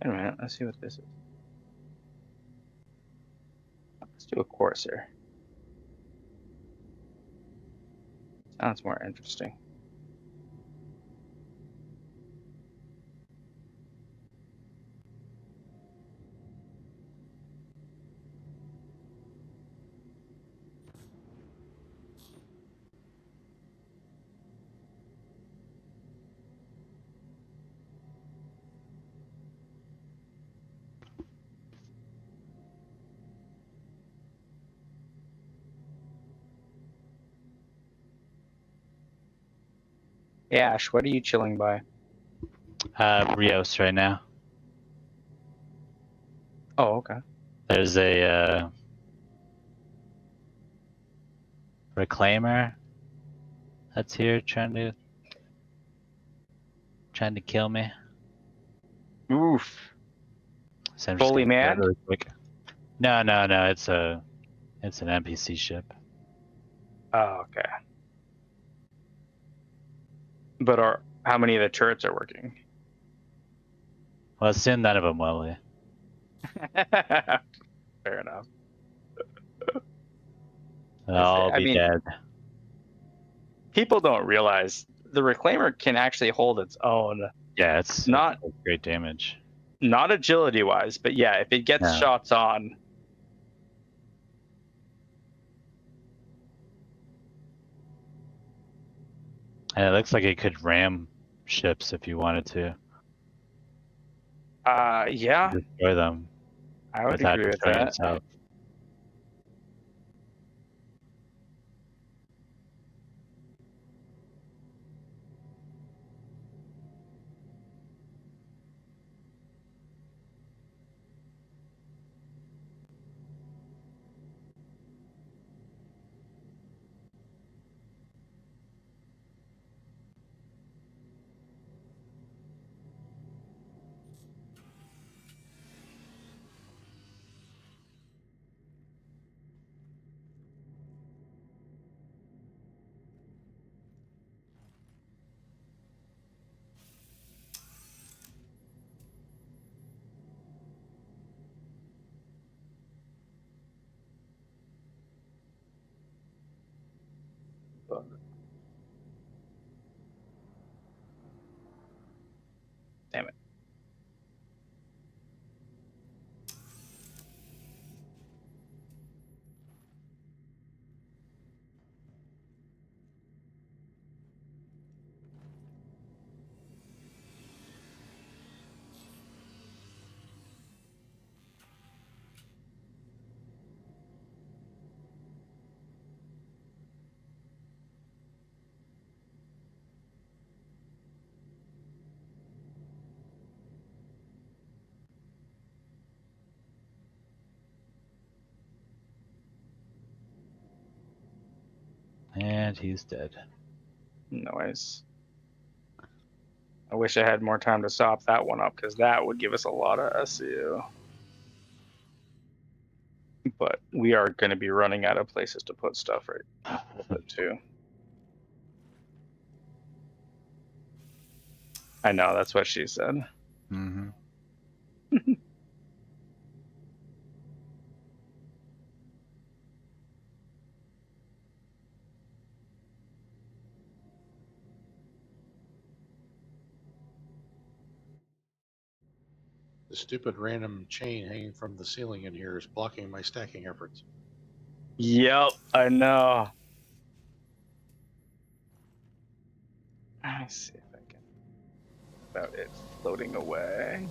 Wait a minute, let's see what this is. Let's do a Corsair. Sounds more interesting. Hey Ash, what are you chilling by? Rios right now. Oh, okay. There's a reclaimer that's here trying to kill me. Oof. So I'm just Fully gonna do it manned? really quick. No, it's an NPC ship. Oh, okay. But how many of the turrets are working? Well, soon none of them will be. Fair enough. They'll all I be mean, dead. people don't realize the reclaimer can actually hold its own. Yeah, it's great damage. Not agility wise, but yeah, if it gets Yeah. shots on. And it looks like it could ram ships if you wanted to. Yeah, Destroy them I would without agree with destroying that. yourself. Damn it. And he's dead. Noise. I wish I had more time to sop that one up because that would give us a lot of SEO. But we are going to be running out of places to put stuff right too. I know, that's what she said. Mm-hmm. The stupid random chain hanging from the ceiling in here is blocking my stacking efforts. Yep, I know. Let me see if I can. About it floating away.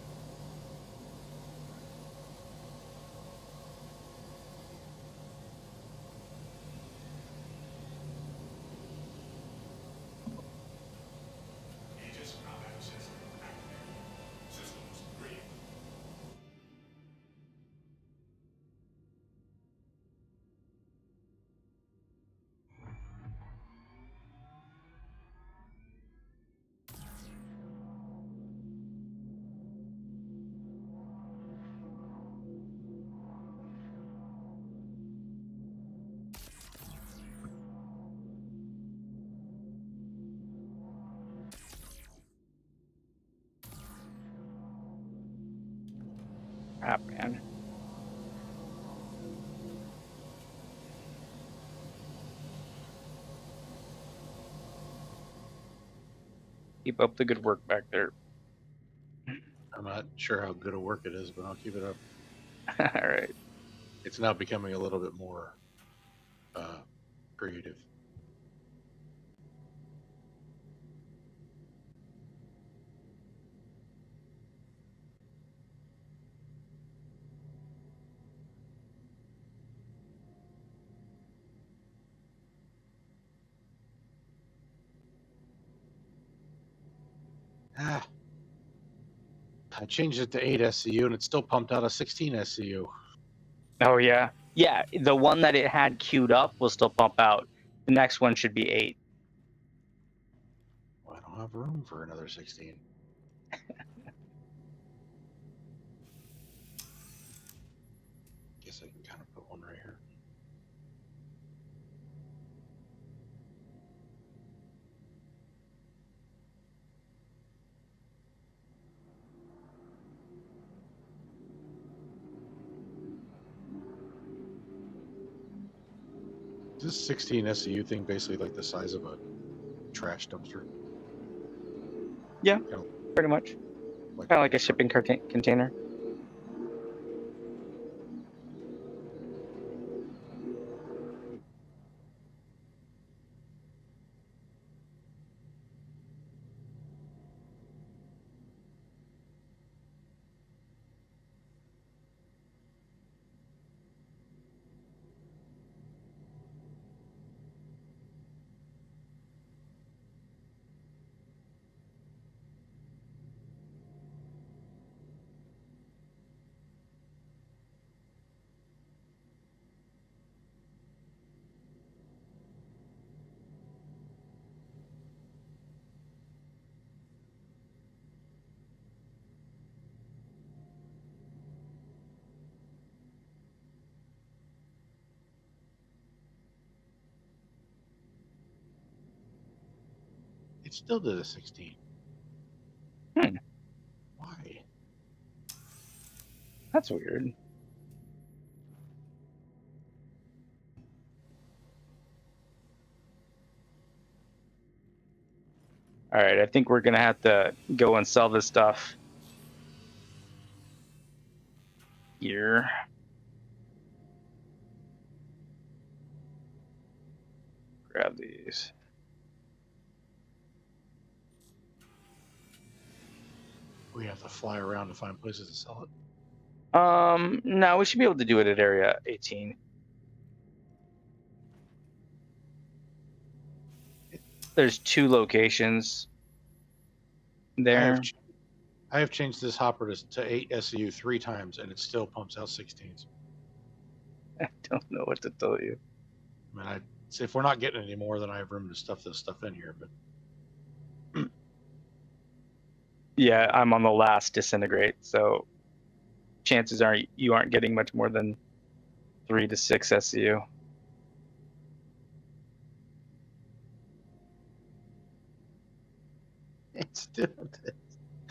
Crap, man. Keep up the good work back there. I'm not sure how good a work it is, but I'll keep it up. All right. It's now becoming a little bit more creative. Ah, I changed it to 8 SCU and it still pumped out a 16 SCU. Oh yeah. Yeah, the one that it had queued up will still pump out. The next one should be 8. Well, I don't have room for another 16. Guess I can kind of put one right here. Is this 16 SCU thing basically like the size of a trash dumpster? Yeah, You know, pretty much. like, Kind of like a shipping container. it still did a 16. Hmm. Why? That's weird. All right, I think we're gonna have to go and sell this stuff here. Grab these. We have to fly around to find places to sell it. No, we should be able to do it at area 18. There's 2 locations there. I have changed this hopper to 8 SCU 3 times, and it still pumps out 16s. I don't know what to tell you. I mean, if we're not getting any more, then I have room to stuff this stuff in here. But Yeah, I'm on the last disintegrate, so chances are you aren't getting much more than 3 to 6 SCU. it's still.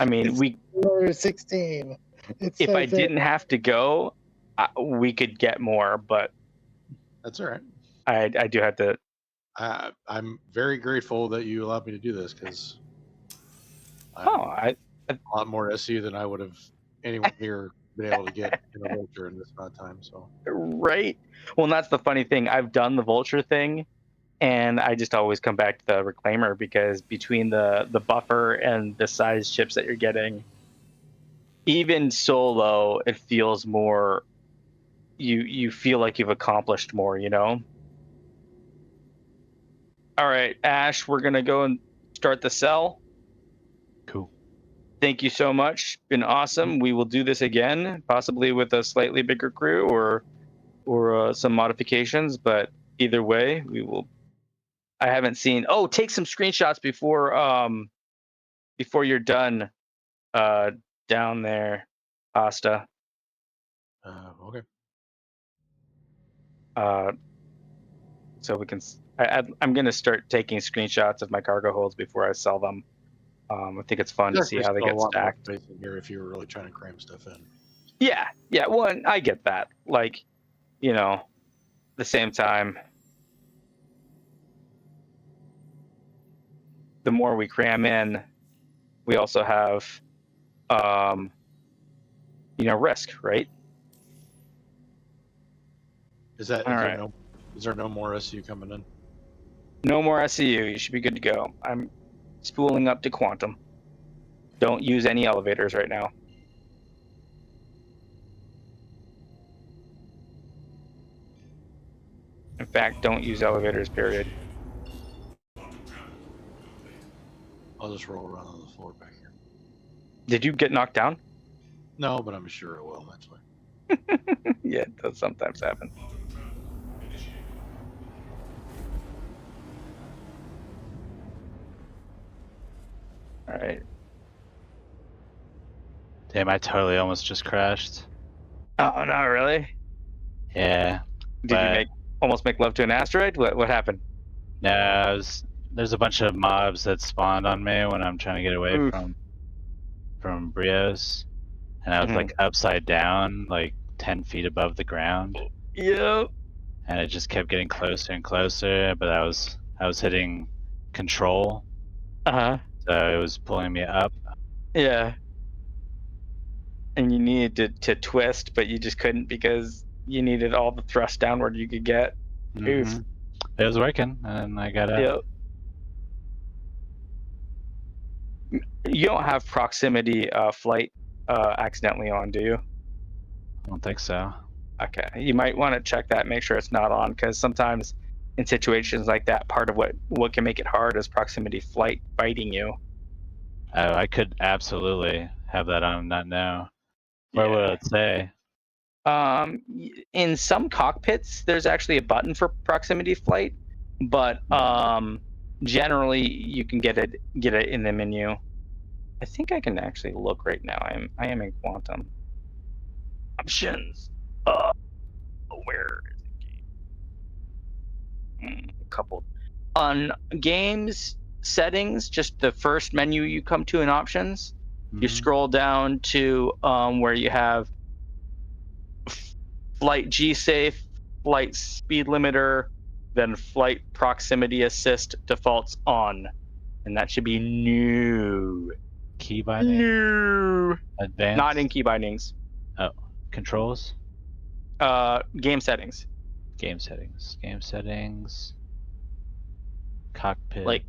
I mean, It's 16. If I didn't have to go, we could get more, but that's all right. I do have to. I'm very grateful that you allowed me to do this because I a lot more SCU than I would have anyone here been able to get in a vulture in this amount of time. So right. Well, and that's the funny thing. I've done the vulture thing, and I just always come back to the reclaimer because between the buffer and the size chips that you're getting, even solo, it feels more. You feel like you've accomplished more, you know. All right, Ash, we're gonna go and start the cell. cool. Thank you so much. Been awesome. We will do this again, possibly with a slightly bigger crew or some modifications. But either way, we will. I haven't seen. Oh, take some screenshots before you're done. Down there, Asta. Okay. So we can. I'm gonna start taking screenshots of my cargo holds before I sell them. I think it's fun to see how they get stacked. Here if you were really trying to cram stuff in. Yeah. Well, I get that. Like, at the same time, the more we cram in, we also have, risk, right? Is there right. no more SU coming in? No more SCU. You should be good to go. I'm spooling up to quantum. Don't use any elevators right now. In fact, don't use elevators, period. I'll just roll around on the floor back here. Did you get knocked down? No, but I'm sure it will eventually. Yeah, it does sometimes happen. All right. Damn, I totally almost just crashed. Oh, no, really? Yeah. Did you almost make love to an asteroid? What happened? No, there's a bunch of mobs that spawned on me when I'm trying to get away from Brios, and I was like upside down, like 10 feet above the ground. Yep. And it just kept getting closer and closer, but I was hitting control. So it was pulling me up. Yeah. And you needed to twist, but you just couldn't because you needed all the thrust downward you could get. Oof. It was working, and I got out. Yep. You don't have proximity flight accidentally on, do you? I don't think so. Okay. You might want to check that, make sure it's not on, because sometimes in situations like that, part of what can make it hard is proximity flight biting you. Oh, I could absolutely have that on, not know. What would it say? In some cockpits, there's actually a button for proximity flight, but generally you can get it in the menu. I think I can actually look right now. I am in quantum options. Where is the game? A couple on games settings. Just the first menu you come to in options. You scroll down to where you have flight G-safe, flight speed limiter, then flight proximity assist defaults on, and that should be new. Key binding? New. Advanced? Not in key bindings. Oh, controls? Game settings. Game settings. Game settings. Cockpit. Like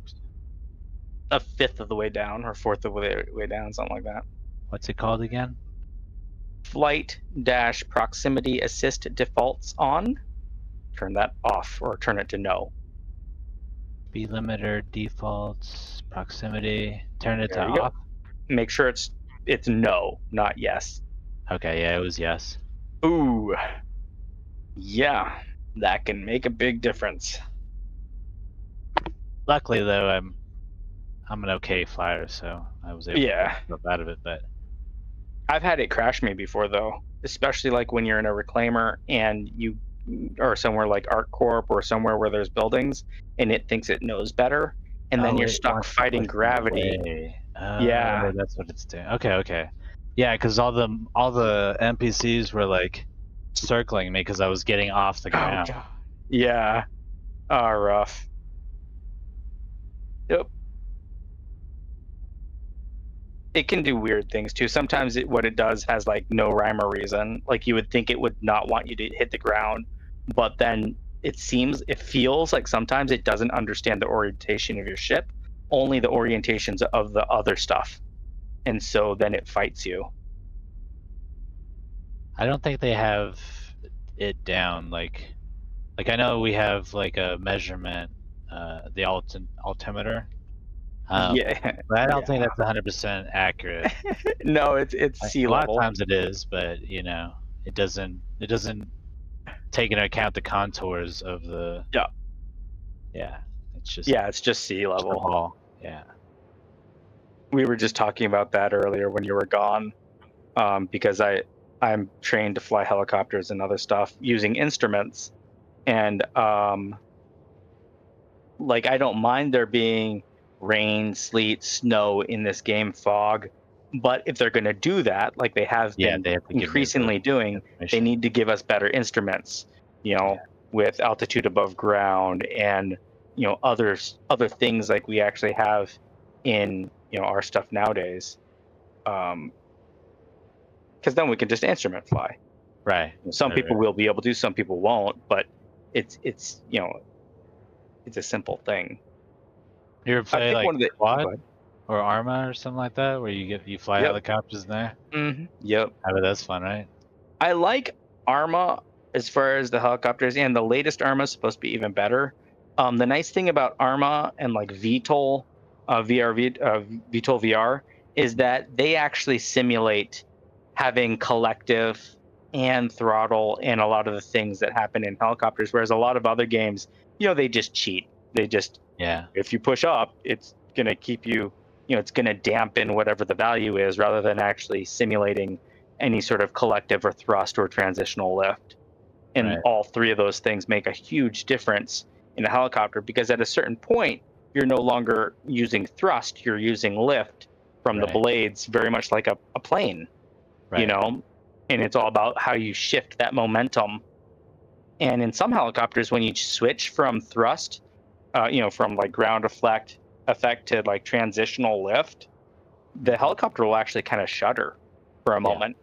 a fifth of the way down, or fourth of the way down, something like that. What's it called again? Flight - proximity assist defaults on. Turn that off or turn it to no. Speed limiter defaults, proximity. Turn it to off. Make sure it's no, not yes. Okay, yeah, it was yes. Ooh. Yeah, that can make a big difference. Luckily, though, I'm an okay flyer, so I was able to get out of it. But I've had it crash me before, though, especially like when you're in a reclaimer and you are somewhere like ArcCorp or somewhere where there's buildings, and it thinks it knows better, and then you're stuck fighting gravity. Yeah, that's what it's doing. Okay. Yeah, because all the NPCs were like circling me because I was getting off the ground. Oh, yeah. Rough. Yep. It can do weird things too. Sometimes what it does has like no rhyme or reason. Like you would think it would not want you to hit the ground, but then it feels like sometimes it doesn't understand the orientation of your ship, only the orientations of the other stuff. And so then it fights you. I don't think they have it down. Like I know we have like a measurement, the altimeter. But I don't think that's 100% accurate. No, it's sea level. A lot of times it is, but it doesn't take into account the contours of the. Yeah, it's just sea level. Yeah. We were just talking about that earlier when you were gone, because I'm trained to fly helicopters and other stuff using instruments, and like I don't mind there being rain, sleet, snow in this game, fog, But if they're going to do that, like they have Yeah, been they have to give me the increasingly doing, they information. need to give us better instruments, you know, with altitude above ground and, you know, other things like we actually have in, you know, our stuff nowadays. Because then we can just instrument fly. Right. Some Right, people right. will be able to, some people won't, but it's you know, it's a simple thing. You ever I play think like one of the quad or Arma or something like that, where you fly Yep. helicopters in there? Yep. I bet that's fun, right? I like Arma as far as the helicopters, and the latest Arma is supposed to be even better. The nice thing about Arma and like VTOL, VTOL VR, is that they actually simulate having collective and throttle and a lot of the things that happen in helicopters, whereas a lot of other games, you know, they just cheat. They just, Yeah. if you push up, it's gonna keep you, you know, it's gonna dampen whatever the value is, rather than actually simulating any sort of collective or thrust or transitional lift. And Right. all three of those things make a huge difference in a helicopter, because at a certain point, you're no longer using thrust, you're using lift from the Right. blades, very much like a plane, Right. you know? And it's all about how you shift that momentum. And in some helicopters, when you switch from thrust, you know, from like ground effect to like transitional lift, the helicopter will actually kind of shudder for a Yeah. moment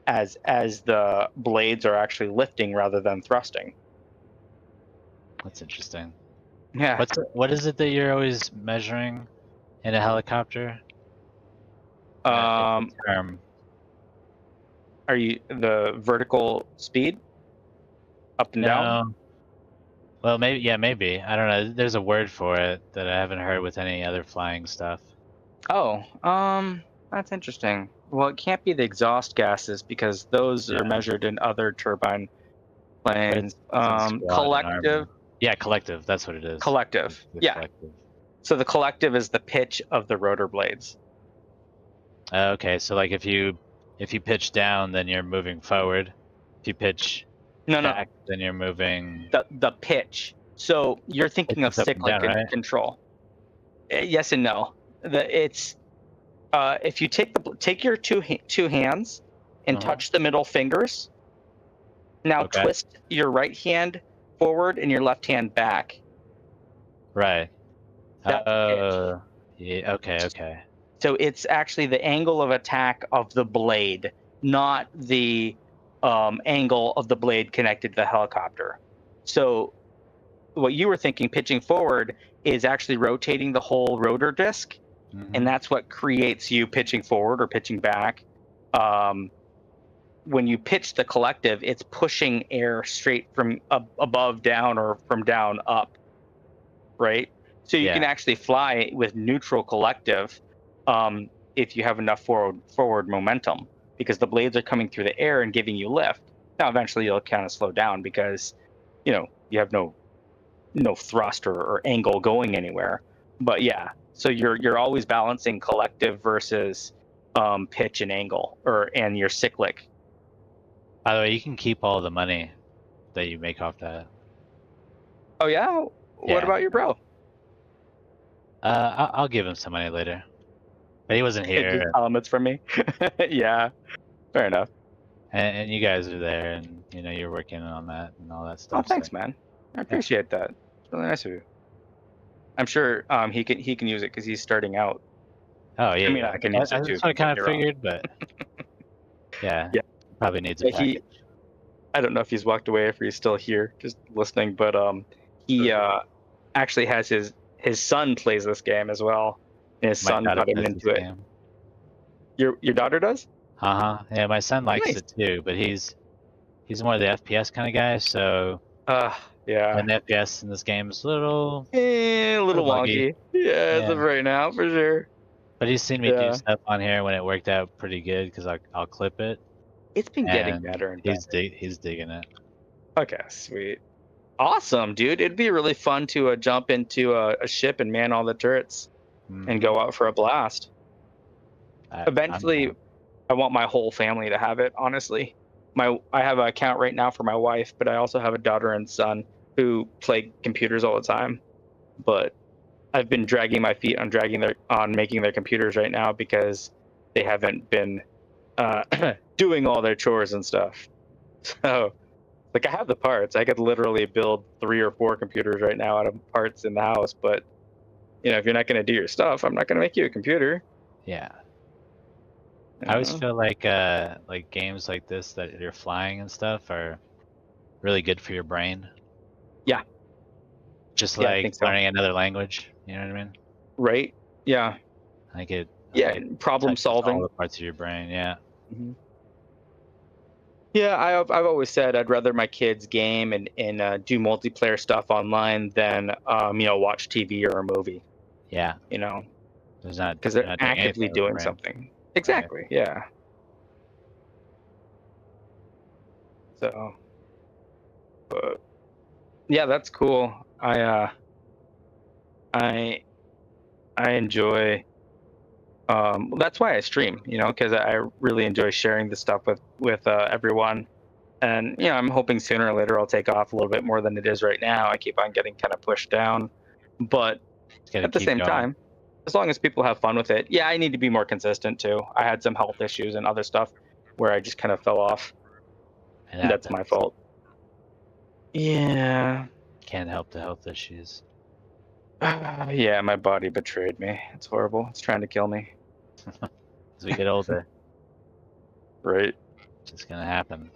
as the blades are actually lifting rather than thrusting. That's interesting. Yeah. What is it that you're always measuring in a helicopter? It's a term. Are you the vertical speed up and down? No. Well, maybe. Yeah, maybe. I don't know. There's a word for it that I haven't heard with any other flying stuff. Oh, that's interesting. Well, it can't be the exhaust gases, because those are measured in other turbine But it's planes. in squad and armor. Collective. Yeah, collective. That's what it is. Collective. The Yeah. collective. So the collective is the pitch of the rotor blades. Okay, so like if you pitch down, then you're moving forward. If you pitch back, then you're moving. The pitch. So you're thinking of It's up and cyclic down, right? control. Yes and no. It's if you take your two hands and touch the middle fingers. Now twist your right hand forward and your left hand back. Right. That's yeah. Okay. So it's actually the angle of attack of the blade, not the angle of the blade connected to the helicopter. So what you were thinking, pitching forward, is actually rotating the whole rotor disc, and that's what creates you pitching forward or pitching back. When you pitch the collective, it's pushing air straight from above down or from down up, right? So you can actually fly with neutral collective if you have enough forward momentum, because the blades are coming through the air and giving you lift. Now, eventually, you'll kind of slow down because, you know, you have no thrust or angle going anywhere. But yeah, so you're always balancing collective versus pitch and angle, and your cyclic. By the way, you can keep all the money that you make off that. Oh yeah? What about your bro? I'll give him some money later. But he wasn't here. Just elements from me. Yeah, fair enough. And you guys are there, and you know you're working on that and all that stuff. Oh, thanks, man. I appreciate that. It's really nice of you. I'm sure he can use it because he's starting out. Oh yeah. I mean, I can use it too. That's what I kind of figured, but yeah. Probably needs a package. I don't know if he's walked away, if he's still here, just listening. But he actually has his son plays this game as well. And his son got him into it. Your daughter does? Yeah, my son likes it too, but he's more of the FPS kind of guy, so yeah. And the FPS in this game is a little wonky. Yeah, as of right now, for sure. But he's seen me do stuff on here when it worked out pretty good, because I'll clip it. It's been getting better and better. He's digging it. Okay, sweet. Awesome, dude. It'd be really fun to jump into a ship and man all the turrets and go out for a blast. Eventually, I want my whole family to have it, honestly. I have an account right now for my wife, but I also have a daughter and son who play computers all the time. But I've been dragging my feet on making their computers right now, because they haven't been doing all their chores and stuff. So, like, I have the parts. I could literally build 3 or 4 computers right now out of parts in the house. But if you're not going to do your stuff, I'm not going to make you a computer. Yeah. You I always know? feel like games like this that you're flying and stuff are really good for your brain. Yeah. Just Yeah, I like think so. learning another language. You know what I mean? Right? Yeah. Like it. Yeah, like it problem touches all solving. the parts of your brain. Yeah. hmm Yeah, I've always said I'd rather my kids game and do multiplayer stuff online than watch TV or a movie. Yeah. Because They're they're not doing actively anything with the doing brain. something. Right. Exactly. Yeah. So, but yeah, that's cool. I enjoy. That's why I stream. Because I really enjoy sharing the stuff with everyone. And I'm hoping sooner or later I'll take off a little bit more than it is right now. I keep on getting kind of pushed down, but Just gotta at the keep same going. time, as long as people have fun with it, yeah, I need to be more consistent too. I had some health issues and other stuff where I just kind of fell off. It That's my happens. fault. Yeah. Can't help the health issues. Yeah, my body betrayed me. It's horrible. It's trying to kill me. As we get older, Right. it's just gonna happen.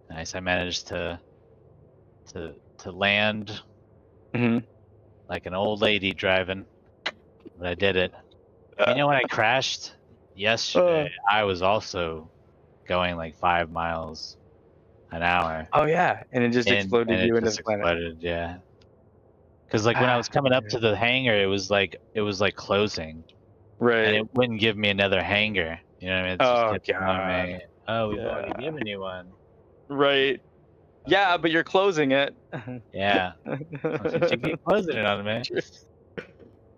Nice. I managed to land hmm like an old lady driving, but I did it. When I crashed yesterday, I was also going like 5 miles an hour. Oh yeah, and it just exploded And it you into just the planet. exploded, yeah. Because like when I was coming up to the hangar, it was like closing, and Right. it wouldn't give me another hangar. You know what I mean? It just Oh kept telling god. me, "Oh, we've already Yeah. given you one." Right. Yeah, but you're closing it. Yeah, you keep closing it on me.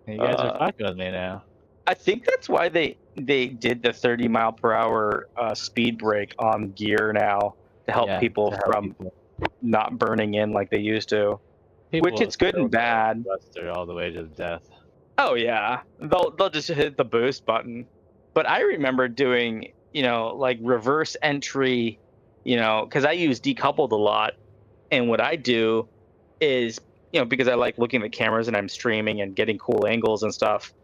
You guys are fucking with me now. I think that's why they did the 30-mile-per-hour speed brake on gear now to help Yeah, people to help from people. not burning in like they used to. Which it's good and bad. Buster all the way to death. Oh yeah, they'll just hit the boost button. But I remember doing like reverse entry, because I use decoupled a lot, and what I do is because I like looking at the cameras and I'm streaming and getting cool angles and stuff.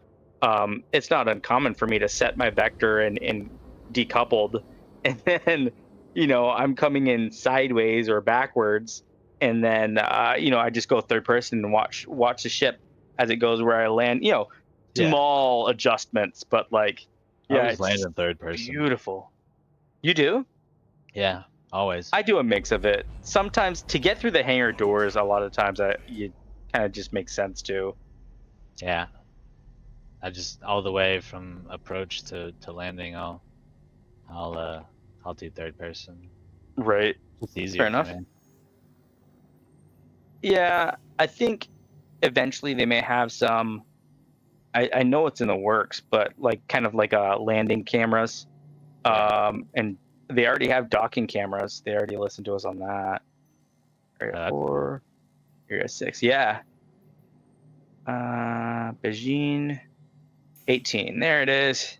It's not uncommon for me to set my vector and decoupled, and then I'm coming in sideways or backwards, and then I just go third person and watch the ship as it goes where I land. Small adjustments, but like I yeah, always it's land in third person. beautiful. You do? Yeah, always. I do a mix of it. Sometimes to get through the hangar doors, a lot of times you kind of just makes sense too. Yeah. I just all the way from approach to landing. I'll do third person. Right. It's easier. Fair enough. Yeah, I think eventually they may have some. I know it's in the works, but like kind of like landing cameras, and they already have docking cameras. They already listened to us on that. Area 4, Area 6, yeah. Beijing 18. There it is.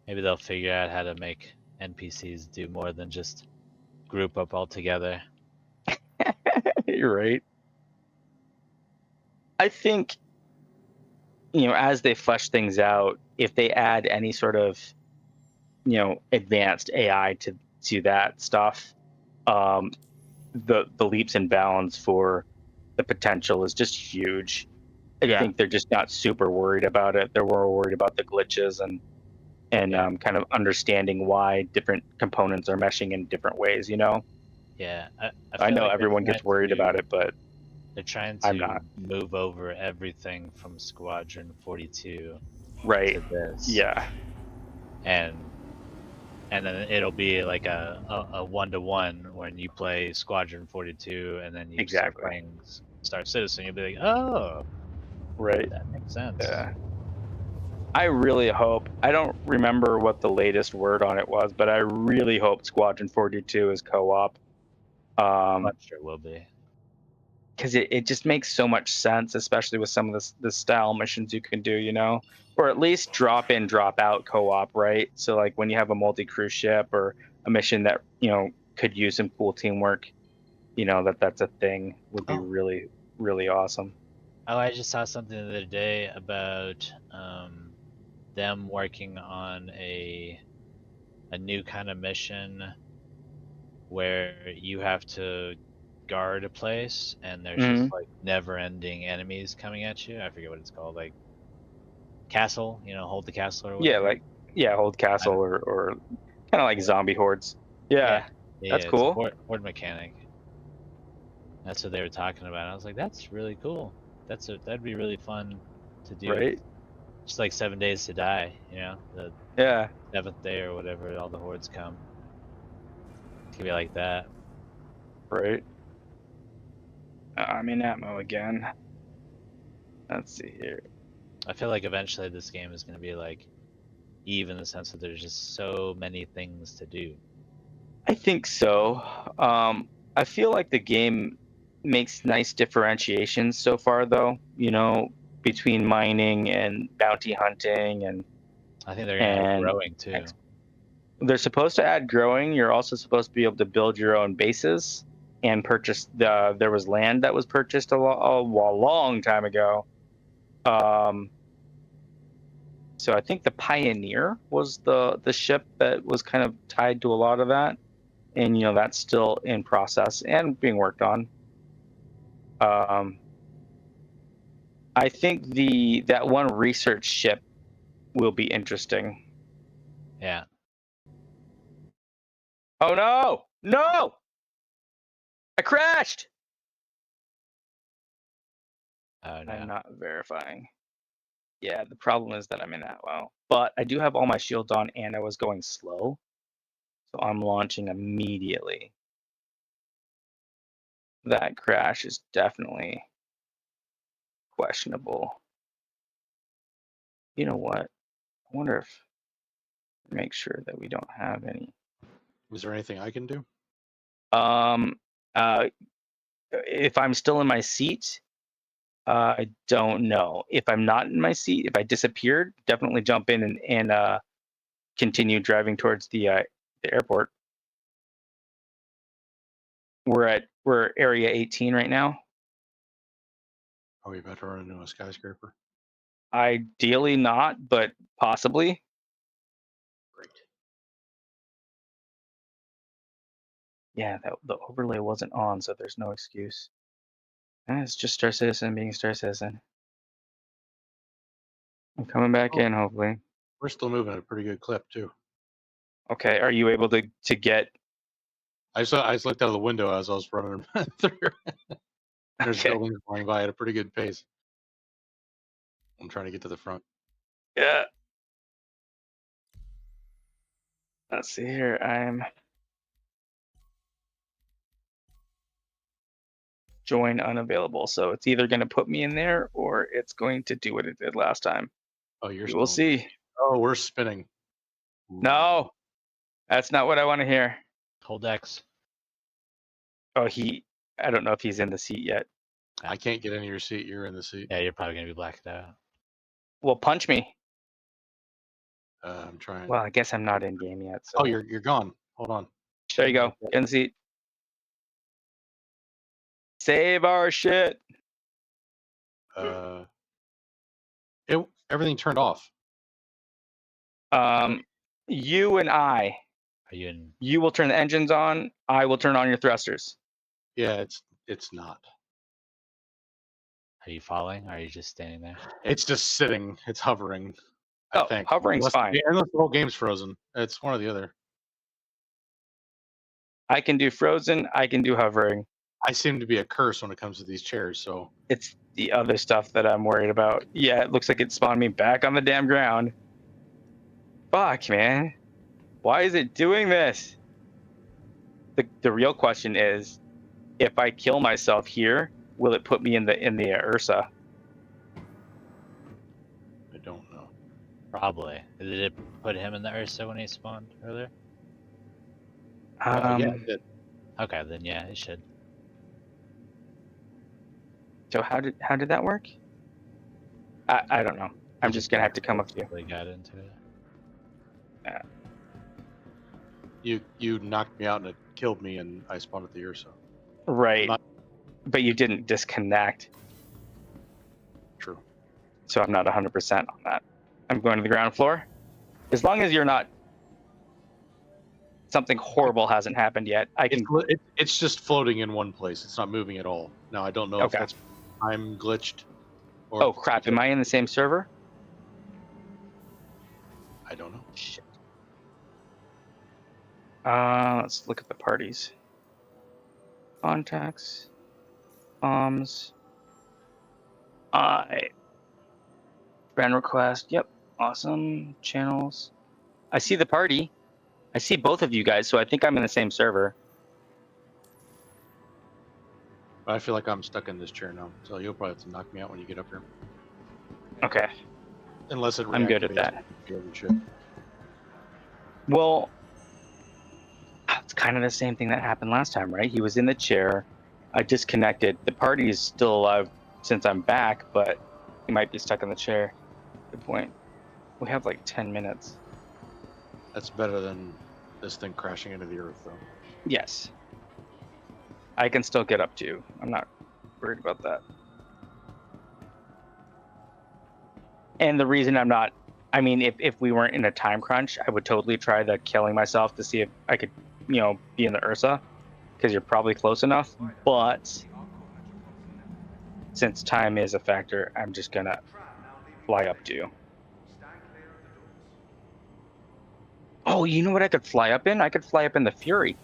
Maybe they'll figure out how to make NPCs do more than just group up all together. You're right. I think, as they flesh things out, if they add any sort of, advanced AI to that stuff, the leaps and bounds for the potential is just huge. I think they're just not super worried about it. They're more worried about the glitches and kind of understanding why different components are meshing in different ways. Yeah, I know everyone gets worried about it, but they're trying I'm to not. move over everything from Squadron 42 Right. to this. Yeah. And then it'll be like a 1-to-1 when you play Squadron 42 and then you start playing Star Citizen. You'll be like, oh, right, that makes sense. Yeah. I really hope. I don't remember what the latest word on it was, but I really hope Squadron 42 is co-op. I'm sure it will be. because it just makes so much sense, especially with some of the style missions you can do, you know, or at least drop in, drop out co-op, right? So like when you have a multi-cruise ship or a mission that could use some cool teamwork, that's a thing would be Oh. really really awesome. Oh, I just saw something the other day about them working on a new kind of mission where you have to guard a place and there's just like never-ending enemies coming at you. I forget what it's called, like castle, hold the castle or Yeah, whatever. like hold I castle don't- or kind of like yeah. zombie hordes. Yeah, Yeah, that's it's a cool. horde mechanic. That's what they were talking about. I was like, that's really cool. That'd be really fun to do. Right? Just like 7 Days to Die, the Yeah. 7th day or whatever, all the hordes come. It could be like that. Right. I'm in ammo again. Let's see here. I feel like eventually this game is going to be like Eve in the sense that there's just so many things to do. I think so. I feel like the game makes nice differentiations so far, though. Between mining and bounty hunting, and I think they're going to add growing too. they're supposed to add growing. You're also supposed to be able to build your own bases and purchase. There was land that was purchased a long time ago. So I think the Pioneer was the ship that was kind of tied to a lot of that, and that's still in process and being worked on. I think that one research ship will be interesting. Yeah. Oh no! No! I crashed! Oh no. I'm not verifying. Yeah, the problem is that I'm in that well. But I do have all my shields on and I was going slow. So I'm launching immediately. That crash is definitely questionable. You know what? I wonder if make sure that we don't have any. Is there anything I can do? If I'm still in my seat, I don't know. If I'm not in my seat, if I disappeared, definitely jump in and continue driving towards the airport. We're area 18 right now. Are we about to run into a skyscraper? Ideally not, but possibly. Great. Yeah, the overlay wasn't on, so there's no excuse. It's just Star Citizen being Star Citizen. I'm coming back in, hopefully. We're still moving at a pretty good clip too. Okay, are you able to get? I just looked out of the window as I was running through. There's buildings going by at a pretty good pace. I'm trying to get to the front. Yeah. Let's see here. I'm join unavailable, so it's either going to put me in there or it's going to do what it did last time. Oh, We'll see. Oh, we're spinning. No, that's not what I want to hear. Hold X. Oh, I don't know if he's in the seat yet. I can't get into your seat. You're in the seat. Yeah, you're probably going to be blacked out. Well, punch me. I'm trying. Well, I guess I'm not in game yet. So. Oh, you're gone. Hold on. There you go. Get in the seat. Save our shit. Everything turned off. You and I. Are you in? You will turn the engines on. I will turn on your thrusters. Yeah, it's not. Are you falling? Or are you just standing there? It's just sitting. It's hovering. I think hovering's fine. Unless the whole game's frozen. It's one or the other. I can do frozen. I can do hovering. I seem to be a curse when it comes to these chairs, so. It's the other stuff that I'm worried about. Yeah, it looks like it spawned me back on the damn ground. Fuck, man. Why is it doing this? The real question is, if I kill myself here, will it put me in the Ursa? I don't know. Probably. Did it put him in the Ursa when he spawned earlier? Yeah, it did. Okay, then yeah, it should. So how did that work? I don't know. I'm just gonna have to come up to you. Really got into it. You knocked me out and it killed me, and I spawned at the Ursa. Right. But you didn't disconnect. True. So I'm not 100% on that. I'm going to the ground floor. As long as you're not... Something horrible hasn't happened yet. I can... It's just floating in one place. It's not moving at all. Now, I don't know if that's... I'm glitched. Or oh, crap. Am I in the same server? I don't know. Shit. Let's look at the parties. Contacts. Bombs. Friend request. Yep. Awesome. Channels. I see the party. I see both of you guys, so I think I'm in the same server. I feel like I'm stuck in this chair now, so you'll probably have to knock me out when you get up here. Okay. Unless it I'm good at that. Well, it's kind of the same thing that happened last time, right? He was in the chair. I disconnected. The party is still alive since I'm back, but he might be stuck in the chair. Good point. We have like 10 minutes. That's better than this thing crashing into the earth, though. Yes. I can still get up to. I'm not worried about that. And the reason I'm not... I mean, if we weren't in a time crunch, I would totally try the killing myself to see if I could, you know, be in the Ursa. Because you're probably close enough. But since time is a factor, I'm just going to fly up to you. Oh, you know what I could fly up in? I could fly up in the Fury.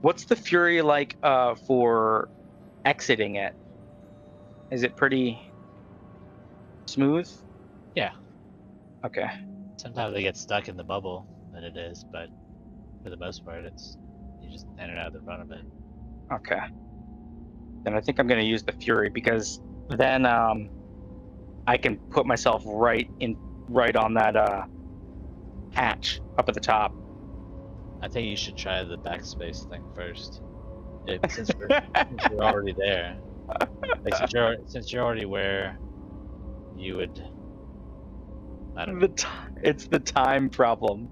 What's the Fury like for exiting it? Is it pretty smooth? Yeah. Okay. Sometimes they get stuck in the bubble than it is, but for the most part, you just enter out the front of it. Okay. Then I think I'm going to use the Fury because then I can put myself right on that hatch up at the top. I think you should try the backspace thing first. Since you're already there. Like, since you're already where you would... I don't know. It's the time problem.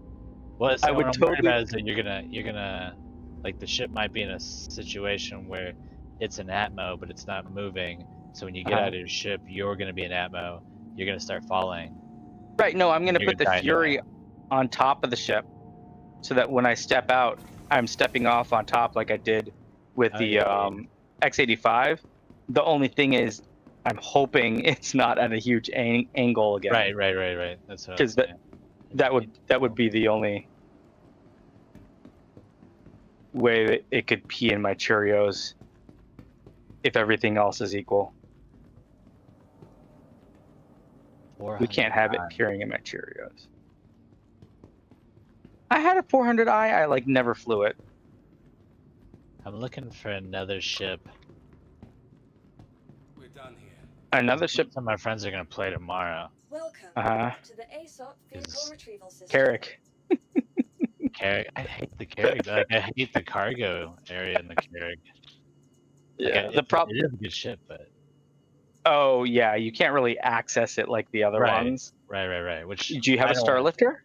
Well, I would totally... about is that you're gonna... Like, the ship might be in a situation where it's in Atmo, but it's not moving. So when you get out of your ship, you're gonna be in Atmo. You're gonna start falling. Right, no, I'm gonna put the Fury on top of the ship. So that when I step out, I'm stepping off on top like I did with the X85. The only thing is, I'm hoping it's not at a huge angle again. Right. That's what. Because that would be the only way that it could pee in my Cheerios if everything else is equal. We can't have it peering in my Cheerios. I had a 400i. I like never flew it. I'm looking for another ship. We're done here. Another ship. Some of my friends are gonna play tomorrow. Welcome to the ASOP vehicle retrieval system. Carrick. Carrick. I hate the Carrick. Like, I hate the cargo area in the Carrick. Yeah, like, the problem. It is a good ship, but. Oh yeah, you can't really access it like the other ones. Right. Which. Do you have a Starlifter?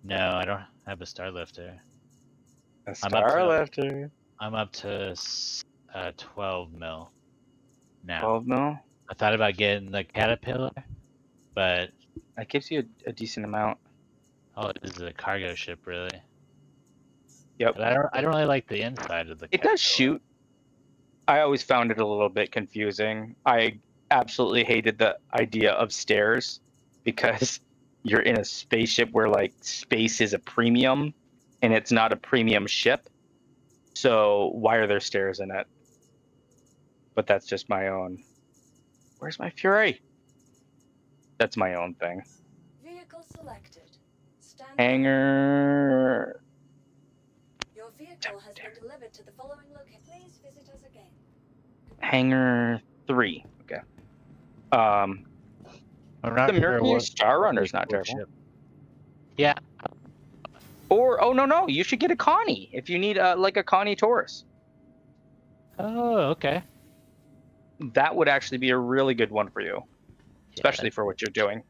No, I don't have a Starlifter. A Starlifter. I'm up to 12 mil now. 12 mil? I thought about getting the Caterpillar, but... That gives you a decent amount. Oh, this is a cargo ship, really. Yep. But I don't really like the inside of the It does shoot. I always found it a little bit confusing. I absolutely hated the idea of stairs because you're in a spaceship where like space is a premium and it's not a premium ship. So why are there stairs in it? But that's just my own. Where's my Fury? That's my own thing. Vehicle selected. Hangar. Your vehicle has been delivered to the following location. Please visit us again. Hangar 3. Okay. The Mercury Star Runner's not terrible. Yeah. Or oh no, you should get a Connie if you need like a Connie Taurus. Oh, okay. That would actually be a really good one for you, especially for what you're doing.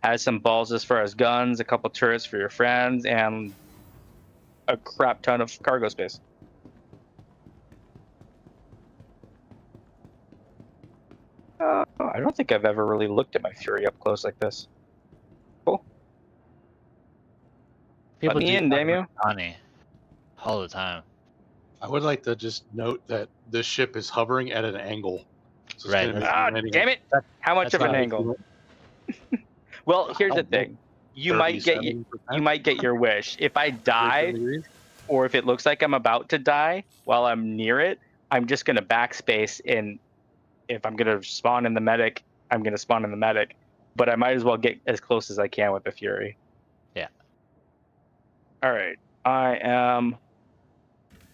Has some balls as far as guns, a couple turrets for your friends, and a crap ton of cargo space. I don't think I've ever really looked at my Fury up close like this. Cool. People Let me do in, talk damn you. about Connie all the time. I would like to just note that this ship is hovering at an angle. So it's Right, gonna be Ah, landing damn it! How much of that's an fine. angle? Well, here's the don't know, thing. You might get 37%? your wish. If I 37 die, degrees? or if it looks like I'm about to die while I'm near it, I'm just gonna backspace. And if I'm gonna spawn in the medic, I'm gonna spawn in the medic. But I might as well get as close as I can with the Fury. Yeah. All right. I am.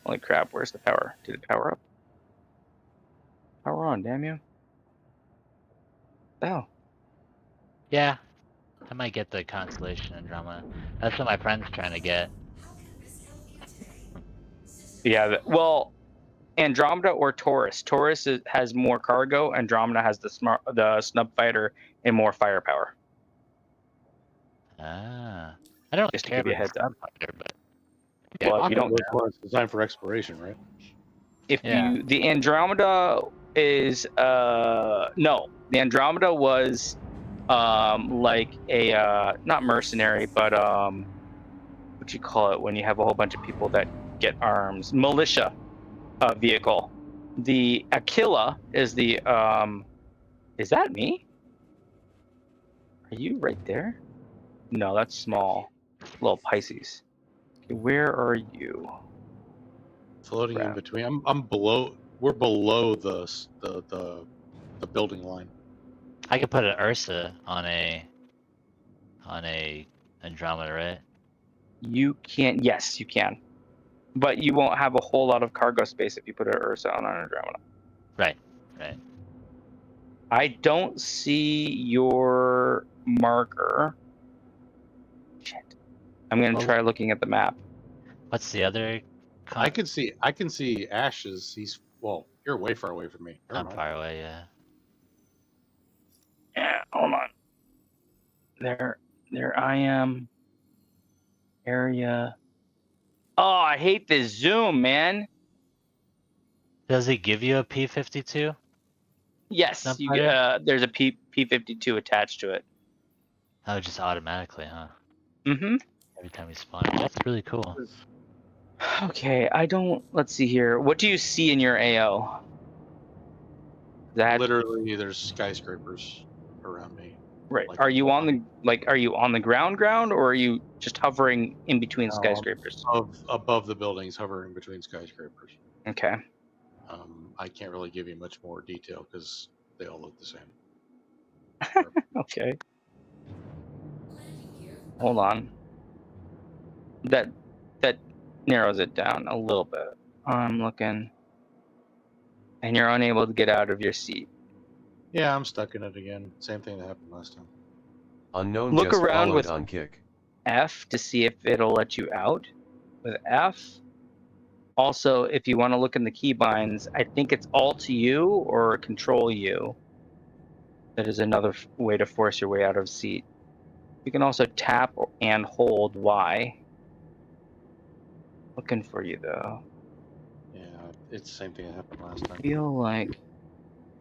Holy crap! Where's the power? Did it power up? Power on! Damn you! Oh. Yeah. I might get the Constellation Andromeda. That's what my friend's trying to get. Yeah. Well, Andromeda or Taurus. Taurus has more cargo. Andromeda has the snub fighter and more firepower. Ah. I don't Just to care give you a about heads the up. Starfighter, but Well, if you don't, Which one is designed for exploration, right? yeah. the Andromeda is no, the Andromeda was like a not mercenary, but what you call it when you have a whole bunch of people that get arms, militia vehicle. The Aquila is the is that me? Are you right there? No, that's small. Little Pisces. Okay, where are you? Floating in Crap. between. I'm below. We're below the building line. I could put an Ursa on a Andromeda, right? You can, yes, you can. But you won't have a whole lot of cargo space if you put an Ursa on an Andromeda. Right. I don't see your marker. Shit. I'm going to Oh. try looking at the map. What's the other? I can see Ash's. Well, you're way far away from me. Never I'm mind. far away, yeah. Yeah, hold on. There I am. Area. Oh, I hate this zoom, man. Does it give you a P-52? Yes, you Snubfighter? there's a P-52 attached to it. Oh, just automatically, huh? Mm-hmm. Every time you spawn. That's really cool. Okay, let's see here. What do you see in your AO? Literally, there's skyscrapers around me. Right. Like Are you on the ground, or are you just hovering in between skyscrapers? Above the buildings, hovering between skyscrapers. Okay. I can't really give you much more detail because they all look the same. Okay. Hold on. That narrows it down a little bit. I'm looking, and you're unable to get out of your seat. Yeah, I'm stuck in it again. Same thing that happened last time. Unknown Look just around followed with on Kick. F to see if it'll let you out with F. Also, if you want to look in the keybinds, I think it's Alt U or Control U. That is another way to force your way out of seat. You can also tap and hold Y. Looking for you though. Yeah, it's the same thing that happened last time. I feel like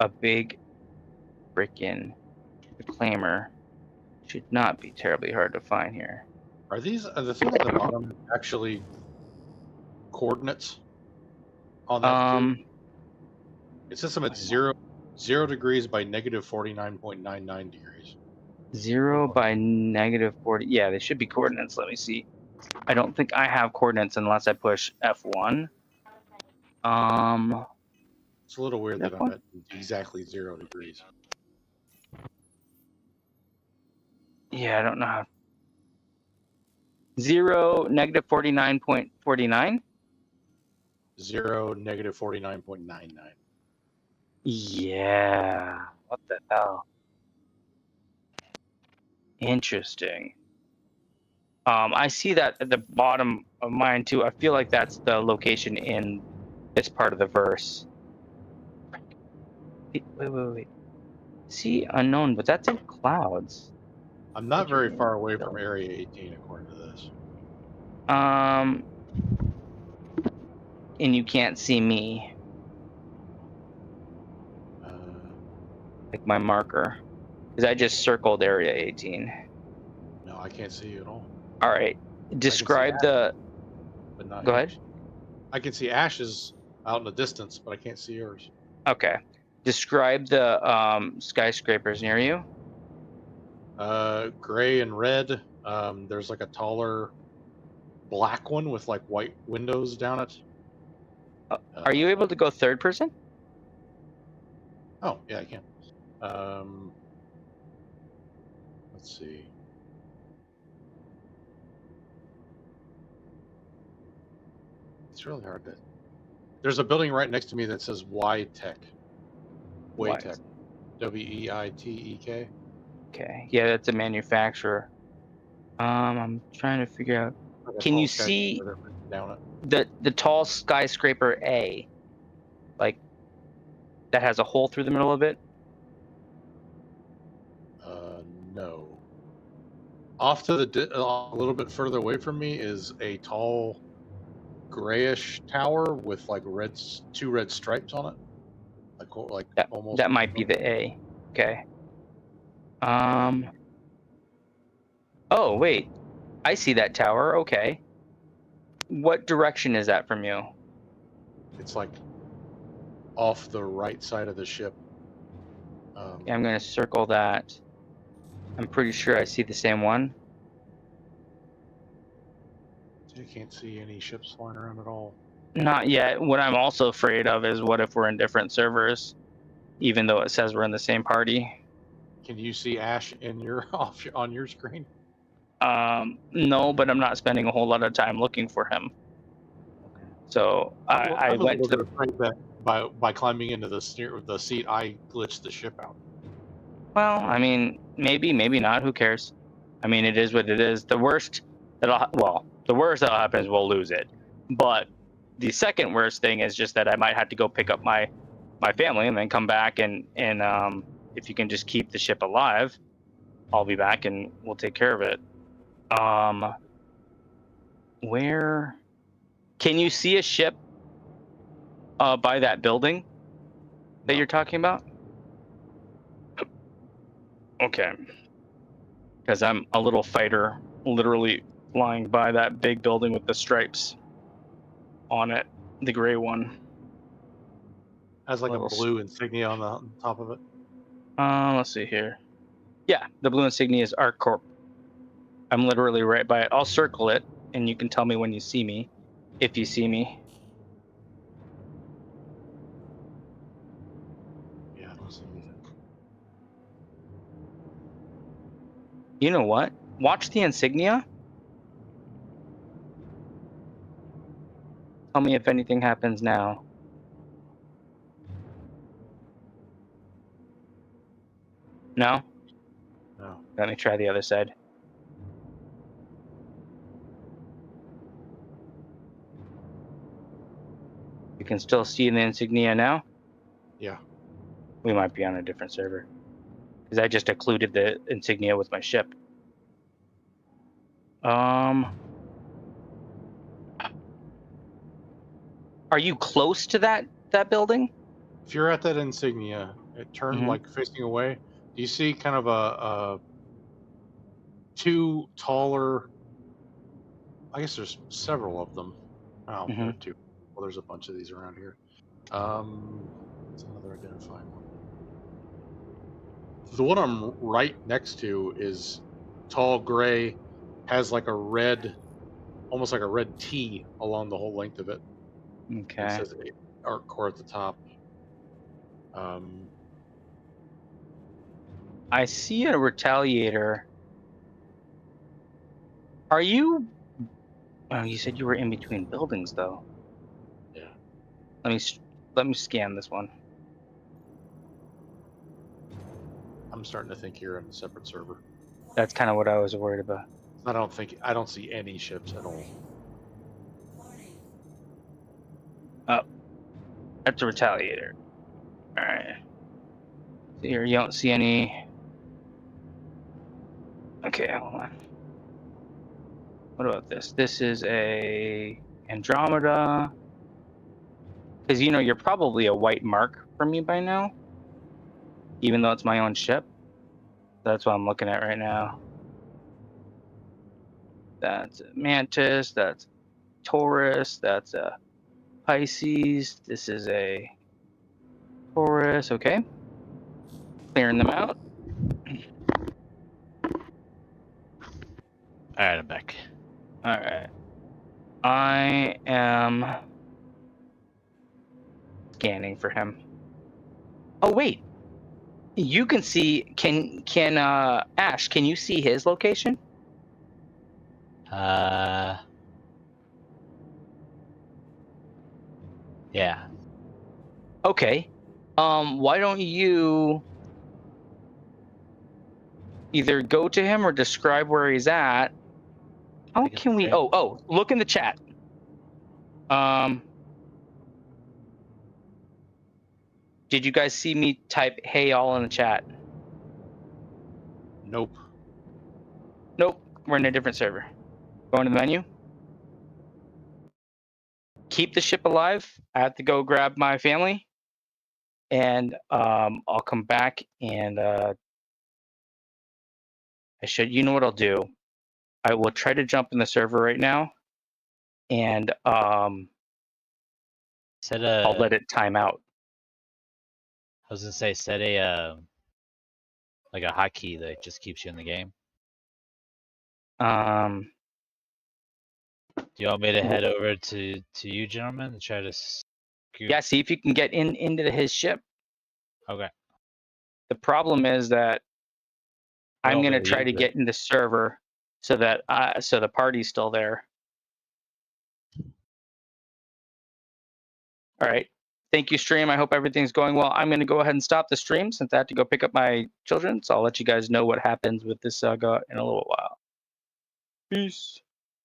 a big frickin' reclaimer should not be terribly hard to find here. Are the things at the bottom actually coordinates on that? It says them at 0 degrees by negative 49.99 degrees. 0 by negative 40. Yeah, they should be coordinates. Let me see. I don't think I have coordinates unless I push F1. It's a little weird that I'm at exactly 0 degrees. Yeah, I don't know how. 0, negative 49.49. 0, negative 49.99. Yeah. What the hell? Interesting. I see that at the bottom of mine too. I feel like that's the location in this part of the verse. Wait. See unknown, but that's in clouds. I'm not What do you very mean? far away from Area 18, according to this. And you can't see me, like my marker, because I just circled Area 18. No, I can't see you at all. All right, describe the. But not Go yours. ahead. I can see ashes out in the distance, but I can't see yours. Okay, describe the skyscrapers near you. Gray and red. There's like a taller black one with like white windows down it. Are you able to go third person? Oh, yeah, I can. Let's see. It's really hard to. There's a building right next to me that says Y-Tech. Waytech. Weitek. Okay, yeah, that's a manufacturer. I'm trying to figure out. Can you see down the tall skyscraper A, like that has a hole through the middle of it? No. Off to the a little bit further away from me is a tall grayish tower with like two red stripes on it. Like that, almost. That might be the A. Okay. Oh wait, I see that tower. Okay. What direction is that from you? It's like off the right side of the ship. Okay, I'm gonna circle that. I'm pretty sure I see the same one. You can't see any ships flying around at all. Not yet. What I'm also afraid of is what if we're in different servers, even though it says we're in the same party. Can you see Ash in your on your screen? No, but I'm not spending a whole lot of time looking for him. Okay. So I went to the that by climbing into the seat, I glitched the ship out. Well, I mean, maybe not. Who cares? I mean, it is what it is. The worst that'll happen is we'll lose it. But the second worst thing is just that I might have to go pick up my family and then come back and if you can just keep the ship alive, I'll be back and we'll take care of it. Where can you see a ship by that building that you're talking about? Okay. Because I'm a little fighter, literally flying by that big building with the stripes on it, the gray one. Has like a blue insignia on the top of it. Let's see here. Yeah, the blue insignia is ArcCorp. I'm literally right by it. I'll circle it, and you can tell me when you see me, if you see me. Yeah, I don't see anything. You know what? Watch the insignia. Tell me if anything happens now. No? No. Let me try the other side. You can still see the insignia now? Yeah. We might be on a different server. Because I just occluded the insignia with my ship. Are you close to that building? If you're at that insignia, it turned like facing away. Do you see kind of a two taller? I guess there's several of them. Oh, there are two. Well, there's a bunch of these around here. That's another identifying one. The one I'm right next to is tall gray, has like a red, almost like a red T along the whole length of it. Okay. It says ArcCorp at the top. I see a retaliator. Are you? Oh, you said you were in between buildings, though. Yeah. Let me scan this one. I'm starting to think you're on a separate server. That's kind of what I was worried about. I don't see any ships at all. Oh, that's a retaliator. All right. So here you don't see any. Okay, hold on. What about this? This is a Andromeda. Because you know you're probably a white mark for me by now, even though it's my own ship. That's what I'm looking at right now. That's a Mantis. That's Taurus. That's a Pisces. This is a Taurus. Okay. Clearing them out. All right, I'm back. All right. I am scanning for him. Oh wait. You can see. Can Ash? Can you see his location? Yeah. Okay. Why don't you either go to him or describe where he's at? How can we? Oh, look in the chat. Did you guys see me type "Hey all" in the chat? Nope. Nope. We're in a different server. Go into the menu. Keep the ship alive. I have to go grab my family, and I'll come back and I should. You know what I'll do? I will try to jump in the server right now, and I'll let it time out. I was gonna say set a like a hotkey that just keeps you in the game. Do you want me to head over to you gentlemen and try to? Yeah, see if you can get into his ship. Okay. The problem is that I'm going to try to get in the server so that so the party's still there. All right. Thank you, stream. I hope everything's going well. I'm going to go ahead and stop the stream since I have to go pick up my children. So I'll let you guys know what happens with this saga in a little while. Peace.